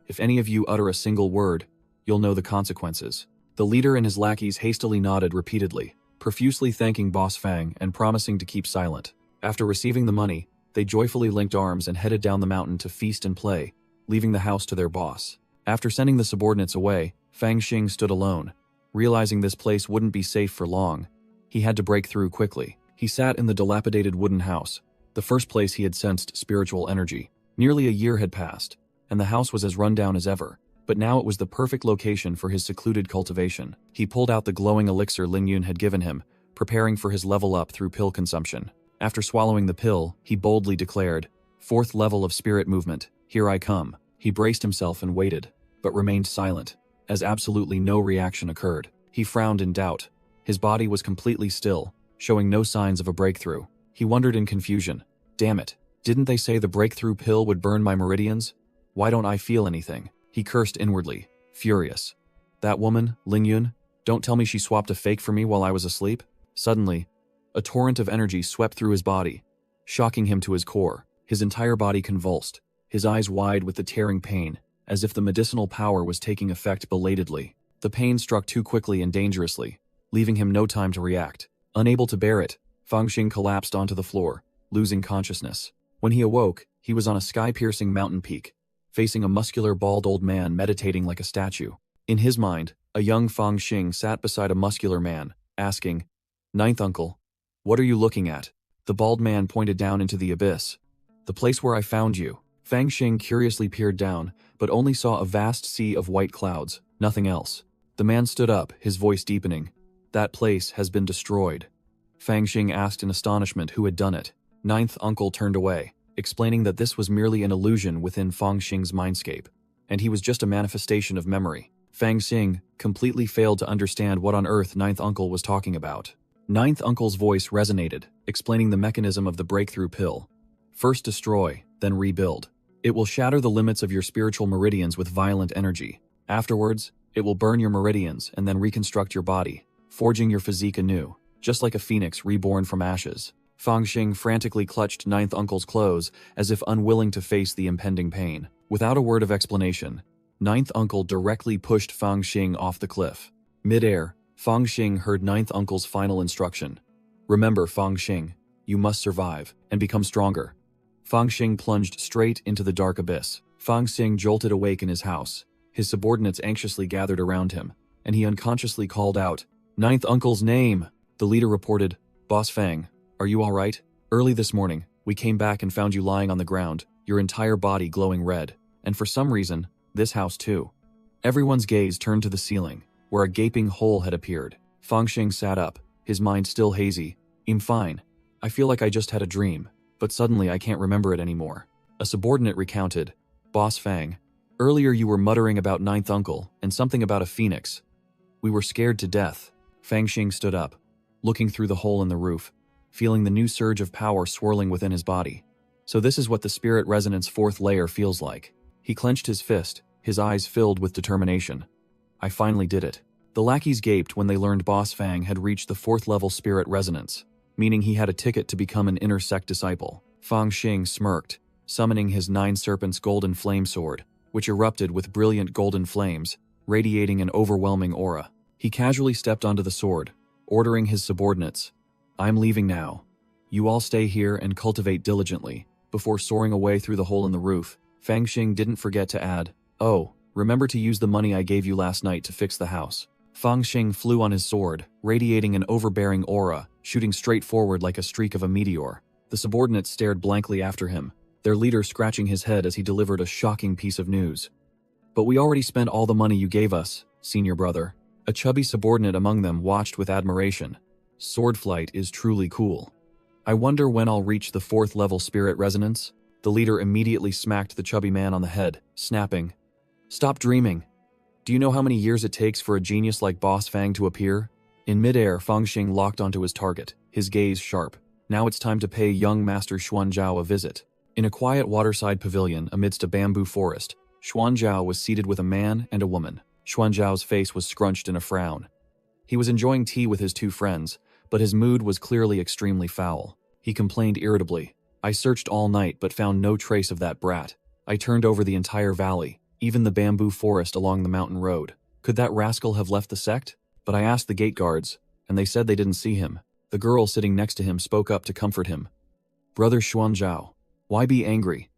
If any of you utter a single word, you'll know the consequences." The leader and his lackeys hastily nodded repeatedly, profusely thanking Boss Fang and promising to keep silent. After receiving the money, they joyfully linked arms and headed down the mountain to feast and play, leaving the house to their boss. After sending the subordinates away, Fang Xing stood alone. Realizing this place wouldn't be safe for long, he had to break through quickly. He sat in the dilapidated wooden house, the first place he had sensed spiritual energy. Nearly a year had passed, and the house was as run down as ever, but now it was the perfect location for his secluded cultivation. He pulled out the glowing elixir Ling Yun had given him, preparing for his level up through pill consumption. After swallowing the pill, he boldly declared, "4th level of spirit movement, here I come." He braced himself and waited, but remained silent, as absolutely no reaction occurred. He frowned in doubt. His body was completely still, showing no signs of a breakthrough. He wondered in confusion, "Damn it, didn't they say the breakthrough pill would burn my meridians? Why don't I feel anything?" He cursed inwardly, furious. "That woman, Ling Yun, don't tell me she swapped a fake for me while I was asleep?" Suddenly, a torrent of energy swept through his body, shocking him to his core. His entire body convulsed, his eyes wide with the tearing pain, as if the medicinal power was taking effect belatedly. The pain struck too quickly and dangerously, leaving him no time to react. Unable to bear it, Fang Xing collapsed onto the floor, losing consciousness. When he awoke, he was on a sky-piercing mountain peak, facing a muscular bald old man meditating like a statue. In his mind, a young Fang Xing sat beside a muscular man, asking, "Ninth uncle, what are you looking at?" The bald man pointed down into the abyss. "The place where I found you." Fang Xing curiously peered down, but only saw a vast sea of white clouds, nothing else. The man stood up, his voice deepening. "That place has been destroyed." Fang Xing asked in astonishment who had done it. Ninth uncle turned away, explaining that this was merely an illusion within Fang Xing's mindscape, and he was just a manifestation of memory. Fang Xing completely failed to understand what on earth Ninth uncle was talking about. Ninth uncle's voice resonated, explaining the mechanism of the breakthrough pill. "First destroy, then rebuild. It will shatter the limits of your spiritual meridians with violent energy. Afterwards, it will burn your meridians and then reconstruct your body, forging your physique anew, just like a phoenix reborn from ashes." Fang Xing frantically clutched Ninth uncle's clothes as if unwilling to face the impending pain. Without a word of explanation, Ninth uncle directly pushed Fang Xing off the cliff. Mid-air, Fang Xing heard Ninth uncle's final instruction. "Remember, Fang Xing, you must survive and become stronger." Fang Xing plunged straight into the dark abyss. Fang Xing jolted awake in his house. His subordinates anxiously gathered around him, and he unconsciously called out, "Ninth uncle's name!" The leader reported, "Boss Fang, are you all right? Early this morning, we came back and found you lying on the ground, your entire body glowing red. And for some reason, this house too." Everyone's gaze turned to the ceiling, where a gaping hole had appeared. Fang Xing sat up, his mind still hazy. "I'm fine. I feel like I just had a dream, but suddenly I can't remember it anymore." A subordinate recounted, "Boss Fang, earlier you were muttering about Ninth uncle and something about a phoenix. We were scared to death." Fang Xing stood up, looking through the hole in the roof, feeling the new surge of power swirling within his body. So this is what the spirit resonance fourth layer feels like. He clenched his fist, his eyes filled with determination. "I finally did it." The lackeys gaped when they learned Boss Fang had reached the fourth level spirit resonance, meaning he had a ticket to become an inner sect disciple. Fang Xing smirked, summoning his 9 serpents golden flame sword, which erupted with brilliant golden flames, radiating an overwhelming aura. He casually stepped onto the sword, ordering his subordinates, "I'm leaving now. You all stay here and cultivate diligently." Before soaring away through the hole in the roof, Fang Xing didn't forget to add, "Oh, remember to use the money I gave you last night to fix the house." Fang Xing flew on his sword, radiating an overbearing aura, shooting straight forward like a streak of a meteor. The subordinates stared blankly after him, their leader scratching his head as he delivered a shocking piece of news. "But we already spent all the money you gave us, senior brother." A chubby subordinate among them watched with admiration. "Sword flight is truly cool. I wonder when I'll reach the 4th level spirit resonance?" The leader immediately smacked the chubby man on the head, snapping, "Stop dreaming. Do you know how many years it takes for a genius like Boss Fang to appear?" In midair, Fang Xing locked onto his target, his gaze sharp. Now it's time to pay young Master Xuanzhao a visit. In a quiet waterside pavilion amidst a bamboo forest, Xuanzhao was seated with a man and a woman. Xuanzhao's face was scrunched in a frown. He was enjoying tea with his 2 friends, but his mood was clearly extremely foul. He complained irritably, "I searched all night but found no trace of that brat. I turned over the entire valley, even the bamboo forest along the mountain road. Could that rascal have left the sect? But I asked the gate guards, and they said they didn't see him." The girl sitting next to him spoke up to comfort him. "Brother Xuanzhao, why be angry?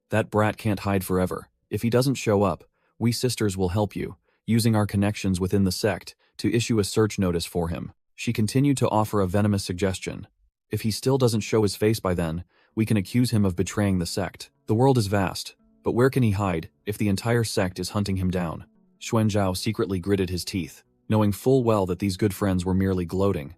That brat can't hide forever. If he doesn't show up, we sisters will help you, using our connections within the sect, to issue a search notice for him." She continued to offer a venomous suggestion. "If he still doesn't show his face by then, we can accuse him of betraying the sect. The world is vast, but where can he hide if the entire sect is hunting him down?" Xuanzhao secretly gritted his teeth, knowing full well that these good friends were merely gloating.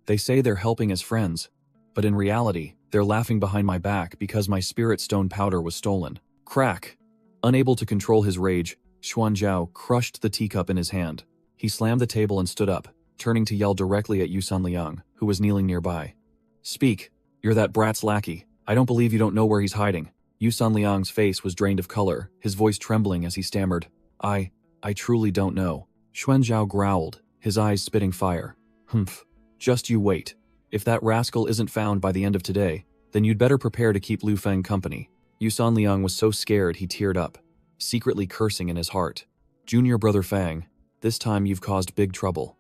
"They say they're helping as friends, but in reality, they're laughing behind my back because my spirit stone powder was stolen." Crack! Unable to control his rage, Xuanzhao crushed the teacup in his hand. He slammed the table and stood up, turning to yell directly at Yusan Liang, who was kneeling nearby. "Speak! You're that brat's lackey. I don't believe you don't know where he's hiding." Yusan Liang's face was drained of color, his voice trembling as he stammered, I truly don't know." Xuanzhao growled, his eyes spitting fire. "Humph. Just you wait. If that rascal isn't found by the end of today, then you'd better prepare to keep Lu Feng company." Yusan Liang was so scared he teared up, secretly cursing in his heart. "Junior brother Fang, this time you've caused big trouble.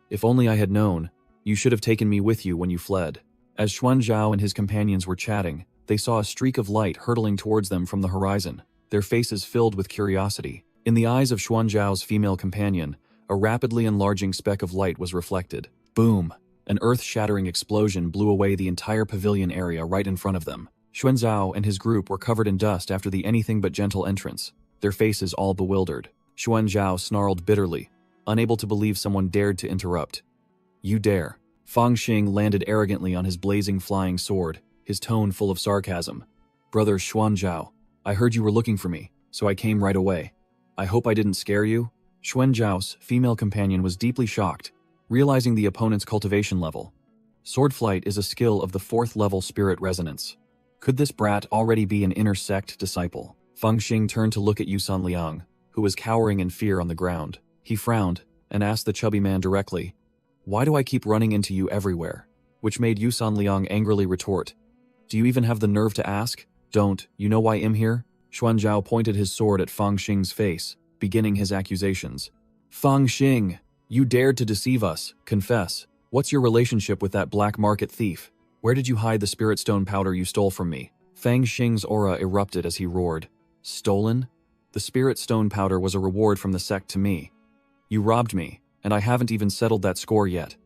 If only I had known, you should have taken me with you when you fled." As Xuanzhao and his companions were chatting, they saw a streak of light hurtling towards them from the horizon, their faces filled with curiosity. In the eyes of Xuanzhao's female companion, a rapidly enlarging speck of light was reflected. Boom! An earth-shattering explosion blew away the entire pavilion area right in front of them. Xuanzhao and his group were covered in dust after the anything-but-gentle entrance, their faces all bewildered. Xuanzhao snarled bitterly, unable to believe someone dared to interrupt. "You dare." Fang Xing landed arrogantly on his blazing flying sword, his tone full of sarcasm. "Brother Xuanzhao, I heard you were looking for me, so I came right away. I hope I didn't scare you?" Xuanzhao's female companion was deeply shocked, realizing the opponent's cultivation level. Sword flight is a skill of the 4th level spirit resonance. Could this brat already be an inner sect disciple? Fang Xing turned to look at Yusan Liang, who was cowering in fear on the ground. He frowned and asked the chubby man directly, "Why do I keep running into you everywhere?" Which made Yusan Liang angrily retort, "Do you even have the nerve to ask? Don't, you know why I'm here?" Xuanzhao pointed his sword at Fang Xing's face, beginning his accusations. "Fang Xing, you dared to deceive us. Confess. What's your relationship with that black market thief? Where did you hide the spirit stone powder you stole from me?" Fang Xing's aura erupted as he roared. "Stolen? The spirit stone powder was a reward from the sect to me. You robbed me, and I haven't even settled that score yet.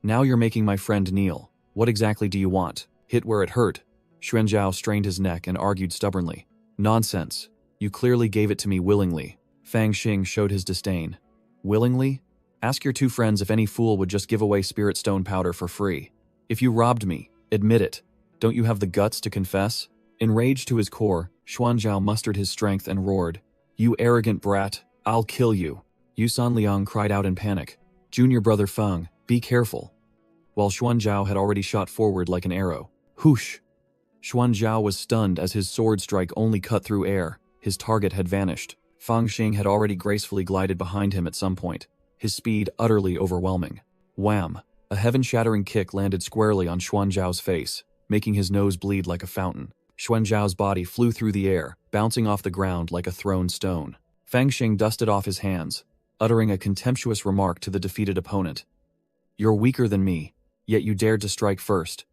Now you're making my friend kneel. What exactly do you want? Hit where it hurt." Xuanzhao strained his neck and argued stubbornly. "Nonsense. You clearly gave it to me willingly." Fang Xing showed his disdain. "Willingly? Ask your 2 friends if any fool would just give away spirit stone powder for free. If you robbed me, admit it. Don't you have the guts to confess?" Enraged to his core, Xuanzhao mustered his strength and roared, "You arrogant brat, I'll kill you." Yusan Liang cried out in panic, "Junior brother Feng, be careful." While Xuanzhao had already shot forward like an arrow. Whoosh! Xuanzhao was stunned as his sword strike only cut through air. His target had vanished. Fang Xing had already gracefully glided behind him at some point, his speed utterly overwhelming. Wham! A heaven-shattering kick landed squarely on Xuanzhao's face, making his nose bleed like a fountain. Xuanzhao's body flew through the air, bouncing off the ground like a thrown stone. Fang Xing dusted off his hands, uttering a contemptuous remark to the defeated opponent. "You're weaker than me, yet you dared to strike first.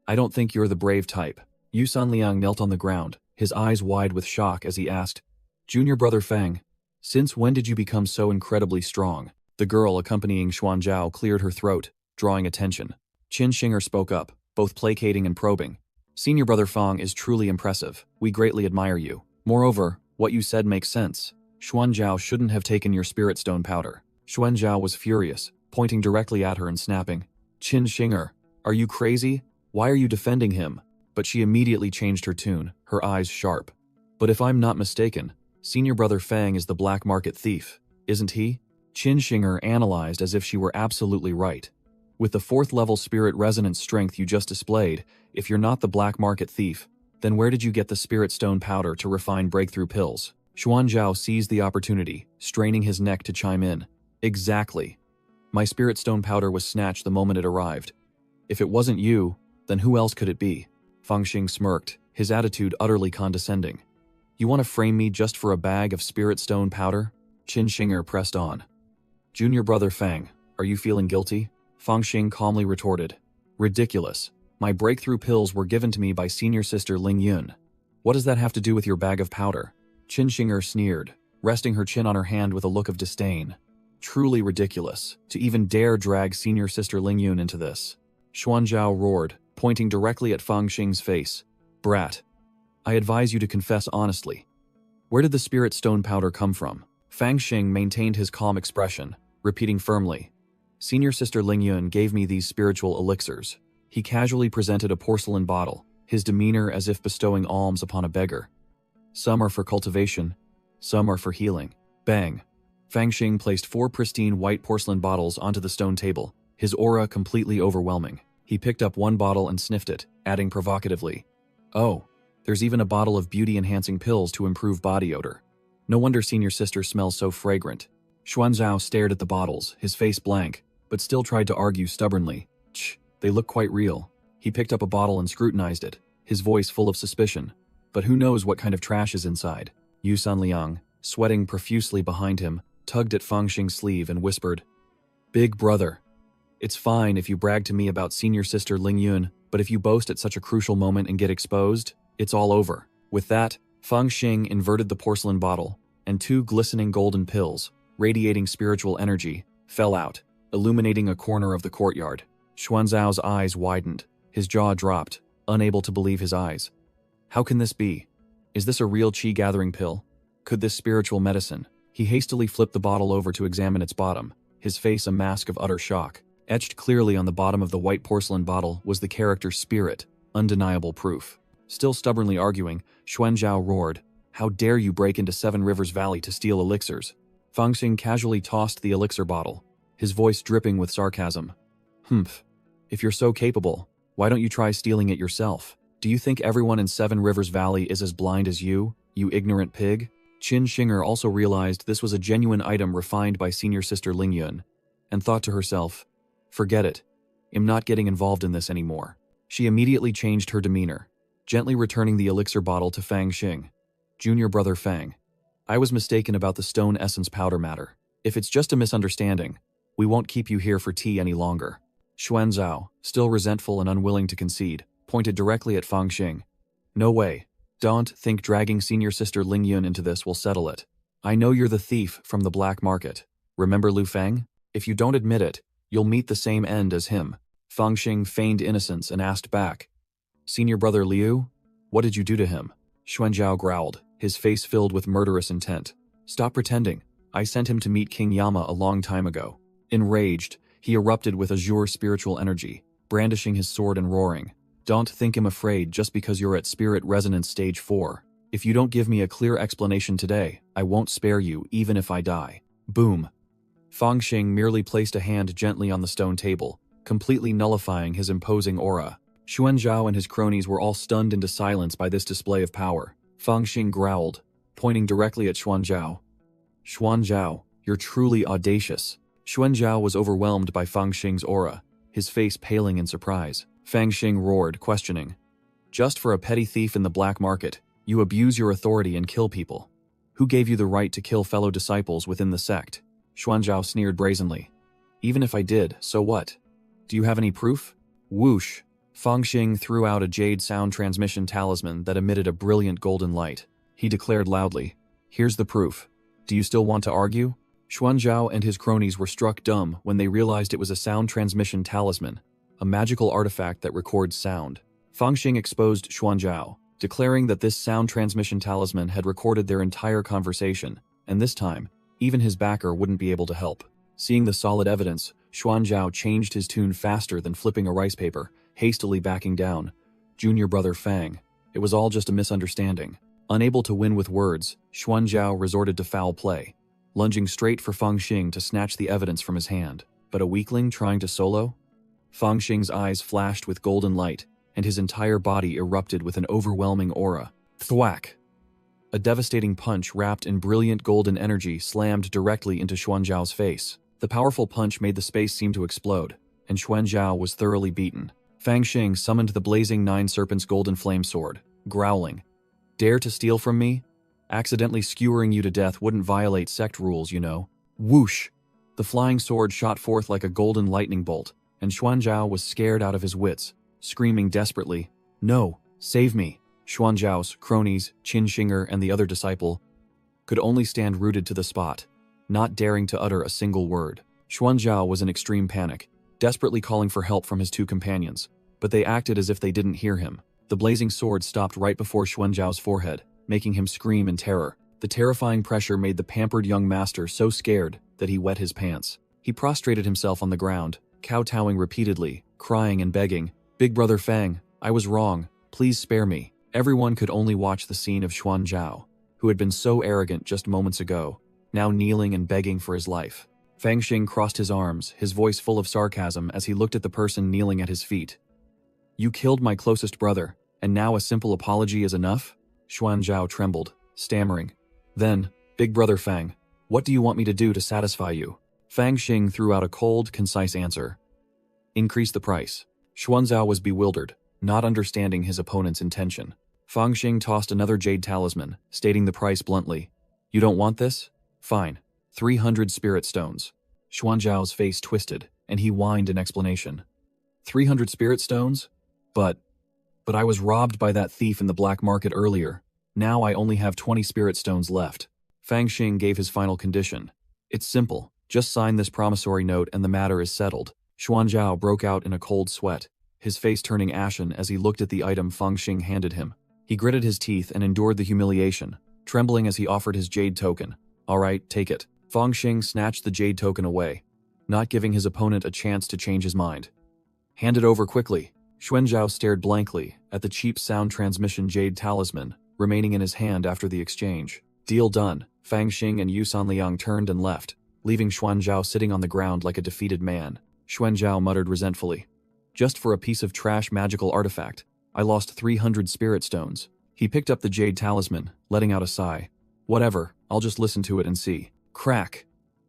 I don't think you're the brave type." Yusan Liang knelt on the ground, his eyes wide with shock as he asked, "Junior brother Fang, since when did you become so incredibly strong?" The girl accompanying Xuanzhao cleared her throat, drawing attention. Qin Shinger spoke up, both placating and probing. "Senior brother Fang is truly impressive. We greatly admire you. Moreover, what you said makes sense. Xuanzhao shouldn't have taken your spirit stone powder." Xuanzhao was furious, pointing directly at her and snapping, "Qin Shinger, are you crazy? Why are you defending him?" But she immediately changed her tune, her eyes sharp. "But if I'm not mistaken, Senior brother Fang is the black market thief, isn't he?" Qin Shinger analyzed as if she were absolutely right. "With the 4th level spirit resonance strength you just displayed, if you're not the black market thief, then where did you get the spirit stone powder to refine breakthrough pills?" Xuanzhao seized the opportunity, straining his neck to chime in. "Exactly. My spirit stone powder was snatched the moment it arrived. If it wasn't you, then who else could it be?" Fang Xing smirked, his attitude utterly condescending. "You want to frame me just for a bag of spirit stone powder?" Qin Shinger pressed on. "Junior brother Fang, are you feeling guilty?" Fang Xing calmly retorted. "Ridiculous. My breakthrough pills were given to me by senior sister Ling Yun. What does that have to do with your bag of powder?" Qin Shinger sneered, resting her chin on her hand with a look of disdain. "Truly ridiculous, to even dare drag senior sister Ling Yun into this." Xuanzhao roared, pointing directly at Fang Xing's face. "Brat, I advise you to confess honestly. Where did the spirit stone powder come from?" Fang Xing maintained his calm expression, repeating firmly, "Senior sister Ling Yun gave me these spiritual elixirs." He casually presented a porcelain bottle, his demeanor as if bestowing alms upon a beggar. "Some are for cultivation, some are for healing." Bang! Fang Xing placed 4 pristine white porcelain bottles onto the stone table, his aura completely overwhelming. He picked up one bottle and sniffed it, adding provocatively, "Oh, there's even a bottle of beauty-enhancing pills to improve body odor. No wonder senior sister smells so fragrant." Xuanzhao stared at the bottles, his face blank, but still tried to argue stubbornly. They look quite real." He picked up a bottle and scrutinized it, his voice full of suspicion. "But who knows what kind of trash is inside?" Yusan Liang, sweating profusely behind him, tugged at Fang Xing's sleeve and whispered, "Big brother, it's fine if you brag to me about senior sister Ling Yun, but if you boast at such a crucial moment and get exposed, it's all over." With that, Fang Xing inverted the porcelain bottle, and 2 glistening golden pills, radiating spiritual energy, fell out, illuminating a corner of the courtyard. Xuanzhao's eyes widened. His jaw dropped, unable to believe his eyes. How can this be? Is this a real qi-gathering pill? Could this spiritual medicine? He hastily flipped the bottle over to examine its bottom, his face a mask of utter shock. Etched clearly on the bottom of the white porcelain bottle was the character spirit, undeniable proof. Still stubbornly arguing, Xuanzhao roared, "How dare you break into Seven Rivers Valley to steal elixirs?" Fangxing casually tossed the elixir bottle, his voice dripping with sarcasm. "Humph. If you're so capable, why don't you try stealing it yourself? Do you think everyone in Seven Rivers Valley is as blind as you ignorant pig?" Qin Shinger also realized this was a genuine item refined by senior sister Lingyun, and thought to herself, "Forget it. I'm not getting involved in this anymore." She immediately changed her demeanor, gently returning the elixir bottle to Fang Xing. "Junior brother Fang, I was mistaken about the stone essence powder matter. If it's just a misunderstanding, we won't keep you here for tea any longer." Xuanzhao, still resentful and unwilling to concede, pointed directly at Fang Xing. "No way. Don't think dragging senior sister Lingyun into this will settle it. I know you're the thief from the black market. Remember Lu Feng? If you don't admit it, you'll meet the same end as him." Fang Xing feigned innocence and asked back, "Senior brother Liu? What did you do to him?" Xuanzhao growled, his face filled with murderous intent. "Stop pretending. I sent him to meet King Yama a long time ago." Enraged, he erupted with azure spiritual energy, brandishing his sword and roaring, "Don't think I'm afraid just because you're at Spirit Resonance Stage 4. If you don't give me a clear explanation today, I won't spare you even if I die." Boom. Fang Xing merely placed a hand gently on the stone table, completely nullifying his imposing aura. Xuanzhao and his cronies were all stunned into silence by this display of power. Fang Xing growled, pointing directly at Xuanzhao. "Xuanzhao, you're truly audacious." Xuanzhao was overwhelmed by Fang Xing's aura, his face paling in surprise. Fang Xing roared, questioning, "Just for a petty thief in the black market, you abuse your authority and kill people. Who gave you the right to kill fellow disciples within the sect?" Xuanzhao sneered brazenly. "Even if I did, so what? Do you have any proof?" Whoosh! Fang Xing threw out a jade sound transmission talisman that emitted a brilliant golden light. He declared loudly, "Here's the proof. Do you still want to argue?" Xuanzhao and his cronies were struck dumb when they realized it was a sound transmission talisman, a magical artifact that records sound. Fang Xing exposed Xuanzhao, declaring that this sound transmission talisman had recorded their entire conversation, and this time, even his backer wouldn't be able to help. Seeing the solid evidence, Xuanzhao changed his tune faster than flipping a rice paper, hastily backing down. "Junior brother Fang, it was all just a misunderstanding." Unable to win with words, Xuanzhao resorted to foul play, lunging straight for Fang Xing to snatch the evidence from his hand. But a weakling trying to solo? Fang Xing's eyes flashed with golden light, and his entire body erupted with an overwhelming aura. Thwack! A devastating punch wrapped in brilliant golden energy slammed directly into Xuanzhao's face. The powerful punch made the space seem to explode, and Xuanzhao was thoroughly beaten. Fang Xing summoned the blazing Nine Serpents golden flame sword, growling, "Dare to steal from me? Accidentally skewering you to death wouldn't violate sect rules, you know." Whoosh! The flying sword shot forth like a golden lightning bolt, and Xuanzhao was scared out of his wits, screaming desperately, "No, save me!" Xuanzhao's cronies, Qin Shinger and the other disciple, could only stand rooted to the spot, not daring to utter a single word. Xuanzhao was in extreme panic, desperately calling for help from his two companions, but they acted as if they didn't hear him. The blazing sword stopped right before Xuanzhao's forehead, making him scream in terror. The terrifying pressure made the pampered young master so scared that he wet his pants. He prostrated himself on the ground, kowtowing repeatedly, crying and begging, "Big brother Fang, I was wrong. Please spare me." Everyone could only watch the scene of Xuanzhao, who had been so arrogant just moments ago, now kneeling and begging for his life. Fang Xing crossed his arms, his voice full of sarcasm as he looked at the person kneeling at his feet. "You killed my closest brother, and now a simple apology is enough?" Xuanzhao trembled, stammering. Then, "Big brother Fang, what do you want me to do to satisfy you?" Fang Xing threw out a cold, concise answer. "Increase the price." Xuanzhao was bewildered, not understanding his opponent's intention. Fang Xing tossed another jade talisman, stating the price bluntly. "You don't want this? Fine. 300 spirit stones." Xuanzhao's face twisted, and he whined in explanation. 300 spirit stones? But I was robbed by that thief in the black market earlier. Now I only have 20 spirit stones left. Fang Xing gave his final condition. "It's simple. Just sign this promissory note and the matter is settled." Xuanzhao broke out in a cold sweat, his face turning ashen as he looked at the item Feng Xing handed him. He gritted his teeth and endured the humiliation, trembling as he offered his jade token. "All right, take it." Feng Xing snatched the jade token away, not giving his opponent a chance to change his mind. "Hand it over quickly." Xuanzhao stared blankly at the cheap sound transmission jade talisman remaining in his hand after the exchange. Deal done. Feng Xing and Yu Sanliang turned and left, leaving Xuanzhao sitting on the ground like a defeated man. Xuanzhao muttered resentfully. "Just for a piece of trash magical artifact, I lost 300 spirit stones." He picked up the jade talisman, letting out a sigh. "Whatever, I'll just listen to it and see." Crack!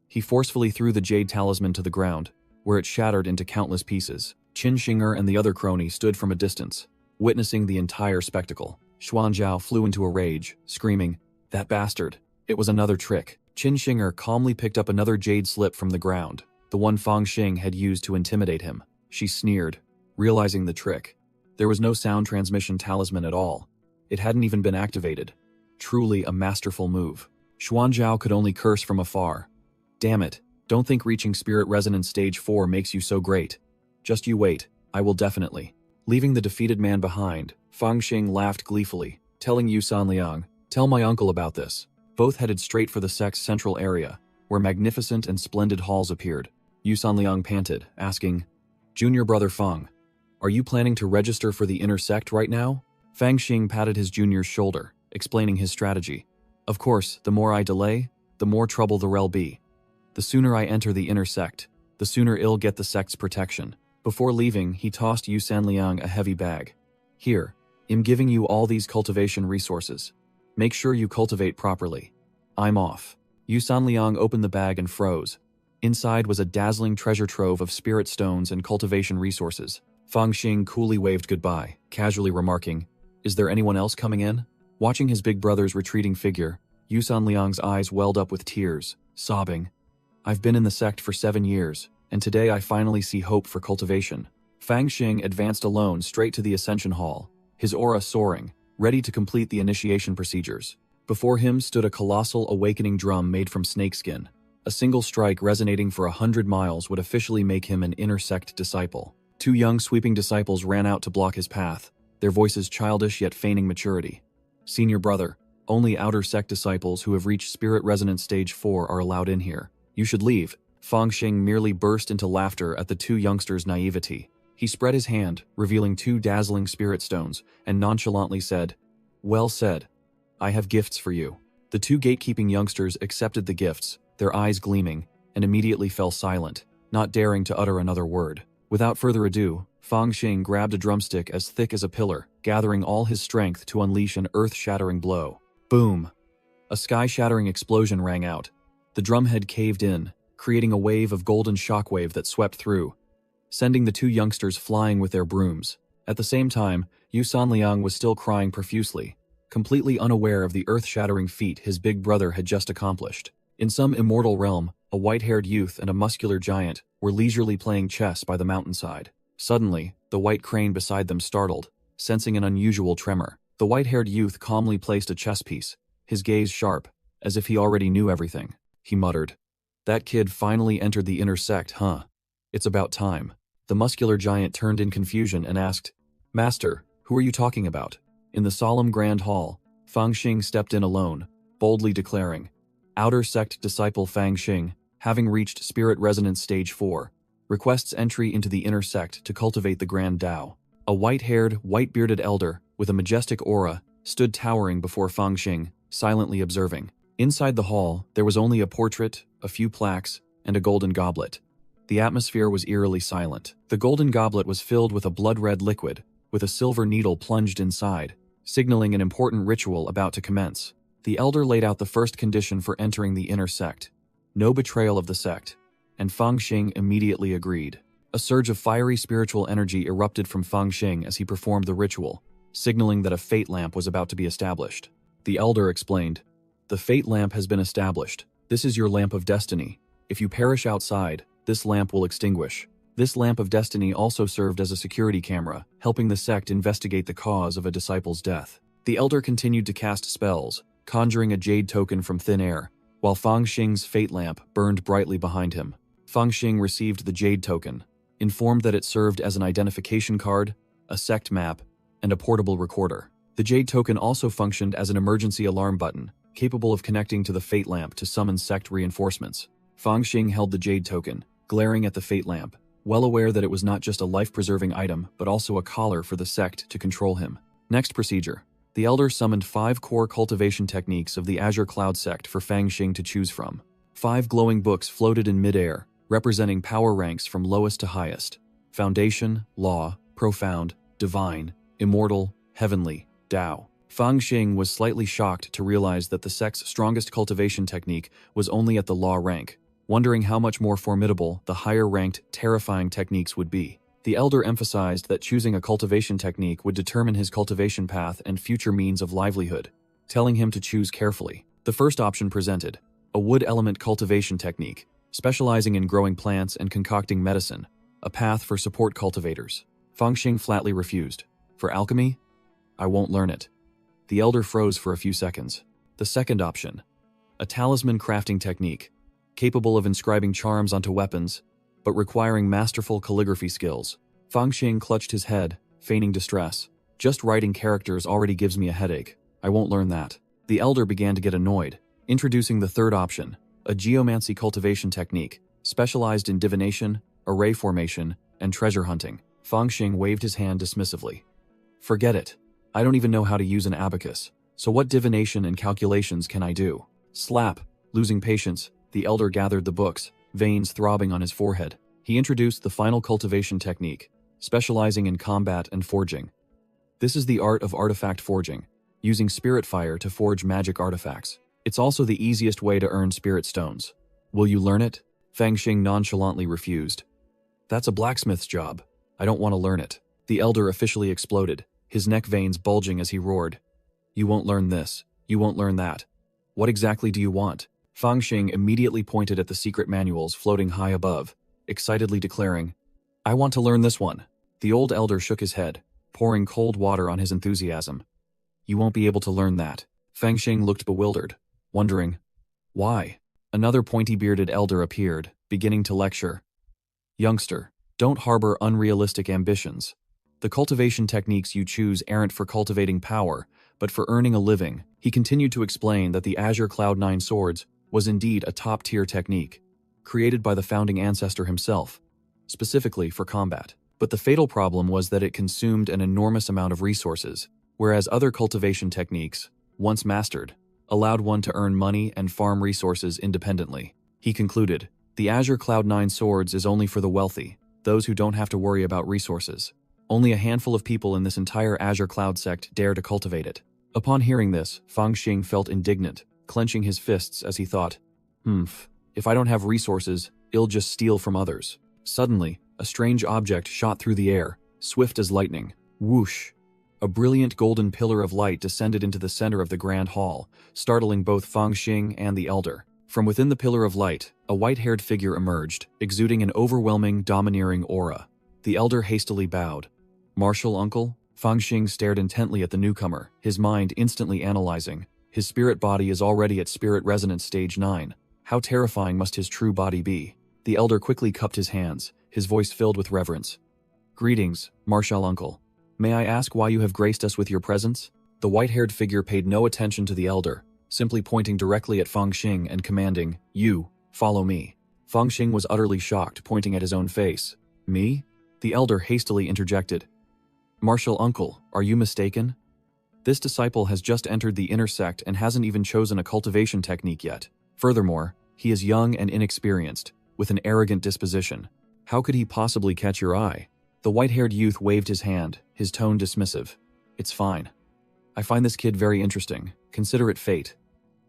He forcefully threw the jade talisman to the ground, where it shattered into countless pieces. Qin Shinger and the other crony stood from a distance, witnessing the entire spectacle. Xuanzhao flew into a rage, screaming, "That bastard! It was another trick." Qin Shinger calmly picked up another jade slip from the ground, the one Feng Xing had used to intimidate him. She sneered, realizing the trick. There was no sound transmission talisman at all. It hadn't even been activated. Truly a masterful move. Xuanzhao could only curse from afar. "Damn it, don't think reaching Spirit Resonance Stage 4 makes you so great. Just you wait, I will definitely." Leaving the defeated man behind, Feng Xing laughed gleefully, telling Yu Sanliang, "Tell my uncle about this." Both headed straight for the sect's central area, where magnificent and splendid halls appeared. Yu Sanliang panted, asking, "Junior brother Feng, are you planning to register for the inner sect right now?" Feng Xing patted his junior's shoulder, explaining his strategy. "Of course, the more I delay, the more trouble there'll be. The sooner I enter the inner sect, the sooner I'll get the sect's protection." Before leaving, he tossed Yu Sanliang a heavy bag. "Here, I'm giving you all these cultivation resources. Make sure you cultivate properly. I'm off." Yu Sanliang opened the bag and froze. Inside was a dazzling treasure trove of spirit stones and cultivation resources. Feng Xing coolly waved goodbye, casually remarking, "Is there anyone else coming in?" Watching his big brother's retreating figure, Yu Sanliang's eyes welled up with tears, sobbing, "I've been in the sect for 7 years, and today I finally see hope for cultivation." Feng Xing advanced alone straight to the Ascension Hall, his aura soaring, ready to complete the initiation procedures. Before him stood a colossal awakening drum made from snakeskin. A single strike resonating for 100 miles would officially make him an inner sect disciple. 2 young sweeping disciples ran out to block his path, their voices childish yet feigning maturity. "Senior brother, only outer sect disciples who have reached Spirit Resonance Stage 4 are allowed in here. You should leave." Feng Xing merely burst into laughter at the 2 youngsters' naivety. He spread his hand, revealing 2 dazzling spirit stones, and nonchalantly said, "Well said. I have gifts for you." The 2 gatekeeping youngsters accepted the gifts, their eyes gleaming, and immediately fell silent, not daring to utter another word. Without further ado, Feng Xing grabbed a drumstick as thick as a pillar, gathering all his strength to unleash an earth-shattering blow. Boom! A sky-shattering explosion rang out. The drumhead caved in, creating a wave of golden shockwave that swept through, sending the 2 youngsters flying with their brooms. At the same time, Yu Sanliang was still crying profusely, completely unaware of the earth-shattering feat his big brother had just accomplished. In some immortal realm, a white-haired youth and a muscular giant were leisurely playing chess by the mountainside. Suddenly, the white crane beside them startled, sensing an unusual tremor. The white-haired youth calmly placed a chess piece, his gaze sharp, as if he already knew everything. He muttered, "That kid finally entered the inner sect, huh? It's about time." The muscular giant turned in confusion and asked, "Master, who are you talking about?" In the solemn grand hall, Feng Xing stepped in alone, boldly declaring, "Outer sect disciple Feng Xing, having reached Spirit Resonance Stage 4, requests entry into the inner sect to cultivate the Grand Tao." A white-haired, white-bearded elder, with a majestic aura, stood towering before Feng Xing, silently observing. Inside the hall, there was only a portrait, a few plaques, and a golden goblet. The atmosphere was eerily silent. The golden goblet was filled with a blood-red liquid, with a silver needle plunged inside, signaling an important ritual about to commence. The elder laid out the first condition for entering the inner sect: no betrayal of the sect, and Feng Xing immediately agreed. A surge of fiery spiritual energy erupted from Feng Xing as he performed the ritual, signaling that a fate lamp was about to be established. The elder explained, "The fate lamp has been established. This is your lamp of destiny. If you perish outside, this lamp will extinguish." This lamp of destiny also served as a security camera, helping the sect investigate the cause of a disciple's death. The elder continued to cast spells, conjuring a jade token from thin air, while Feng Xing's fate lamp burned brightly behind him. Feng Xing received the jade token, informed that it served as an identification card, a sect map, and a portable recorder. The jade token also functioned as an emergency alarm button, capable of connecting to the fate lamp to summon sect reinforcements. Fang Xing held the jade token, glaring at the fate lamp, well aware that it was not just a life-preserving item, but also a collar for the sect to control him. Next procedure. The Elder summoned 5 core cultivation techniques of the Azure Cloud sect for Fang Xing to choose from. 5 glowing books floated in midair, representing power ranks from lowest to highest: Foundation, Law, Profound, Divine, Immortal, Heavenly, Tao. Fang Xing was slightly shocked to realize that the sect's strongest cultivation technique was only at the Law rank, wondering how much more formidable the higher-ranked, terrifying techniques would be. The Elder emphasized that choosing a cultivation technique would determine his cultivation path and future means of livelihood, telling him to choose carefully. The first option presented: a wood element cultivation technique, specializing in growing plants and concocting medicine, a path for support cultivators. Fang Xing flatly refused. For alchemy? I won't learn it. The Elder froze for a few seconds. The second option: a talisman crafting technique, capable of inscribing charms onto weapons, but requiring masterful calligraphy skills. Fang Xing clutched his head, feigning distress. Just writing characters already gives me a headache. I won't learn that. The Elder began to get annoyed, introducing the third option: a geomancy cultivation technique, specialized in divination, array formation, and treasure hunting. Fang Xing waved his hand dismissively. Forget it. I don't even know how to use an abacus, so what divination and calculations can I do? Slap. Losing patience, the Elder gathered the books, veins throbbing on his forehead. He introduced the final cultivation technique, specializing in combat and forging. This is the art of artifact forging, using spirit fire to forge magic artifacts. It's also the easiest way to earn spirit stones. Will you learn it? Fang Xing nonchalantly refused. That's a blacksmith's job. I don't want to learn it. The Elder officially exploded, his neck veins bulging as he roared. You won't learn this. You won't learn that. What exactly do you want? Fang Xing immediately pointed at the secret manuals floating high above, excitedly declaring, I want to learn this one. The old Elder shook his head, pouring cold water on his enthusiasm. You won't be able to learn that. Fang Xing looked bewildered, wondering, why? Another pointy-bearded Elder appeared, beginning to lecture. Youngster, don't harbor unrealistic ambitions. The cultivation techniques you choose aren't for cultivating power, but for earning a living. He continued to explain that the Azure Cloud 9 Swords was indeed a top-tier technique, created by the founding ancestor himself, specifically for combat. But the fatal problem was that it consumed an enormous amount of resources, whereas other cultivation techniques, once mastered, allowed one to earn money and farm resources independently. He concluded, the Azure Cloud 9 Swords is only for the wealthy, those who don't have to worry about resources. Only a handful of people in this entire Azure Cloud sect dare to cultivate it. Upon hearing this, Fang Xing felt indignant, clenching his fists as he thought, if I don't have resources, I'll just steal from others. Suddenly, a strange object shot through the air, swift as lightning. Whoosh! A brilliant golden pillar of light descended into the center of the grand hall, startling both Fang Xing and the Elder. From within the pillar of light, a white-haired figure emerged, exuding an overwhelming, domineering aura. The Elder hastily bowed. Martial uncle? Fang Xing stared intently at the newcomer, his mind instantly analyzing. His spirit body is already at spirit resonance stage 9. How terrifying must his true body be? The Elder quickly cupped his hands, his voice filled with reverence. Greetings, Martial uncle. May I ask why you have graced us with your presence? The white-haired figure paid no attention to the Elder, simply pointing directly at Fang Xing and commanding, You, follow me. Fang Xing was utterly shocked, pointing at his own face. Me? The Elder hastily interjected. Martial uncle, are you mistaken? This disciple has just entered the inner sect and hasn't even chosen a cultivation technique yet. Furthermore, he is young and inexperienced, with an arrogant disposition. How could he possibly catch your eye? The white-haired youth waved his hand, his tone dismissive. It's fine. I find this kid very interesting. Consider it fate.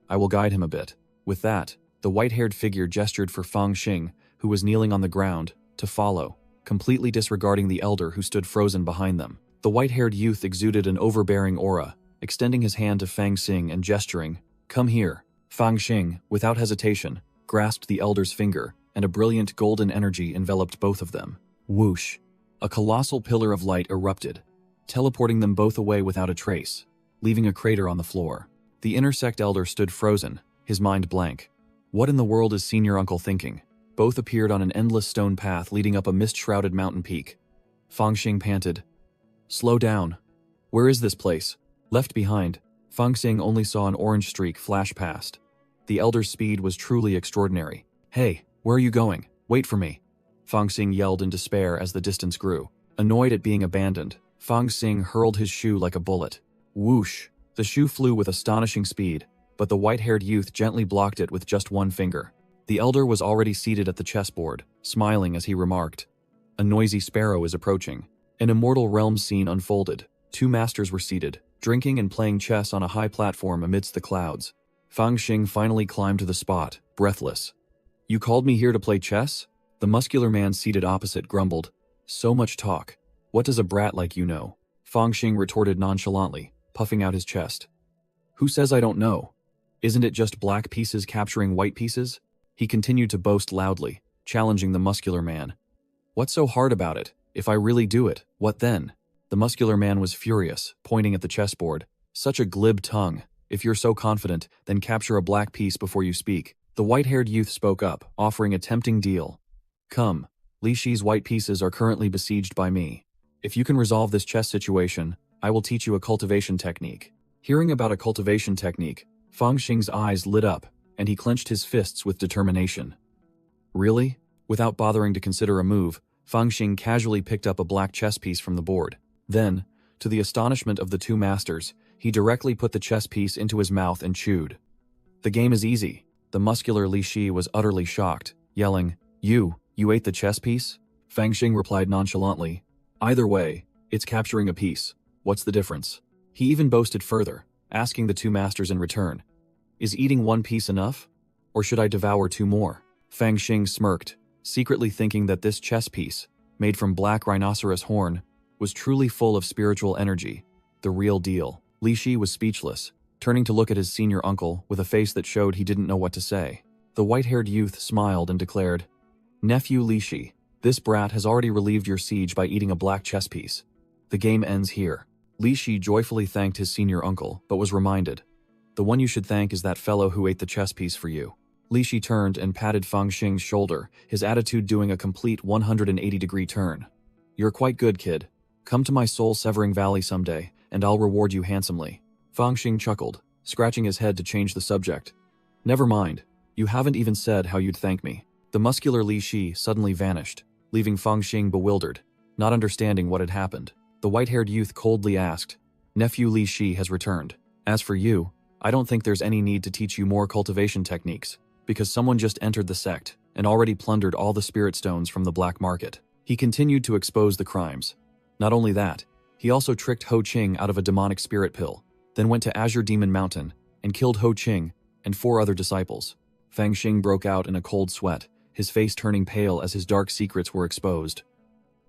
I will guide him a bit. With that, the white-haired figure gestured for Fang Xing, who was kneeling on the ground, to follow, completely disregarding the Elder who stood frozen behind them. The white-haired youth exuded an overbearing aura, extending his hand to Fang Xing and gesturing, Come here. Fang Xing, without hesitation, grasped the Elder's finger, and a brilliant golden energy enveloped both of them. Whoosh! A colossal pillar of light erupted, teleporting them both away without a trace, leaving a crater on the floor. The intersect Elder stood frozen, his mind blank. What in the world is Senior Uncle thinking? Both appeared on an endless stone path leading up a mist-shrouded mountain peak. Fangxing panted. "Slow down. Where is this place?" Left behind, Fangxing only saw an orange streak flash past. The elder's speed was truly extraordinary. "Hey, where are you going? Wait for me." Fangxing yelled in despair as the distance grew. Annoyed at being abandoned, Fangxing hurled his shoe like a bullet. Whoosh! The shoe flew with astonishing speed, but the white-haired youth gently blocked it with just one finger. The elder was already seated at the chessboard, smiling as he remarked, "A noisy sparrow is approaching." An immortal realm scene unfolded. Two masters were seated, drinking and playing chess on a high platform amidst the clouds. Fangxing finally climbed to the spot, breathless. "You called me here to play chess?" The muscular man seated opposite grumbled. "So much talk. What does a brat like you know?" Fangxing retorted nonchalantly, puffing out his chest. "Who says I don't know? Isn't it just black pieces capturing white pieces?" He continued to boast loudly, challenging the muscular man. "What's so hard about it? If I really do it, what then?" The muscular man was furious, pointing at the chessboard. "Such a glib tongue. If you're so confident, then capture a black piece before you speak." The white-haired youth spoke up, offering a tempting deal. "Come, Li Shi's white pieces are currently besieged by me. If you can resolve this chess situation, I will teach you a cultivation technique." Hearing about a cultivation technique, Fangxing's eyes lit up, and he clenched his fists with determination. "Really?" Without bothering to consider a move, Fangxing casually picked up a black chess piece from the board. Then, to the astonishment of the two masters, he directly put the chess piece into his mouth and chewed. "The game is easy." The muscular Li Shi was utterly shocked, yelling, You ate the chess piece?" Fangxing replied nonchalantly, "Either way, it's capturing a piece. What's the difference?" He even boasted further, asking the two masters in return, "Is eating one piece enough? Or should I devour two more?" Fangxing smirked, secretly thinking that this chess piece, made from black rhinoceros horn, was truly full of spiritual energy, the real deal. Li Shi was speechless, turning to look at his senior uncle with a face that showed he didn't know what to say. The white-haired youth smiled and declared, "Nephew Li Shi, this brat has already relieved your siege by eating a black chess piece. The game ends here." Li Shi joyfully thanked his senior uncle, but was reminded, "The one you should thank is that fellow who ate the chess piece for you." Li Shi turned and patted Fangxing's shoulder, his attitude doing a complete 180-degree turn. "You're quite good, kid. Come to my soul-severing valley someday, and I'll reward you handsomely." Fangxing chuckled, scratching his head to change the subject. "Never mind. You haven't even said how you'd thank me." The muscular Li Shi suddenly vanished, leaving Fangxing bewildered, not understanding what had happened. The white-haired youth coldly asked, "Nephew Li Shi has returned. As for you, I don't think there's any need to teach you more cultivation techniques, because someone just entered the sect and already plundered all the spirit stones from the black market." He continued to expose the crimes. Not only that, he also tricked Ho Qing out of a demonic spirit pill, then went to Azure Demon Mountain and killed Ho Qing and 4 other disciples. Fangxing broke out in a cold sweat, his face turning pale as his dark secrets were exposed.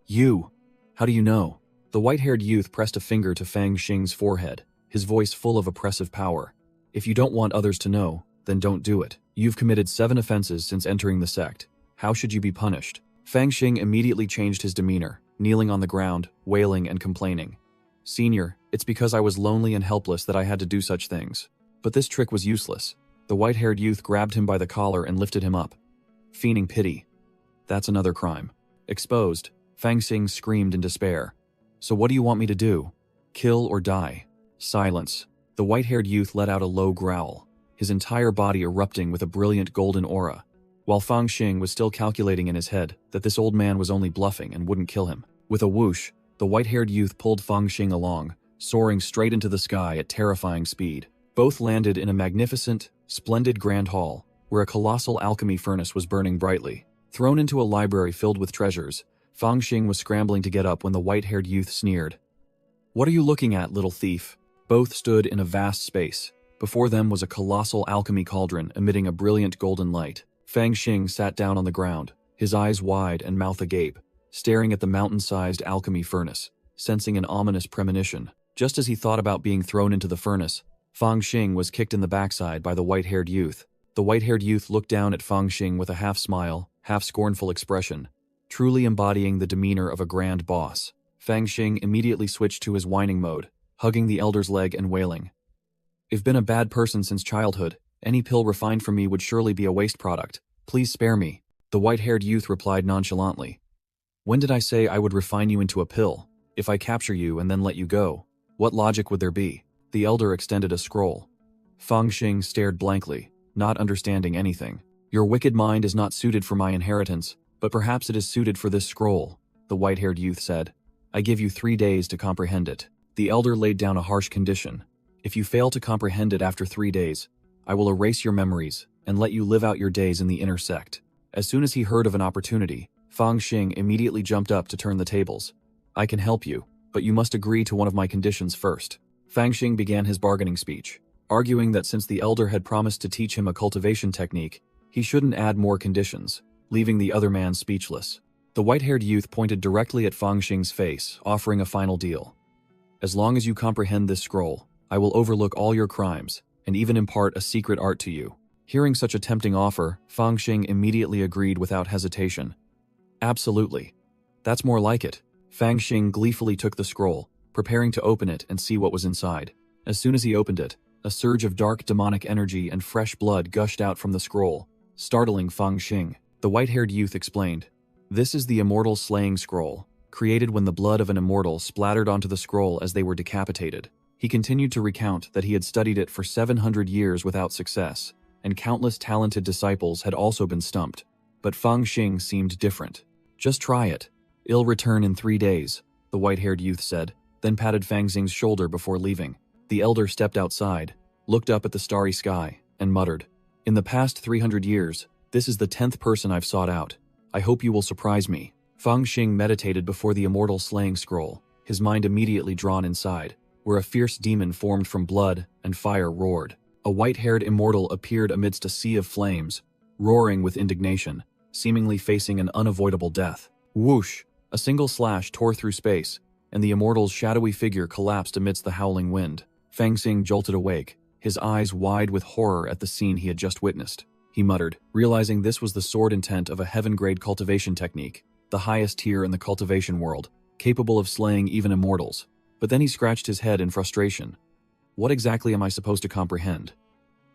"You! How do you know?" The white-haired youth pressed a finger to Fangxing's forehead, his voice full of oppressive power. "If you don't want others to know, then don't do it. You've committed 7 offenses since entering the sect. How should you be punished?" Fangxing immediately changed his demeanor, kneeling on the ground, wailing and complaining. "Senior, it's because I was lonely and helpless that I had to do such things. But this trick was useless." The white-haired youth grabbed him by the collar and lifted him up, feigning pity. "That's another crime." Exposed, Fangxing screamed in despair. "So what do you want me to do? Kill or die?" Silence. The white-haired youth let out a low growl, his entire body erupting with a brilliant golden aura, while Fangxing was still calculating in his head that this old man was only bluffing and wouldn't kill him. With a whoosh, the white-haired youth pulled Fangxing along, soaring straight into the sky at terrifying speed. Both landed in a magnificent, splendid grand hall, where a colossal alchemy furnace was burning brightly. Thrown into a library filled with treasures, Fangxing was scrambling to get up when the white-haired youth sneered. "What are you looking at, little thief?" Both stood in a vast space. Before them was a colossal alchemy cauldron emitting a brilliant golden light. Fangxing sat down on the ground, his eyes wide and mouth agape, staring at the mountain-sized alchemy furnace, sensing an ominous premonition. Just as he thought about being thrown into the furnace, Fangxing was kicked in the backside by the white-haired youth. The white-haired youth looked down at Fangxing with a half-smile, half-scornful expression, truly embodying the demeanor of a grand boss. Fangxing immediately switched to his whining mode, hugging the elder's leg and wailing. "I've been a bad person since childhood. Any pill refined from me would surely be a waste product. Please spare me." The white-haired youth replied nonchalantly. When did I say I would refine you into a pill, if I capture you and then let you go? What logic would there be? The elder extended a scroll. Fang Xing stared blankly, not understanding anything. Your wicked mind is not suited for my inheritance, but perhaps it is suited for this scroll, the white-haired youth said. I give you 3 days to comprehend it. The elder laid down a harsh condition. If you fail to comprehend it after 3 days, I will erase your memories and let you live out your days in the inner sect. As soon as he heard of an opportunity, Fang Xing immediately jumped up to turn the tables. I can help you, but you must agree to one of my conditions first. Fang Xing began his bargaining speech, arguing that since the elder had promised to teach him a cultivation technique, he shouldn't add more conditions, leaving the other man speechless. The white-haired youth pointed directly at Fang Xing's face, offering a final deal. As long as you comprehend this scroll, I will overlook all your crimes, and even impart a secret art to you. Hearing such a tempting offer, Fang Xing immediately agreed without hesitation. Absolutely. That's more like it. Fang Xing gleefully took the scroll, preparing to open it and see what was inside. As soon as he opened it, a surge of dark demonic energy and fresh blood gushed out from the scroll, startling Fang Xing. The white-haired youth explained. This is the immortal slaying scroll, created when the blood of an immortal splattered onto the scroll as they were decapitated. He continued to recount that he had studied it for 700 years without success, and countless talented disciples had also been stumped. But Fang Xing seemed different. Just try it. It'll return in 3 days, the white-haired youth said, then patted Fang Xing's shoulder before leaving. The elder stepped outside, looked up at the starry sky, and muttered, In the past 300 years, this is the 10th person I've sought out. I hope you will surprise me. Fang Xing meditated before the immortal slaying scroll, his mind immediately drawn inside, where a fierce demon formed from blood and fire roared. A white-haired immortal appeared amidst a sea of flames, roaring with indignation, seemingly facing an unavoidable death. Whoosh! A single slash tore through space, and the immortal's shadowy figure collapsed amidst the howling wind. Fang Xing jolted awake, his eyes wide with horror at the scene he had just witnessed. He muttered, realizing this was the sword intent of a heaven-grade cultivation technique, the highest tier in the cultivation world, capable of slaying even immortals. But then he scratched his head in frustration. What exactly am I supposed to comprehend?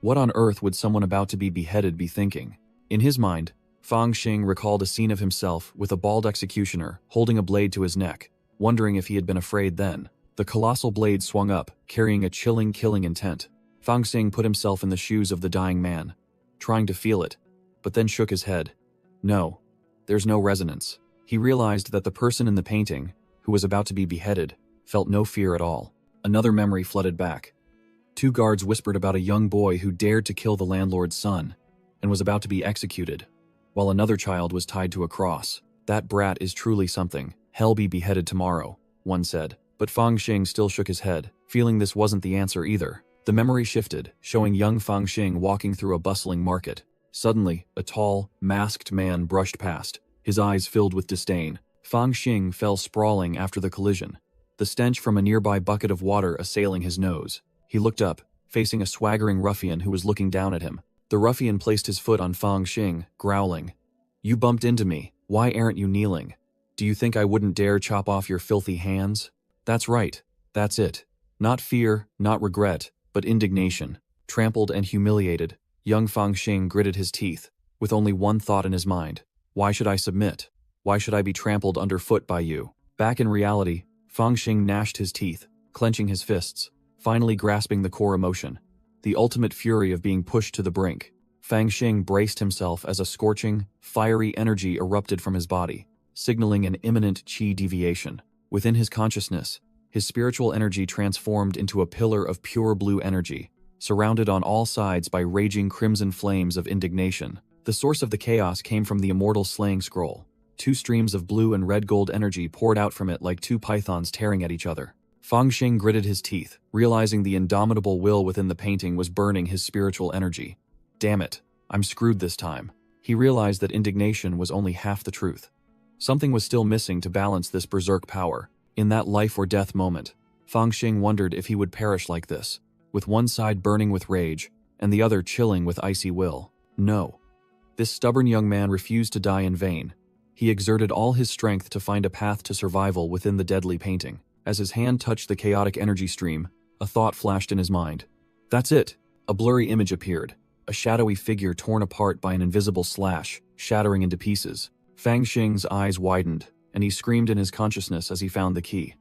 What on earth would someone about to be beheaded be thinking? In his mind, Fang Xing recalled a scene of himself with a bald executioner holding a blade to his neck, wondering if he had been afraid then. The colossal blade swung up, carrying a chilling, killing intent. Fang Xing put himself in the shoes of the dying man, trying to feel it, but then shook his head. No, there's no resonance. He realized that the person in the painting, who was about to be beheaded, felt no fear at all. Another memory flooded back. 2 guards whispered about a young boy who dared to kill the landlord's son, and was about to be executed, while another child was tied to a cross. That brat is truly something. Hell be beheaded tomorrow, one said. But Fang Xing still shook his head, feeling this wasn't the answer either. The memory shifted, showing young Fang Xing walking through a bustling market. Suddenly, a tall, masked man brushed past, his eyes filled with disdain. Fang Xing fell sprawling after the collision, the stench from a nearby bucket of water assailing his nose. He looked up, facing a swaggering ruffian who was looking down at him. The ruffian placed his foot on Fang Xing, growling. You bumped into me. Why aren't you kneeling? Do you think I wouldn't dare chop off your filthy hands? That's right. That's it. Not fear, not regret, but indignation. Trampled and humiliated, young Fang Xing gritted his teeth, with only one thought in his mind. Why should I submit? Why should I be trampled underfoot by you? Back in reality, Fang Xing gnashed his teeth, clenching his fists, finally grasping the core emotion, the ultimate fury of being pushed to the brink. Fang Xing braced himself as a scorching, fiery energy erupted from his body, signaling an imminent chi deviation. Within his consciousness, his spiritual energy transformed into a pillar of pure blue energy, surrounded on all sides by raging crimson flames of indignation. The source of the chaos came from the immortal slaying scroll. 2 streams of blue and red gold energy poured out from it like 2 pythons tearing at each other. Fang Xing gritted his teeth, realizing the indomitable will within the painting was burning his spiritual energy. Damn it, I'm screwed this time. He realized that indignation was only half the truth. Something was still missing to balance this berserk power. In that life or death moment, Fang Xing wondered if he would perish like this, with one side burning with rage, and the other chilling with icy will. No. This stubborn young man refused to die in vain. He exerted all his strength to find a path to survival within the deadly painting. As his hand touched the chaotic energy stream, a thought flashed in his mind. That's it! A blurry image appeared. a shadowy figure torn apart by an invisible slash, shattering into pieces. Fang Xing's eyes widened, and he screamed in his consciousness as he found the key.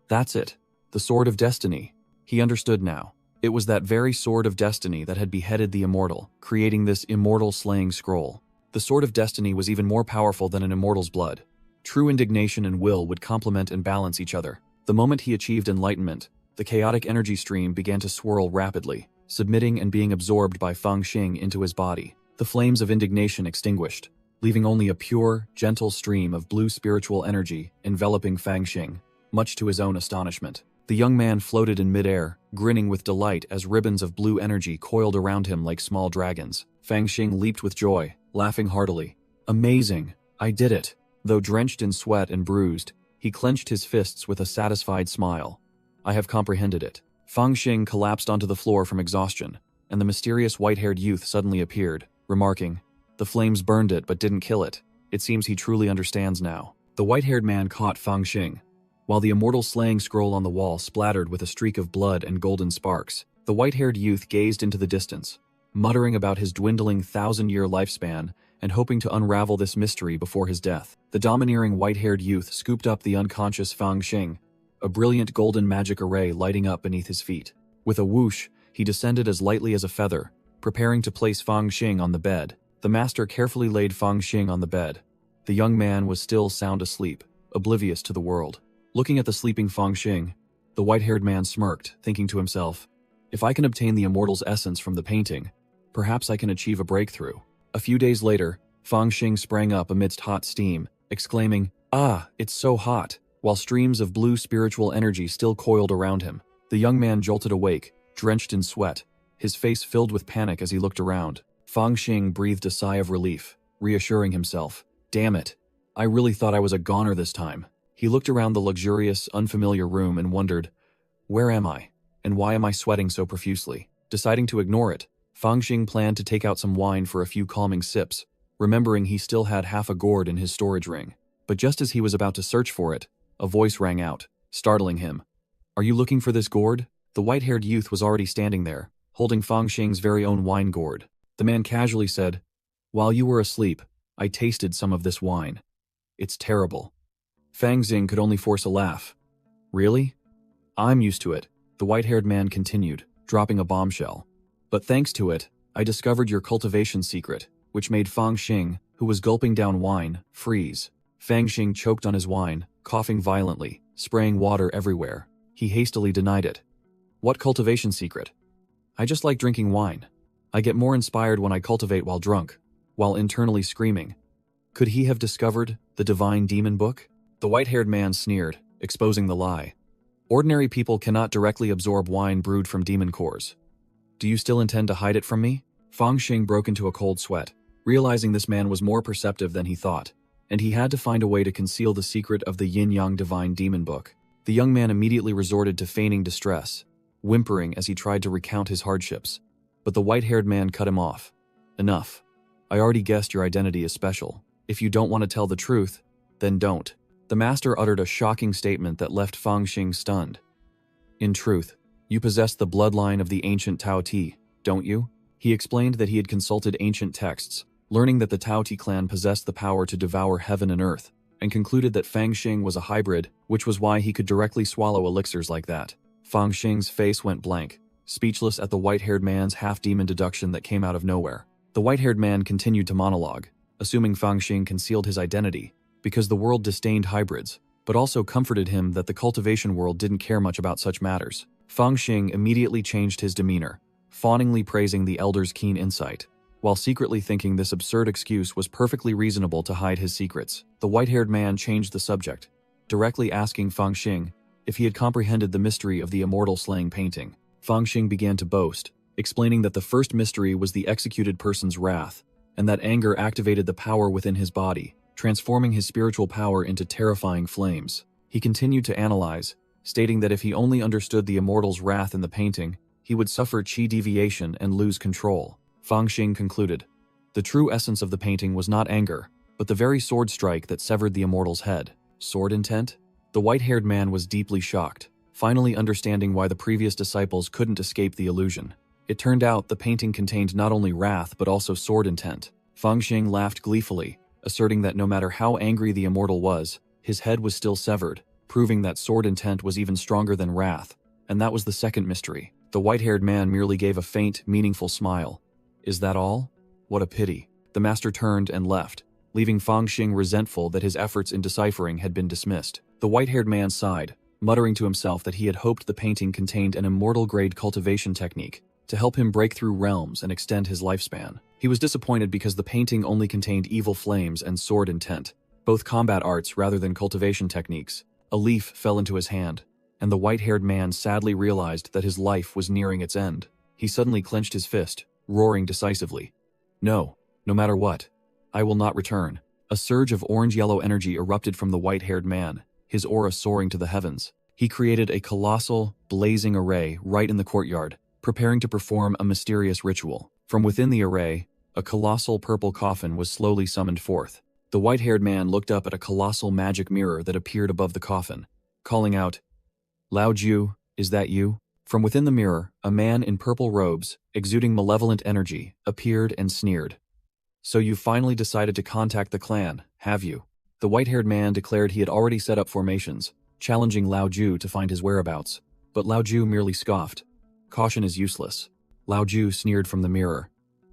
That's it. The Sword of Destiny. He understood now. It was that very Sword of Destiny that had beheaded the immortal, creating this immortal slaying scroll. The Sword of Destiny was even more powerful than an immortal's blood. True indignation and will would complement and balance each other. The moment he achieved enlightenment, the chaotic energy stream began to swirl rapidly, submitting and being absorbed by Fang Xing into his body. The flames of indignation extinguished, leaving only a pure, gentle stream of blue spiritual energy enveloping Fang Xing, much to his own astonishment. The young man floated in midair, grinning with delight as ribbons of blue energy coiled around him like small dragons. Fang Xing leaped with joy, laughing heartily. Amazing! I did it! Though drenched in sweat and bruised, he clenched his fists with a satisfied smile. I have comprehended it. Fang Xing collapsed onto the floor from exhaustion, and the mysterious white-haired youth suddenly appeared, remarking, "The flames burned it but didn't kill it. It seems he truly understands now." The white-haired man caught Fang Xing, while the immortal slaying scroll on the wall splattered with a streak of blood and golden sparks. The white-haired youth gazed into the distance, muttering about his dwindling 1,000-year lifespan and hoping to unravel this mystery before his death. The domineering white-haired youth scooped up the unconscious Fang Xing, a brilliant golden magic array lighting up beneath his feet. With a whoosh, he descended as lightly as a feather, preparing to place Fang Xing on the bed. The master carefully laid Fang Xing on the bed. The young man was still sound asleep, oblivious to the world. Looking at the sleeping Fang Xing, the white-haired man smirked, thinking to himself, "If I can obtain the immortal's essence from the painting, perhaps I can achieve a breakthrough." A few days later, Fang Xing sprang up amidst hot steam, exclaiming, "Ah, it's so hot," while streams of blue spiritual energy still coiled around him. The young man jolted awake, drenched in sweat, his face filled with panic as he looked around. Fang Xing breathed a sigh of relief, reassuring himself, "Damn it, I really thought I was a goner this time." He looked around the luxurious, unfamiliar room and wondered, "Where am I? And why am I sweating so profusely?" Deciding to ignore it, Fang Xing planned to take out some wine for a few calming sips, remembering he still had half a gourd in his storage ring. But just as he was about to search for it, a voice rang out, startling him. "Are you looking for this gourd?" The white-haired youth was already standing there, holding Fang Xing's very own wine gourd. The man casually said, "While you were asleep, I tasted some of this wine. It's terrible." Fang Xing could only force a laugh. "Really? I'm used to it," the white-haired man continued, dropping a bombshell. "But thanks to it, I discovered your cultivation secret, which made Fang Xing, who was gulping down wine, freeze." Fang Xing choked on his wine, coughing violently, spraying water everywhere. He hastily denied it. "What cultivation secret? I just like drinking wine. I get more inspired when I cultivate while drunk," while internally screaming. Could he have discovered the divine demon book? The white-haired man sneered, exposing the lie. "Ordinary people cannot directly absorb wine brewed from demon cores. Do you still intend to hide it from me?" Fang Xing broke into a cold sweat, realizing this man was more perceptive than he thought, and he had to find a way to conceal the secret of the yin-yang divine demon book. The young man immediately resorted to feigning distress, whimpering as he tried to recount his hardships. But the white-haired man cut him off. "Enough. I already guessed your identity is special. If you don't want to tell the truth, then don't." The master uttered a shocking statement that left Fang Xing stunned. "In truth, you possess the bloodline of the ancient Tao Ti, don't you?" He explained that he had consulted ancient texts, learning that the Tao Ti clan possessed the power to devour heaven and earth, and concluded that Fang Xing was a hybrid, which was why he could directly swallow elixirs like that. Fang Xing's face went blank, speechless at the white-haired man's half-demon deduction that came out of nowhere. The white-haired man continued to monologue, assuming Fang Xing concealed his identity, because the world disdained hybrids, but also comforted him that the cultivation world didn't care much about such matters. Fang Xing immediately changed his demeanor, fawningly praising the elder's keen insight, while secretly thinking this absurd excuse was perfectly reasonable to hide his secrets. The white-haired man changed the subject, directly asking Fang Xing if he had comprehended the mystery of the immortal slaying painting. Fang Xing began to boast, explaining that the first mystery was the executed person's wrath, and that anger activated the power within his body, transforming his spiritual power into terrifying flames. He continued to analyze, stating that if he only understood the immortal's wrath in the painting, he would suffer chi deviation and lose control. Fang Xing concluded, the true essence of the painting was not anger, but the very sword strike that severed the immortal's head. Sword intent? The white-haired man was deeply shocked, finally understanding why the previous disciples couldn't escape the illusion. It turned out the painting contained not only wrath but also sword intent. Fang Xing laughed gleefully, asserting that no matter how angry the immortal was, his head was still severed, proving that sword intent was even stronger than wrath. And that was the second mystery. The white-haired man merely gave a faint, meaningful smile. Is that all? What a pity. The master turned and left, leaving Fang Xing resentful that his efforts in deciphering had been dismissed. The white-haired man sighed, muttering to himself that he had hoped the painting contained an immortal-grade cultivation technique to help him break through realms and extend his lifespan. He was disappointed because the painting only contained evil flames and sword intent, both combat arts rather than cultivation techniques. A leaf fell into his hand, and the white-haired man sadly realized that his life was nearing its end. He suddenly clenched his fist, roaring decisively. No matter what, I will not return. A surge of orange-yellow energy erupted from the white-haired man, his aura soaring to the heavens. He created a colossal, blazing array right in the courtyard, preparing to perform a mysterious ritual. From within the array, a colossal purple coffin was slowly summoned forth. The white-haired man looked up at a colossal magic mirror that appeared above the coffin, calling out, "Lao Ju, is that you?" From within the mirror, a man in purple robes, exuding malevolent energy, appeared and sneered. "So you finally decided to contact the clan, have you?" The white-haired man declared he had already set up formations, challenging Lao Ju to find his whereabouts. But Lao Ju merely scoffed. "Caution is useless." Lao Ju sneered from the mirror.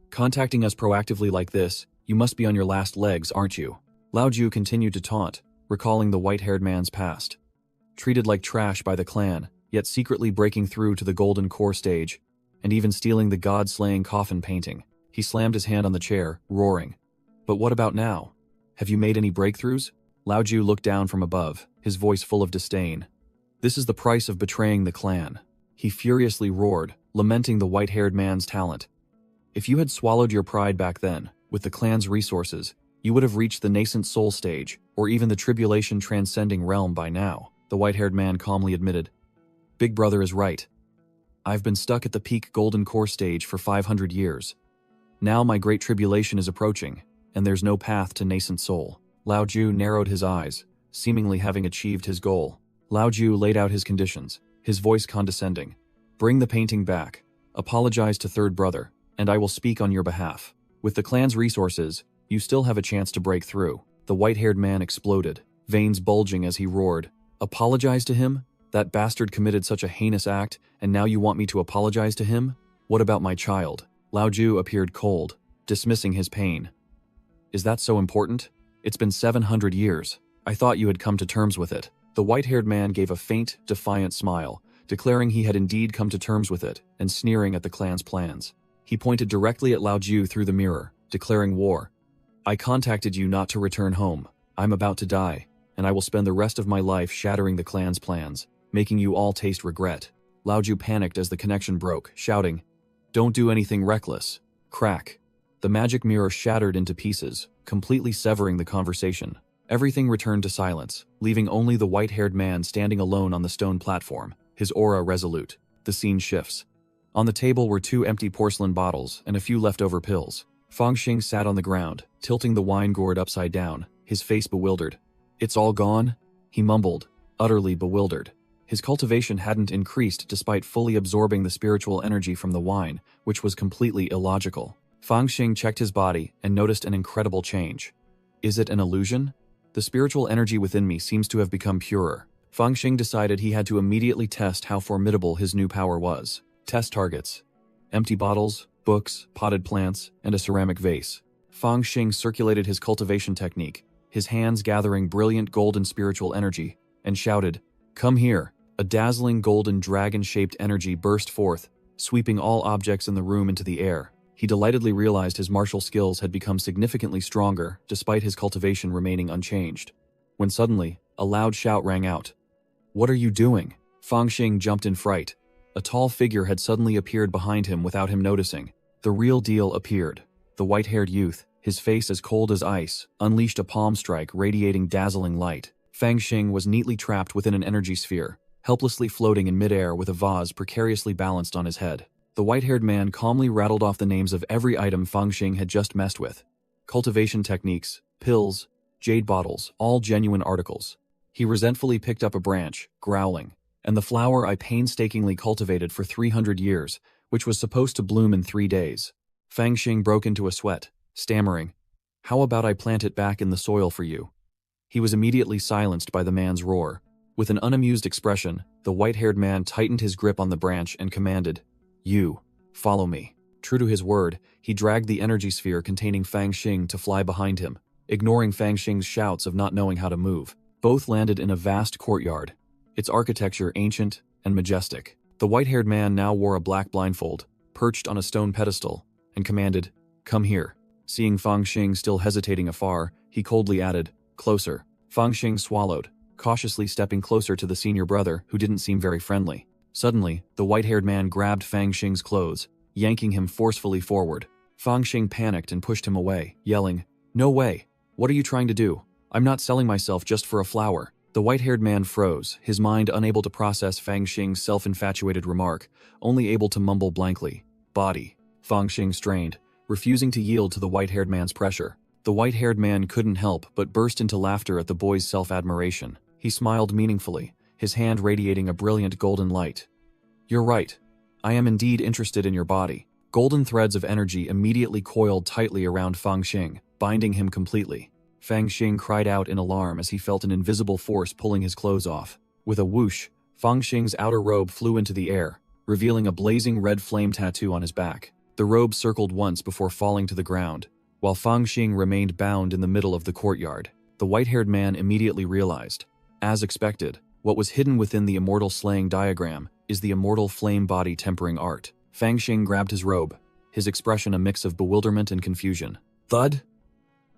"Contacting us proactively like this, you must be on your last legs, aren't you?" Lao Ju continued to taunt, recalling the white-haired man's past. Treated like trash by the clan, yet secretly breaking through to the golden core stage, and even stealing the god-slaying coffin painting. He slammed his hand on the chair, roaring. "But what about now? Have you made any breakthroughs?" Lao Ju looked down from above, his voice full of disdain. "This is the price of betraying the clan." He furiously roared, lamenting the white-haired man's talent. "If you had swallowed your pride back then, with the clan's resources, you would have reached the nascent soul stage, or even the tribulation-transcending realm by now," the white-haired man calmly admitted. "Big Brother is right. I've been stuck at the peak golden core stage for 500 years. Now my great tribulation is approaching, and there's no path to nascent soul." Lao Ju narrowed his eyes, seemingly having achieved his goal. Lao Ju laid out his conditions, his voice condescending. "Bring the painting back, apologize to Third Brother, and I will speak on your behalf. With the clan's resources, you still have a chance to break through." The white-haired man exploded, veins bulging as he roared. "Apologize to him? That bastard committed such a heinous act, and now you want me to apologize to him? What about my child?" Lao Ju appeared cold, dismissing his pain. "Is that so important? It's been 700 years. I thought you had come to terms with it." The white-haired man gave a faint, defiant smile, declaring he had indeed come to terms with it, and sneering at the clan's plans. He pointed directly at Lao Ju through the mirror, declaring war. "I contacted you not to return home. I'm about to die, and I will spend the rest of my life shattering the clan's plans, making you all taste regret." Lao Ju panicked as the connection broke, shouting, "Don't do anything reckless." Crack. The magic mirror shattered into pieces, completely severing the conversation. Everything returned to silence, leaving only the white-haired man standing alone on the stone platform, his aura resolute. The scene shifts. On the table were 2 empty porcelain bottles and a few leftover pills. Fang Xing sat on the ground, tilting the wine gourd upside down, his face bewildered. "It's all gone?" he mumbled, utterly bewildered. His cultivation hadn't increased despite fully absorbing the spiritual energy from the wine, which was completely illogical. Fang Xing checked his body and noticed an incredible change. Is it an illusion? The spiritual energy within me seems to have become purer. Fang Xing decided he had to immediately test how formidable his new power was. Test targets: empty bottles, books, potted plants, and a ceramic vase. Fang Xing circulated his cultivation technique, his hands gathering brilliant golden spiritual energy, and shouted, "Come here." A dazzling golden dragon-shaped energy burst forth, sweeping all objects in the room into the air. He delightedly realized his martial skills had become significantly stronger, despite his cultivation remaining unchanged. When suddenly, a loud shout rang out. "What are you doing?" Fang Xing jumped in fright. A tall figure had suddenly appeared behind him without him noticing. The real deal appeared. The white-haired youth, his face as cold as ice, unleashed a palm strike radiating dazzling light. Fang Xing was neatly trapped within an energy sphere, helplessly floating in midair with a vase precariously balanced on his head. The white-haired man calmly rattled off the names of every item Fang Xing had just messed with. Cultivation techniques, pills, jade bottles, all genuine articles. He resentfully picked up a branch, growling. "And the flower I painstakingly cultivated for 300 years, which was supposed to bloom in 3 days. Fang Xing broke into a sweat, stammering, "How about I plant it back in the soil for you?" He was immediately silenced by the man's roar. With an unamused expression, the white-haired man tightened his grip on the branch and commanded, "You, follow me." True to his word, he dragged the energy sphere containing Fang Xing to fly behind him, ignoring Fang Xing's shouts of not knowing how to move. Both landed in a vast courtyard, its architecture ancient and majestic. The white-haired man now wore a black blindfold, perched on a stone pedestal, and commanded, "Come here." Seeing Fang Xing still hesitating afar, he coldly added, "Closer." Fang Xing swallowed, cautiously stepping closer to the senior brother, who didn't seem very friendly. Suddenly, the white-haired man grabbed Fang Xing's clothes, yanking him forcefully forward. Fang Xing panicked and pushed him away, yelling, "No way! What are you trying to do? I'm not selling myself just for a flower." The white-haired man froze, his mind unable to process Fang Xing's self-infatuated remark, only able to mumble blankly, "Body." Fang Xing strained, refusing to yield to the white-haired man's pressure. The white-haired man couldn't help but burst into laughter at the boy's self-admiration. He smiled meaningfully, his hand radiating a brilliant golden light. "You're right. I am indeed interested in your body." Golden threads of energy immediately coiled tightly around Fang Xing, binding him completely. Fang Xing cried out in alarm as he felt an invisible force pulling his clothes off. With a whoosh, Fang Xing's outer robe flew into the air, revealing a blazing red flame tattoo on his back. The robe circled once before falling to the ground, while Fang Xing remained bound in the middle of the courtyard. The white-haired man immediately realized, as expected, what was hidden within the immortal slaying diagram is the immortal flame body tempering art. Fang Xing grabbed his robe, his expression a mix of bewilderment and confusion. Thud!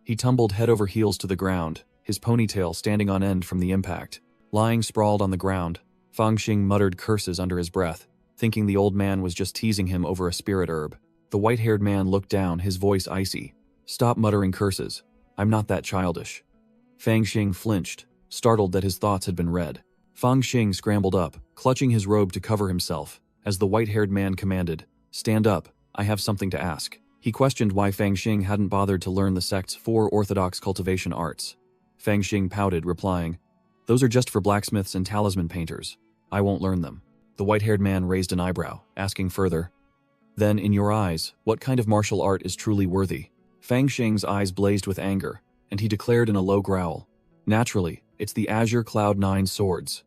He tumbled head over heels to the ground, his ponytail standing on end from the impact. Lying sprawled on the ground, Fang Xing muttered curses under his breath, thinking the old man was just teasing him over a spirit herb. The white-haired man looked down, his voice icy. "Stop muttering curses. I'm not that childish." Fang Xing flinched, startled that his thoughts had been read. Fang Xing scrambled up, clutching his robe to cover himself, as the white-haired man commanded, "Stand up, I have something to ask." He questioned why Fang Xing hadn't bothered to learn the sect's 4 orthodox cultivation arts. Fang Xing pouted, replying, "Those are just for blacksmiths and talisman painters. I won't learn them." The white-haired man raised an eyebrow, asking further, "Then, in your eyes, what kind of martial art is truly worthy?" Fang Xing's eyes blazed with anger, and he declared in a low growl, "Naturally, it's the Azure Cloud 9 swords.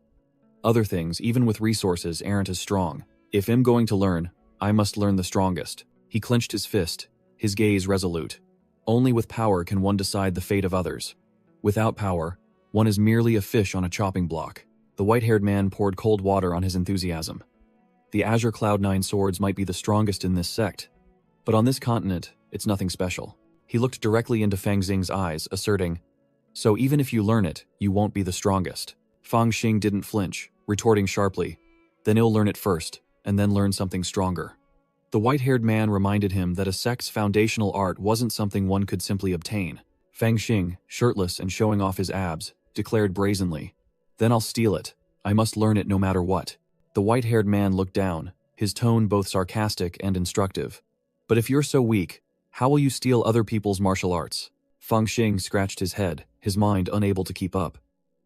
Other things, even with resources, aren't as strong. If I'm going to learn, I must learn the strongest." He clenched his fist, his gaze resolute. Only with power can one decide the fate of others. Without power, one is merely a fish on a chopping block. The white-haired man poured cold water on his enthusiasm. The Azure Cloud 9 swords might be the strongest in this sect, but on this continent, it's nothing special. He looked directly into Fang Xing's eyes, asserting, "So even if you learn it, you won't be the strongest." Fang Xing didn't flinch, retorting sharply, "Then he'll learn it first, and then learn something stronger." The white-haired man reminded him that a sect's foundational art wasn't something one could simply obtain. Fang Xing, shirtless and showing off his abs, declared brazenly, "Then I'll steal it. I must learn it no matter what." The white-haired man looked down, his tone both sarcastic and instructive. "But if you're so weak, how will you steal other people's martial arts?" Fang Xing scratched his head, his mind unable to keep up.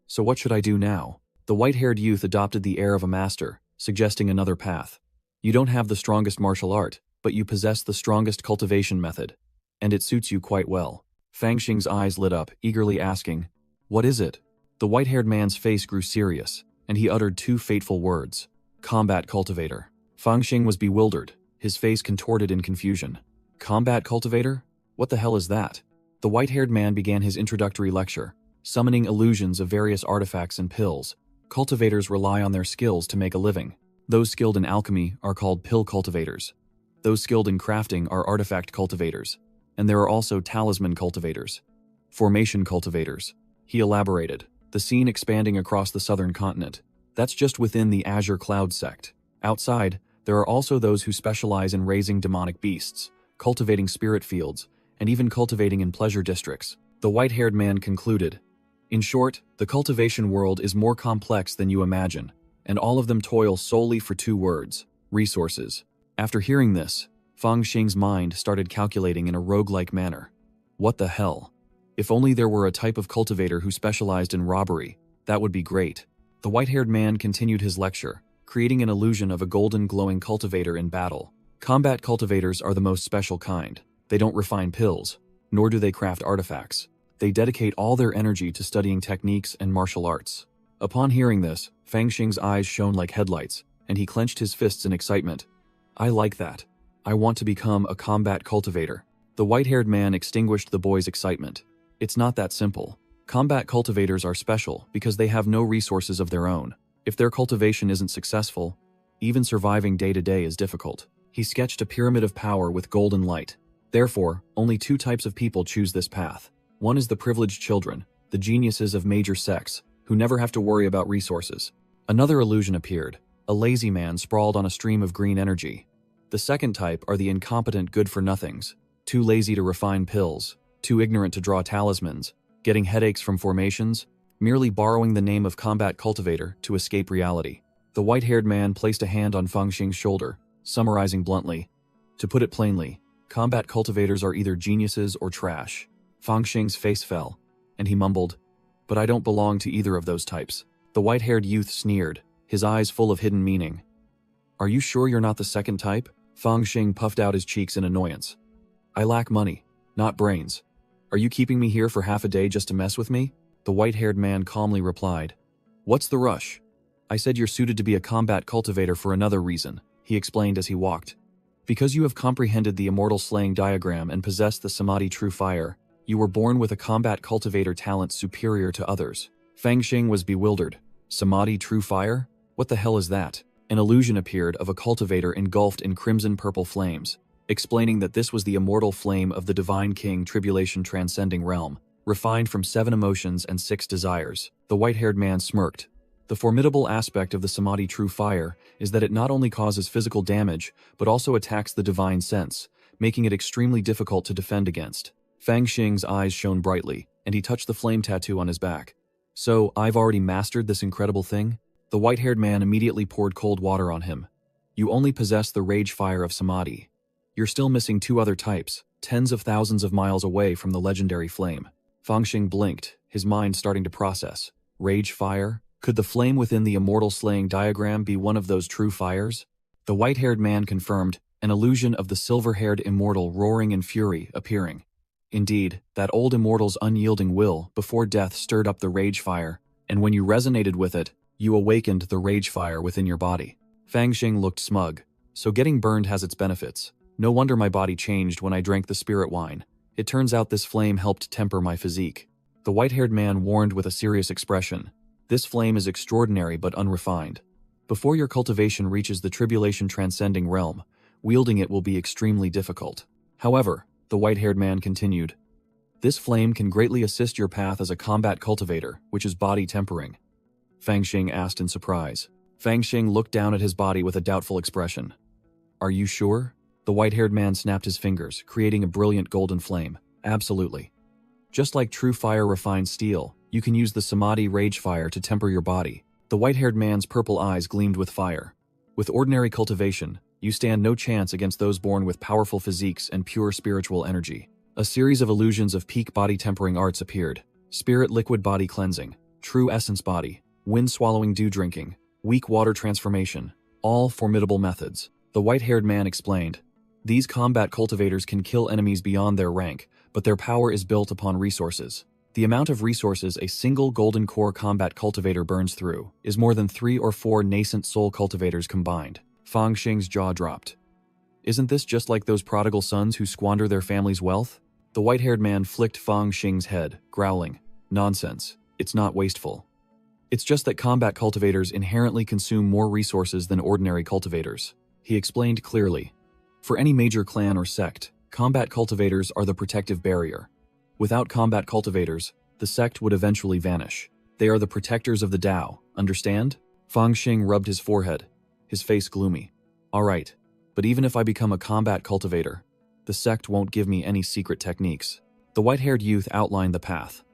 "So what should I do now?" The white-haired youth adopted the air of a master, suggesting another path. "You don't have the strongest martial art, but you possess the strongest cultivation method, and it suits you quite well." Fang Xing's eyes lit up, eagerly asking, "What is it?" The white-haired man's face grew serious, and he uttered 2 fateful words, "Combat cultivator." Fang Xing was bewildered, his face contorted in confusion. "Combat cultivator? What the hell is that?" The white-haired man began his introductory lecture, summoning illusions of various artifacts and pills. Cultivators rely on their skills to make a living. Those skilled in alchemy are called pill cultivators. Those skilled in crafting are artifact cultivators. And there are also talisman cultivators. Formation cultivators. He elaborated, the scene expanding across the southern continent. That's just within the Azure Cloud sect. Outside, there are also those who specialize in raising demonic beasts, cultivating spirit fields, and even cultivating in pleasure districts. The white-haired man concluded, "In short, the cultivation world is more complex than you imagine, and all of them toil solely for 2 words, resources." After hearing this, Fang Xing's mind started calculating in a roguelike manner. What the hell? If only there were a type of cultivator who specialized in robbery, that would be great. The white-haired man continued his lecture, creating an illusion of a golden glowing cultivator in battle. Combat cultivators are the most special kind. They don't refine pills, nor do they craft artifacts. They dedicate all their energy to studying techniques and martial arts. Upon hearing this, Fang Xing's eyes shone like headlights, and he clenched his fists in excitement. I like that. I want to become a combat cultivator. The white-haired man extinguished the boy's excitement. It's not that simple. Combat cultivators are special because they have no resources of their own. If their cultivation isn't successful, even surviving day-to-day is difficult. He sketched a pyramid of power with golden light. Therefore, only two types of people choose this path. One is the privileged children, the geniuses of major sects, who never have to worry about resources. Another illusion appeared. A lazy man sprawled on a stream of green energy. The second type are the incompetent good-for-nothings, too lazy to refine pills, too ignorant to draw talismans, getting headaches from formations, merely borrowing the name of combat cultivator to escape reality. The white-haired man placed a hand on Fang Xing's shoulder, summarizing bluntly. To put it plainly, combat cultivators are either geniuses or trash. Fang Xing's face fell, and he mumbled, "But I don't belong to either of those types." The white-haired youth sneered, his eyes full of hidden meaning. "Are you sure you're not the second type?" Fang Xing puffed out his cheeks in annoyance. "I lack money, not brains. Are you keeping me here for half a day just to mess with me?" The white-haired man calmly replied, "What's the rush? I said you're suited to be a combat cultivator for another reason," he explained as he walked. "Because you have comprehended the immortal slaying diagram and possess the Samadhi true fire, you were born with a combat cultivator talent superior to others." Fang Xing was bewildered. Samadhi true fire? What the hell is that? An illusion appeared of a cultivator engulfed in crimson-purple flames, explaining that this was the immortal flame of the Divine King Tribulation transcending realm, refined from 7 emotions and 6 desires. The white-haired man smirked. The formidable aspect of the Samadhi true fire is that it not only causes physical damage, but also attacks the divine sense, making it extremely difficult to defend against. Fang Xing's eyes shone brightly, and he touched the flame tattoo on his back. "So, I've already mastered this incredible thing?" The white-haired man immediately poured cold water on him. "You only possess the rage fire of Samadhi. You're still missing 2 other types, tens of thousands of miles away from the legendary flame." Fang Xing blinked, his mind starting to process. Rage fire? Could the flame within the immortal slaying diagram be one of those true fires? The white-haired man confirmed, an illusion of the silver-haired immortal roaring in fury appearing. Indeed, that old immortal's unyielding will before death stirred up the rage fire, and when you resonated with it, you awakened the rage fire within your body. Fang Xing looked smug. So getting burned has its benefits. No wonder my body changed when I drank the spirit wine. It turns out this flame helped temper my physique. The white-haired man warned with a serious expression. This flame is extraordinary but unrefined. Before your cultivation reaches the tribulation transcending realm, wielding it will be extremely difficult. However, the white-haired man continued, this flame can greatly assist your path as a combat cultivator, which is body tempering. Fang Xing asked in surprise. Fang Xing looked down at his body with a doubtful expression. Are you sure? The white-haired man snapped his fingers, creating a brilliant golden flame. Absolutely. Just like true fire refines steel, you can use the Samadhi rage fire to temper your body. The white-haired man's purple eyes gleamed with fire. With ordinary cultivation, you stand no chance against those born with powerful physiques and pure spiritual energy. A series of illusions of peak body tempering arts appeared. Spirit liquid body cleansing, true essence body, wind swallowing dew drinking, weak water transformation, all formidable methods. The white-haired man explained. These combat cultivators can kill enemies beyond their rank, but their power is built upon resources. The amount of resources a single golden core combat cultivator burns through is more than 3 or 4 nascent soul cultivators combined. Fang Xing's jaw dropped. Isn't this just like those prodigal sons who squander their family's wealth? The white-haired man flicked Fang Xing's head, growling. Nonsense. It's not wasteful. It's just that combat cultivators inherently consume more resources than ordinary cultivators. He explained clearly. For any major clan or sect, combat cultivators are the protective barrier. Without combat cultivators, the sect would eventually vanish. They are the protectors of the Tao, understand? Fang Xing rubbed his forehead, his face gloomy. All right, but even if I become a combat cultivator, the sect won't give me any secret techniques. The white-haired youth outlined the path.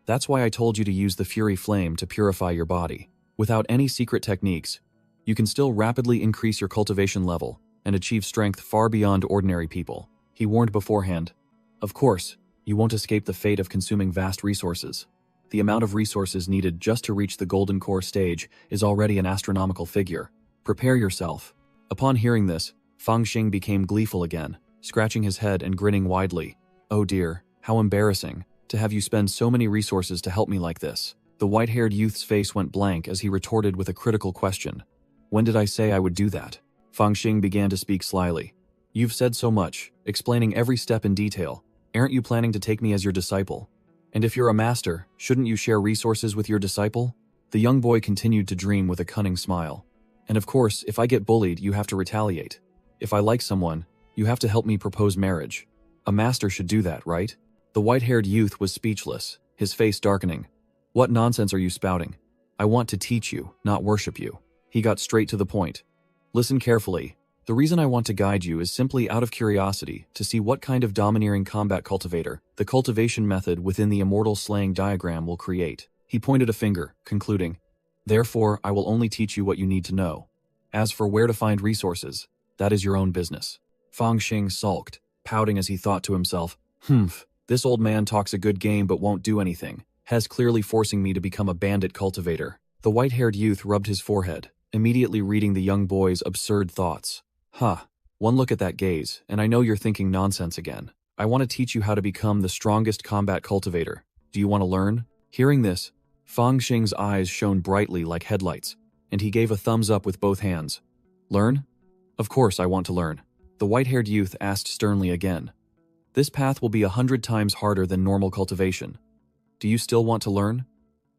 That's why I told you to use the Fury Flame to purify your body. Without any secret techniques, you can still rapidly increase your cultivation level and achieve strength far beyond ordinary people. He warned beforehand. Of course, you won't escape the fate of consuming vast resources. The amount of resources needed just to reach the golden core stage is already an astronomical figure. Prepare yourself. Upon hearing this, Fang Xing became gleeful again, scratching his head and grinning widely. Oh dear, how embarrassing, to have you spend so many resources to help me like this. The white-haired youth's face went blank as he retorted with a critical question. When did I say I would do that? Fang Xing began to speak slyly. You've said so much, explaining every step in detail. Aren't you planning to take me as your disciple? And if you're a master, shouldn't you share resources with your disciple? The young boy continued to dream with a cunning smile. And of course, if I get bullied, you have to retaliate. If I like someone, you have to help me propose marriage. A master should do that, right? The white-haired youth was speechless, his face darkening. What nonsense are you spouting? I want to teach you, not worship you. He got straight to the point. Listen carefully. The reason I want to guide you is simply out of curiosity to see what kind of domineering combat cultivator the cultivation method within the immortal slaying diagram will create. He pointed a finger, concluding, Therefore, I will only teach you what you need to know. As for where to find resources, that is your own business. Fang Xing sulked, pouting as he thought to himself, this old man talks a good game but won't do anything. Has clearly forcing me to become a bandit cultivator. The white-haired youth rubbed his forehead, immediately reading the young boy's absurd thoughts. One look at that gaze, and I know you're thinking nonsense again. I want to teach you how to become the strongest combat cultivator. Do you want to learn? Hearing this, Fang Xing's eyes shone brightly like headlights, and he gave a thumbs up with both hands. Learn? Of course I want to learn. The white-haired youth asked sternly again. This path will be 100 times harder than normal cultivation. Do you still want to learn?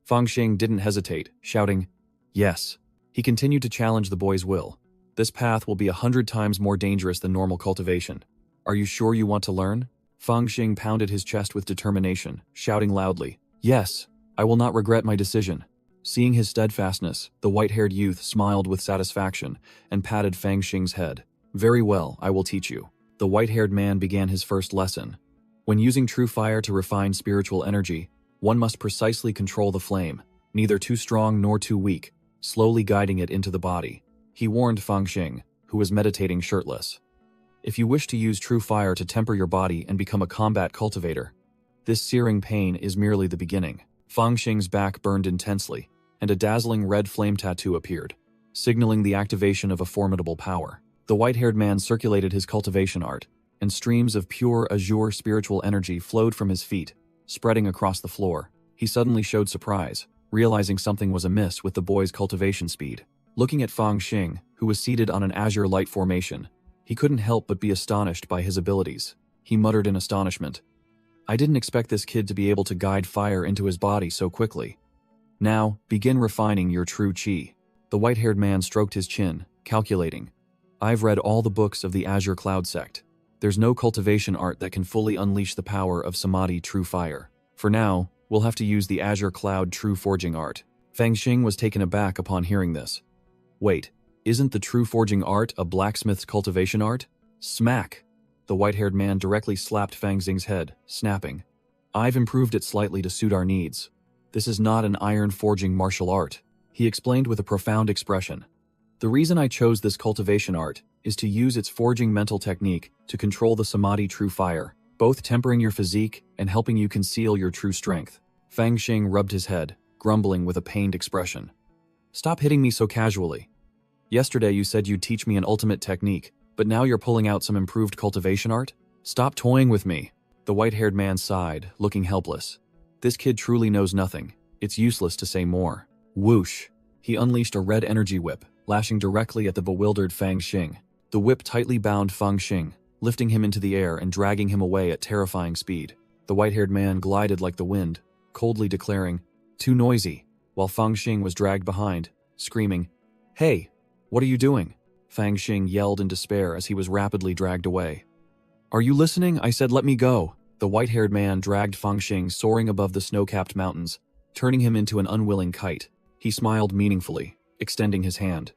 Fang Xing didn't hesitate, shouting, Yes. He continued to challenge the boy's will. This path will be 100 times more dangerous than normal cultivation. Are you sure you want to learn? Fang Xing pounded his chest with determination, shouting loudly, Yes, I will not regret my decision. Seeing his steadfastness, the white-haired youth smiled with satisfaction and patted Fang Xing's head. Very well, I will teach you. The white-haired man began his first lesson. When using true fire to refine spiritual energy, one must precisely control the flame, neither too strong nor too weak, slowly guiding it into the body. He warned Fang Xing, who was meditating shirtless. If you wish to use true fire to temper your body and become a combat cultivator, this searing pain is merely the beginning. Fang Xing's back burned intensely, and a dazzling red flame tattoo appeared, signaling the activation of a formidable power. The white-haired man circulated his cultivation art, and streams of pure azure spiritual energy flowed from his feet, spreading across the floor. He suddenly showed surprise, realizing something was amiss with the boy's cultivation speed. Looking at Fang Xing, who was seated on an azure light formation, he couldn't help but be astonished by his abilities. He muttered in astonishment, I didn't expect this kid to be able to guide fire into his body so quickly. Now, begin refining your true chi. The white-haired man stroked his chin, calculating. I've read all the books of the Azure Cloud sect. There's no cultivation art that can fully unleash the power of Samadhi True Fire. For now, we'll have to use the Azure Cloud True Forging art. Fang Xing was taken aback upon hearing this. Wait, isn't the True Forging art a blacksmith's cultivation art? Smack! The white-haired man directly slapped Fang Xing's head, snapping. I've improved it slightly to suit our needs. This is not an iron forging martial art, he explained with a profound expression. The reason I chose this cultivation art is to use its forging mental technique to control the Samadhi True Fire, both tempering your physique and helping you conceal your true strength. Fang Xing rubbed his head, grumbling with a pained expression. Stop hitting me so casually. Yesterday you said you'd teach me an ultimate technique, but now you're pulling out some improved cultivation art? Stop toying with me. The white-haired man sighed, looking helpless. This kid truly knows nothing. It's useless to say more. Whoosh! He unleashed a red energy whip, lashing directly at the bewildered Fang Xing. The whip tightly bound Fang Xing, lifting him into the air and dragging him away at terrifying speed. The white-haired man glided like the wind, coldly declaring, Too noisy, while Fang Xing was dragged behind, screaming, Hey, what are you doing? Fang Xing yelled in despair as he was rapidly dragged away. Are you listening? I said let me go. The white-haired man dragged Fang Xing soaring above the snow-capped mountains, turning him into an unwilling kite. He smiled meaningfully, extending his hand.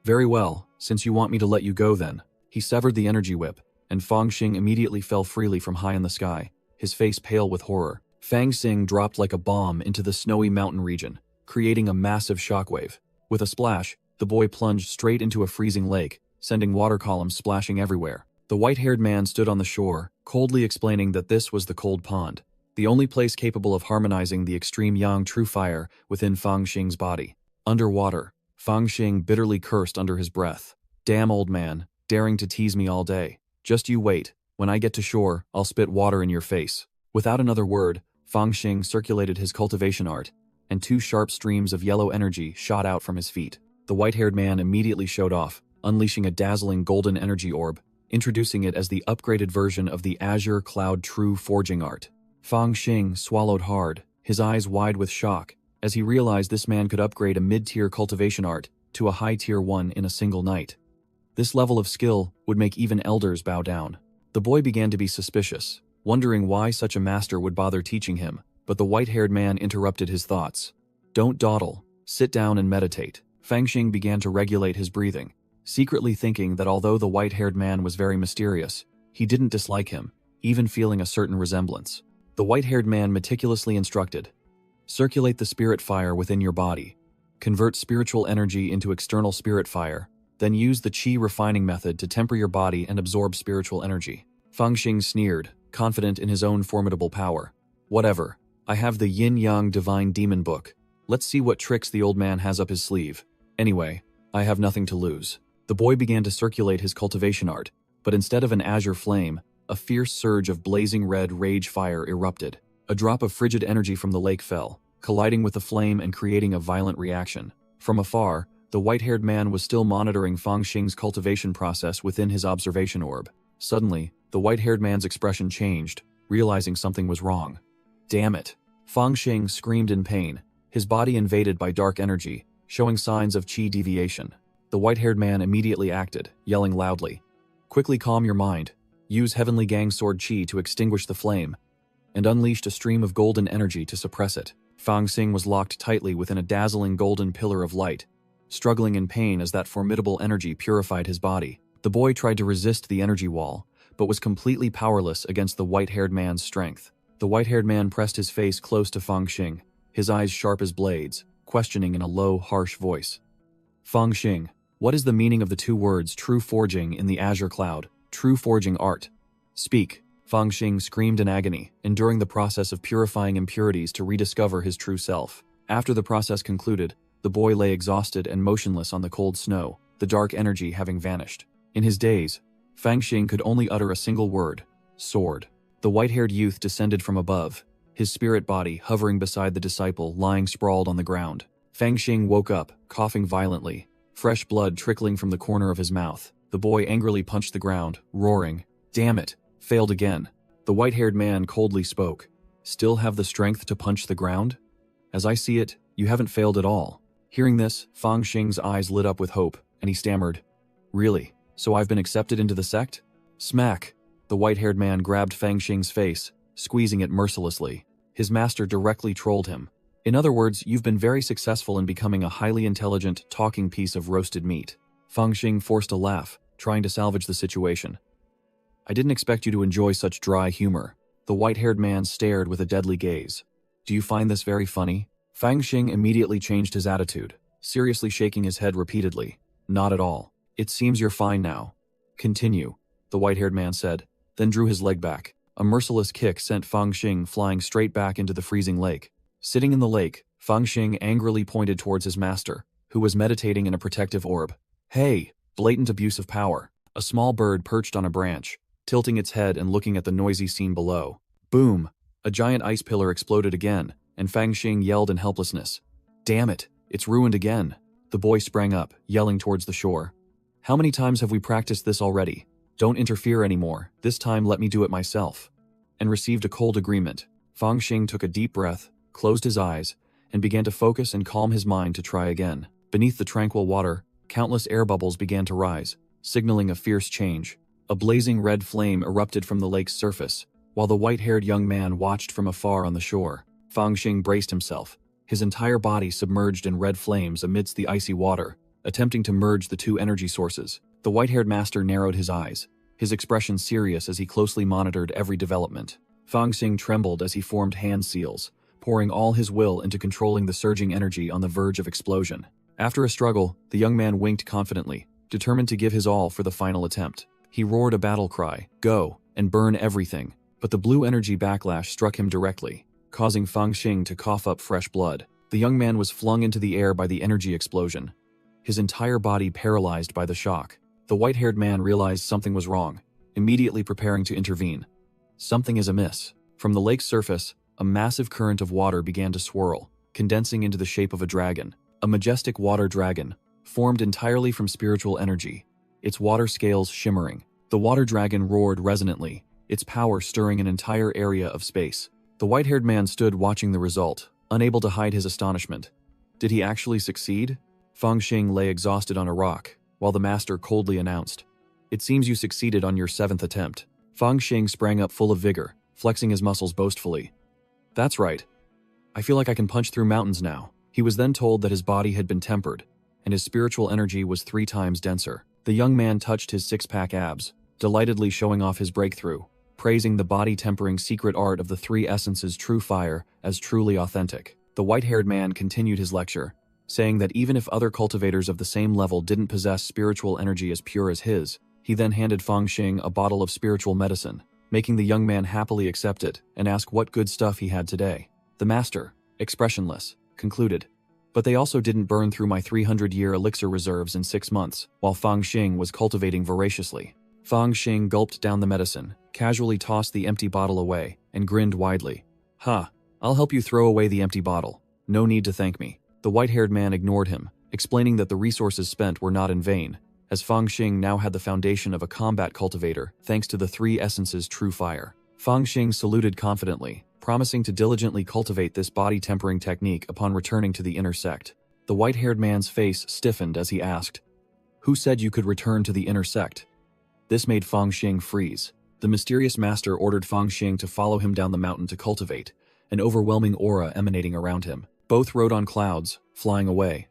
Very well, since you want me to let you go then. He severed the energy whip, and Fang Xing immediately fell freely from high in the sky, his face pale with horror. Fang Xing dropped like a bomb into the snowy mountain region, creating a massive shockwave. With a splash, the boy plunged straight into a freezing lake, sending water columns splashing everywhere. The white-haired man stood on the shore, coldly explaining that this was the cold pond, the only place capable of harmonizing the extreme yang true fire within Fang Xing's body. Underwater, Fang Xing bitterly cursed under his breath. Damn old man, daring to tease me all day. Just you wait. When I get to shore, I'll spit water in your face." Without another word, Fang Xing circulated his cultivation art, and 2 sharp streams of yellow energy shot out from his feet. The white-haired man immediately showed off, unleashing a dazzling golden energy orb, introducing it as the upgraded version of the Azure Cloud True Forging art. Fang Xing swallowed hard, his eyes wide with shock, as he realized this man could upgrade a mid-tier cultivation art to a high-tier one in a single night. This level of skill would make even elders bow down. The boy began to be suspicious, wondering why such a master would bother teaching him, but the white-haired man interrupted his thoughts. "Don't dawdle, sit down and meditate." Fang Xing began to regulate his breathing, secretly thinking that although the white-haired man was very mysterious, he didn't dislike him, even feeling a certain resemblance. The white-haired man meticulously instructed, "Circulate the spirit fire within your body. Convert spiritual energy into external spirit fire, then use the qi refining method to temper your body and absorb spiritual energy." Fang Xing sneered, confident in his own formidable power. "Whatever, I have the Yin-Yang Divine Demon book. Let's see what tricks the old man has up his sleeve. Anyway, I have nothing to lose." The boy began to circulate his cultivation art, but instead of an azure flame, a fierce surge of blazing red rage fire erupted. A drop of frigid energy from the lake fell, colliding with the flame and creating a violent reaction. From afar, the white-haired man was still monitoring Fang Xing's cultivation process within his observation orb. Suddenly, the white-haired man's expression changed, realizing something was wrong. "Damn it!" Fang Xing screamed in pain, his body invaded by dark energy, showing signs of qi deviation. The white-haired man immediately acted, yelling loudly, "Quickly calm your mind. Use Heavenly Gang Sword Qi to extinguish the flame," and unleashed a stream of golden energy to suppress it. Fang Xing was locked tightly within a dazzling golden pillar of light, struggling in pain as that formidable energy purified his body. The boy tried to resist the energy wall, but was completely powerless against the white-haired man's strength. The white-haired man pressed his face close to Fang Xing, his eyes sharp as blades, questioning in a low, harsh voice. "Fang Xing, what is the meaning of the 2 words true forging in the Azure Cloud, true forging art? Speak." Fang Xing screamed in agony, enduring the process of purifying impurities to rediscover his true self. After the process concluded, the boy lay exhausted and motionless on the cold snow, the dark energy having vanished. In his daze, Fang Xing could only utter a single word: sword. The white-haired youth descended from above, his spirit body hovering beside the disciple lying sprawled on the ground. Fang Xing woke up, coughing violently, fresh blood trickling from the corner of his mouth. The boy angrily punched the ground, roaring, "Damn it, failed again." The white-haired man coldly spoke, "Still have the strength to punch the ground? As I see it, you haven't failed at all." Hearing this, Fang Xing's eyes lit up with hope, and he stammered, "Really? So I've been accepted into the sect?" Smack! The white-haired man grabbed Fang Xing's face, squeezing it mercilessly. His master directly trolled him. "In other words, you've been very successful in becoming a highly intelligent, talking piece of roasted meat." Fang Xing forced a laugh, trying to salvage the situation. "I didn't expect you to enjoy such dry humor." The white-haired man stared with a deadly gaze. "Do you find this very funny?" Fang Xing immediately changed his attitude, seriously shaking his head repeatedly. "Not at all. It seems you're fine now. Continue," the white-haired man said, then drew his leg back. A merciless kick sent Fang Xing flying straight back into the freezing lake. Sitting in the lake, Fang Xing angrily pointed towards his master, who was meditating in a protective orb. "Hey!" Blatant abuse of power. A small bird perched on a branch, tilting its head and looking at the noisy scene below. Boom! A giant ice pillar exploded again, and Fang Xing yelled in helplessness. "Damn it, it's ruined again." The boy sprang up, yelling towards the shore. "How many times have we practiced this already? Don't interfere anymore, this time let me do it myself." And received a cold agreement. Fang Xing took a deep breath, closed his eyes, and began to focus and calm his mind to try again. Beneath the tranquil water, countless air bubbles began to rise, signaling a fierce change. A blazing red flame erupted from the lake's surface, while the white-haired young man watched from afar on the shore. Fang Xing braced himself, his entire body submerged in red flames amidst the icy water, attempting to merge the 2 energy sources. The white-haired master narrowed his eyes, his expression serious as he closely monitored every development. Fang Xing trembled as he formed hand seals, pouring all his will into controlling the surging energy on the verge of explosion. After a struggle, the young man winked confidently, determined to give his all for the final attempt. He roared a battle cry, "Go, and burn everything." But the blue energy backlash struck him directly, causing Fang Xing to cough up fresh blood. The young man was flung into the air by the energy explosion, his entire body paralyzed by the shock. The white-haired man realized something was wrong, immediately preparing to intervene. Something is amiss. From the lake's surface, a massive current of water began to swirl, condensing into the shape of a dragon. A majestic water dragon, formed entirely from spiritual energy, its water scales shimmering. The water dragon roared resonantly, its power stirring an entire area of space. The white-haired man stood watching the result, unable to hide his astonishment. Did he actually succeed? Fang Xing lay exhausted on a rock, while the master coldly announced, "It seems you succeeded on your 7th attempt." Fang Xing sprang up full of vigor, flexing his muscles boastfully. "That's right. I feel like I can punch through mountains now." He was then told that his body had been tempered, and his spiritual energy was 3 times denser. The young man touched his 6-pack abs, delightedly showing off his breakthrough, praising the body-tempering secret art of the 3 essences true fire as truly authentic. The white-haired man continued his lecture, saying that even if other cultivators of the same level didn't possess spiritual energy as pure as his, he then handed Fang Xing a bottle of spiritual medicine, making the young man happily accept it and ask what good stuff he had today. The master, expressionless, concluded, "But they also didn't burn through my 300-year elixir reserves in 6 months," while Fang Xing was cultivating voraciously. Fang Xing gulped down the medicine, casually tossed the empty bottle away, and grinned widely. "Ha, I'll help you throw away the empty bottle. No need to thank me." The white-haired man ignored him, explaining that the resources spent were not in vain, as Fang Xing now had the foundation of a combat cultivator thanks to the 3 essences true fire. Fang Xing saluted confidently, promising to diligently cultivate this body-tempering technique upon returning to the inner sect. The white-haired man's face stiffened as he asked, "Who said you could return to the inner sect?" This made Fang Xing freeze. The mysterious master ordered Fang Xing to follow him down the mountain to cultivate, an overwhelming aura emanating around him. Both rode on clouds, flying away.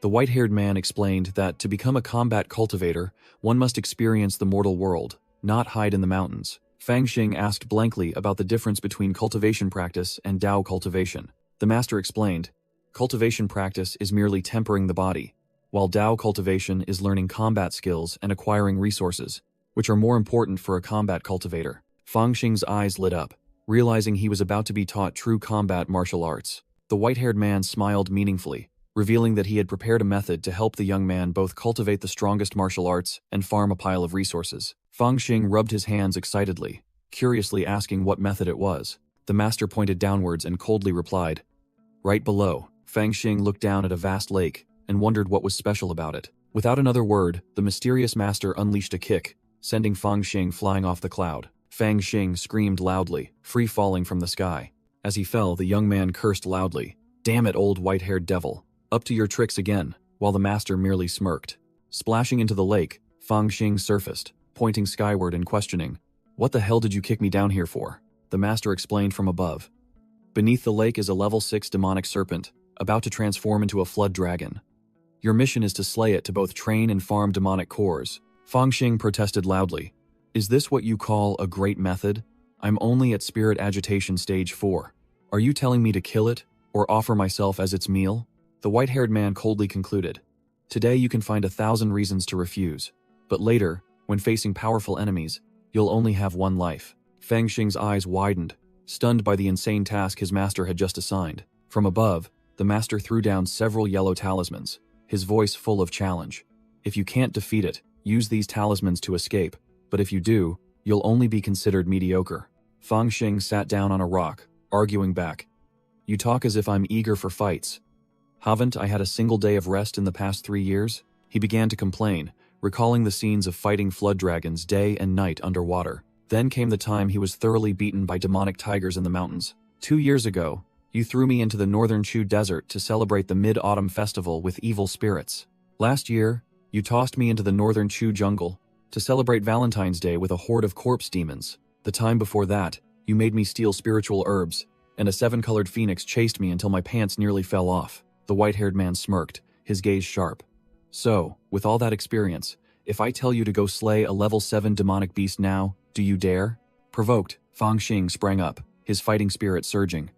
The white-haired man explained that to become a combat cultivator, one must experience the mortal world, not hide in the mountains. Fang Xing asked blankly about the difference between cultivation practice and Dao cultivation. The master explained, "Cultivation practice is merely tempering the body, while Dao cultivation is learning combat skills and acquiring resources, which are more important for a combat cultivator." Fang Xing's eyes lit up, realizing he was about to be taught true combat martial arts. The white-haired man smiled meaningfully, revealing that he had prepared a method to help the young man both cultivate the strongest martial arts and farm a pile of resources. Fang Xing rubbed his hands excitedly, curiously asking what method it was. The master pointed downwards and coldly replied, "Right below." Fang Xing looked down at a vast lake and wondered what was special about it. Without another word, the mysterious master unleashed a kick, sending Fang Xing flying off the cloud. Fang Xing screamed loudly, free-falling from the sky. As he fell, the young man cursed loudly, "Damn it, old white-haired devil. Up to your tricks again," while the master merely smirked. Splashing into the lake, Fang Xing surfaced, pointing skyward and questioning, "What the hell did you kick me down here for?" The master explained from above. "Beneath the lake is a level 6 demonic serpent, about to transform into a flood dragon. Your mission is to slay it to both train and farm demonic cores." Fang Xing protested loudly. "Is this what you call a great method? I'm only at spirit agitation stage 4. Are you telling me to kill it, or offer myself as its meal?" The white-haired man coldly concluded, "Today you can find 1,000 reasons to refuse, but later, when facing powerful enemies, you'll only have 1 life." Fang Xing's eyes widened, stunned by the insane task his master had just assigned. From above, the master threw down several yellow talismans, his voice full of challenge. "If you can't defeat it, use these talismans to escape, but if you do, you'll only be considered mediocre." Fang Xing sat down on a rock, arguing back, "You talk as if I'm eager for fights. Haven't I had a single day of rest in the past 3 years?" He began to complain, recalling the scenes of fighting flood dragons day and night underwater. Then came the time he was thoroughly beaten by demonic tigers in the mountains. 2 years ago, you threw me into the northern Chu desert to celebrate the Mid-Autumn Festival with evil spirits. Last year, you tossed me into the northern Chu jungle to celebrate Valentine's Day with a horde of corpse demons. The time before that, you made me steal spiritual herbs, and a 7-colored phoenix chased me until my pants nearly fell off. The white-haired man smirked, his gaze sharp. "So, with all that experience, if I tell you to go slay a level 7 demonic beast now, do you dare?" Provoked, Fang Xing sprang up, his fighting spirit surging.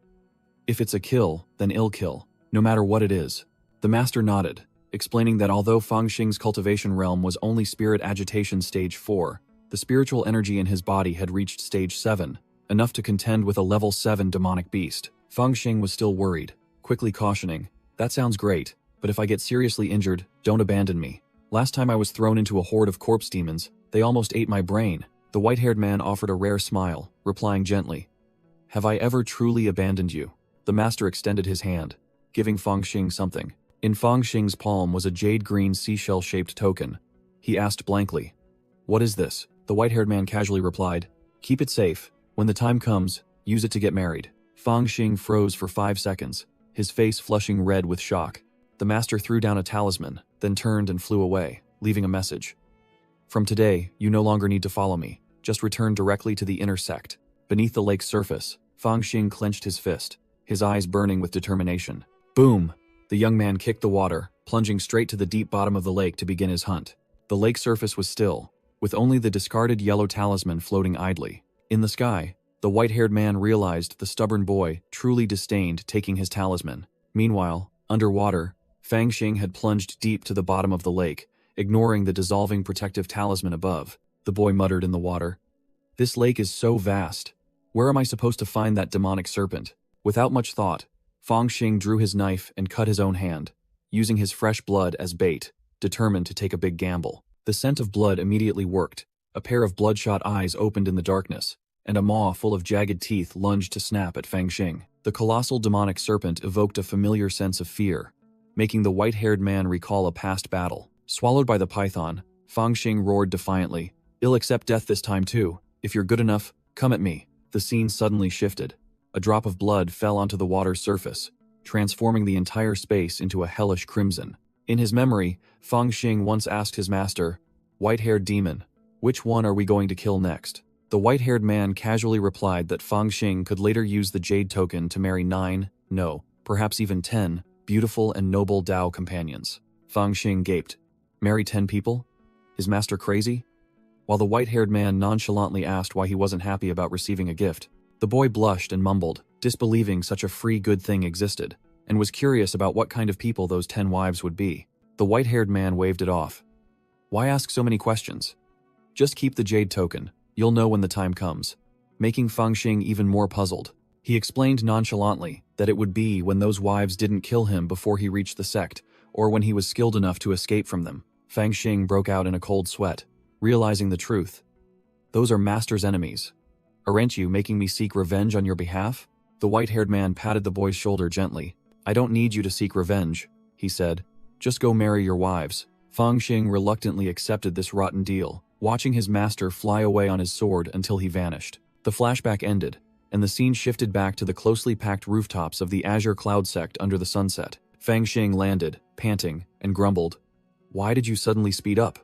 "If it's a kill, then ill kill, no matter what it is." The master nodded, explaining that although Fang Xing's cultivation realm was only spirit agitation stage 4, the spiritual energy in his body had reached stage 7, enough to contend with a level 7 demonic beast. Fang Xing was still worried, quickly cautioning, "That sounds great, but if I get seriously injured, don't abandon me." Last time I was thrown into a horde of corpse demons, they almost ate my brain. The white-haired man offered a rare smile, replying gently, "Have I ever truly abandoned you?" The master extended his hand, giving Fangxing something. In Fangxing's palm was a jade-green seashell-shaped token. He asked blankly, "What is this?" The white-haired man casually replied, "Keep it safe. When the time comes, use it to get married." Fangxing froze for 5 seconds, his face flushing red with shock. The master threw down a talisman, then turned and flew away, leaving a message. "From today, you no longer need to follow me. Just return directly to the inner sect." Beneath the lake's surface, Fangxing clenched his fist, his eyes burning with determination. Boom! The young man kicked the water, plunging straight to the deep bottom of the lake to begin his hunt. The lake surface was still, with only the discarded yellow talisman floating idly. In the sky, the white-haired man realized the stubborn boy truly disdained taking his talisman. Meanwhile, underwater, Fangxing had plunged deep to the bottom of the lake, ignoring the dissolving protective talisman above. The boy muttered in the water, "This lake is so vast. Where am I supposed to find that demonic serpent?" Without much thought, Fangxing drew his knife and cut his own hand, using his fresh blood as bait, determined to take a big gamble. The scent of blood immediately worked. A pair of bloodshot eyes opened in the darkness, and a maw full of jagged teeth lunged to snap at Fangxing. The colossal demonic serpent evoked a familiar sense of fear, making the white-haired man recall a past battle. Swallowed by the python, Fangxing roared defiantly, "I'll accept death this time too. If you're good enough, come at me." The scene suddenly shifted. A drop of blood fell onto the water's surface, transforming the entire space into a hellish crimson. In his memory, Fangxing once asked his master, "White-haired demon, which one are we going to kill next?" The white-haired man casually replied that Fangxing could later use the jade token to marry 9, no, perhaps even 10, beautiful and noble Dao companions. Fangxing gaped. Marry 10 people? Is master crazy? While the white-haired man nonchalantly asked why he wasn't happy about receiving a gift, the boy blushed and mumbled, disbelieving such a free good thing existed, and was curious about what kind of people those 10 wives would be. The white-haired man waved it off. "Why ask so many questions? Just keep the jade token. You'll know when the time comes." Making Fangxing even more puzzled, he explained nonchalantly that it would be when those wives didn't kill him before he reached the sect, or when he was skilled enough to escape from them. Fangxing broke out in a cold sweat, realizing the truth. "Those are master's enemies. Aren't you making me seek revenge on your behalf?" The white-haired man patted the boy's shoulder gently. "I don't need you to seek revenge," he said. "Just go marry your wives." Fangxing reluctantly accepted this rotten deal, watching his master fly away on his sword until he vanished. The flashback ended, and the scene shifted back to the closely packed rooftops of the Azure Cloud sect under the sunset. Fangxing landed, panting, and grumbled, "Why did you suddenly speed up?"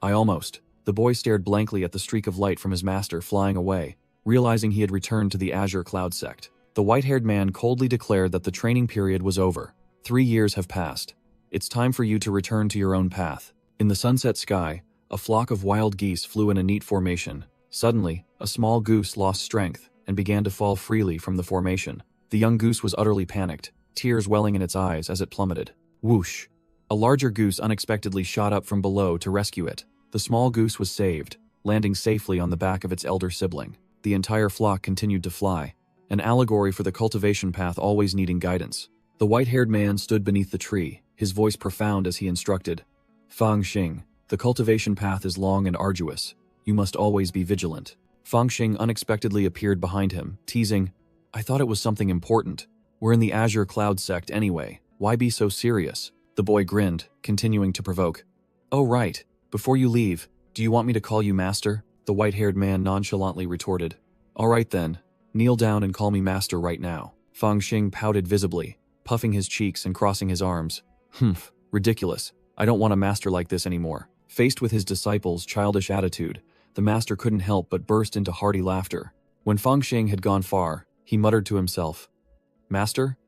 "I almost." The boy stared blankly at the streak of light from his master flying away, realizing he had returned to the Azure Cloud sect. The white-haired man coldly declared that the training period was over. 3 years have passed. It's time for you to return to your own path. In the sunset sky, a flock of wild geese flew in a neat formation. Suddenly, a small goose lost strength and began to fall freely from the formation. The young goose was utterly panicked, tears welling in its eyes as it plummeted. Whoosh! A larger goose unexpectedly shot up from below to rescue it. The small goose was saved, landing safely on the back of its elder sibling. The entire flock continued to fly, an allegory for the cultivation path always needing guidance. The white-haired man stood beneath the tree, his voice profound as he instructed. "Fangxing, the cultivation path is long and arduous. You must always be vigilant." Fangxing unexpectedly appeared behind him, teasing, "I thought it was something important. We're in the Azure Cloud sect anyway. Why be so serious?" The boy grinned, continuing to provoke. "Oh right, before you leave, do you want me to call you master?" The white-haired man nonchalantly retorted. "All right then, kneel down and call me master right now." Fangxing pouted visibly, puffing his cheeks and crossing his arms. "Humph, ridiculous. I don't want a master like this anymore." Faced with his disciple's childish attitude, the master couldn't help but burst into hearty laughter. When Fangxing had gone far, he muttered to himself, "Master?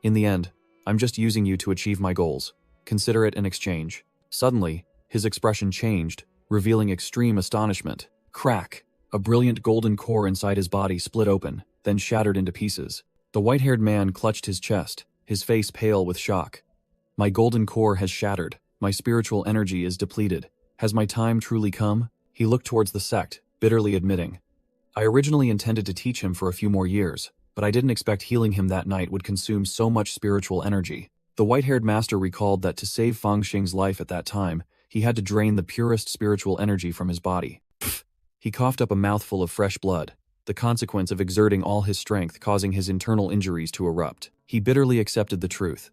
In the end, I'm just using you to achieve my goals. Consider it an exchange." Suddenly, his expression changed, revealing extreme astonishment. Crack! A brilliant golden core inside his body split open, then shattered into pieces. The white-haired man clutched his chest, his face pale with shock. "My golden core has shattered. My spiritual energy is depleted. Has my time truly come?" He looked towards the sect, bitterly admitting, "I originally intended to teach him for a few more years, but I didn't expect healing him that night would consume so much spiritual energy." The white-haired master recalled that to save Fangxing's life at that time, He had to drain the purest spiritual energy from his body. Pfft. He coughed up a mouthful of fresh blood, the consequence of exerting all his strength causing his internal injuries to erupt. He bitterly accepted the truth.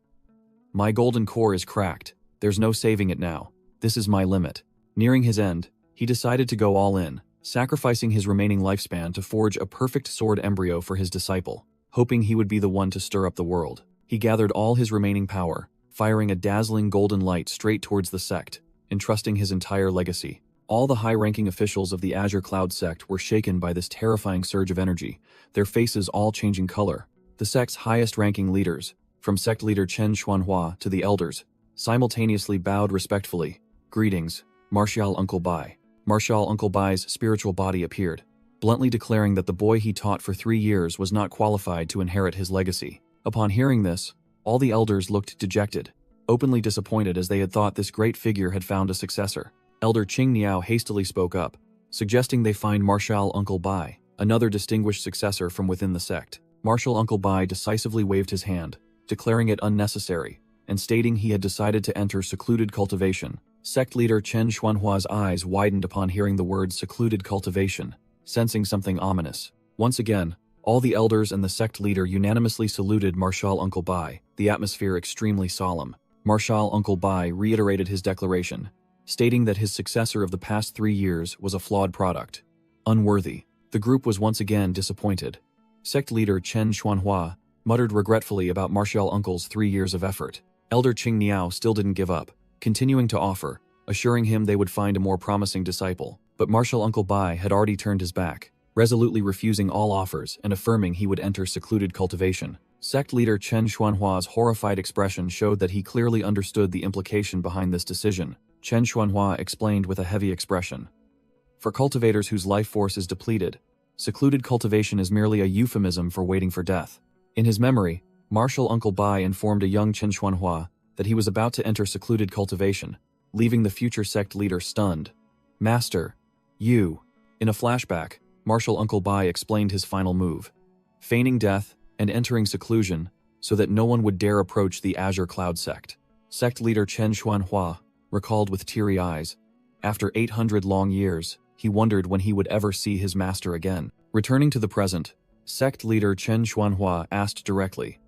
My golden core is cracked. There's no saving it now. This is my limit. Nearing his end, he decided to go all in, sacrificing his remaining lifespan to forge a perfect sword embryo for his disciple, hoping he would be the one to stir up the world. He gathered all his remaining power, firing a dazzling golden light straight towards the sect, entrusting his entire legacy. All the high-ranking officials of the Azure Cloud sect were shaken by this terrifying surge of energy, their faces all changing color. The sect's highest-ranking leaders, from sect leader Chen Xuanhua to the elders, simultaneously bowed respectfully. Greetings, Martial Uncle Bai. Martial Uncle Bai's spiritual body appeared, bluntly declaring that the boy he taught for 3 years was not qualified to inherit his legacy. Upon hearing this, all the elders looked dejected, openly disappointed as they had thought this great figure had found a successor. Elder Qing Niao hastily spoke up, suggesting they find Martial Uncle Bai, another distinguished successor from within the sect. Martial Uncle Bai decisively waved his hand, declaring it unnecessary, and stating he had decided to enter secluded cultivation. Sect leader Chen Xuanhua's eyes widened upon hearing the word secluded cultivation, sensing something ominous. Once again, all the elders and the sect leader unanimously saluted Martial Uncle Bai, the atmosphere extremely solemn. Martial Uncle Bai reiterated his declaration, stating that his successor of the past 3 years was a flawed product. Unworthy. The group was once again disappointed. Sect leader Chen Xuanhua muttered regretfully about Martial Uncle's 3 years of effort. Elder Qing Niao still didn't give up, continuing to offer, assuring him they would find a more promising disciple. But Martial Uncle Bai had already turned his back, resolutely refusing all offers and affirming he would enter secluded cultivation. Sect leader Chen Xuanhua's horrified expression showed that he clearly understood the implication behind this decision. Chen Xuanhua explained with a heavy expression. For cultivators whose life force is depleted, secluded cultivation is merely a euphemism for waiting for death. In his memory, Martial Uncle Bai informed a young Chen Xuanhua that he was about to enter secluded cultivation, leaving the future sect leader stunned. Master, you. In a flashback, Martial Uncle Bai explained his final move, feigning death and entering seclusion so that no one would dare approach the Azure Cloud sect. Sect leader Chen Xuanhua recalled with teary eyes. After 800 long years, he wondered when he would ever see his master again. Returning to the present, sect leader Chen Xuanhua asked directly,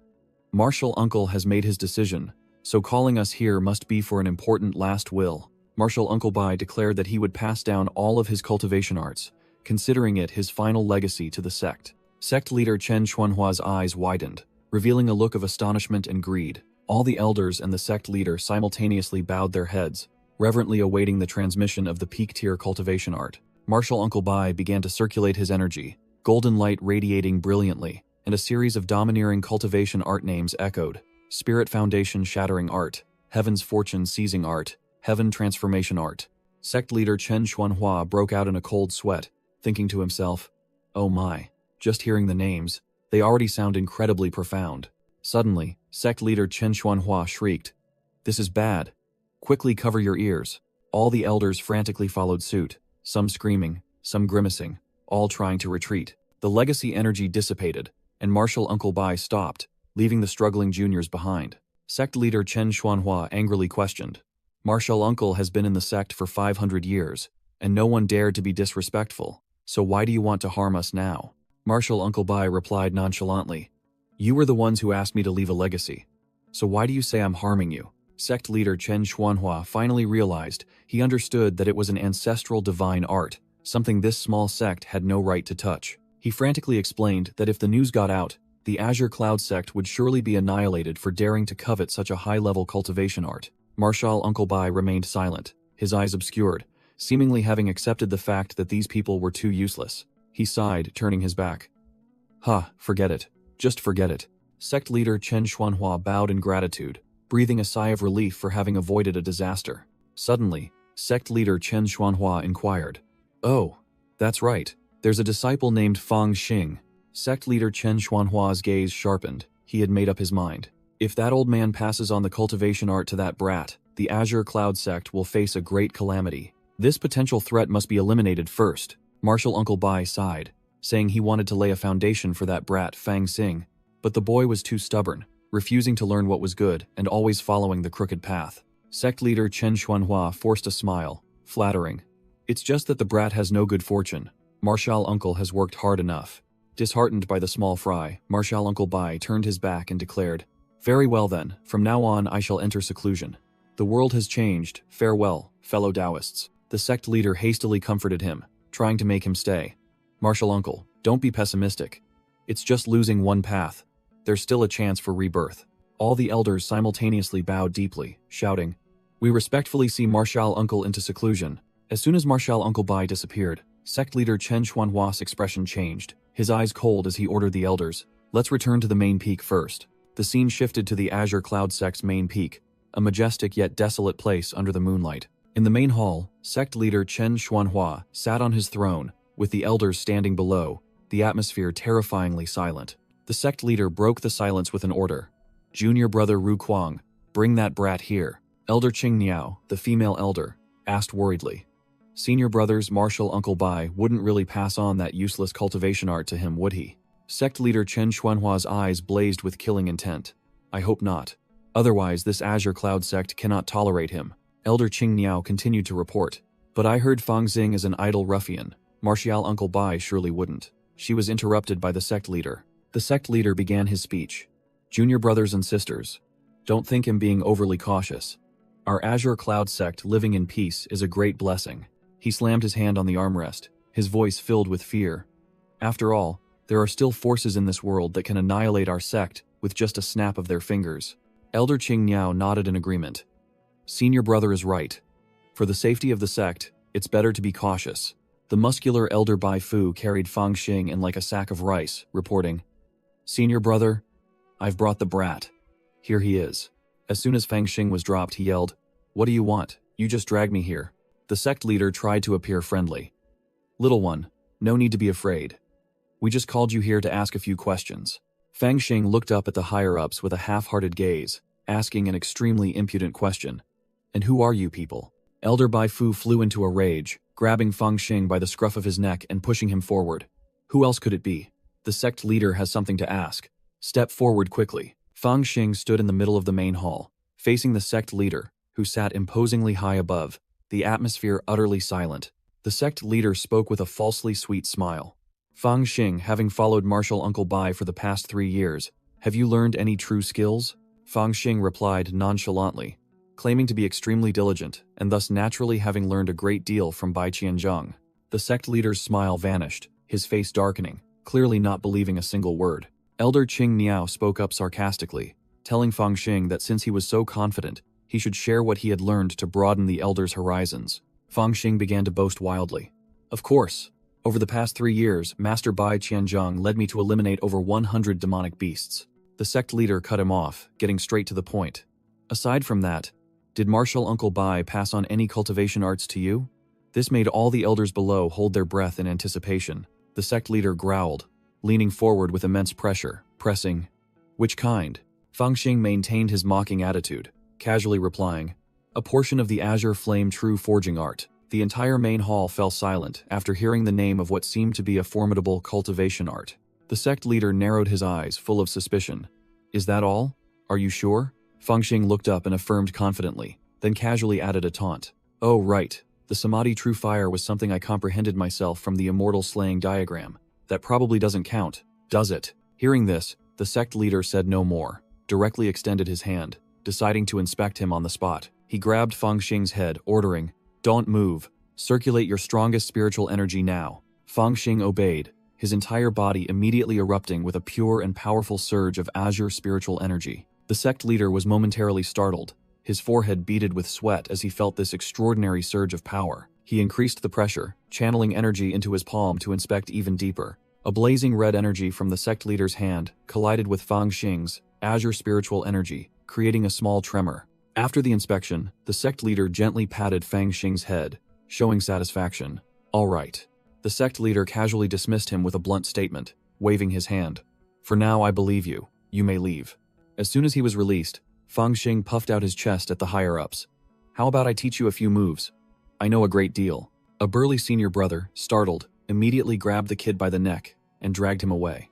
Martial Uncle has made his decision, so calling us here must be for an important last will. Martial Uncle Bai declared that he would pass down all of his cultivation arts, considering it his final legacy to the sect. Sect leader Chen Xuanhua's eyes widened, revealing a look of astonishment and greed. All the elders and the sect leader simultaneously bowed their heads, reverently awaiting the transmission of the peak-tier cultivation art. Martial Uncle Bai began to circulate his energy, golden light radiating brilliantly, and a series of domineering cultivation art names echoed. Spirit Foundation Shattering Art, Heaven's Fortune Seizing Art, Heaven Transformation Art. Sect leader Chen Xuanhua broke out in a cold sweat, thinking to himself, oh my, just hearing the names, they already sound incredibly profound. Suddenly, sect leader Chen Xuanhua shrieked, this is bad. Quickly cover your ears. All the elders frantically followed suit, some screaming, some grimacing, all trying to retreat. The legacy energy dissipated, and Martial Uncle Bai stopped, leaving the struggling juniors behind. Sect leader Chen Xuanhua angrily questioned, Martial Uncle has been in the sect for 500 years, and no one dared to be disrespectful, so why do you want to harm us now? Martial Uncle Bai replied nonchalantly, you were the ones who asked me to leave a legacy, so why do you say I'm harming you? Sect leader Chen Xuanhua finally realized he understood that it was an ancestral divine art, something this small sect had no right to touch. He frantically explained that if the news got out, the Azure Cloud sect would surely be annihilated for daring to covet such a high-level cultivation art. Martial Uncle Bai remained silent, his eyes obscured, seemingly having accepted the fact that these people were too useless. He sighed, turning his back. Forget it. Just forget it. Sect leader Chen Xuanhua bowed in gratitude, breathing a sigh of relief for having avoided a disaster. Suddenly, sect leader Chen Xuanhua inquired, oh, that's right. There's a disciple named Fang Xing. Sect leader Chen Xuanhua's gaze sharpened. He had made up his mind. If that old man passes on the cultivation art to that brat, the Azure Cloud sect will face a great calamity. This potential threat must be eliminated first. Martial Uncle Bai sighed, saying he wanted to lay a foundation for that brat Fang Xing, but the boy was too stubborn, refusing to learn what was good and always following the crooked path. Sect leader Chen Xuanhua forced a smile, flattering. It's just that the brat has no good fortune. Marshal Uncle has worked hard enough. Disheartened by the small fry, Marshal Uncle Bai turned his back and declared, "Very well then, from now on I shall enter seclusion. The world has changed, farewell, fellow Taoists." The sect leader hastily comforted him, trying to make him stay. "Marshal Uncle, don't be pessimistic. It's just losing one path. There's still a chance for rebirth." All the elders simultaneously bowed deeply, shouting, "We respectfully see Marshal Uncle into seclusion." As soon as Marshal Uncle Bai disappeared, sect leader Chen Xuanhua's expression changed, his eyes cold as he ordered the elders, "Let's return to the main peak first." The scene shifted to the Azure Cloud Sect's main peak, a majestic yet desolate place under the moonlight. In the main hall, sect leader Chen Xuanhua sat on his throne, with the elders standing below, the atmosphere terrifyingly silent. The sect leader broke the silence with an order. "Junior brother Ru Kuang, bring that brat here." Elder Qing Niao, the female elder, asked worriedly. Senior brother's Marshal Uncle Bai wouldn't really pass on that useless cultivation art to him, would he? Sect leader Chen Xuanhua's eyes blazed with killing intent. "I hope not. Otherwise this Azure Cloud sect cannot tolerate him." Elder Qing Niao continued to report. "But I heard Fang Xing is an idle ruffian. Marshal Uncle Bai surely wouldn't." She was interrupted by the sect leader. The sect leader began his speech. "Junior brothers and sisters, don't think him being overly cautious. Our Azure Cloud sect living in peace is a great blessing." He slammed his hand on the armrest, his voice filled with fear. "After all, there are still forces in this world that can annihilate our sect with just a snap of their fingers." Elder Qing Niao nodded in agreement. "Senior brother is right. For the safety of the sect, it's better to be cautious." The muscular elder Bai Fu carried Fang Xing in like a sack of rice, reporting, "Senior brother, I've brought the brat. Here he is." As soon as Fang Xing was dropped, he yelled, "What do you want? You just dragged me here." The sect leader tried to appear friendly. "Little one, no need to be afraid. We just called you here to ask a few questions." Fang Xing looked up at the higher-ups with a half-hearted gaze, asking an extremely impudent question. "And who are you people?" Elder Bai Fu flew into a rage, grabbing Fang Xing by the scruff of his neck and pushing him forward. "Who else could it be? The sect leader has something to ask. Step forward quickly." Fang Xing stood in the middle of the main hall, facing the sect leader, who sat imposingly high above, the atmosphere utterly silent. The sect leader spoke with a falsely sweet smile. "Fang Xing, having followed Marshal Uncle Bai for the past 3 years, have you learned any true skills?" Fang Xing replied nonchalantly, claiming to be extremely diligent, and thus naturally having learned a great deal from Bai Qianzhang. The sect leader's smile vanished, his face darkening, clearly not believing a single word. Elder Qing Niao spoke up sarcastically, telling Fang Xing that since he was so confident, he should share what he had learned to broaden the elder's horizons. Fang Xing began to boast wildly. "Of course. Over the past 3 years, Master Bai Qianzhang led me to eliminate over 100 demonic beasts." The sect leader cut him off, getting straight to the point. "Aside from that, did Marshal Uncle Bai pass on any cultivation arts to you?" This made all the elders below hold their breath in anticipation. The sect leader growled, leaning forward with immense pressure, pressing, "Which kind?" Fang Xing maintained his mocking attitude, casually replying, "A portion of the Azure Flame True Forging Art." The entire main hall fell silent after hearing the name of what seemed to be a formidable cultivation art. The sect leader narrowed his eyes, full of suspicion. "Is that all? Are you sure?" Fang Xing looked up and affirmed confidently, then casually added a taunt. "Oh right, the Samadhi True Fire was something I comprehended myself from the Immortal Slaying diagram. That probably doesn't count, does it?" Hearing this, the sect leader said no more, directly extended his hand, deciding to inspect him on the spot. He grabbed Fang Xing's head, ordering, "Don't move. Circulate your strongest spiritual energy now." Fang Xing obeyed, his entire body immediately erupting with a pure and powerful surge of azure spiritual energy. The sect leader was momentarily startled, his forehead beaded with sweat as he felt this extraordinary surge of power. He increased the pressure, channeling energy into his palm to inspect even deeper. A blazing red energy from the sect leader's hand collided with Fang Xing's azure spiritual energy, creating a small tremor. After the inspection, the sect leader gently patted Fang Xing's head, showing satisfaction. "All right." The sect leader casually dismissed him with a blunt statement, waving his hand. "For now I believe you. You may leave." As soon as he was released, Fang Xing puffed out his chest at the higher-ups. "How about I teach you a few moves? I know a great deal." A burly senior brother, startled, immediately grabbed the kid by the neck and dragged him away.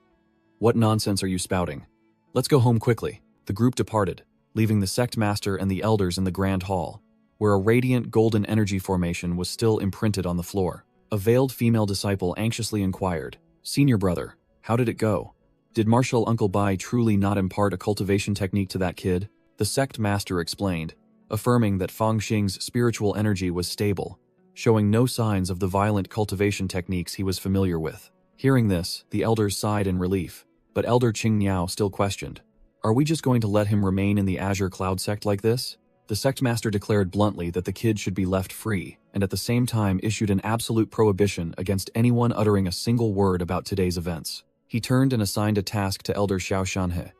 "What nonsense are you spouting? Let's go home quickly." The group departed, leaving the sect master and the elders in the grand hall, where a radiant golden energy formation was still imprinted on the floor. A veiled female disciple anxiously inquired, "Senior brother, how did it go? Did Marshal Uncle Bai truly not impart a cultivation technique to that kid?" The sect master explained, affirming that Fang Xing's spiritual energy was stable, showing no signs of the violent cultivation techniques he was familiar with. Hearing this, the elders sighed in relief, but Elder Qing Niao still questioned, "Are we just going to let him remain in the Azure Cloud sect like this?" The sect master declared bluntly that the kid should be left free, and at the same time issued an absolute prohibition against anyone uttering a single word about today's events. He turned and assigned a task to Elder Xiao Shanhe.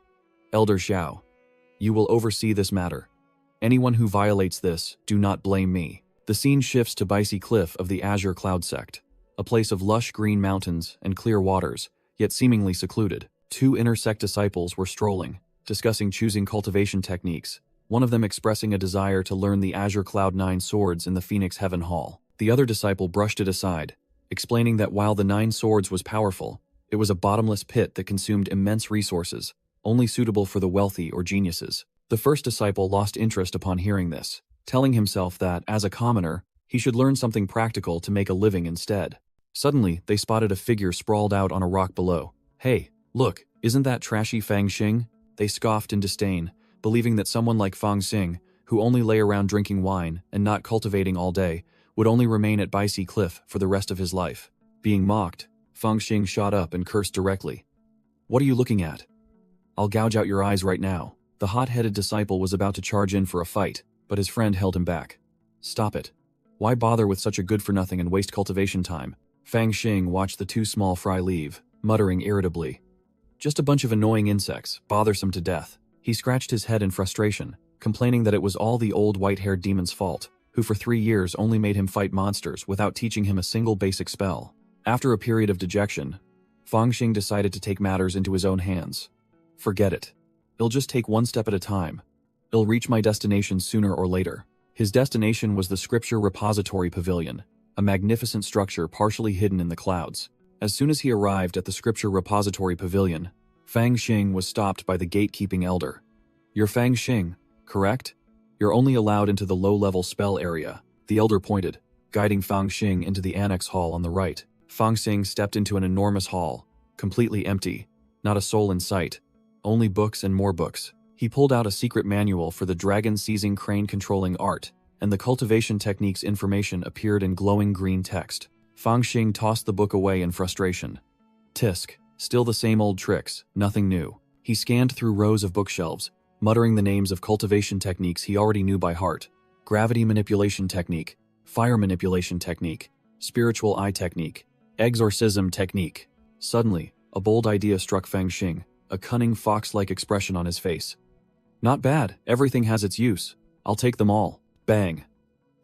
"Elder Xiao, you will oversee this matter. Anyone who violates this, do not blame me." The scene shifts to Bicey Cliff of the Azure Cloud sect, a place of lush green mountains and clear waters, yet seemingly secluded. Two inner sect disciples were strolling, discussing choosing cultivation techniques, one of them expressing a desire to learn the Azure Cloud 9 swords in the Phoenix Heaven Hall. The other disciple brushed it aside, explaining that while the 9 swords was powerful, it was a bottomless pit that consumed immense resources, only suitable for the wealthy or geniuses. The first disciple lost interest upon hearing this, telling himself that, as a commoner, he should learn something practical to make a living instead. Suddenly, they spotted a figure sprawled out on a rock below. "Hey, look, isn't that trashy Fang Xing?" They scoffed in disdain, believing that someone like Fang Xing, who only lay around drinking wine and not cultivating all day, would only remain at Bicey Cliff for the rest of his life. Being mocked, Fang Xing shot up and cursed directly. "What are you looking at? I'll gouge out your eyes right now." The hot-headed disciple was about to charge in for a fight, but his friend held him back. "Stop it. Why bother with such a good-for-nothing and waste cultivation time?" Fang Xing watched the two small fry leave, muttering irritably. "Just a bunch of annoying insects, bothersome to death." He scratched his head in frustration, complaining that it was all the old white-haired demon's fault, who for 3 years only made him fight monsters without teaching him a single basic spell. After a period of dejection, Fang Xing decided to take matters into his own hands. "Forget it. It'll just take one step at a time. It'll reach my destination sooner or later." His destination was the Scripture Repository Pavilion, a magnificent structure partially hidden in the clouds. As soon as he arrived at the Scripture Repository Pavilion, Fang Xing was stopped by the gatekeeping elder. "You're Fang Xing, correct? You're only allowed into the low-level spell area," the elder pointed, guiding Fang Xing into the annex hall on the right. Fang Xing stepped into an enormous hall, completely empty, not a soul in sight, only books and more books. He pulled out a secret manual for the dragon-seizing crane-controlling art, and the cultivation techniques information appeared in glowing green text. Fang Xing tossed the book away in frustration. Tisk, still the same old tricks, nothing new. He scanned through rows of bookshelves, muttering the names of cultivation techniques he already knew by heart. Gravity manipulation technique, fire manipulation technique, spiritual eye technique, exorcism technique. Suddenly, a bold idea struck Fang Xing, a cunning fox-like expression on his face. "Not bad, everything has its use. I'll take them all." Bang!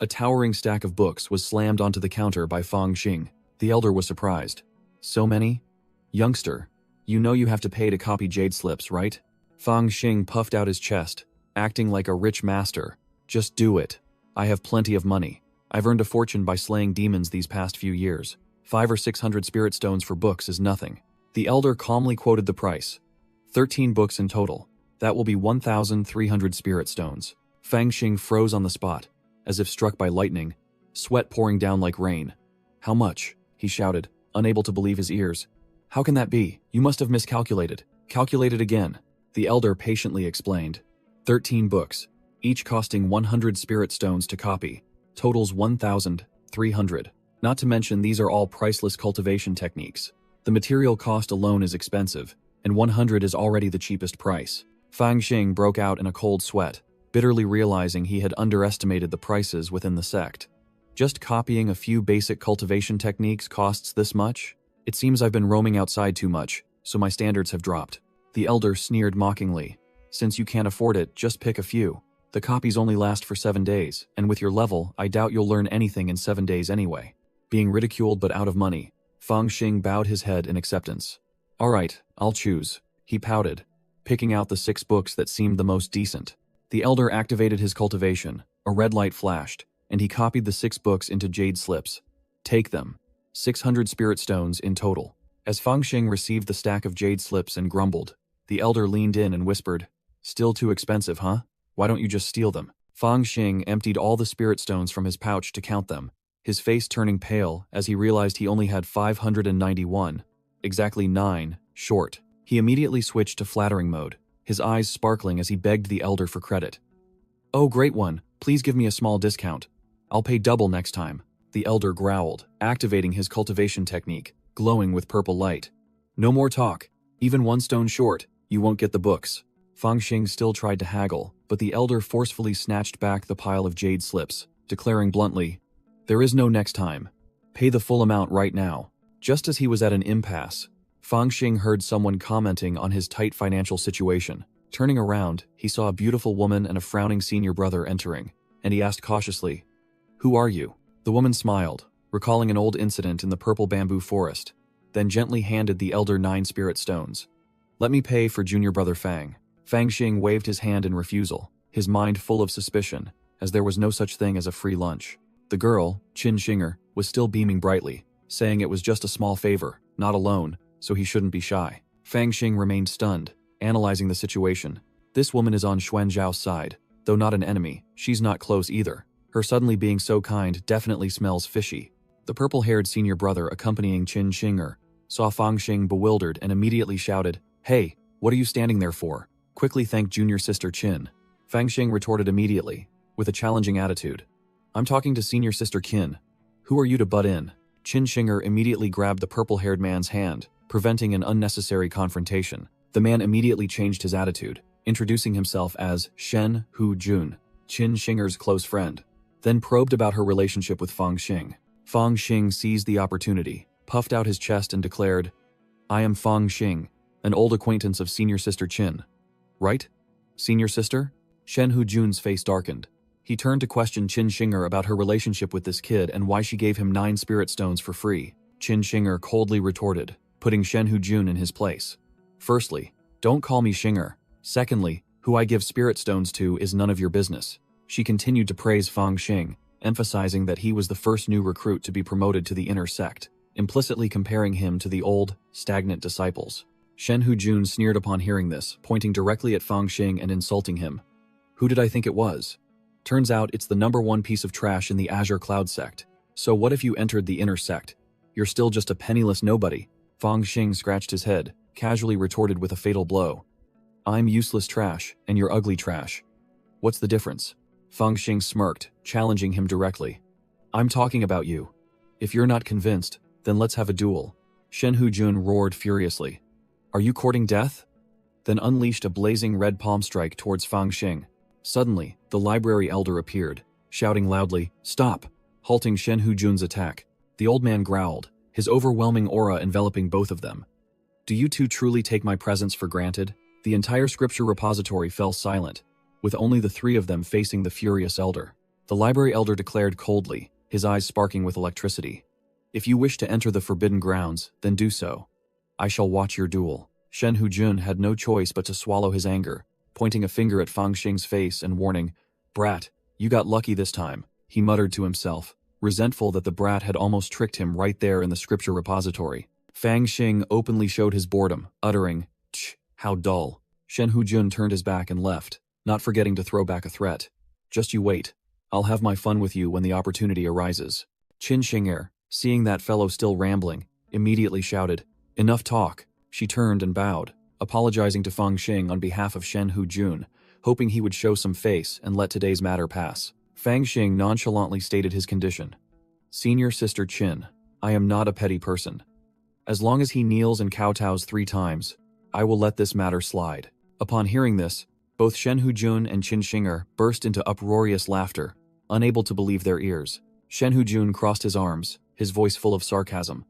A towering stack of books was slammed onto the counter by Fang Xing. The elder was surprised. "So many? Youngster, you know you have to pay to copy jade slips, right?" Fang Xing puffed out his chest, acting like a rich master. "Just do it. I have plenty of money. I've earned a fortune by slaying demons these past few years. 500 or 600 spirit stones for books is nothing." The elder calmly quoted the price. 13 books in total. That will be 1,300 spirit stones. Fang Xing froze on the spot, as if struck by lightning, sweat pouring down like rain. "How much?" he shouted, unable to believe his ears. "How can that be? You must have miscalculated. Calculate it again." The elder patiently explained. 13 books, each costing 100 spirit stones to copy. Totals 1,300. Not to mention these are all priceless cultivation techniques. The material cost alone is expensive, and 100 is already the cheapest price. Fang Xing broke out in a cold sweat, bitterly realizing he had underestimated the prices within the sect. Just copying a few basic cultivation techniques costs this much? It seems I've been roaming outside too much, so my standards have dropped. The elder sneered mockingly. "Since you can't afford it, just pick a few. The copies only last for 7 days, and with your level, I doubt you'll learn anything in 7 days anyway." Being ridiculed but out of money, Fang Xing bowed his head in acceptance. "All right, I'll choose," he pouted, picking out the 6 books that seemed the most decent. The elder activated his cultivation, a red light flashed, and he copied the 6 books into jade slips. "Take them. 600 spirit stones in total." As Fang Xing received the stack of jade slips and grumbled, the elder leaned in and whispered, "Still too expensive, huh? Why don't you just steal them? Fang Xing emptied all the spirit stones from his pouch to count them, his face turning pale as he realized he only had 591, exactly 9, short. He immediately switched to flattering mode, his eyes sparkling as he begged the elder for credit. "Oh, great one, please give me a small discount. I'll pay double next time," the elder growled, activating his cultivation technique, glowing with purple light. "No more talk. Even 1 stone short, you won't get the books." Fang Xing still tried to haggle, but the elder forcefully snatched back the pile of jade slips, declaring bluntly, "There is no next time. Pay the full amount right now." Just as he was at an impasse, Fang Xing heard someone commenting on his tight financial situation. Turning around, he saw a beautiful woman and a frowning senior brother entering, and he asked cautiously, "Who are you?" The woman smiled, recalling an old incident in the purple bamboo forest, then gently handed the elder 9 spirit stones. "Let me pay for junior brother Fang." Fang Xing waved his hand in refusal, his mind full of suspicion, as there was no such thing as a free lunch. The girl, Qin Xinger, was still beaming brightly, saying it was just a small favor, not a loan, so he shouldn't be shy. Fang Xing remained stunned, analyzing the situation. This woman is on Xuan Zhao's side, though not an enemy, she's not close either. Her suddenly being so kind definitely smells fishy. The purple-haired senior brother accompanying Qin Xinger saw Fang Xing bewildered and immediately shouted, "Hey, what are you standing there for? Quickly thank junior sister Qin." Fang Xing retorted immediately, with a challenging attitude. "I'm talking to senior sister Qin. Who are you to butt in?" Qin Xinger immediately grabbed the purple-haired man's hand, preventing an unnecessary confrontation. The man immediately changed his attitude, introducing himself as Shen Hu Jun, Qin Xinger's close friend, then probed about her relationship with Fang Xing. Fang Xing seized the opportunity, puffed out his chest and declared, "I am Fang Xing, an old acquaintance of senior sister Qin." "Right? Senior sister?" Shen Hu Jun's face darkened. He turned to question Qin Xinger about her relationship with this kid and why she gave him 9 spirit stones for free. Qin Xinger coldly retorted, putting Shen Hu Jun in his place. "Firstly, don't call me Xinger. Secondly, who I give spirit stones to is none of your business." She continued to praise Fang Xing, emphasizing that he was the first new recruit to be promoted to the inner sect, implicitly comparing him to the old, stagnant disciples. Shen Hu Jun sneered upon hearing this, pointing directly at Fang Xing and insulting him. "Who did I think it was? Turns out it's the #1 piece of trash in the Azure Cloud sect. So what if you entered the inner sect? You're still just a penniless nobody." Fang Xing scratched his head, casually retorted with a fatal blow. "I'm useless trash, and you're ugly trash. What's the difference?" Fang Xing smirked, challenging him directly. "I'm talking about you. If you're not convinced, then let's have a duel." Shen Hu Jun roared furiously. "Are you courting death?" Then unleashed a blazing red palm strike towards Fang Xing. Suddenly, the library elder appeared, shouting loudly, "Stop!" halting Shen Hu Jun's attack. The old man growled, his overwhelming aura enveloping both of them. "Do you two truly take my presence for granted?" The entire scripture repository fell silent, with only the 3 of them facing the furious elder. The library elder declared coldly, his eyes sparking with electricity. "If you wish to enter the forbidden grounds, then do so. I shall watch your duel." Shen Hu Jun had no choice but to swallow his anger, pointing a finger at Fang Xing's face and warning, "Brat, you got lucky this time," he muttered to himself, resentful that the brat had almost tricked him right there in the scripture repository. Fang Xing openly showed his boredom, uttering, "Tch, how dull." Shen Hu Jun turned his back and left, not forgetting to throw back a threat. "Just you wait. I'll have my fun with you when the opportunity arises." Qin Xinger, seeing that fellow still rambling, immediately shouted, "Enough talk." She turned and bowed, apologizing to Fang Xing on behalf of Shen Hu Jun, hoping he would show some face and let today's matter pass. Fang Xing nonchalantly stated his condition. "Senior sister Qin, I am not a petty person. As long as he kneels and kowtows 3 times, I will let this matter slide." Upon hearing this, both Shen Hu Jun and Qin Xinger burst into uproarious laughter, unable to believe their ears. Shen Hu Jun crossed his arms, his voice full of sarcasm.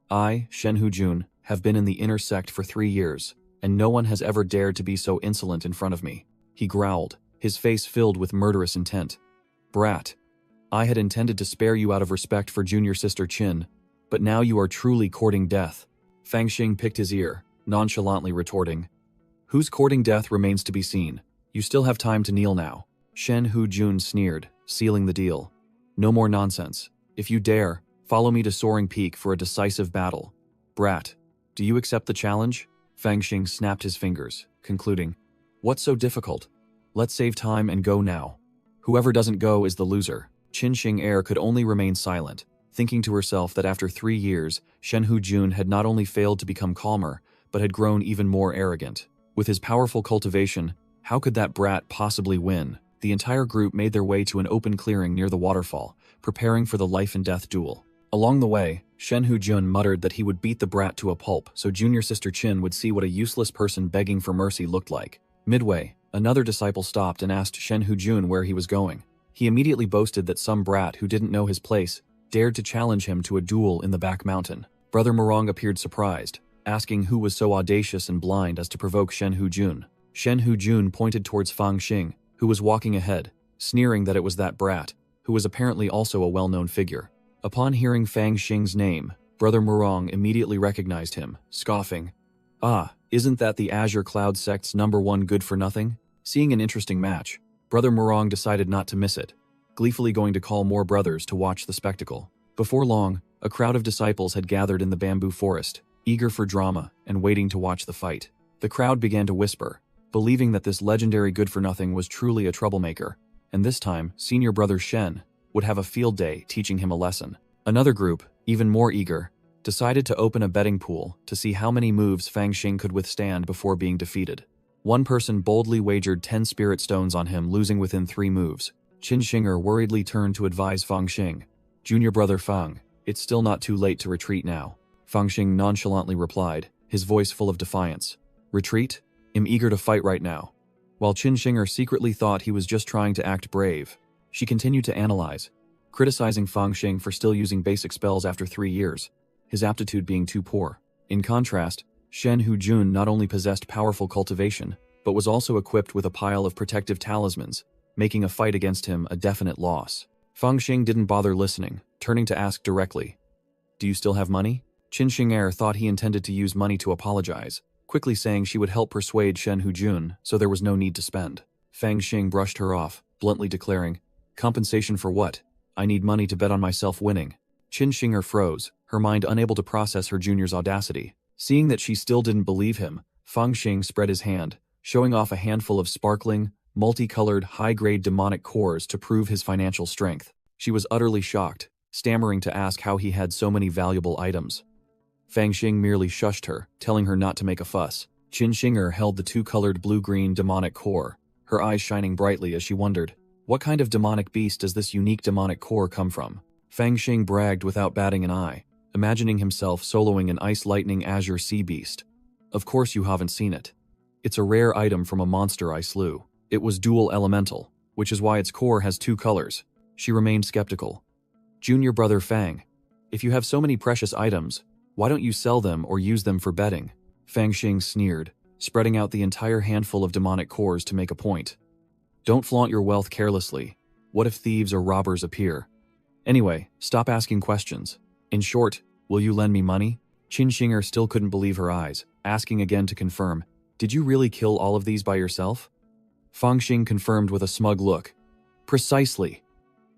"I, Shen Hu Jun, have been in the inner sect for 3 years, and no one has ever dared to be so insolent in front of me." He growled, his face filled with murderous intent. "Brat, I had intended to spare you out of respect for junior sister Qin, but now you are truly courting death." Fang Xing picked his ear, nonchalantly retorting, "Who's courting death remains to be seen. You still have time to kneel now." Shen Hu Jun sneered, sealing the deal. "No more nonsense. If you dare, follow me to Soaring Peak for a decisive battle. Brat, do you accept the challenge?" Fang Xing snapped his fingers, concluding, "What's so difficult? Let's save time and go now. Whoever doesn't go is the loser. Qin Xing'er could only remain silent, thinking to herself that after 3 years, Shen Hujun had not only failed to become calmer, but had grown even more arrogant. With his powerful cultivation, how could that brat possibly win? The entire group made their way to an open clearing near the waterfall, preparing for the life-and-death duel. Along the way, Shen Hujun muttered that he would beat the brat to a pulp so junior sister Qin would see what a useless person begging for mercy looked like. Midway, another disciple stopped and asked Shen Hujun where he was going. He immediately boasted that some brat who didn't know his place dared to challenge him to a duel in the back mountain. Brother Murong appeared surprised, asking who was so audacious and blind as to provoke Shen Hujun. Shen Hujun pointed towards Fang Xing, who was walking ahead, sneering that it was that brat, who was apparently also a well-known figure. Upon hearing Fang Xing's name, Brother Murong immediately recognized him, scoffing, "Ah, isn't that the Azure Cloud Sect's #1 good-for-nothing?" Seeing an interesting match, Brother Murong decided not to miss it, gleefully going to call more brothers to watch the spectacle. Before long, a crowd of disciples had gathered in the bamboo forest, eager for drama and waiting to watch the fight. The crowd began to whisper, believing that this legendary good-for-nothing was truly a troublemaker, and this time, senior brother Shen would have a field day teaching him a lesson. Another group, even more eager, decided to open a betting pool to see how many moves Fang Xing could withstand before being defeated. One person boldly wagered 10 spirit stones on him, losing within 3 moves. Qin Xing'er worriedly turned to advise Fang Xing, "Junior brother Fang, it's still not too late to retreat now." Fang Xing nonchalantly replied, his voice full of defiance, "Retreat? I'm eager to fight right now." While Qin Xing'er secretly thought he was just trying to act brave, she continued to analyze, criticizing Fang Xing for still using basic spells after 3 years, his aptitude being too poor. In contrast, Shen Hujun not only possessed powerful cultivation, but was also equipped with a pile of protective talismans, making a fight against him a definite loss. Fang Xing didn't bother listening, turning to ask directly, "Do you still have money?" Qin Xing'er thought he intended to use money to apologize, quickly saying she would help persuade Shen Hujun, so there was no need to spend. Fang Xing brushed her off, bluntly declaring, "Compensation for what? I need money to bet on myself winning." Qin Xing'er froze, her mind unable to process her junior's audacity. Seeing that she still didn't believe him, Fang Xing spread his hand, showing off a handful of sparkling, multicolored, high-grade demonic cores to prove his financial strength. She was utterly shocked, stammering to ask how he had so many valuable items. Fang Xing merely shushed her, telling her not to make a fuss. Qin Xing'er held the 2-colored blue-green demonic core, her eyes shining brightly as she wondered, what kind of demonic beast does this unique demonic core come from? Fang Xing bragged without batting an eye, imagining himself soloing an Ice Lightning Azure Sea Beast. "Of course you haven't seen it. It's a rare item from a monster I slew. It was dual elemental, which is why its core has 2 colors. She remained skeptical. "Junior brother Fang, if you have so many precious items, why don't you sell them or use them for betting?" Fang Xing sneered, spreading out the entire handful of demonic cores to make a point. "Don't flaunt your wealth carelessly. What if thieves or robbers appear? Anyway, stop asking questions. In short, will you lend me money?" Qin Xing'er still couldn't believe her eyes, asking again to confirm, "Did you really kill all of these by yourself?" Fang Xing confirmed with a smug look. "Precisely.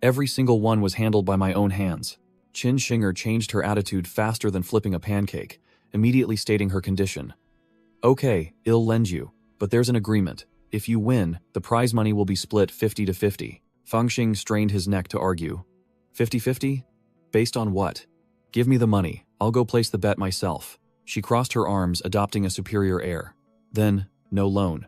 Every single one was handled by my own hands." Qin Xing'er changed her attitude faster than flipping a pancake, immediately stating her condition. "Okay, I'll lend you, but there's an agreement. If you win, the prize money will be split 50-50. Fang Xing strained his neck to argue. 50-50? Based on what? Give me the money, I'll go place the bet myself. She crossed her arms, adopting a superior air. Then, no loan.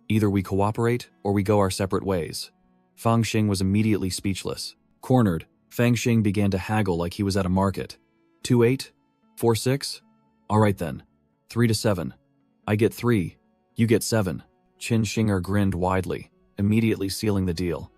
Either we cooperate, or we go our separate ways. Fang Xing was immediately speechless. Cornered, Fang Xing began to haggle like he was at a market. 2-8? 4-6? Alright then. 3-7. I get 3. You get 7. Qin Xing'er grinned widely, immediately sealing the deal.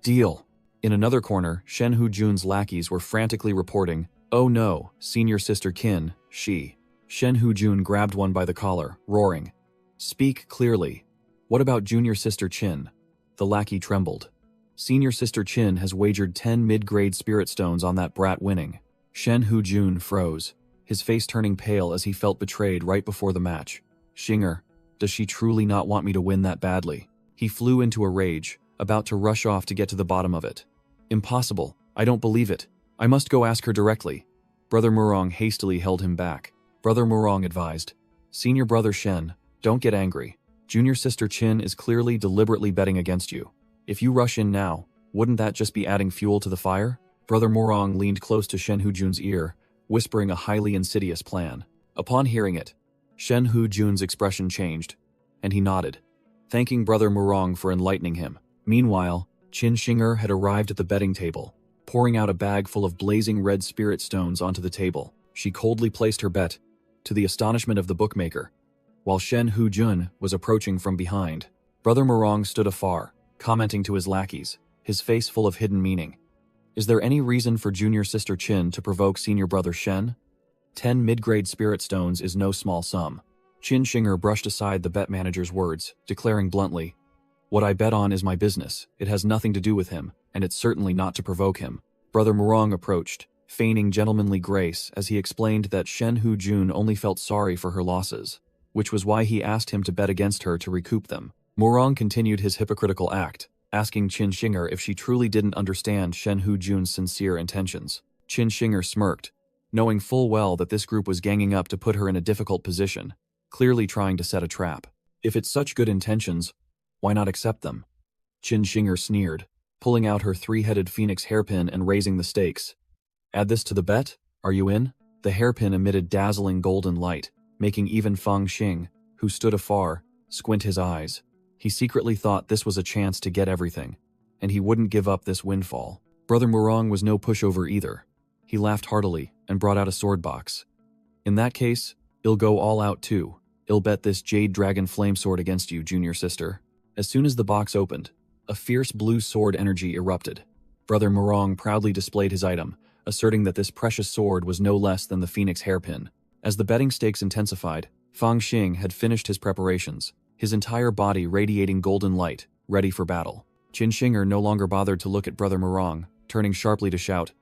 Deal. In another corner, Shen Hujun's lackeys were frantically reporting, "Oh no, senior sister Qin, she." Shen Hujun grabbed one by the collar, roaring, "Speak clearly. What about junior sister Qin?" The lackey trembled. "Senior sister Qin has wagered 10 mid-grade spirit stones on that brat winning." Shen Hujun froze, his face turning pale as he felt betrayed right before the match. "Xing'er, does she truly not want me to win that badly?" He flew into a rage, about to rush off to get to the bottom of it. "Impossible. I don't believe it. I must go ask her directly." Brother Murong hastily held him back. Brother Murong advised, "Senior brother Shen, don't get angry. Junior sister Chin is clearly deliberately betting against you. If you rush in now, wouldn't that just be adding fuel to the fire? Brother Morong leaned close to Shen Hujun's ear, whispering a highly insidious plan. Upon hearing it, Shen Hujun's expression changed, and he nodded, thanking Brother Morong for enlightening him. Meanwhile, Qin Shinger had arrived at the betting table, pouring out a bag full of blazing red spirit stones onto the table. She coldly placed her bet, to the astonishment of the bookmaker, while Shen Hujun was approaching from behind. Brother Morong stood afar, commenting to his lackeys, his face full of hidden meaning. Is there any reason for junior sister Qin to provoke senior brother Shen? 10 mid-grade spirit stones is no small sum. Qin Shinger brushed aside the bet manager's words, declaring bluntly, "What I bet on is my business. It has nothing to do with him, and it's certainly not to provoke him." Brother Morong approached, feigning gentlemanly grace as he explained that Shen Hujun only felt sorry for her losses, which was why he asked him to bet against her to recoup them. Morong continued his hypocritical act, asking Qin Shinger if she truly didn't understand Shen Hujun's sincere intentions. Qin Shinger smirked, knowing full well that this group was ganging up to put her in a difficult position, clearly trying to set a trap. If it's such good intentions, why not accept them? Qin Shinger sneered, pulling out her three-headed phoenix hairpin and raising the stakes. Add this to the bet? Are you in? The hairpin emitted dazzling golden light, making even Fang Xing, who stood afar, squint his eyes. He secretly thought this was a chance to get everything, and he wouldn't give up this windfall. Brother Morong was no pushover either. He laughed heartily and brought out a sword box. In that case, I'll go all out too. I'll bet this jade dragon flame sword against you, junior sister. As soon as the box opened, a fierce blue sword energy erupted. Brother Morong proudly displayed his item, asserting that this precious sword was no less than the phoenix hairpin. As the betting stakes intensified, Fang Xing had finished his preparations, his entire body radiating golden light, ready for battle. Qin Shinger no longer bothered to look at Brother Morong, turning sharply to shout,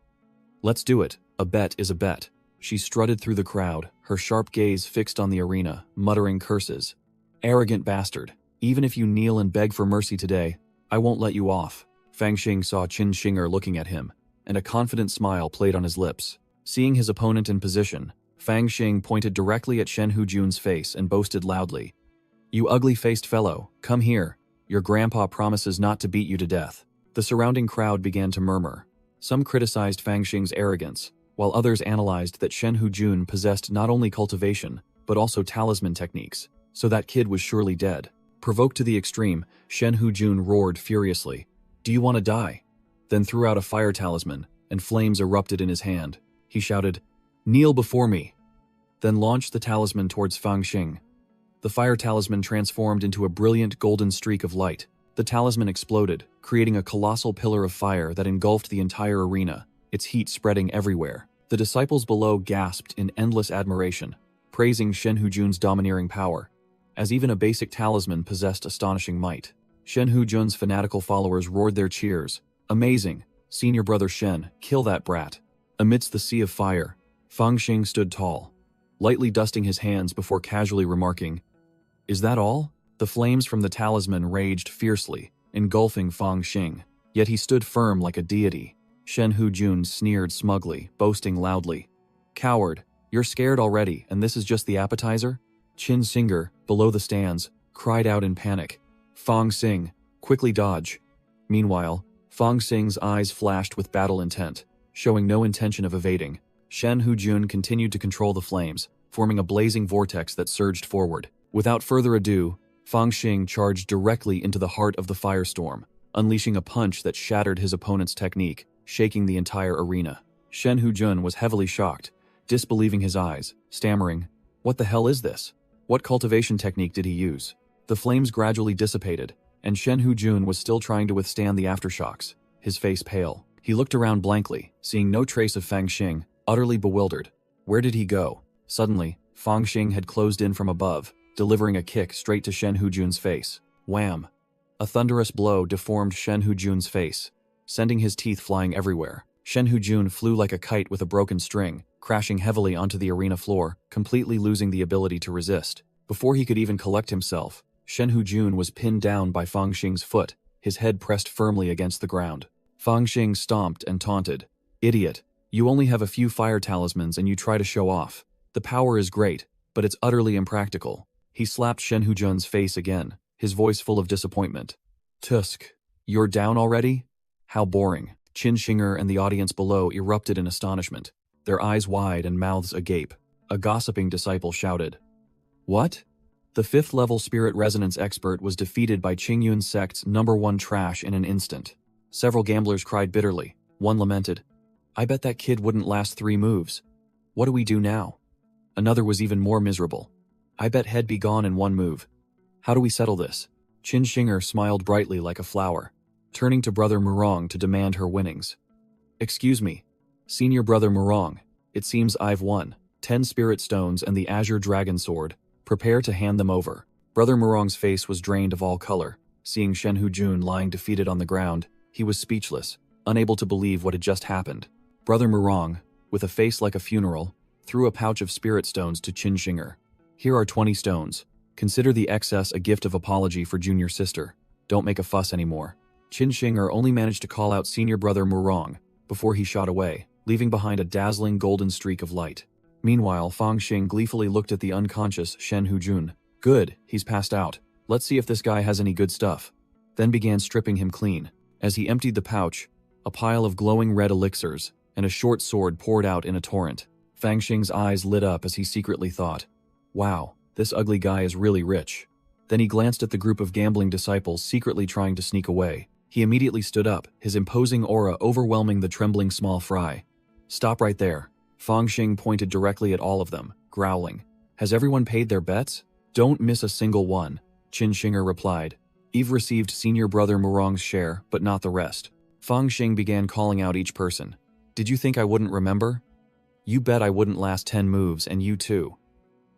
"Let's do it. A bet is a bet." She strutted through the crowd, her sharp gaze fixed on the arena, muttering curses. "Arrogant bastard. Even if you kneel and beg for mercy today, I won't let you off." Fang Xing saw Qin Shinger looking at him, and a confident smile played on his lips. Seeing his opponent in position, Fang Xing pointed directly at Shen Hujun's face and boasted loudly, "You ugly-faced fellow, come here. Your grandpa promises not to beat you to death." The surrounding crowd began to murmur. Some criticized Fang Xing's arrogance, while others analyzed that Shen Hujun possessed not only cultivation, but also talisman techniques, so that kid was surely dead. Provoked to the extreme, Shen Hujun roared furiously, "Do you want to die?" Then threw out a fire talisman, and flames erupted in his hand. He shouted, "Kneel before me!" Then launched the talisman towards Fang Xing. The fire talisman transformed into a brilliant golden streak of light. The talisman exploded, creating a colossal pillar of fire that engulfed the entire arena, its heat spreading everywhere. The disciples below gasped in endless admiration, praising Shen Hujun's domineering power, as even a basic talisman possessed astonishing might. Shen Hujun's fanatical followers roared their cheers. "Amazing! Senior brother Shen, kill that brat!" Amidst the sea of fire, Fang Xing stood tall, lightly dusting his hands before casually remarking, "Is that all?" The flames from the talisman raged fiercely, engulfing Fang Xing, yet he stood firm like a deity. Shen Hujun sneered smugly, boasting loudly, "Coward, you're scared already, and this is just the appetizer?" Qin Shinger, below the stands, cried out in panic, "Fang Xing, quickly dodge!" Meanwhile, Fang Xing's eyes flashed with battle intent, showing no intention of evading. Shen Hujun continued to control the flames, forming a blazing vortex that surged forward. Without further ado, Fang Xing charged directly into the heart of the firestorm, unleashing a punch that shattered his opponent's technique, shaking the entire arena. Shen Hujun was heavily shocked, disbelieving his eyes, stammering, "What the hell is this? What cultivation technique did he use?" The flames gradually dissipated, and Shen Hujun was still trying to withstand the aftershocks, his face pale. He looked around blankly, seeing no trace of Fang Xing, utterly bewildered. Where did he go? Suddenly, Fang Xing had closed in from above, delivering a kick straight to Shen Hujun's face. Wham! A thunderous blow deformed Shen Hujun's face, sending his teeth flying everywhere. Shen Hujun flew like a kite with a broken string, crashing heavily onto the arena floor, completely losing the ability to resist. Before he could even collect himself, Shen Hujun was pinned down by Fang Xing's foot, his head pressed firmly against the ground. Fang Xing stomped and taunted, "Idiot, you only have a few fire talismans and you try to show off. The power is great, but it's utterly impractical." He slapped Shen Hujun's face again, his voice full of disappointment. Tusk, you're down already? How boring. Qin Shinger and the audience below erupted in astonishment, their eyes wide and mouths agape. A gossiping disciple shouted. What? The 5th level spirit resonance expert was defeated by Qingyun's sect's #1 trash in an instant. Several gamblers cried bitterly. One lamented, I bet that kid wouldn't last 3 moves. What do we do now? Another was even more miserable. I bet he'd be gone in 1 move. How do we settle this? Qin Shinger smiled brightly like a flower, turning to Brother Murong to demand her winnings. Excuse me, Senior Brother Murong, it seems I've won 10 spirit stones and the Azure Dragon Sword. Prepare to hand them over. Brother Murong's face was drained of all color. Seeing Shen Hujun lying defeated on the ground, he was speechless, unable to believe what had just happened. Brother Murong, with a face like a funeral, threw a pouch of spirit stones to Qin Shinger. Here are 20 stones. Consider the excess a gift of apology for junior sister. Don't make a fuss anymore. Qin Shinger only managed to call out Senior Brother Murong before he shot away, leaving behind a dazzling golden streak of light. Meanwhile, Fang Xing gleefully looked at the unconscious Shen Hujun. Good, he's passed out. Let's see if this guy has any good stuff. Then began stripping him clean. As he emptied the pouch, a pile of glowing red elixirs and a short sword poured out in a torrent. Fang Xing's eyes lit up as he secretly thought, wow, this ugly guy is really rich. Then he glanced at the group of gambling disciples secretly trying to sneak away. He immediately stood up, his imposing aura overwhelming the trembling small fry. Stop right there. Fang Xing pointed directly at all of them, growling. Has everyone paid their bets? Don't miss a single one, Qin Shinger replied. Eve received Senior Brother Murong's share, but not the rest. Fang Xing began calling out each person. Did you think I wouldn't remember? You bet I wouldn't last 10 moves, and you too.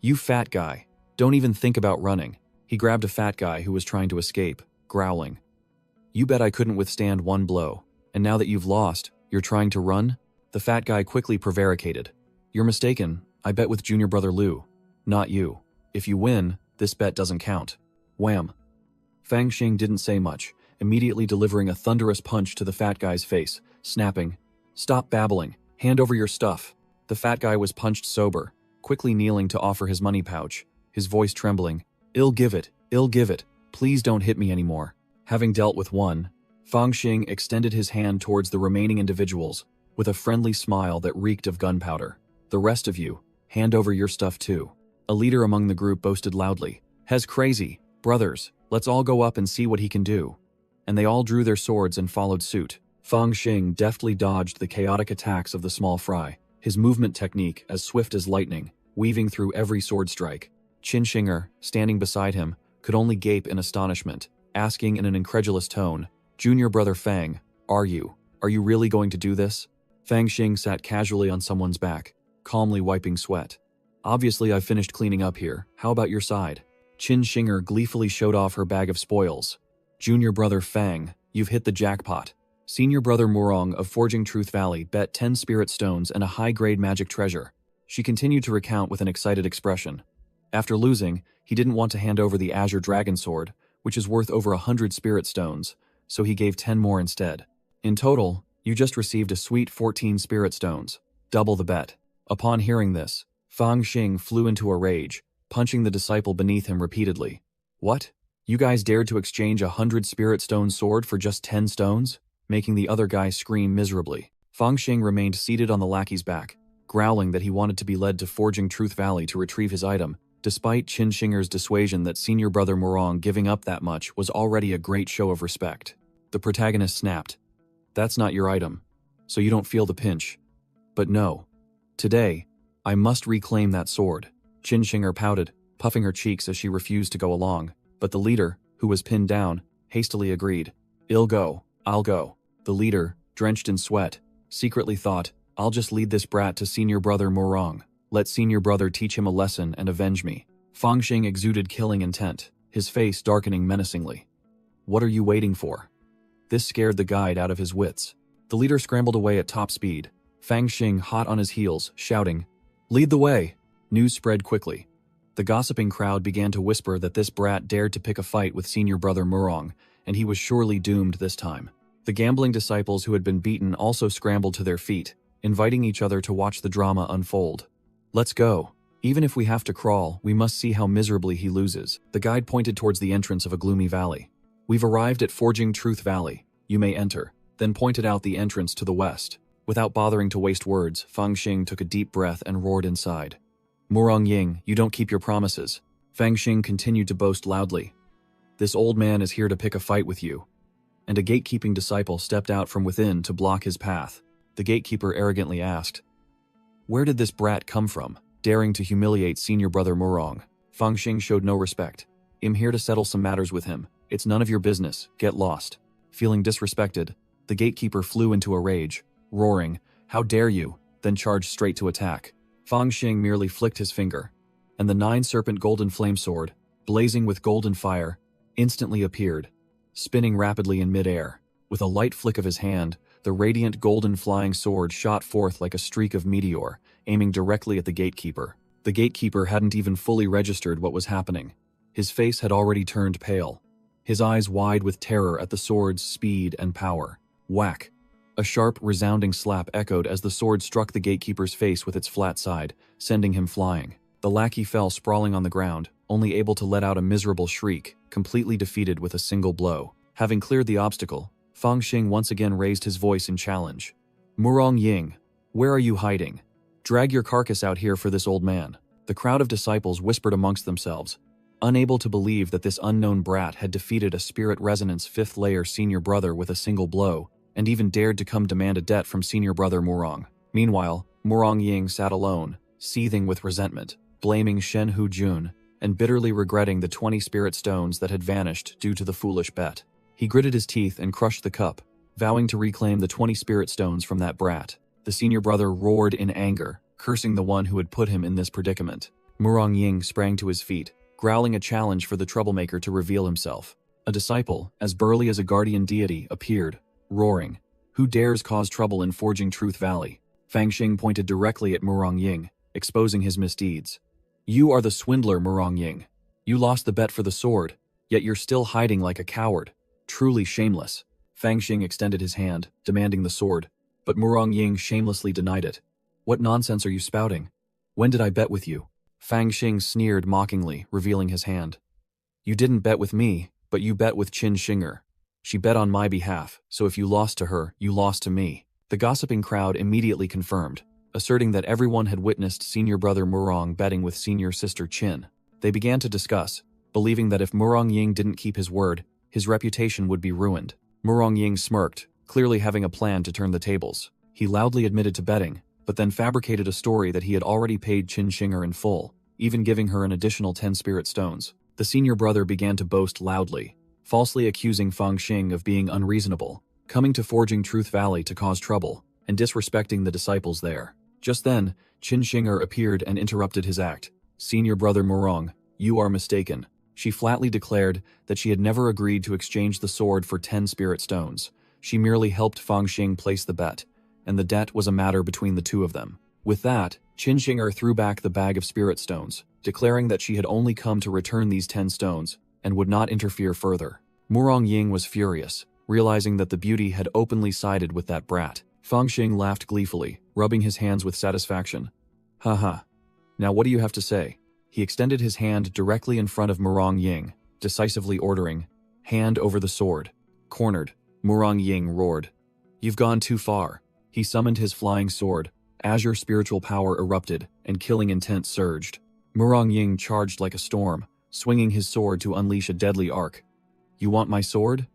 You fat guy. Don't even think about running. He grabbed a fat guy who was trying to escape, growling. You bet I couldn't withstand 1 blow. And now that you've lost, you're trying to run? The fat guy quickly prevaricated. You're mistaken. I bet with Junior Brother Liu. Not you. If you win, this bet doesn't count. Wham. Fang Xing didn't say much, immediately delivering a thunderous punch to the fat guy's face, snapping, Stop babbling. Hand over your stuff. The fat guy was punched sober, quickly kneeling to offer his money pouch, his voice trembling. I'll give it. Please don't hit me anymore. Having dealt with one, Fang Xing extended his hand towards the remaining individuals, with a friendly smile that reeked of gunpowder. The rest of you, hand over your stuff too. A leader among the group boasted loudly. Hez crazy. Brothers, let's all go up and see what he can do. And they all drew their swords and followed suit. Fang Xing deftly dodged the chaotic attacks of the small fry, his movement technique as swift as lightning, weaving through every sword strike. Qin Shinger, standing beside him, could only gape in astonishment, asking in an incredulous tone, Junior Brother Fang, are you really going to do this? Fang Xing sat casually on someone's back, calmly wiping sweat. Obviously I've finished cleaning up here, how about your side? Qin Shinger gleefully showed off her bag of spoils. Junior Brother Fang, you've hit the jackpot. Senior Brother Murong of Forging Truth Valley bet 10 spirit stones and a high-grade magic treasure. She continued to recount with an excited expression. After losing, he didn't want to hand over the Azure Dragon Sword, which is worth over 100 spirit stones, so he gave 10 more instead. In total, you just received a sweet 14 spirit stones, double the bet. Upon hearing this, Fang Xing flew into a rage, punching the disciple beneath him repeatedly. What? You guys dared to exchange 100 spirit stone sword for just 10 stones? Making the other guy scream miserably. Fang Xing remained seated on the lackey's back, growling that he wanted to be led to Forging Truth Valley to retrieve his item, despite Qin Shinger's dissuasion that Senior Brother Murong giving up that much was already a great show of respect. The protagonist snapped. That's not your item, so you don't feel the pinch. But no. Today, I must reclaim that sword. Qin Shinger pouted, puffing her cheeks as she refused to go along, but the leader, who was pinned down, hastily agreed. I'll go. The leader, drenched in sweat, secretly thought, I'll just lead this brat to Senior Brother Murong. Let Senior Brother teach him a lesson and avenge me. Fang Xing exuded killing intent, his face darkening menacingly. What are you waiting for? This scared the guide out of his wits. The leader scrambled away at top speed, Fang Xing hot on his heels, shouting, Lead the way! News spread quickly. The gossiping crowd began to whisper that this brat dared to pick a fight with Senior Brother Murong, and he was surely doomed this time. The gambling disciples who had been beaten also scrambled to their feet, inviting each other to watch the drama unfold. Let's go. Even if we have to crawl, we must see how miserably he loses. The guide pointed towards the entrance of a gloomy valley. We've arrived at Forging Truth Valley. You may enter. Then pointed out the entrance to the west. Without bothering to waste words, Fang Xing took a deep breath and roared inside. Murong Ying, you don't keep your promises. Fang Xing continued to boast loudly. This old man is here to pick a fight with you. And a gatekeeping disciple stepped out from within to block his path. The gatekeeper arrogantly asked, where did this brat come from, daring to humiliate senior brother Murong? Fang Xing showed no respect. I'm here to settle some matters with him. It's none of your business. Get lost. Feeling disrespected, the gatekeeper flew into a rage, roaring, how dare you, then charged straight to attack. Fang Xing merely flicked his finger, and the 9-serpent golden flame sword, blazing with golden fire, instantly appeared, spinning rapidly in midair. With a light flick of his hand, the radiant golden flying sword shot forth like a streak of meteor, aiming directly at the gatekeeper. The gatekeeper hadn't even fully registered what was happening. His face had already turned pale, his eyes wide with terror at the sword's speed and power. Whack! A sharp, resounding slap echoed as the sword struck the gatekeeper's face with its flat side, sending him flying. The lackey fell sprawling on the ground, only able to let out a miserable shriek, completely defeated with a single blow. Having cleared the obstacle, Fang Xing once again raised his voice in challenge. Murong Ying, where are you hiding? Drag your carcass out here for this old man. The crowd of disciples whispered amongst themselves, unable to believe that this unknown brat had defeated a spirit resonance 5th layer senior brother with a single blow, and even dared to come demand a debt from senior brother Murong. Meanwhile, Murong Ying sat alone, seething with resentment, blaming Shen Hu Jun, and bitterly regretting the 20 spirit stones that had vanished due to the foolish bet. He gritted his teeth and crushed the cup, vowing to reclaim the 20 spirit stones from that brat. The senior brother roared in anger, cursing the one who had put him in this predicament. Murong Ying sprang to his feet, growling a challenge for the troublemaker to reveal himself. A disciple, as burly as a guardian deity, appeared, roaring, who dares cause trouble in Forging Truth Valley? Fang Xing pointed directly at Murong Ying, exposing his misdeeds. You are the swindler, Murong Ying. You lost the bet for the sword, yet you're still hiding like a coward. Truly shameless. Fang Xing extended his hand, demanding the sword, but Murong Ying shamelessly denied it. What nonsense are you spouting? When did I bet with you? Fang Xing sneered mockingly, revealing his hand. You didn't bet with me, but you bet with Qin Shinger. She bet on my behalf, so if you lost to her, you lost to me. The gossiping crowd immediately confirmed, asserting that everyone had witnessed senior brother Murong betting with senior sister Qin. They began to discuss, believing that if Murong Ying didn't keep his word, his reputation would be ruined. Murong Ying smirked, clearly having a plan to turn the tables. He loudly admitted to betting, but then fabricated a story that he had already paid Qin Shinger in full, even giving her an additional 10 spirit stones. The senior brother began to boast loudly, falsely accusing Fang Xing of being unreasonable, coming to Forging Truth Valley to cause trouble, and disrespecting the disciples there. Just then, Qin Shinger appeared and interrupted his act. Senior brother Murong, you are mistaken. She flatly declared that she had never agreed to exchange the sword for 10 spirit stones. She merely helped Fang Xing place the bet, and the debt was a matter between the two of them. With that, Qin Shinger threw back the bag of spirit stones, declaring that she had only come to return these 10 stones, and would not interfere further. Murong Ying was furious, realizing that the beauty had openly sided with that brat. Fang Xing laughed gleefully, rubbing his hands with satisfaction. Haha. Now what do you have to say? He extended his hand directly in front of Murong Ying, decisively ordering, hand over the sword. Cornered, Murong Ying roared. You've gone too far. He summoned his flying sword. Azure spiritual power erupted, and killing intent surged. Murong Ying charged like a storm, swinging his sword to unleash a deadly arc. You want my sword?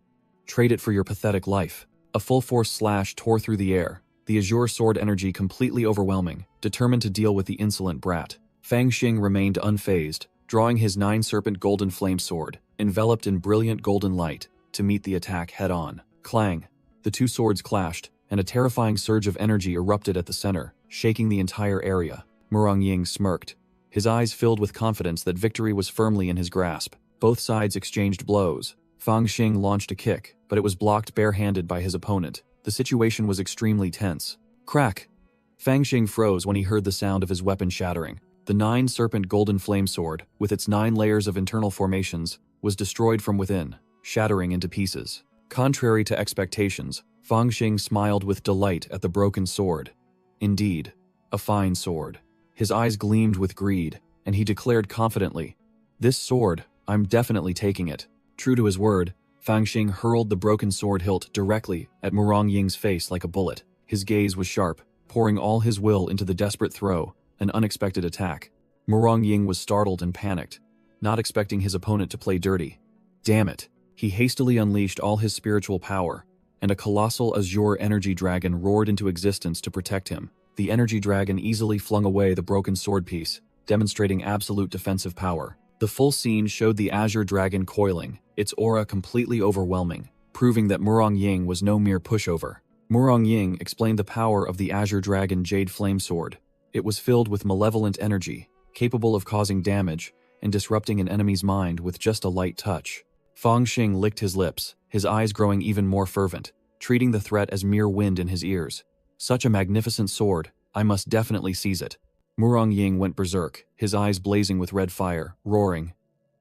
Trade it for your pathetic life. A full-force slash tore through the air, the azure sword energy completely overwhelming, determined to deal with the insolent brat. Fang Xing remained unfazed, drawing his 9-serpent golden flame sword, enveloped in brilliant golden light, to meet the attack head-on. Clang! The two swords clashed, and a terrifying surge of energy erupted at the center, shaking the entire area. Murong Ying smirked, his eyes filled with confidence that victory was firmly in his grasp. Both sides exchanged blows. Fang Xing launched a kick, but it was blocked bare-handed by his opponent. The situation was extremely tense. Crack! Fang Xing froze when he heard the sound of his weapon shattering. The 9-serpent golden flame sword, with its 9 layers of internal formations, was destroyed from within, shattering into pieces. Contrary to expectations, Fang Xing smiled with delight at the broken sword. Indeed, a fine sword. His eyes gleamed with greed, and he declared confidently, "This sword, I'm definitely taking it." True to his word, Fang Xing hurled the broken sword hilt directly at Murong Ying's face like a bullet. His gaze was sharp, pouring all his will into the desperate throw, an unexpected attack. Murong Ying was startled and panicked, not expecting his opponent to play dirty. Damn it! He hastily unleashed all his spiritual power, and a colossal azure energy dragon roared into existence to protect him. The energy dragon easily flung away the broken sword piece, demonstrating absolute defensive power. The full scene showed the azure dragon coiling, its aura completely overwhelming, proving that Murong Ying was no mere pushover. Murong Ying explained the power of the azure dragon jade flame sword. It was filled with malevolent energy, capable of causing damage and disrupting an enemy's mind with just a light touch. Fang Xing licked his lips, his eyes growing even more fervent, treating the threat as mere wind in his ears. Such a magnificent sword, I must definitely seize it. Murong Ying went berserk, his eyes blazing with red fire, roaring,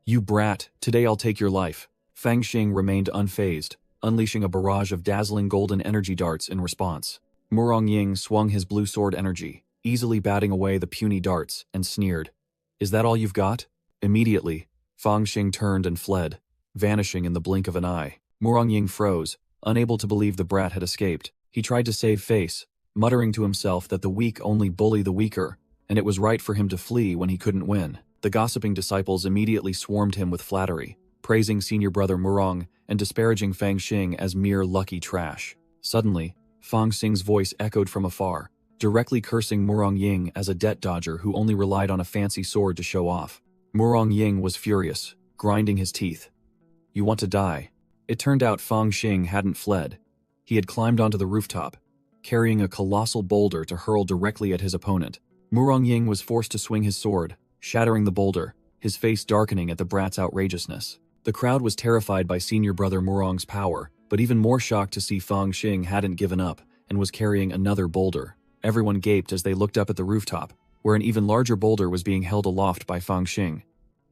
"You brat, today I'll take your life." Fang Xing remained unfazed, unleashing a barrage of dazzling golden energy darts in response. Murong Ying swung his blue sword energy, easily batting away the puny darts, and sneered, "Is that all you've got?" Immediately, Fang Xing turned and fled, vanishing in the blink of an eye. Murong Ying froze, unable to believe the brat had escaped. He tried to save face, muttering to himself that the weak only bully the weaker, and it was right for him to flee when he couldn't win. The gossiping disciples immediately swarmed him with flattery, praising senior brother Murong and disparaging Fang Xing as mere lucky trash. Suddenly, Fang Xing's voice echoed from afar, directly cursing Murong Ying as a debt dodger who only relied on a fancy sword to show off. Murong Ying was furious, grinding his teeth. "You want to die?" It turned out Fang Xing hadn't fled. He had climbed onto the rooftop, carrying a colossal boulder to hurl directly at his opponent. Murong Ying was forced to swing his sword, shattering the boulder, his face darkening at the brat's outrageousness. The crowd was terrified by senior brother Murong's power, but even more shocked to see Fang Xing hadn't given up and was carrying another boulder. Everyone gaped as they looked up at the rooftop, where an even larger boulder was being held aloft by Fang Xing.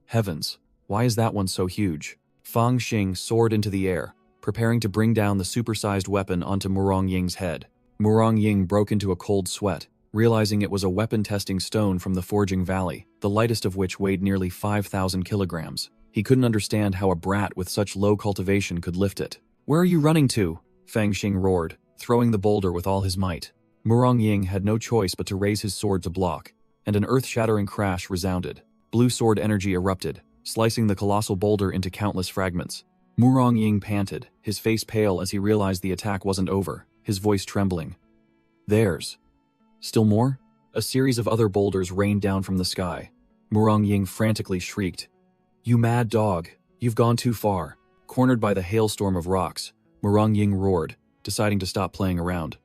Heavens, why is that one so huge? Fang Xing soared into the air, preparing to bring down the supersized weapon onto Murong Ying's head. Murong Ying broke into a cold sweat, realizing it was a weapon-testing stone from the Forging Valley, the lightest of which weighed nearly 5,000 kilograms. He couldn't understand how a brat with such low cultivation could lift it. "Where are you running to?" Fang Xing roared, throwing the boulder with all his might. Murong Ying had no choice but to raise his sword to block, and an earth-shattering crash resounded. Blue sword energy erupted, slicing the colossal boulder into countless fragments. Murong Ying panted, his face pale as he realized the attack wasn't over, his voice trembling. "There's still more?" A series of other boulders rained down from the sky. Murong Ying frantically shrieked, "You mad dog, you've gone too far." Cornered by the hailstorm of rocks, Murong Ying roared, deciding to stop playing around.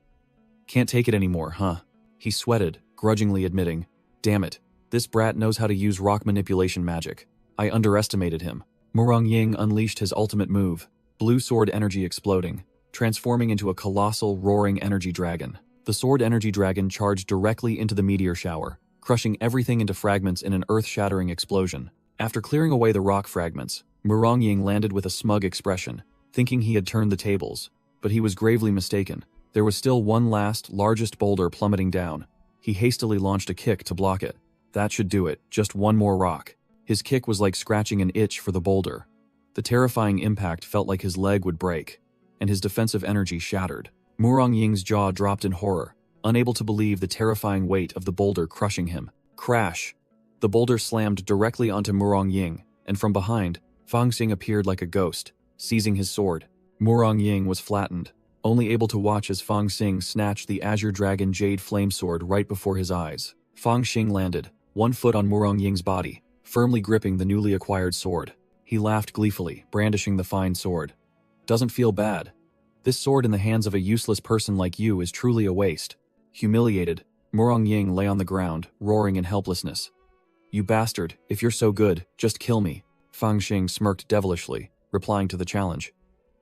"Can't take it anymore, huh?" He sweated, grudgingly admitting, "Damn it, this brat knows how to use rock manipulation magic. I underestimated him." Murong Ying unleashed his ultimate move, blue sword energy exploding, transforming into a colossal, roaring energy dragon. The sword energy dragon charged directly into the meteor shower, crushing everything into fragments in an earth-shattering explosion. After clearing away the rock fragments, Murong Ying landed with a smug expression, thinking he had turned the tables, but he was gravely mistaken. There was still one last, largest boulder plummeting down. He hastily launched a kick to block it. That should do it, just one more rock. His kick was like scratching an itch for the boulder. The terrifying impact felt like his leg would break, and his defensive energy shattered. Murong Ying's jaw dropped in horror, unable to believe the terrifying weight of the boulder crushing him. Crash! The boulder slammed directly onto Murong Ying, and from behind, Fang Xing appeared like a ghost, seizing his sword. Murong Ying was flattened, only able to watch as Fang Xing snatched the Azure Dragon Jade Flame Sword right before his eyes. Fang Xing landed, one foot on Murong Ying's body, firmly gripping the newly acquired sword. He laughed gleefully, brandishing the fine sword. "Doesn't feel bad. This sword in the hands of a useless person like you is truly a waste." Humiliated, Murong Ying lay on the ground, roaring in helplessness. "You bastard, if you're so good, just kill me." Fang Xing smirked devilishly, replying to the challenge.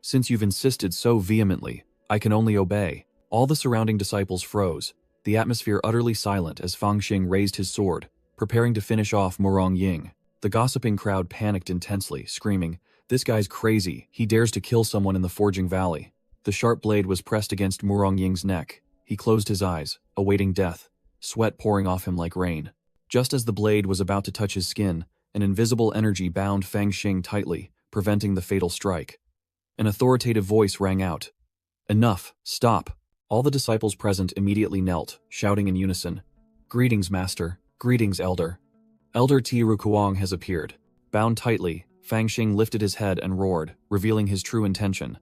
"Since you've insisted so vehemently, I can only obey." All the surrounding disciples froze, the atmosphere utterly silent as Fang Xing raised his sword, preparing to finish off Murong Ying. The gossiping crowd panicked intensely, screaming, "This guy's crazy, he dares to kill someone in the Forging Valley." The sharp blade was pressed against Murong Ying's neck. He closed his eyes, awaiting death, sweat pouring off him like rain. Just as the blade was about to touch his skin, an invisible energy bound Fang Xing tightly, preventing the fatal strike. An authoritative voice rang out. "Enough, stop." All the disciples present immediately knelt, shouting in unison, "Greetings, Master. Greetings, Elder." Elder Ti Rukuang has appeared. Bound tightly, Fang Xing lifted his head and roared, revealing his true intention.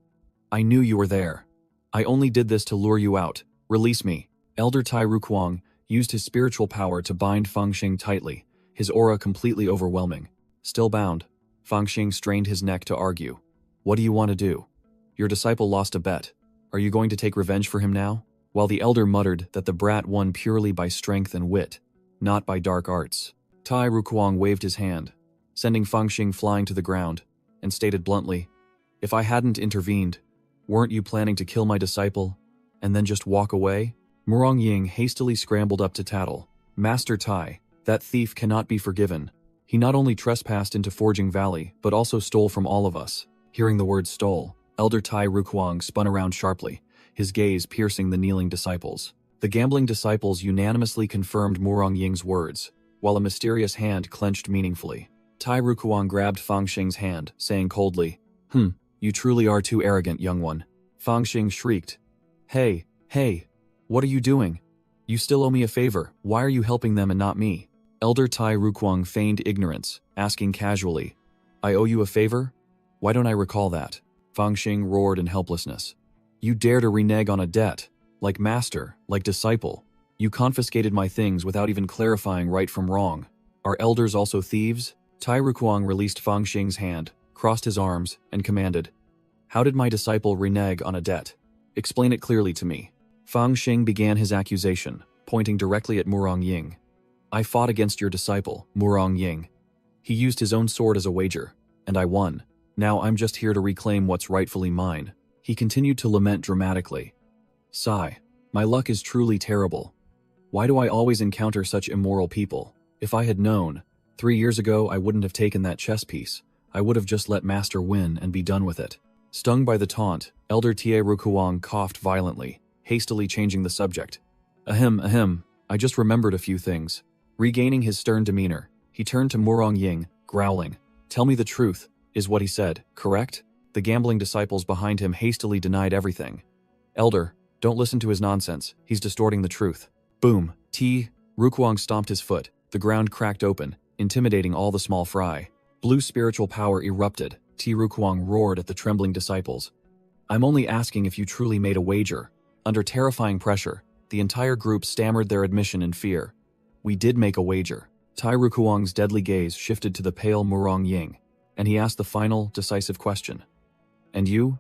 "I knew you were there. I only did this to lure you out. Release me." Elder Tai Rukuang used his spiritual power to bind Fang Xing tightly, his aura completely overwhelming. Still bound, Fang Xing strained his neck to argue. "What do you want to do? Your disciple lost a bet. Are you going to take revenge for him now?" While the elder muttered that the brat won purely by strength and wit, not by dark arts. Tai Rukuang waved his hand, sending Fang Xing flying to the ground, and stated bluntly, "If I hadn't intervened, weren't you planning to kill my disciple, and then just walk away?" Murong Ying hastily scrambled up to tattle. "Master Tai, that thief cannot be forgiven. He not only trespassed into Forging Valley, but also stole from all of us." Hearing the word stole, Elder Tai Rukuang spun around sharply, his gaze piercing the kneeling disciples. The gambling disciples unanimously confirmed Murong Ying's words, while a mysterious hand clenched meaningfully. Tai Rukuang grabbed Fang Xing's hand, saying coldly, "You truly are too arrogant, young one." Fang Xing shrieked, Hey, what are you doing? You still owe me a favor. Why are you helping them and not me?" Elder Tai Rukuang feigned ignorance, asking casually, "I owe you a favor? Why don't I recall that?" Fang Xing roared in helplessness. "You dare to renege on a debt, like master, like disciple. You confiscated my things without even clarifying right from wrong. Are elders also thieves?" Tai Rukuang released Fang Xing's hand, crossed his arms, and commanded, "How did my disciple renege on a debt? Explain it clearly to me." Fang Xing began his accusation, pointing directly at Murong Ying. "I fought against your disciple, Murong Ying. He used his own sword as a wager, and I won. Now I'm just here to reclaim what's rightfully mine." He continued to lament dramatically. "Sigh, my luck is truly terrible. Why do I always encounter such immoral people? If I had known, 3 years ago I wouldn't have taken that chess piece. I would have just let Master win and be done with it." Stung by the taunt, Elder Tie Rukuang coughed violently, hastily changing the subject. Ahem, I just remembered a few things." Regaining his stern demeanor, he turned to Murong Ying, growling. "Tell me the truth," is what he said, correct? The gambling disciples behind him hastily denied everything. "Elder, don't listen to his nonsense, he's distorting the truth." Boom, Rukuang stomped his foot, the ground cracked open, intimidating all the small fry. Blue spiritual power erupted. Ti Rukuang roared at the trembling disciples. "I'm only asking if you truly made a wager." Under terrifying pressure, the entire group stammered their admission in fear. "We did make a wager." Tai Rukuang's deadly gaze shifted to the pale Murong Ying, and he asked the final, decisive question. "And you?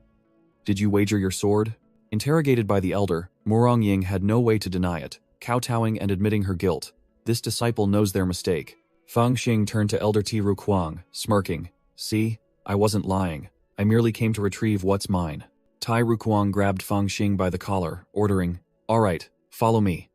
Did you wager your sword?" Interrogated by the elder, Murong Ying had no way to deny it, kowtowing and admitting her guilt. This disciple knows their mistake. Fang Xing turned to Elder Ti Rukuang, smirking. "See? I wasn't lying. I merely came to retrieve what's mine." Tai Rukuang grabbed Fang Xing by the collar, ordering, "All right, follow me."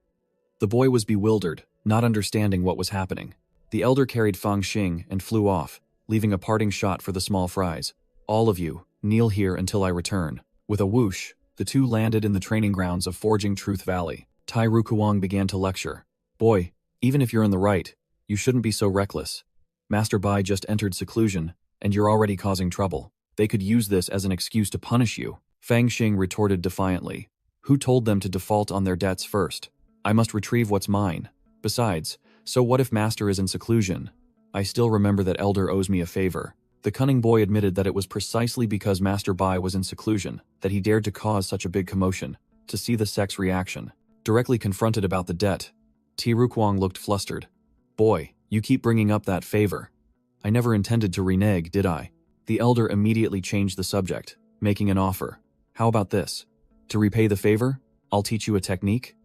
The boy was bewildered, not understanding what was happening. The elder carried Fang Xing and flew off, leaving a parting shot for the small fries. "All of you, kneel here until I return." With a whoosh, the two landed in the training grounds of Forging Truth Valley. Tai Rukuang began to lecture. "Boy, even if you're in the right, you shouldn't be so reckless. Master Bai just entered seclusion, and you're already causing trouble. They could use this as an excuse to punish you." Fang Xing retorted defiantly. "Who told them to default on their debts first? I must retrieve what's mine. Besides, so what if Master is in seclusion? I still remember that Elder owes me a favor." The cunning boy admitted that it was precisely because Master Bai was in seclusion that he dared to cause such a big commotion. To see the sect's reaction, directly confronted about the debt, Ti Rukuang looked flustered. "Boy, you keep bringing up that favor. I never intended to renege, did I?" The elder immediately changed the subject, making an offer. "How about this? To repay the favor, I'll teach you a technique?"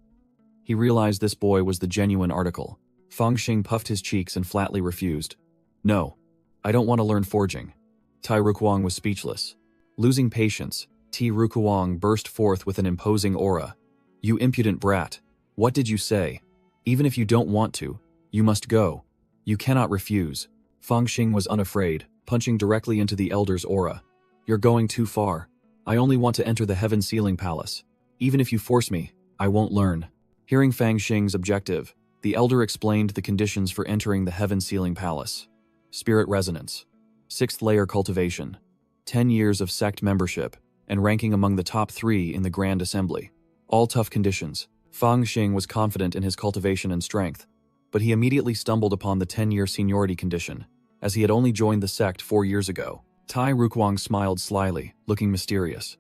He realized this boy was the genuine article. Fang Xing puffed his cheeks and flatly refused. "No, I don't want to learn forging." Tai Rukuang was speechless. Losing patience, Ti Rukuang burst forth with an imposing aura. "You impudent brat, what did you say? Even if you don't want to, you must go. You cannot refuse." Fang Xing was unafraid, punching directly into the elder's aura. "You're going too far. I only want to enter the Heaven Sealing Palace. Even if you force me, I won't learn." Hearing Fang Xing's objective, The elder explained the conditions for entering the heaven-sealing palace. Spirit resonance, 6th layer cultivation, 10 years of sect membership, and ranking among the top 3 in the Grand Assembly. All tough conditions. Fang Xing was confident in his cultivation and strength, but he immediately stumbled upon the 10-year seniority condition, as he had only joined the sect 4 years ago. Tai Rukwang smiled slyly, looking mysterious.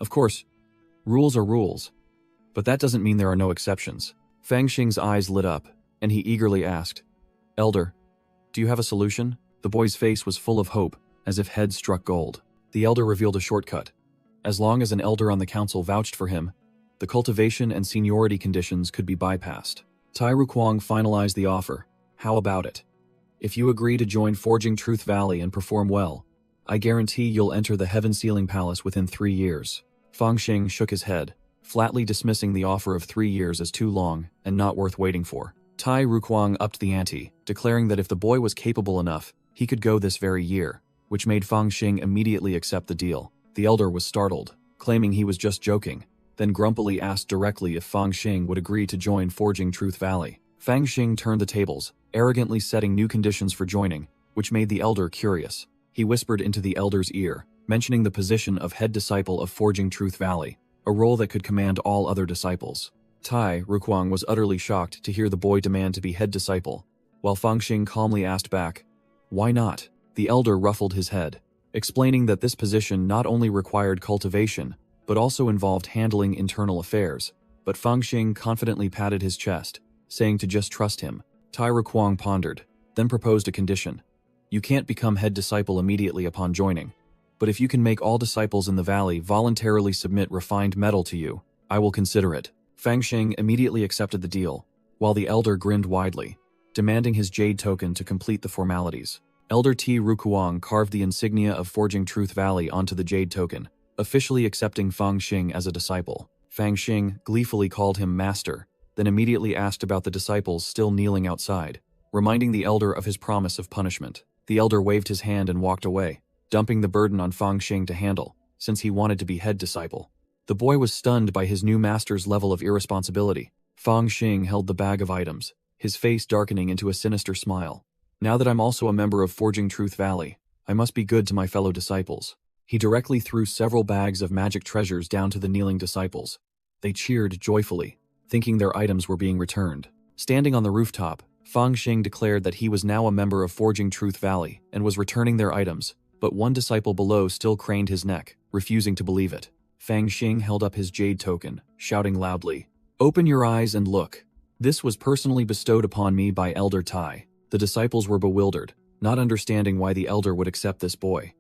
Of course, rules are rules, but that doesn't mean there are no exceptions. Fang Xing's eyes lit up, and he eagerly asked, Elder, do you have a solution? The boy's face was full of hope, as if head struck gold. The elder revealed a shortcut. As long as an elder on the council vouched for him, the cultivation and seniority conditions could be bypassed. Tai Rukwang finalized the offer. How about it? If you agree to join Forging Truth Valley and perform well, I guarantee you'll enter the Heaven-Sealing Palace within 3 years. Fang Xing shook his head, flatly dismissing the offer of 3 years as too long and not worth waiting for. Tai Rukwang upped the ante, declaring that if the boy was capable enough, he could go this very year, which made Fang Xing immediately accept the deal. The elder was startled, claiming he was just joking, then grumpily asked directly if Fang Xing would agree to join Forging Truth Valley. Fang Xing turned the tables, arrogantly setting new conditions for joining, which made the elder curious. He whispered into the elder's ear, mentioning the position of head disciple of Forging Truth Valley, a role that could command all other disciples. Tai Rukwang was utterly shocked to hear the boy demand to be head disciple, while Fang Xing calmly asked back, "Why not?" The elder ruffled his head, explaining that this position not only required cultivation, but also involved handling internal affairs. But Fang Xing confidently patted his chest, saying to just trust him. Tai Rukwang pondered, then proposed a condition. You can't become head disciple immediately upon joining, but if you can make all disciples in the valley voluntarily submit refined metal to you, I will consider it. Fang Xing immediately accepted the deal, while the elder grinned widely, demanding his jade token to complete the formalities. Elder T. Rukuang carved the insignia of Forging Truth Valley onto the jade token, officially accepting Fang Xing as a disciple. Fang Xing gleefully called him master, then immediately asked about the disciples still kneeling outside, reminding the elder of his promise of punishment. The elder waved his hand and walked away, dumping the burden on Fang Xing to handle, since he wanted to be head disciple. The boy was stunned by his new master's level of irresponsibility. Fang Xing held the bag of items, his face darkening into a sinister smile. Now that I'm also a member of Forging Truth Valley, I must be good to my fellow disciples. He directly threw several bags of magic treasures down to the kneeling disciples. They cheered joyfully, thinking their items were being returned. Standing on the rooftop, Fang Xing declared that he was now a member of Forging Truth Valley and was returning their items, but one disciple below still craned his neck, refusing to believe it. Fang Xing held up his jade token, shouting loudly, "Open your eyes and look. This was personally bestowed upon me by Elder Tai." The disciples were bewildered, not understanding why the elder would accept this boy.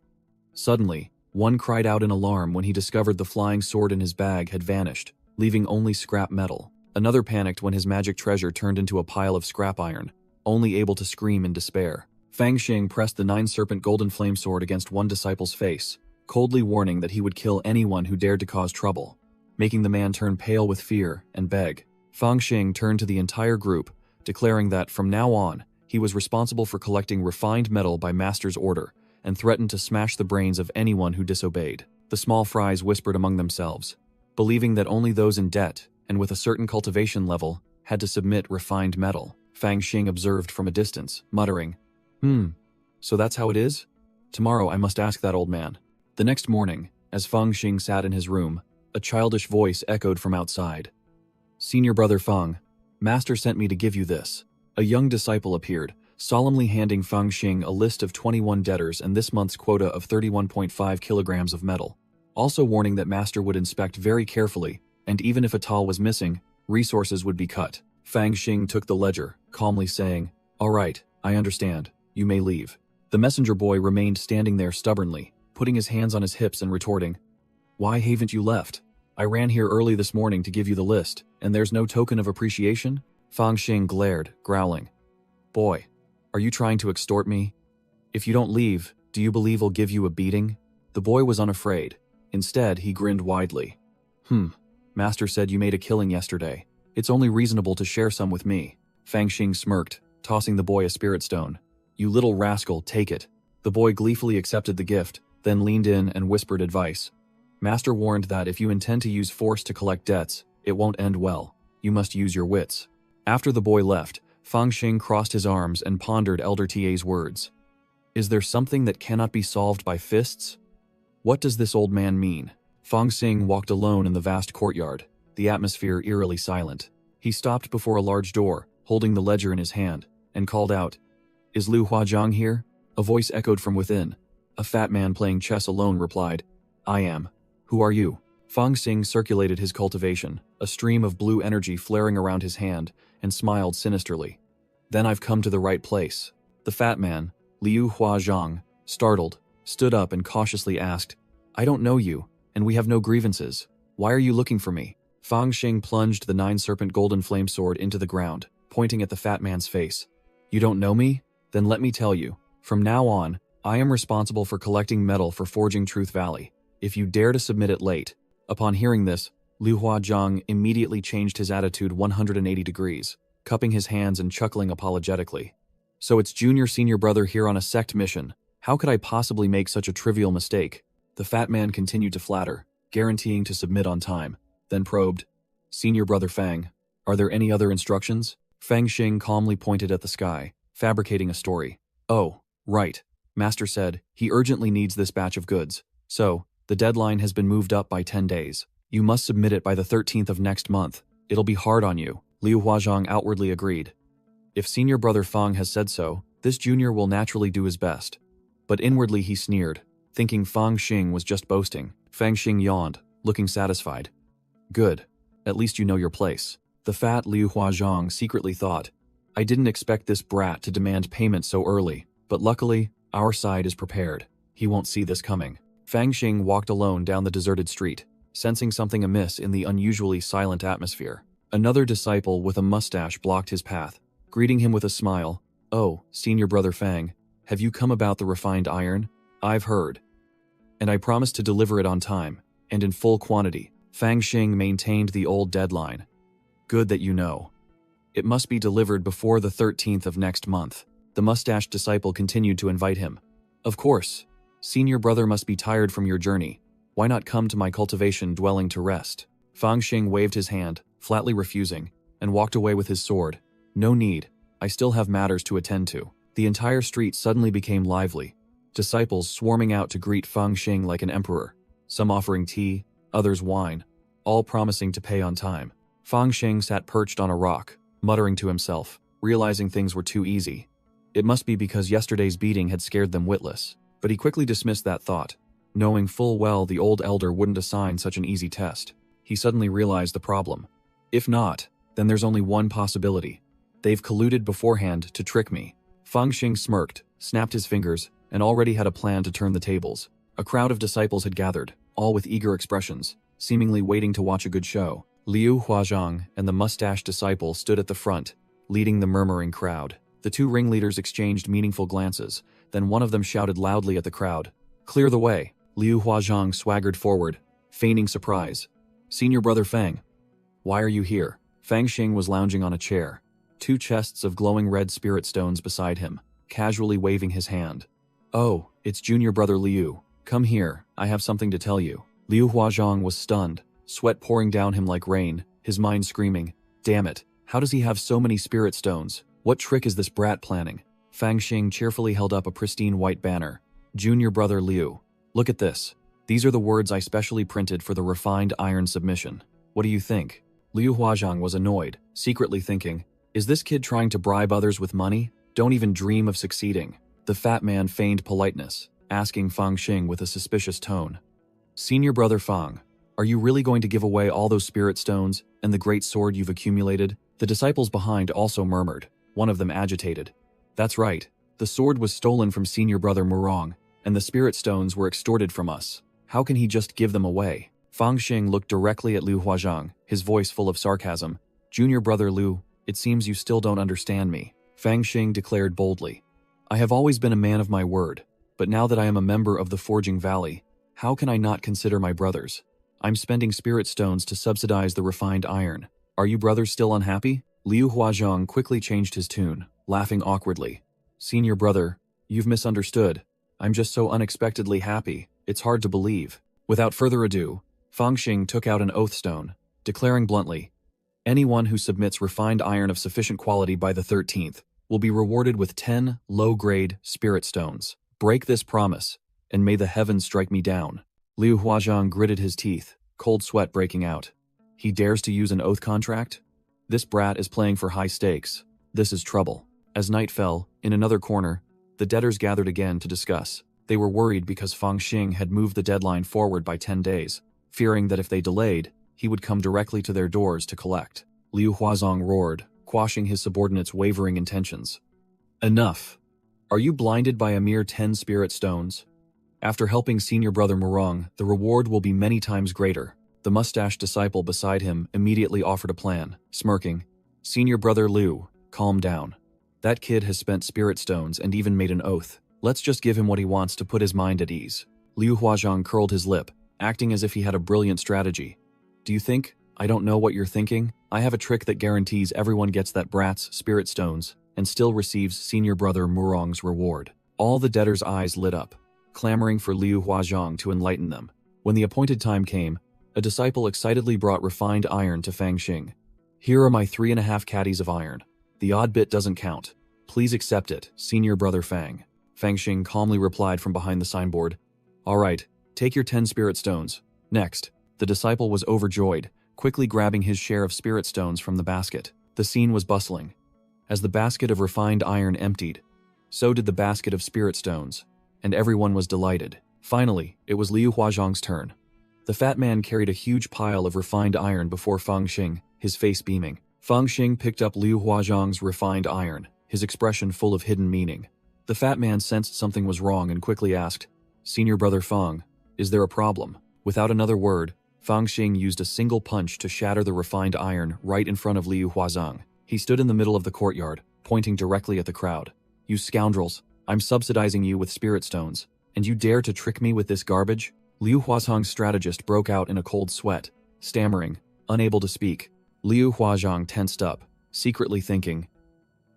Suddenly, one cried out in alarm when he discovered the flying sword in his bag had vanished, leaving only scrap metal. Another panicked when his magic treasure turned into a pile of scrap iron, only able to scream in despair. Fang Xing pressed the 9-serpent golden flame sword against one disciple's face, coldly warning that he would kill anyone who dared to cause trouble, making the man turn pale with fear and beg. Fang Xing turned to the entire group, declaring that from now on, he was responsible for collecting refined metal by master's order and threatened to smash the brains of anyone who disobeyed. The small fries whispered among themselves, believing that only those in debt and with a certain cultivation level had to submit refined metal. Fang Xing observed from a distance, muttering, So that's how it is? Tomorrow I must ask that old man." The next morning, as Fang Xing sat in his room, a childish voice echoed from outside. "Senior brother Fang, master sent me to give you this." A young disciple appeared, solemnly handing Fang Xing a list of 21 debtors and this month's quota of 31.5 kilograms of metal, also warning that master would inspect very carefully, and even if a tal was missing, resources would be cut. Fang Xing took the ledger, calmly saying, "All right, I understand. You may leave." The messenger boy remained standing there stubbornly, putting his hands on his hips and retorting, "Why haven't you left? I ran here early this morning to give you the list, and there's no token of appreciation?" Fang Xing glared, growling, "Boy, are you trying to extort me? If you don't leave, do you believe I'll give you a beating?" The boy was unafraid. Instead, he grinned widely. Master said you made a killing yesterday. It's only reasonable to share some with me." Fang Xing smirked, tossing the boy a spirit stone. "You little rascal, take it." The boy gleefully accepted the gift, then leaned in and whispered advice. "Master warned that if you intend to use force to collect debts, it won't end well. You must use your wits." After the boy left, Fang Xing crossed his arms and pondered Elder TA's words. Is there something that cannot be solved by fists? What does this old man mean? Fang Xing walked alone in the vast courtyard, the atmosphere eerily silent. He stopped before a large door, holding the ledger in his hand, and called out, "Is Liu Huazhang here?" A voice echoed from within. A fat man playing chess alone replied, "I am. Who are you?" Fang Xing circulated his cultivation, a stream of blue energy flaring around his hand, and smiled sinisterly. "Then I've come to the right place." The fat man, Liu Huazhang, startled, stood up and cautiously asked, "I don't know you, and we have no grievances. Why are you looking for me?" Fang Xing plunged the 9-serpent golden flame sword into the ground, pointing at the fat man's face. "You don't know me? Then let me tell you. From now on, I am responsible for collecting metal for forging Truth Valley. If you dare to submit it late." Upon hearing this, Liu Huazhang immediately changed his attitude 180 degrees, cupping his hands and chuckling apologetically. "So it's senior brother here on a sect mission. How could I possibly make such a trivial mistake?" The fat man continued to flatter, guaranteeing to submit on time, then probed, "Senior brother Fang, are there any other instructions?" Fang Xing calmly pointed at the sky, fabricating a story. "Oh, right," Master said, "he urgently needs this batch of goods. So, the deadline has been moved up by 10 days. You must submit it by the 13th of next month. It'll be hard on you." Liu Huazhang outwardly agreed. If senior brother Fang has said so, this junior will naturally do his best. But inwardly he sneered, thinking Fang Xing was just boasting. Fang Xing yawned, looking satisfied. "Good. At least you know your place." The fat Liu Huazhang secretly thought, "I didn't expect this brat to demand payment so early, but luckily, our side is prepared. He won't see this coming." Fang Xing walked alone down the deserted street, sensing something amiss in the unusually silent atmosphere. Another disciple with a mustache blocked his path, greeting him with a smile. "Oh, senior brother Fang, have you come about the refined iron? I've heard. And I promised to deliver it on time, and in full quantity." Fang Xing maintained the old deadline. "Good that you know. It must be delivered before the 13th of next month." The mustached disciple continued to invite him. "Of course. Senior brother must be tired from your journey. Why not come to my cultivation dwelling to rest?" Fang Xing waved his hand, flatly refusing, and walked away with his sword. "No need. I still have matters to attend to." The entire street suddenly became lively, disciples swarming out to greet Fang Xing like an emperor, some offering tea, others wine, all promising to pay on time. Fang Xing sat perched on a rock, muttering to himself, realizing things were too easy. It must be because yesterday's beating had scared them witless. But he quickly dismissed that thought, knowing full well the old elder wouldn't assign such an easy test. He suddenly realized the problem. If not, then there's only one possibility. They've colluded beforehand to trick me. Fang Xing smirked, snapped his fingers, and already had a plan to turn the tables. A crowd of disciples had gathered, all with eager expressions, seemingly waiting to watch a good show. Liu Huazhang and the mustached disciple stood at the front, leading the murmuring crowd. The two ringleaders exchanged meaningful glances, then one of them shouted loudly at the crowd, "Clear the way." Liu Huazhang swaggered forward, feigning surprise. "Senior brother Fang, why are you here?" Fang Xing was lounging on a chair, two chests of glowing red spirit stones beside him, casually waving his hand. "Oh, it's junior brother Liu. Come here, I have something to tell you." Liu Huazhang was stunned, sweat pouring down him like rain, his mind screaming, "Damn it, how does he have so many spirit stones? What trick is this brat planning?" Fang Xing cheerfully held up a pristine white banner. "Junior brother Liu, look at this. These are the words I specially printed for the refined iron submission. What do you think?" Liu Huazhang was annoyed, secretly thinking, "Is this kid trying to bribe others with money? Don't even dream of succeeding." The fat man feigned politeness, asking Fang Xing with a suspicious tone, "Senior brother Fang, are you really going to give away all those spirit stones and the great sword you've accumulated?" The disciples behind also murmured, one of them agitated. "That's right. The sword was stolen from senior brother Murong, and the spirit stones were extorted from us. How can he just give them away?" Fang Xing looked directly at Liu Huazhang, his voice full of sarcasm. "Junior brother Liu, it seems you still don't understand me." Fang Xing declared boldly, "I have always been a man of my word, but now that I am a member of the Forging Valley, how can I not consider my brothers? I'm spending spirit stones to subsidize the refined iron. Are you brothers still unhappy?" Liu Huazhang quickly changed his tune, laughing awkwardly. "Senior brother, you've misunderstood. I'm just so unexpectedly happy, it's hard to believe." Without further ado, Fang Xing took out an oath stone, declaring bluntly, Anyone who submits refined iron of sufficient quality by the 13th will be rewarded with 10 low-grade spirit stones. Break this promise, and may the heavens strike me down. Liu Huazhang gritted his teeth, cold sweat breaking out. He dares to use an oath contract? This brat is playing for high stakes. This is trouble. As night fell, in another corner, the debtors gathered again to discuss. They were worried because Fang Xing had moved the deadline forward by 10 days, fearing that if they delayed, he would come directly to their doors to collect. Liu Huazhang roared, quashing his subordinates' wavering intentions. Enough! Are you blinded by a mere 10 spirit stones? After helping senior brother Murong, the reward will be many times greater. The mustached disciple beside him immediately offered a plan, smirking. Senior brother Liu, calm down. That kid has spent spirit stones and even made an oath. Let's just give him what he wants to put his mind at ease. Liu Huazhang curled his lip, acting as if he had a brilliant strategy. Do you think I don't know what you're thinking? I have a trick that guarantees everyone gets that brat's spirit stones and still receives senior brother Murong's reward. All the debtors' eyes lit up, clamoring for Liu Huazhang to enlighten them. When the appointed time came, a disciple excitedly brought refined iron to Fang Xing. Here are my 3.5 caddies of iron. The odd bit doesn't count. Please accept it, senior brother Fang. Fang Xing calmly replied from behind the signboard. All right, take your 10 spirit stones. Next, the disciple was overjoyed, quickly grabbing his share of spirit stones from the basket. The scene was bustling. As the basket of refined iron emptied, so did the basket of spirit stones, and everyone was delighted. Finally, it was Liu Huazhang's turn. The fat man carried a huge pile of refined iron before Fang Xing, his face beaming. Fang Xing picked up Liu Huazhang's refined iron, his expression full of hidden meaning. The fat man sensed something was wrong and quickly asked, Senior brother Fang, is there a problem? Without another word, Fang Xing used a single punch to shatter the refined iron right in front of Liu Huazhang. He stood in the middle of the courtyard, pointing directly at the crowd. You scoundrels, I'm subsidizing you with spirit stones, and you dare to trick me with this garbage? Liu Huazhang's strategist broke out in a cold sweat, stammering, unable to speak. Liu Huazhang tensed up, secretly thinking,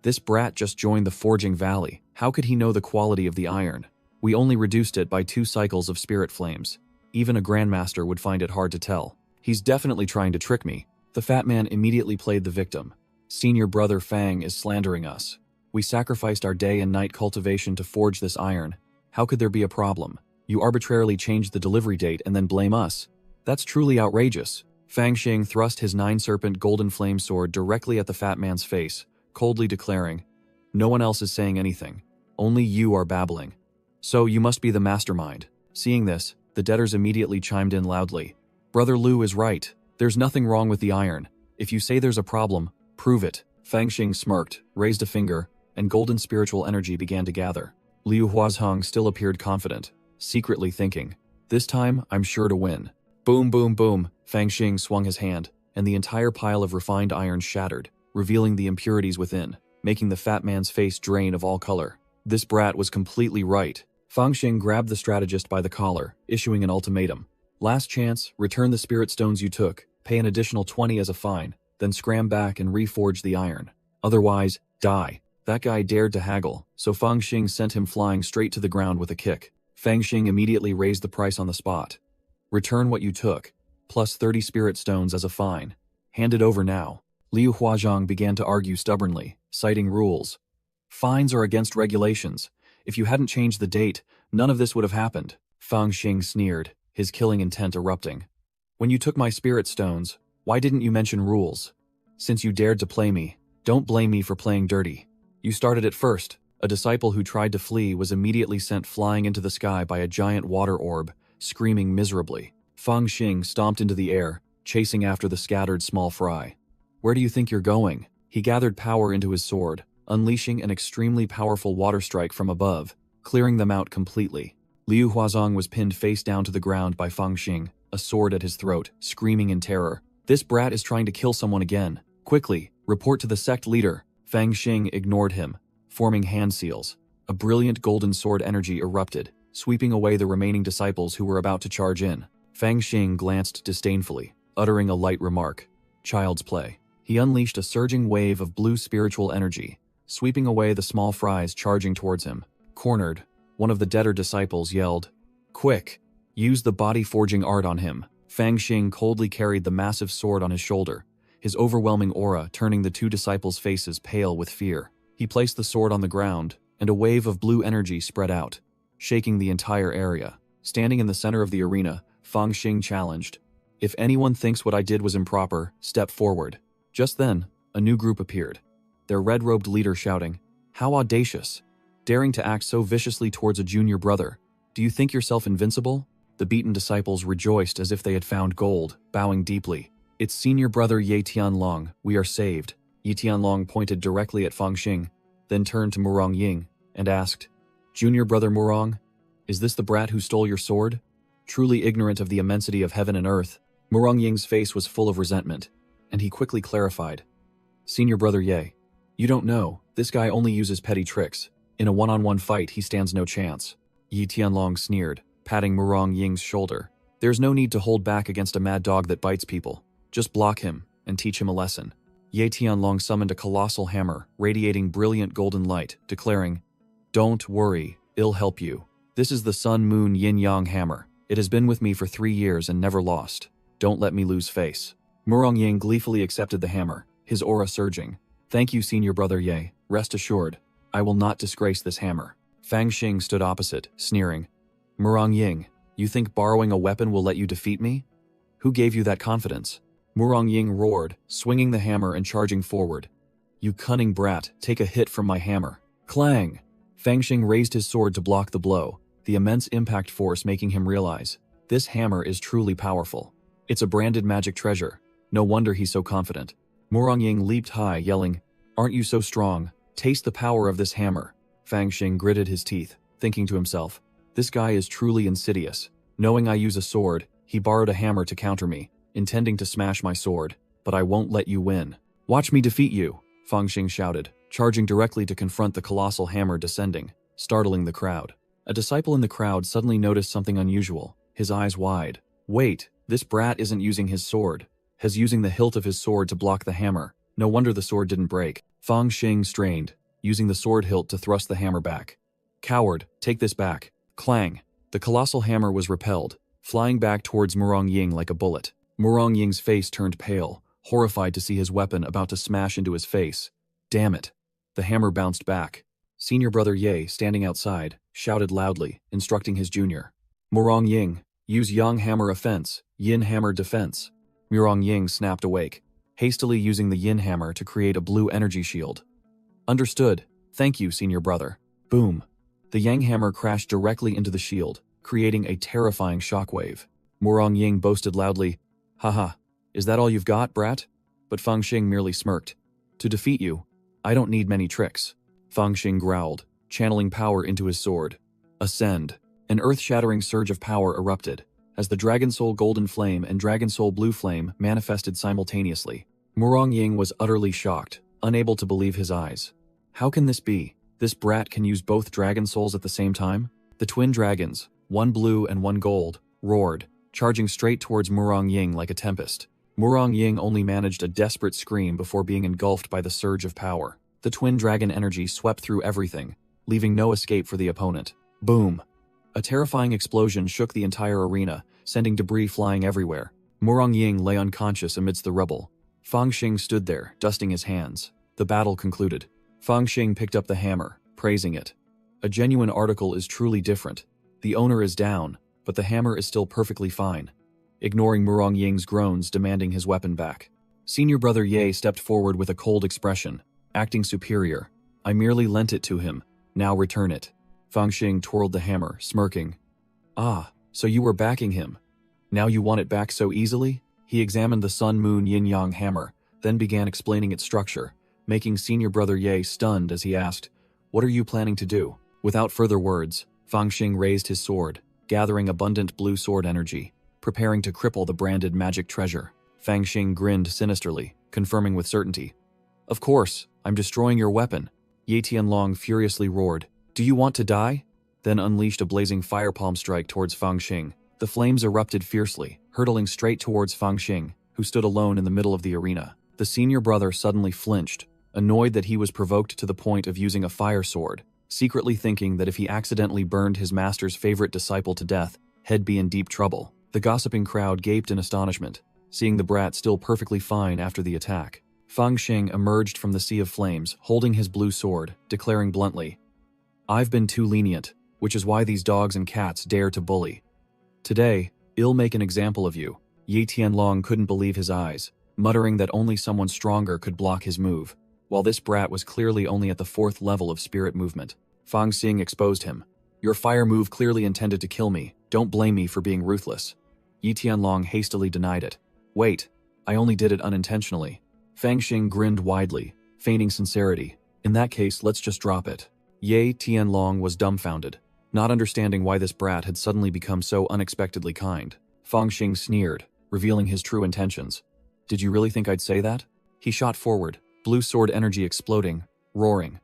this brat just joined the Forging Valley. How could he know the quality of the iron? We only reduced it by 2 cycles of spirit flames. Even a grandmaster would find it hard to tell. He's definitely trying to trick me. The fat man immediately played the victim. Senior brother Fang is slandering us. We sacrificed our day and night cultivation to forge this iron. How could there be a problem? You arbitrarily changed the delivery date and then blame us. That's truly outrageous. Fang Xing thrust his 9-serpent golden flame sword directly at the fat man's face, coldly declaring, no one else is saying anything. Only you are babbling. So you must be the mastermind. Seeing this, the debtors immediately chimed in loudly. Brother Liu is right. There's nothing wrong with the iron. If you say there's a problem, prove it. Fang Xing smirked, raised a finger, and golden spiritual energy began to gather. Liu Huazhang still appeared confident, secretly thinking, this time I'm sure to win. Boom, boom, boom. Fang Xing swung his hand, and the entire pile of refined iron shattered, revealing the impurities within, making the fat man's face drain of all color. This brat was completely right. Fang Xing grabbed the strategist by the collar, issuing an ultimatum. Last chance, return the spirit stones you took, pay an additional 20 as a fine, then scram back and reforge the iron. Otherwise, die. That guy dared to haggle, so Fang Xing sent him flying straight to the ground with a kick. Fang Xing immediately raised the price on the spot. Return what you took, plus 30 spirit stones as a fine. Hand it over now. Liu Huazhang began to argue stubbornly, citing rules. Fines are against regulations. If you hadn't changed the date, none of this would have happened. Fang Xing sneered, his killing intent erupting. When you took my spirit stones, why didn't you mention rules? Since you dared to play me, don't blame me for playing dirty. You started it first. A disciple who tried to flee was immediately sent flying into the sky by a giant water orb, screaming miserably. Fang Xing stomped into the air, chasing after the scattered small fry. Where do you think you're going? He gathered power into his sword, unleashing an extremely powerful water strike from above, clearing them out completely. Liu Huazhang was pinned face down to the ground by Fang Xing, a sword at his throat, screaming in terror. This brat is trying to kill someone again. Quickly, report to the sect leader. Fang Xing ignored him, forming hand seals. A brilliant golden sword energy erupted, sweeping away the remaining disciples who were about to charge in. Fang Xing glanced disdainfully, uttering a light remark. Child's play. He unleashed a surging wave of blue spiritual energy, sweeping away the small fries charging towards him. Cornered, one of the debtor disciples yelled, Quick! Use the body-forging art on him. Fang Xing coldly carried the massive sword on his shoulder, his overwhelming aura turning the two disciples' faces pale with fear. He placed the sword on the ground, and a wave of blue energy spread out, shaking the entire area. Standing in the center of the arena, Fang Xing challenged, "If anyone thinks what I did was improper, step forward." Just then, a new group appeared, their red-robed leader shouting, "How audacious! Daring to act so viciously towards a junior brother. Do you think yourself invincible?" The beaten disciples rejoiced as if they had found gold, bowing deeply. "It's senior brother Ye Tianlong, we are saved." Ye Tianlong pointed directly at Fang Xing, then turned to Murong Ying and asked, "Junior brother Murong, is this the brat who stole your sword?" Truly ignorant of the immensity of heaven and earth, Murong Ying's face was full of resentment, and he quickly clarified, "Senior brother Ye, you don't know, this guy only uses petty tricks. In a one-on-one fight, he stands no chance." Yi Tianlong sneered, patting Murong Ying's shoulder. "There's no need to hold back against a mad dog that bites people. Just block him and teach him a lesson." Ye Tianlong summoned a colossal hammer, radiating brilliant golden light, declaring, "Don't worry, it'll help you. This is the Sun Moon Yin Yang hammer. It has been with me for 3 years and never lost. Don't let me lose face." Murong Ying gleefully accepted the hammer, his aura surging. "Thank you, senior brother Ye. Rest assured, I will not disgrace this hammer." Fang Xing stood opposite, sneering. "Murong Ying, you think borrowing a weapon will let you defeat me? Who gave you that confidence?" Murong Ying roared, swinging the hammer and charging forward. "You cunning brat, take a hit from my hammer." Clang! Fang Xing raised his sword to block the blow, the immense impact force making him realize, this hammer is truly powerful. It's a branded magic treasure. No wonder he's so confident. Murong Ying leaped high, yelling, "Aren't you so strong? Taste the power of this hammer." Fang Xing gritted his teeth, thinking to himself, this guy is truly insidious. Knowing I use a sword, he borrowed a hammer to counter me, intending to smash my sword, but I won't let you win. "Watch me defeat you," Fang Xing shouted, charging directly to confront the colossal hammer descending, startling the crowd. A disciple in the crowd suddenly noticed something unusual, his eyes wide. "Wait, this brat isn't using his sword. He's using the hilt of his sword to block the hammer. No wonder the sword didn't break." Fang Xing strained, using the sword hilt to thrust the hammer back. "Coward, take this back." Clang! The colossal hammer was repelled, flying back towards Murong Ying like a bullet. Murong Ying's face turned pale, horrified to see his weapon about to smash into his face. Damn it! The hammer bounced back. Senior brother Ye, standing outside, shouted loudly, instructing his junior. "Murong Ying, use Yang hammer offense, Yin hammer defense." Murong Ying snapped awake, hastily using the Yin hammer to create a blue energy shield. "Understood. Thank you, senior brother." Boom! The Yang hammer crashed directly into the shield, creating a terrifying shockwave. Murong Ying boasted loudly, "Haha, is that all you've got, brat?" But Fang Xing merely smirked. "To defeat you, I don't need many tricks." Fang Xing growled, channeling power into his sword. Ascend! An earth-shattering surge of power erupted, as the Dragon Soul Golden Flame and Dragon Soul Blue Flame manifested simultaneously. Murong Ying was utterly shocked, unable to believe his eyes. How can this be? This brat can use both Dragon Souls at the same time? The twin dragons, one blue and one gold, roared, charging straight towards Murong Ying like a tempest. Murong Ying only managed a desperate scream before being engulfed by the surge of power. The twin dragon energy swept through everything, leaving no escape for the opponent. Boom! A terrifying explosion shook the entire arena, sending debris flying everywhere. Murong Ying lay unconscious amidst the rubble. Fang Xing stood there, dusting his hands. The battle concluded. Fang Xing picked up the hammer, praising it. A genuine article is truly different. The owner is down, but the hammer is still perfectly fine. Ignoring Murong Ying's groans demanding his weapon back. Senior brother Ye stepped forward with a cold expression, acting superior. "I merely lent it to him. Now return it." Fang Xing twirled the hammer, smirking. "Ah, so you were backing him. Now you want it back so easily?" He examined the Sun Moon Yin Yang hammer, then began explaining its structure, making senior brother Ye stunned as he asked, "What are you planning to do?" Without further words, Fang Xing raised his sword, gathering abundant blue sword energy, preparing to cripple the branded magic treasure. Fang Xing grinned sinisterly, confirming with certainty. "Of course, I'm destroying your weapon." Ye Tianlong furiously roared, "Do you want to die?" Then unleashed a blazing fire palm strike towards Fang Xing. The flames erupted fiercely, hurtling straight towards Fang Xing, who stood alone in the middle of the arena. The senior brother suddenly flinched, annoyed that he was provoked to the point of using a fire sword, secretly thinking that if he accidentally burned his master's favorite disciple to death, he'd be in deep trouble. The gossiping crowd gaped in astonishment, seeing the brat still perfectly fine after the attack. Fang Xing emerged from the sea of flames, holding his blue sword, declaring bluntly, "I've been too lenient, which is why these dogs and cats dare to bully. Today, I'll make an example of you." Yi Tianlong couldn't believe his eyes, muttering that only someone stronger could block his move, while this brat was clearly only at the 4th level of spirit movement. Fang Xing exposed him. "Your fire move clearly intended to kill me. Don't blame me for being ruthless." Yi Tianlong hastily denied it. "Wait, I only did it unintentionally." Fang Xing grinned widely, feigning sincerity. "In that case, let's just drop it." Ye Tianlong was dumbfounded, not understanding why this brat had suddenly become so unexpectedly kind. Fang Xing sneered, revealing his true intentions. "Did you really think I'd say that?" He shot forward, blue sword energy exploding, roaring.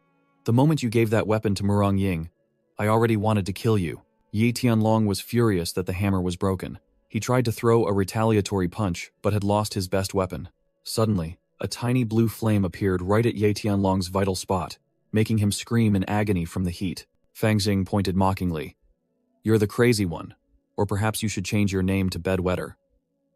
"The moment you gave that weapon to Murong Ying, I already wanted to kill you." Yi Tianlong was furious that the hammer was broken. He tried to throw a retaliatory punch, but had lost his best weapon. Suddenly, a tiny blue flame appeared right at Yi Tianlong's vital spot, making him scream in agony from the heat. Fang Xing pointed mockingly. "You're the crazy one, or perhaps you should change your name to Bedwetter."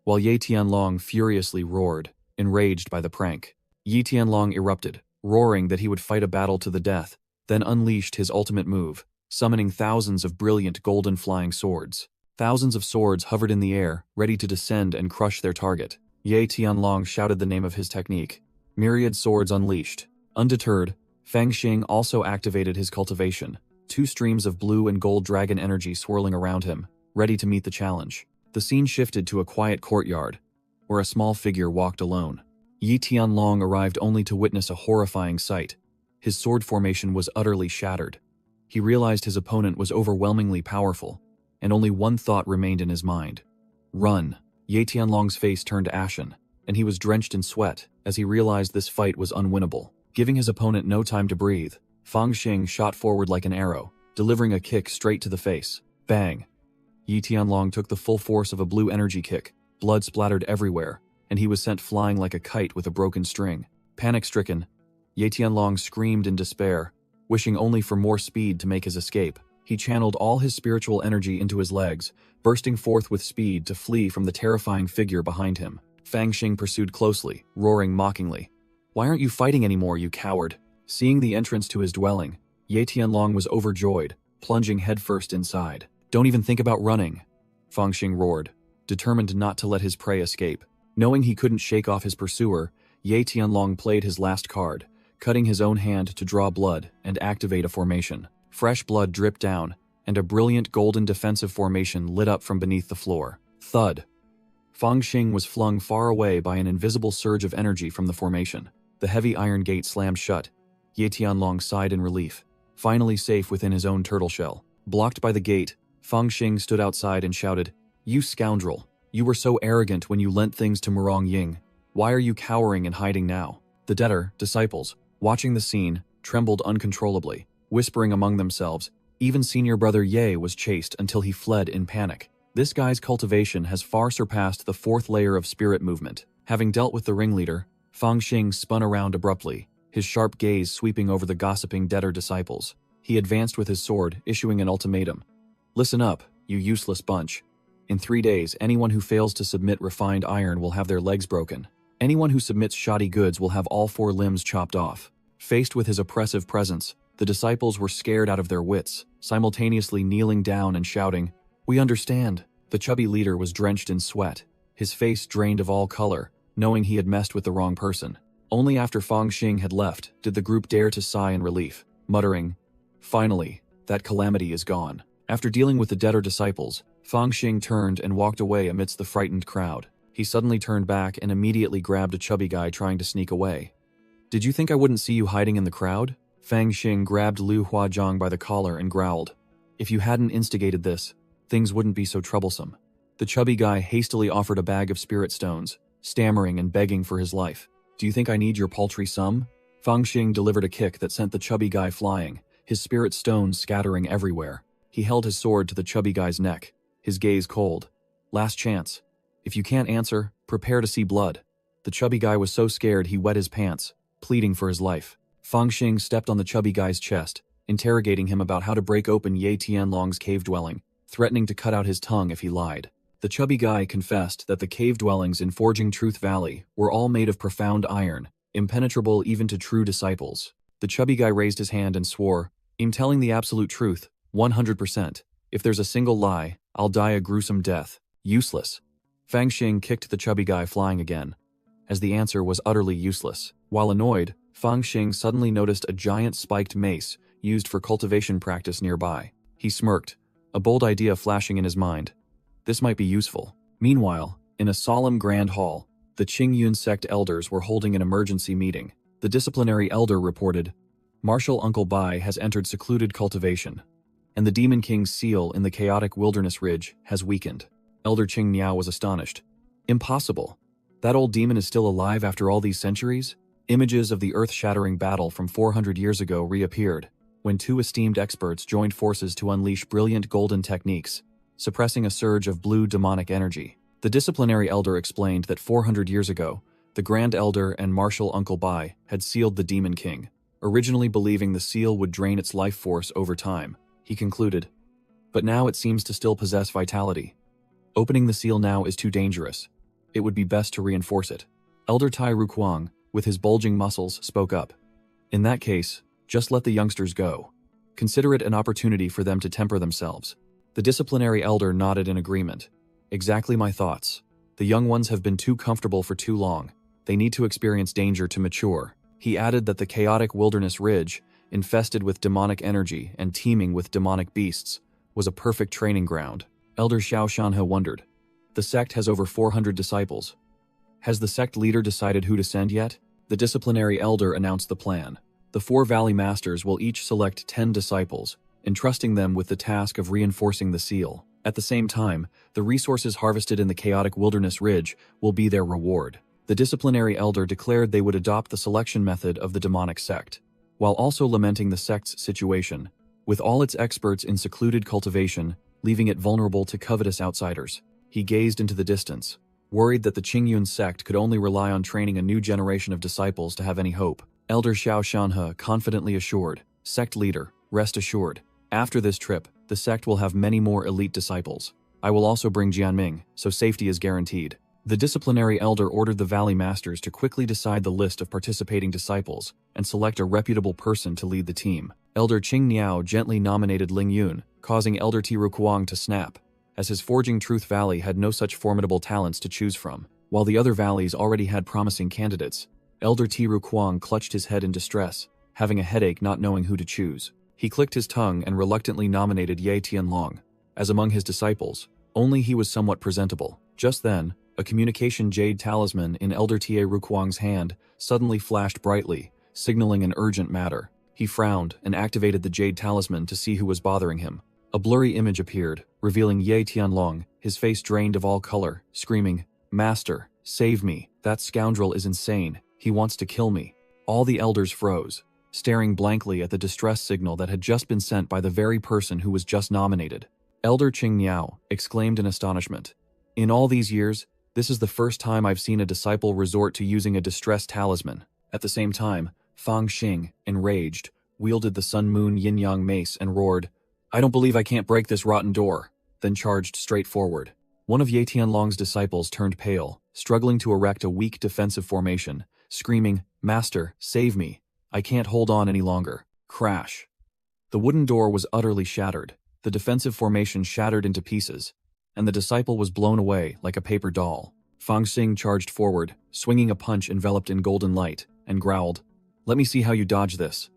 While Yi Tianlong furiously roared, enraged by the prank, Yi Tianlong erupted, roaring that he would fight a battle to the death, then unleashed his ultimate move, summoning thousands of brilliant golden flying swords. Thousands of swords hovered in the air, ready to descend and crush their target. Yi Tianlong shouted the name of his technique. Myriad swords unleashed. Undeterred, Fang Xing also activated his cultivation, 2 streams of blue and gold dragon energy swirling around him, ready to meet the challenge. The scene shifted to a quiet courtyard, where a small figure walked alone. Yi Tianlong arrived only to witness a horrifying sight. His sword formation was utterly shattered. He realized his opponent was overwhelmingly powerful, and only one thought remained in his mind. Run. Yi Tianlong's face turned ashen, and he was drenched in sweat as he realized this fight was unwinnable. Giving his opponent no time to breathe, Fang Xing shot forward like an arrow, delivering a kick straight to the face. Bang! Yi Tianlong took the full force of a blue energy kick, blood splattered everywhere, and he was sent flying like a kite with a broken string. Panic-stricken, Yi Tianlong screamed in despair, wishing only for more speed to make his escape. He channeled all his spiritual energy into his legs, bursting forth with speed to flee from the terrifying figure behind him. Fang Xing pursued closely, roaring mockingly. "Why aren't you fighting anymore, you coward?" Seeing the entrance to his dwelling, Yi Tianlong was overjoyed, plunging headfirst inside. "Don't even think about running," Fang Xing roared, determined not to let his prey escape. Knowing he couldn't shake off his pursuer, Yi Tianlong played his last card, cutting his own hand to draw blood and activate a formation. Fresh blood dripped down, and a brilliant golden defensive formation lit up from beneath the floor. Thud! Fang Xing was flung far away by an invisible surge of energy from the formation. The heavy iron gate slammed shut. Yi Tianlong sighed in relief, finally safe within his own turtle shell. Blocked by the gate, Fang Xing stood outside and shouted, "You scoundrel! You were so arrogant when you lent things to Murong Ying. Why are you cowering and hiding now?" The debtor, disciples, watching the scene, trembled uncontrollably, whispering among themselves. Even senior brother Ye was chased until he fled in panic. This guy's cultivation has far surpassed the 4th layer of spirit movement. Having dealt with the ringleader, Fang Xing spun around abruptly, his sharp gaze sweeping over the gossiping debtor disciples. He advanced with his sword, issuing an ultimatum. "Listen up, you useless bunch. In 3 days, anyone who fails to submit refined iron will have their legs broken. Anyone who submits shoddy goods will have all 4 limbs chopped off." Faced with his oppressive presence, the disciples were scared out of their wits, simultaneously kneeling down and shouting, "We understand." The chubby leader was drenched in sweat, his face drained of all color, knowing he had messed with the wrong person. Only after Fang Xing had left did the group dare to sigh in relief, muttering, "Finally, that calamity is gone." After dealing with the debtor disciples, Fang Xing turned and walked away amidst the frightened crowd. He suddenly turned back and immediately grabbed a chubby guy trying to sneak away. "Did you think I wouldn't see you hiding in the crowd?" Fang Xing grabbed Liu Huazhang by the collar and growled, "If you hadn't instigated this, things wouldn't be so troublesome." The chubby guy hastily offered a bag of spirit stones, stammering and begging for his life. "Do you think I need your paltry sum?" Fang Xing delivered a kick that sent the chubby guy flying, his spirit stones scattering everywhere. He held his sword to the chubby guy's neck, his gaze cold. "Last chance. If you can't answer, prepare to see blood." The chubby guy was so scared he wet his pants, pleading for his life. Fang Xing stepped on the chubby guy's chest, interrogating him about how to break open Yi Tianlong's cave dwelling, threatening to cut out his tongue if he lied. The chubby guy confessed that the cave dwellings in Forging Truth Valley were all made of profound iron, impenetrable even to true disciples. The chubby guy raised his hand and swore, "I'm telling the absolute truth, 100%. If there's a single lie, I'll die a gruesome death. Useless." Fang Xing kicked the chubby guy flying again, as the answer was utterly useless. While annoyed, Fang Xing suddenly noticed a giant spiked mace used for cultivation practice nearby. He smirked, a bold idea flashing in his mind. This might be useful. Meanwhile, in a solemn grand hall, the Qingyun sect elders were holding an emergency meeting. The disciplinary elder reported, "Martial Uncle Bai has entered secluded cultivation, and the Demon King's seal in the chaotic wilderness ridge has weakened." Elder Qing Niao was astonished. "Impossible. That old demon is still alive after all these centuries?" Images of the earth-shattering battle from 400 years ago reappeared, when two esteemed experts joined forces to unleash brilliant golden techniques, suppressing a surge of blue demonic energy. The disciplinary elder explained that 400 years ago, the Grand Elder and Martial Uncle Bai had sealed the Demon King, originally believing the seal would drain its life force over time. He concluded, "But now it seems to still possess vitality. Opening the seal now is too dangerous. It would be best to reinforce it." Elder Tai Rukuang, with his bulging muscles, spoke up. "In that case, just let the youngsters go. Consider it an opportunity for them to temper themselves." The disciplinary elder nodded in agreement. "Exactly my thoughts. The young ones have been too comfortable for too long. They need to experience danger to mature." He added that the chaotic wilderness ridge, infested with demonic energy and teeming with demonic beasts, was a perfect training ground. Elder Xiao Shanhe wondered. The sect has over 400 disciples. Has the sect leader decided who to send yet? The disciplinary elder announced the plan. The 4 Valley Masters will each select 10 disciples, entrusting them with the task of reinforcing the seal. At the same time, the resources harvested in the chaotic wilderness ridge will be their reward. The disciplinary elder declared they would adopt the selection method of the demonic sect, while also lamenting the sect's situation, with all its experts in secluded cultivation, leaving it vulnerable to covetous outsiders. He gazed into the distance, worried that the Qingyun sect could only rely on training a new generation of disciples to have any hope. Elder Xiao Shanhe confidently assured, "Sect leader, rest assured. After this trip, the sect will have many more elite disciples. I will also bring Jianming, so safety is guaranteed." The disciplinary elder ordered the Valley Masters to quickly decide the list of participating disciples and select a reputable person to lead the team. Elder Qing Niao gently nominated Ling Yun, causing Elder Ti Rukuang to snap, as his Forging Truth Valley had no such formidable talents to choose from. While the other valleys already had promising candidates, Elder Ti Rukuang clutched his head in distress, having a headache not knowing who to choose. He clicked his tongue and reluctantly nominated Ye Tianlong. As among his disciples, only he was somewhat presentable. Just then, a communication jade talisman in Elder T.A. Rukuang's hand suddenly flashed brightly, signaling an urgent matter. He frowned and activated the jade talisman to see who was bothering him. A blurry image appeared, revealing Ye Tianlong, his face drained of all color, screaming, "Master, save me. That scoundrel is insane. He wants to kill me." All the elders froze, staring blankly at the distress signal that had just been sent by the very person who was just nominated. Elder Qing Niao exclaimed in astonishment. "In all these years, this is the first time I've seen a disciple resort to using a distress talisman." At the same time, Fang Xing, enraged, wielded the Sun Moon Yin-Yang mace and roared, "I don't believe I can't break this rotten door," then charged straight forward. One of Ye Tianlong's disciples turned pale, struggling to erect a weak defensive formation, screaming, "Master, save me. I can't hold on any longer." Crash. The wooden door was utterly shattered, the defensive formation shattered into pieces, and the disciple was blown away like a paper doll. Fang Xing charged forward, swinging a punch enveloped in golden light, and growled, "Let me see how you dodge this."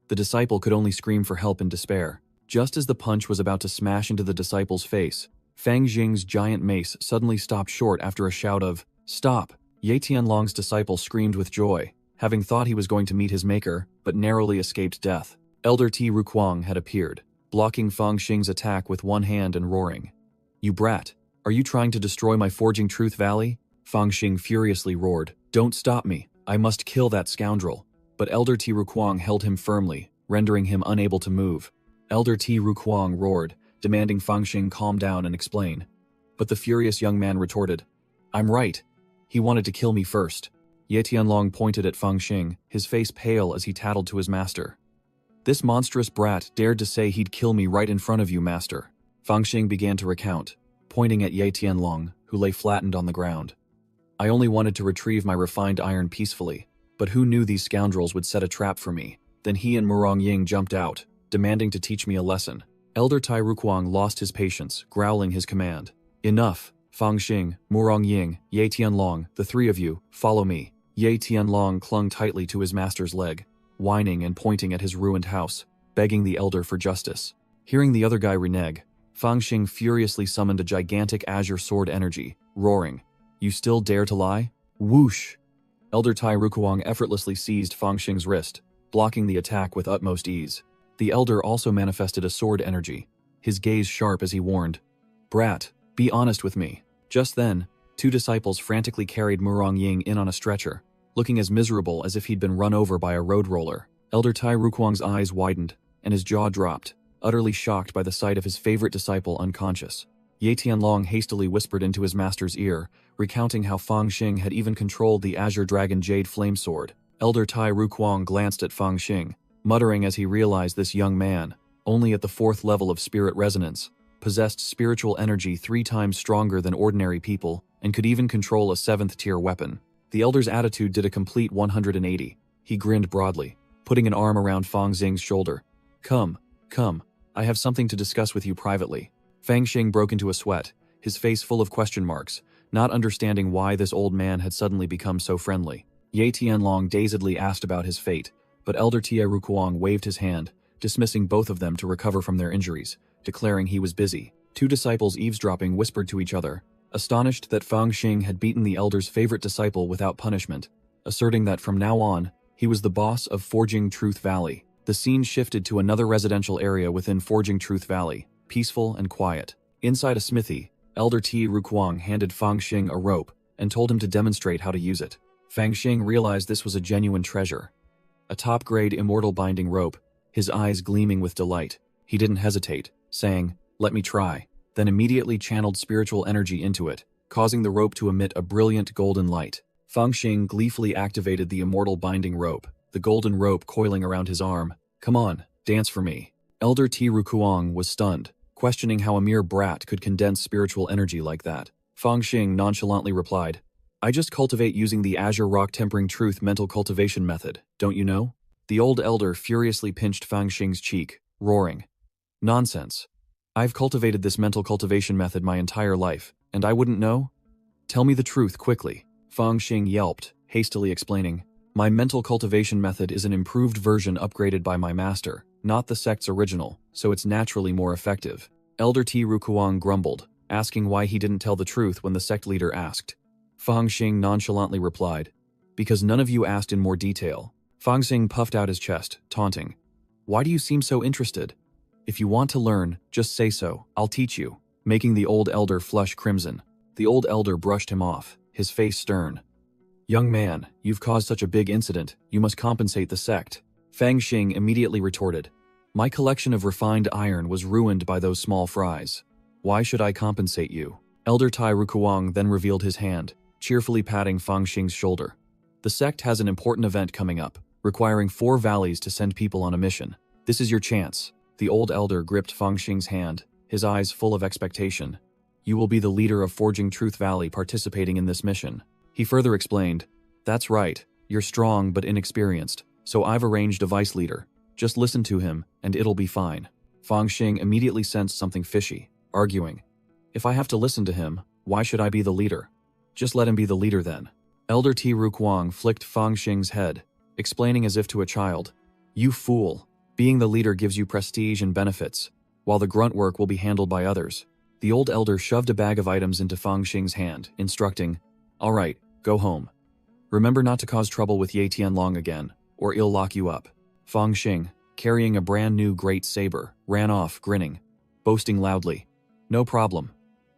The disciple could only scream for help in despair. Just as the punch was about to smash into the disciple's face, Fang Xing's giant mace suddenly stopped short after a shout of, "Stop!" Ye Tianlong's disciple screamed with joy, having thought he was going to meet his maker, but narrowly escaped death. Elder Ti Rukuang had appeared, blocking Fang Xing's attack with one hand and roaring, "You brat! Are you trying to destroy my Forging Truth Valley?" Fang Xing furiously roared, "Don't stop me! I must kill that scoundrel!" But Elder Ti Rukuang held him firmly, rendering him unable to move. Elder Ti Rukuang roared, demanding Fang Xing calm down and explain. But the furious young man retorted, "I'm right. He wanted to kill me first." Ye Tianlong pointed at Fang Xing, his face pale as he tattled to his master. "This monstrous brat dared to say he'd kill me right in front of you, master." Fang Xing began to recount, pointing at Ye Tianlong, who lay flattened on the ground. I only wanted to retrieve my refined iron peacefully, but who knew these scoundrels would set a trap for me? Then he and Murong Ying jumped out, demanding to teach me a lesson. Elder Tai Rukuang lost his patience, growling his command. Enough! Fang Xing, Murong Ying, Ye Tianlong, the three of you, follow me. Ye Tianlong clung tightly to his master's leg, whining and pointing at his ruined house, begging the elder for justice. Hearing the other guy renege, Fang Xing furiously summoned a gigantic azure sword energy, roaring, "You still dare to lie?" Whoosh! Elder Tai Rukuang effortlessly seized Fang Xing's wrist, blocking the attack with utmost ease. The elder also manifested a sword energy, his gaze sharp as he warned, "Brat, be honest with me." Just then, two disciples frantically carried Murong Ying in on a stretcher, looking as miserable as if he'd been run over by a road roller. Elder Tai Rukuang's eyes widened, and his jaw dropped, utterly shocked by the sight of his favorite disciple unconscious. Ye Tianlong hastily whispered into his master's ear, recounting how Fang Xing had even controlled the Azure Dragon Jade Flame Sword. Elder Tai Rukuang glanced at Fang Xing, muttering as he realized this young man, only at the 4th level of spirit resonance, possessed spiritual energy 3 times stronger than ordinary people, and could even control a 7th-tier weapon. The elder's attitude did a complete 180. He grinned broadly, putting an arm around Fang Xing's shoulder. Come, I have something to discuss with you privately." Fang Xing broke into a sweat, his face full of question marks, not understanding why this old man had suddenly become so friendly. Ye Tianlong dazedly asked about his fate, but Elder Tai Rukuang waved his hand, dismissing both of them to recover from their injuries, declaring he was busy. Two disciples eavesdropping whispered to each other, astonished that Fang Xing had beaten the elder's favorite disciple without punishment, asserting that from now on, he was the boss of Forging Truth Valley. The scene shifted to another residential area within Forging Truth Valley, peaceful and quiet. Inside a smithy, Elder Tai Rukuang handed Fang Xing a rope and told him to demonstrate how to use it. Fang Xing realized this was a genuine treasure. A top-grade immortal binding rope, his eyes gleaming with delight. He didn't hesitate, saying, "Let me try," then immediately channeled spiritual energy into it, causing the rope to emit a brilliant golden light. Fang Xing gleefully activated the immortal binding rope, the golden rope coiling around his arm. "Come on, dance for me." Elder Tai Rukuang was stunned, questioning how a mere brat could condense spiritual energy like that. Fang Xing nonchalantly replied, "I just cultivate using the Azure Rock Tempering Truth mental cultivation method, don't you know?" The old elder furiously pinched Fang Xing's cheek, roaring, "Nonsense. I've cultivated this mental cultivation method my entire life, and I wouldn't know? Tell me the truth quickly." Fang Xing yelped, hastily explaining, "My mental cultivation method is an improved version upgraded by my master, not the sect's original, so it's naturally more effective." Elder Tai Rukuang grumbled, asking why he didn't tell the truth when the sect leader asked. Fang Xing nonchalantly replied, "Because none of you asked in more detail." Fang Xing puffed out his chest, taunting, "Why do you seem so interested? If you want to learn, just say so, I'll teach you," making the old elder flush crimson. The old elder brushed him off, his face stern. "Young man, you've caused such a big incident, you must compensate the sect." Fang Xing immediately retorted, "My collection of refined iron was ruined by those small fries. Why should I compensate you?" Elder Tai Rukuang then revealed his hand, cheerfully patting Fang Xing's shoulder. "The sect has an important event coming up, requiring 4 valleys to send people on a mission. This is your chance." The old elder gripped Fang Xing's hand, his eyes full of expectation. "You will be the leader of Forging Truth Valley participating in this mission." He further explained, "That's right, you're strong but inexperienced, so I've arranged a vice leader. Just listen to him, and it'll be fine." Fang Xing immediately sensed something fishy, arguing, "If I have to listen to him, why should I be the leader? Just let him be the leader then." Elder Tai Rukuang flicked Fang Xing's head, explaining as if to a child, "You fool. Being the leader gives you prestige and benefits, while the grunt work will be handled by others." The old elder shoved a bag of items into Fang Xing's hand, instructing, "All right, go home. Remember not to cause trouble with Ye Tianlong again, or he'll lock you up." Fang Xing, carrying a brand new great saber, ran off, grinning, boasting loudly, "No problem.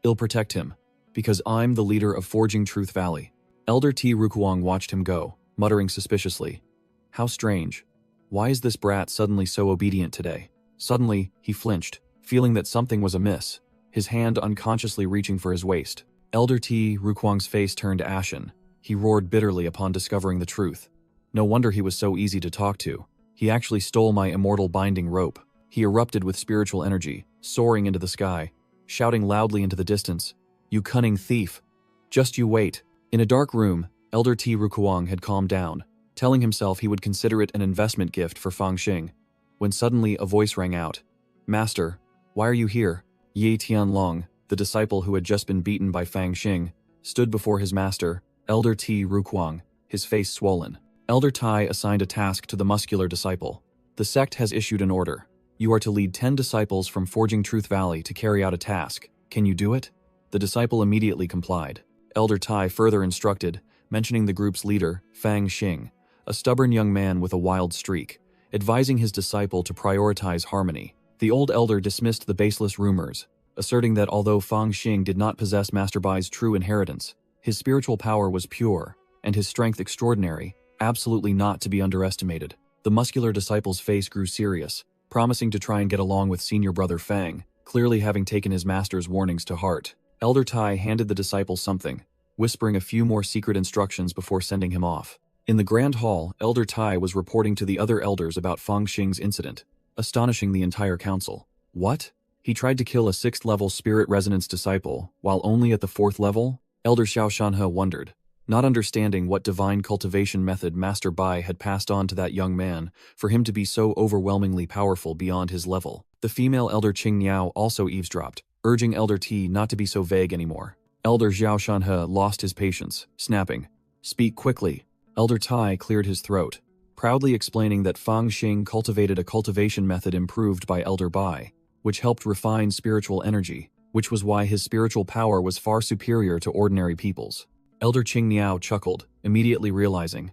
I'll protect him, because I'm the leader of Forging Truth Valley." Elder Tai Rukuang watched him go, muttering suspiciously, "How strange. Why is this brat suddenly so obedient today?" Suddenly, he flinched, feeling that something was amiss, his hand unconsciously reaching for his waist. Elder Tai Rukuang's face turned ashen. He roared bitterly upon discovering the truth. No wonder he was so easy to talk to. He actually stole my immortal binding rope. He erupted with spiritual energy, soaring into the sky. shouting loudly into the distance, "You cunning thief! Just you wait." In a dark room, Elder T. Rukuang had calmed down, telling himself he would consider it an investment gift for Fang Xing, when suddenly a voice rang out. "Master, why are you here?" Ye Tianlong, the disciple who had just been beaten by Fang Xing, stood before his master, Elder T. Rukuang, his face swollen. Elder Tai assigned a task to the muscular disciple. "The sect has issued an order. You are to lead 10 disciples from Forging Truth Valley to carry out a task. Can you do it?" The disciple immediately complied. Elder Tai further instructed, mentioning the group's leader, Fang Xing, a stubborn young man with a wild streak, advising his disciple to prioritize harmony. The old elder dismissed the baseless rumors, asserting that although Fang Xing did not possess Master Bai's true inheritance, his spiritual power was pure, and his strength extraordinary, absolutely not to be underestimated. The muscular disciple's face grew serious, promising to try and get along with senior brother Fang, clearly having taken his master's warnings to heart. Elder Tai handed the disciple something, whispering a few more secret instructions before sending him off. In the Grand Hall, Elder Tai was reporting to the other elders about Fang Xing's incident, astonishing the entire council. What? He tried to kill a 6th-level spirit resonance disciple, while only at the 4th level? Elder Xiao Shanhe wondered, not understanding what divine cultivation method Master Bai had passed on to that young man for him to be so overwhelmingly powerful beyond his level. The female Elder Qing Niao also eavesdropped, urging Elder T not to be so vague anymore. Elder Xiao Shanhe lost his patience, snapping, "Speak quickly." Elder Tai cleared his throat, proudly explaining that Fang Xing cultivated a cultivation method improved by Elder Bai, which helped refine spiritual energy, which was why his spiritual power was far superior to ordinary people's. Elder Qing Niao chuckled, immediately realizing,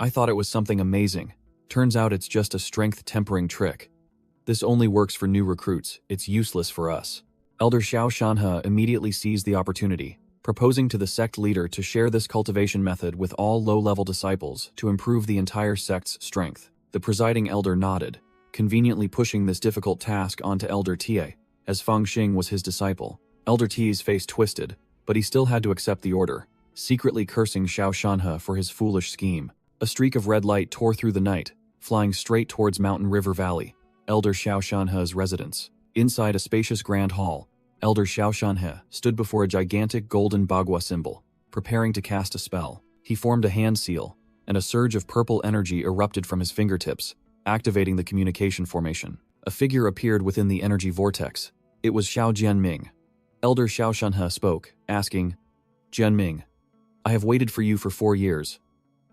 "I thought it was something amazing. Turns out it's just a strength-tempering trick. This only works for new recruits, it's useless for us." Elder Xiao Shanhe immediately seized the opportunity, proposing to the sect leader to share this cultivation method with all low-level disciples to improve the entire sect's strength. The presiding elder nodded, conveniently pushing this difficult task onto Elder Tie, as Fang Xing was his disciple. Elder Tie's face twisted, but he still had to accept the order, secretly cursing Xiao Shanhe for his foolish scheme. A streak of red light tore through the night, flying straight towards Mountain River Valley, Elder Xiao Shanhe's residence. Inside a spacious grand hall, Elder Xiao Shanhe stood before a gigantic golden bagua symbol, preparing to cast a spell. He formed a hand seal, and a surge of purple energy erupted from his fingertips, activating the communication formation. A figure appeared within the energy vortex. It was Xiao Jianming. Elder Xiao Shanhe spoke, asking, "Jianming, I have waited for you for 4 years.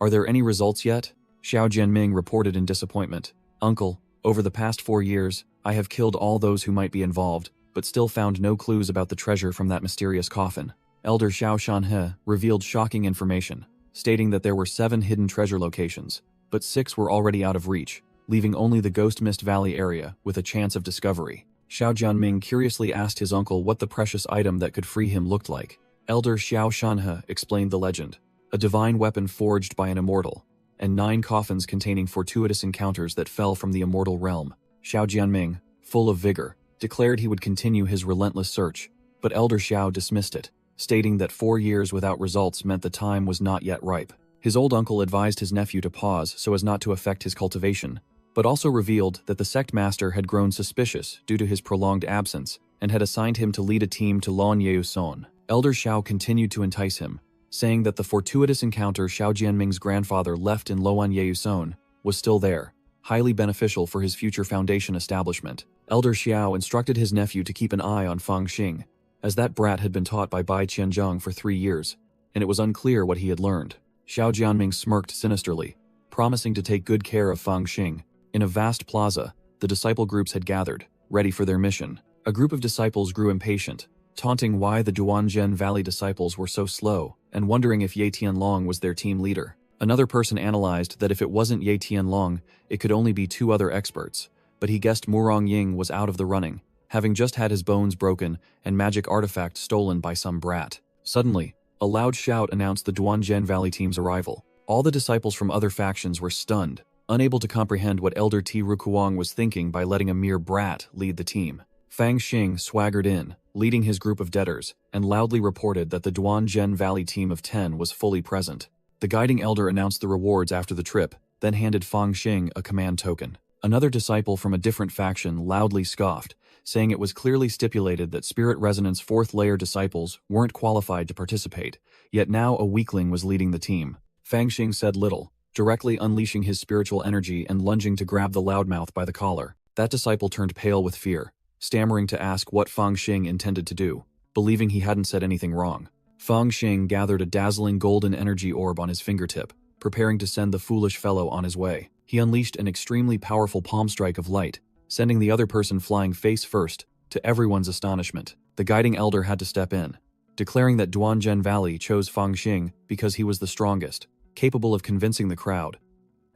Are there any results yet?" Xiao Jianming reported in disappointment. "Uncle, over the past 4 years, I have killed all those who might be involved, but still found no clues about the treasure from that mysterious coffin." Elder Xiao Shanhe revealed shocking information, stating that there were 7 hidden treasure locations, but 6 were already out of reach, leaving only the Ghost Mist Valley area with a chance of discovery. Xiao Jianming curiously asked his uncle what the precious item that could free him looked like. Elder Xiao Shanhe explained the legend: a divine weapon forged by an immortal, and 9 coffins containing fortuitous encounters that fell from the immortal realm. Xiao Jianming, full of vigor, declared he would continue his relentless search, but Elder Xiao dismissed it, stating that 4 years without results meant the time was not yet ripe. His old uncle advised his nephew to pause so as not to affect his cultivation, but also revealed that the sect master had grown suspicious due to his prolonged absence and had assigned him to lead a team to Luan Yeuson. Elder Xiao continued to entice him, saying that the fortuitous encounter Xiao Jianming's grandfather left in Luan Yeuson was still there, highly beneficial for his future foundation establishment. Elder Xiao instructed his nephew to keep an eye on Fang Xing, as that brat had been taught by Bai Qianzheng for 3 years, and it was unclear what he had learned. Xiao Jianming smirked sinisterly, promising to take good care of Fang Xing. In a vast plaza, the disciple groups had gathered, ready for their mission. A group of disciples grew impatient, taunting why the Duanzhen Valley disciples were so slow, and wondering if Ye Tianlong was their team leader. Another person analyzed that if it wasn't Ye Tianlong, it could only be 2 other experts, but he guessed Murong Ying was out of the running, having just had his bones broken and magic artifact stolen by some brat. Suddenly, a loud shout announced the Duanzhen Valley team's arrival. All the disciples from other factions were stunned, unable to comprehend what Elder T. Rukuang was thinking by letting a mere brat lead the team. Fang Xing swaggered in, leading his group of debtors, and loudly reported that the Duanzhen Valley team of 10 was fully present. The guiding elder announced the rewards after the trip, then handed Fang Xing a command token. Another disciple from a different faction loudly scoffed, saying it was clearly stipulated that Spirit Resonance 4th layer disciples weren't qualified to participate, yet now a weakling was leading the team. Fang Xing said little, directly unleashing his spiritual energy and lunging to grab the loudmouth by the collar. That disciple turned pale with fear, stammering to ask what Fang Xing intended to do, believing he hadn't said anything wrong. Fang Xing gathered a dazzling golden energy orb on his fingertip, preparing to send the foolish fellow on his way. He unleashed an extremely powerful palm strike of light, sending the other person flying face first, to everyone's astonishment. The guiding elder had to step in, declaring that Duanzhen Valley chose Fang Xing because he was the strongest, capable of convincing the crowd,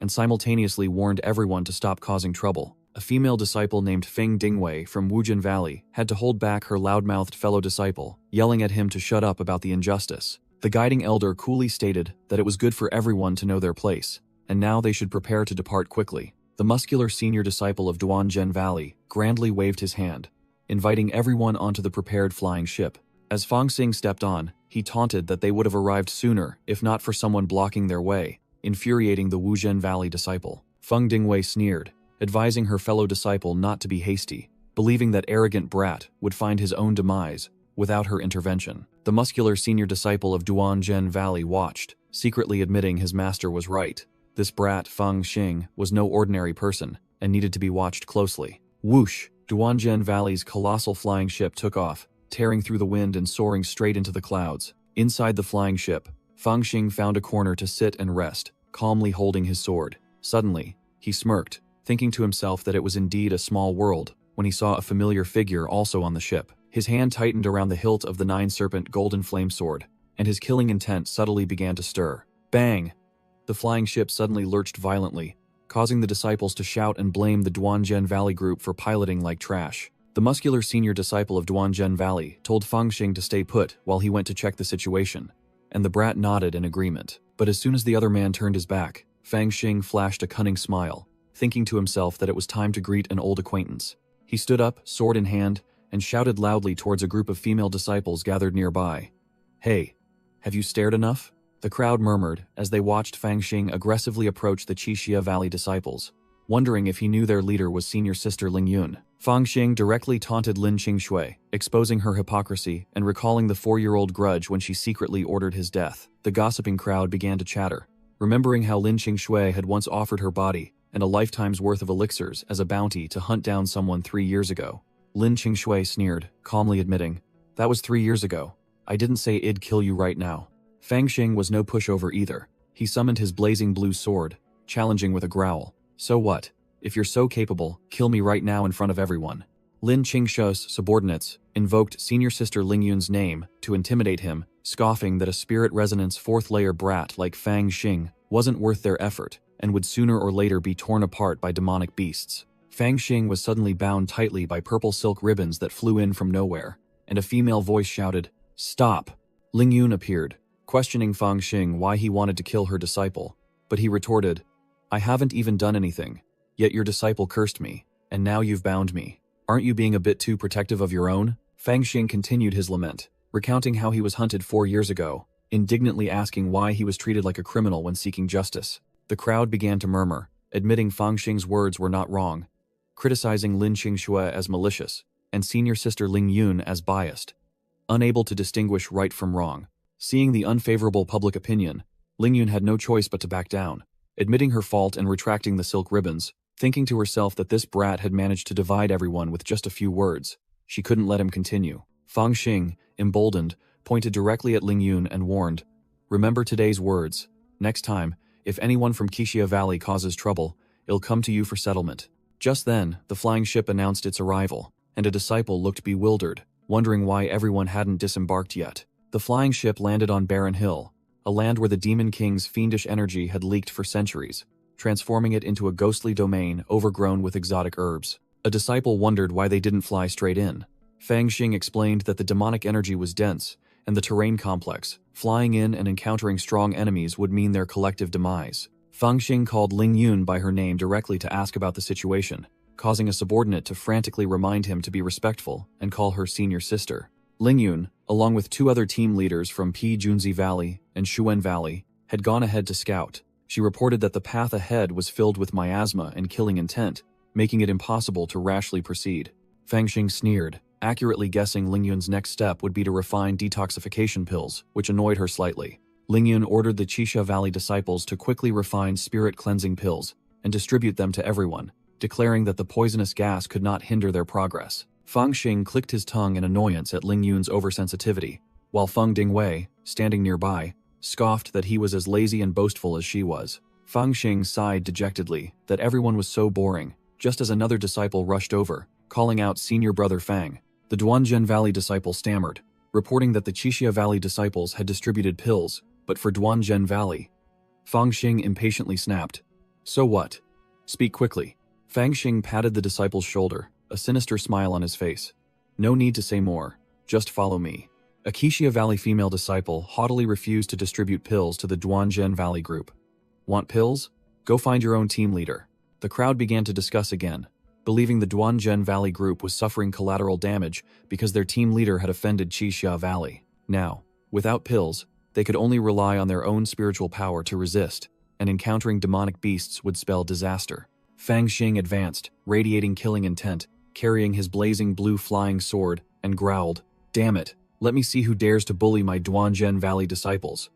and simultaneously warned everyone to stop causing trouble. A female disciple named Feng Dingwei from Wuzhen Valley had to hold back her loudmouthed fellow disciple, yelling at him to shut up about the injustice. The guiding elder coolly stated that it was good for everyone to know their place, and now they should prepare to depart quickly. The muscular senior disciple of Duanzhen Valley grandly waved his hand, inviting everyone onto the prepared flying ship. As Fang Xing stepped on, he taunted that they would have arrived sooner if not for someone blocking their way, infuriating the Wuzhen Valley disciple. Feng Dingwei sneered, advising her fellow disciple not to be hasty, believing that arrogant brat would find his own demise without her intervention. The muscular senior disciple of Duanzhen Valley watched, secretly admitting his master was right. This brat, Fang Xing, was no ordinary person and needed to be watched closely. Whoosh! Duanzhen Valley's colossal flying ship took off, tearing through the wind and soaring straight into the clouds. Inside the flying ship, Fang Xing found a corner to sit and rest, calmly holding his sword. Suddenly, he smirked, thinking to himself that it was indeed a small world, when he saw a familiar figure also on the ship. His hand tightened around the hilt of the nine-serpent golden flame sword, and his killing intent subtly began to stir. Bang! The flying ship suddenly lurched violently, causing the disciples to shout and blame the Duanzhen Valley group for piloting like trash. The muscular senior disciple of Duanzhen Valley told Fang Xing to stay put while he went to check the situation, and the brat nodded in agreement. But as soon as the other man turned his back, Fang Xing flashed a cunning smile, thinking to himself that it was time to greet an old acquaintance. He stood up, sword in hand, and shouted loudly towards a group of female disciples gathered nearby. "Hey, have you stared enough?" The crowd murmured as they watched Fang Xing aggressively approach the Qixia Valley disciples, wondering if he knew their leader was senior sister Ling Yun. Fang Xing directly taunted Lin Qingxue, exposing her hypocrisy and recalling the 4-year-old grudge when she secretly ordered his death. The gossiping crowd began to chatter, remembering how Lin Qingxue had once offered her body and a lifetime's worth of elixirs as a bounty to hunt down someone 3 years ago. Lin Qingxue sneered, calmly admitting, "That was 3 years ago. I didn't say it'd kill you right now." Fang Xing was no pushover either. He summoned his blazing blue sword, challenging with a growl. "So what? If you're so capable, kill me right now in front of everyone." Lin Qingxue's subordinates invoked senior sister Ling Yun's name to intimidate him, scoffing that a Spirit Resonance 4th layer brat like Fang Xing wasn't worth their effort and would sooner or later be torn apart by demonic beasts. Fang Xing was suddenly bound tightly by purple silk ribbons that flew in from nowhere, and a female voice shouted, "Stop!" Ling Yun appeared, questioning Fang Xing why he wanted to kill her disciple, but he retorted, "I haven't even done anything, yet your disciple cursed me, and now you've bound me. Aren't you being a bit too protective of your own?" Fang Xing continued his lament, recounting how he was hunted 4 years ago, indignantly asking why he was treated like a criminal when seeking justice. The crowd began to murmur, admitting Fang Xing's words were not wrong, criticizing Lin Qingxue as malicious, and senior sister Ling Yun as biased, unable to distinguish right from wrong. Seeing the unfavorable public opinion, Ling Yun had no choice but to back down, admitting her fault and retracting the silk ribbons, thinking to herself that this brat had managed to divide everyone with just a few words. She couldn't let him continue. Fang Xing, emboldened, pointed directly at Ling Yun and warned, "Remember today's words. Next time, if anyone from Qixia Valley causes trouble, it'll come to you for settlement." Just then, the flying ship announced its arrival, and a disciple looked bewildered, wondering why everyone hadn't disembarked yet. The flying ship landed on Barren Hill, a land where the Demon King's fiendish energy had leaked for centuries, transforming it into a ghostly domain overgrown with exotic herbs. A disciple wondered why they didn't fly straight in. Fang Xing explained that the demonic energy was dense, and the terrain complex. Flying in and encountering strong enemies would mean their collective demise. Fang Xing called Ling Yun by her name directly to ask about the situation, causing a subordinate to frantically remind him to be respectful and call her senior sister. Ling Yun, along with 2 other team leaders from Junzi Valley and Shuwen Valley, had gone ahead to scout. She reported that the path ahead was filled with miasma and killing intent, making it impossible to rashly proceed. Fang Xing sneered, accurately guessing Ling Yun's next step would be to refine detoxification pills, which annoyed her slightly. Ling Yun ordered the Qixia Valley disciples to quickly refine spirit-cleansing pills and distribute them to everyone, declaring that the poisonous gas could not hinder their progress. Fang Xing clicked his tongue in annoyance at Ling Yun's oversensitivity, while Feng Dingwei, standing nearby, scoffed that he was as lazy and boastful as she was. Fang Xing sighed dejectedly that everyone was so boring, just as another disciple rushed over, calling out Senior Brother Fang. The Duanzhen Valley disciple stammered, reporting that the Qixia Valley disciples had distributed pills, but for Duanzhen Valley. Fang Xing impatiently snapped, "So what? Speak quickly." Fang Xing patted the disciple's shoulder, a sinister smile on his face. "No need to say more, just follow me." A Qixia Valley female disciple haughtily refused to distribute pills to the Duanzhen Valley group. "Want pills? Go find your own team leader." The crowd began to discuss again, believing the Duanzhen Valley group was suffering collateral damage because their team leader had offended Qixia Valley. Now, without pills, they could only rely on their own spiritual power to resist, and encountering demonic beasts would spell disaster. Fang Xing advanced, radiating killing intent, carrying his blazing blue flying sword, and growled, "Damn it, let me see who dares to bully my Duanzhen Valley disciples."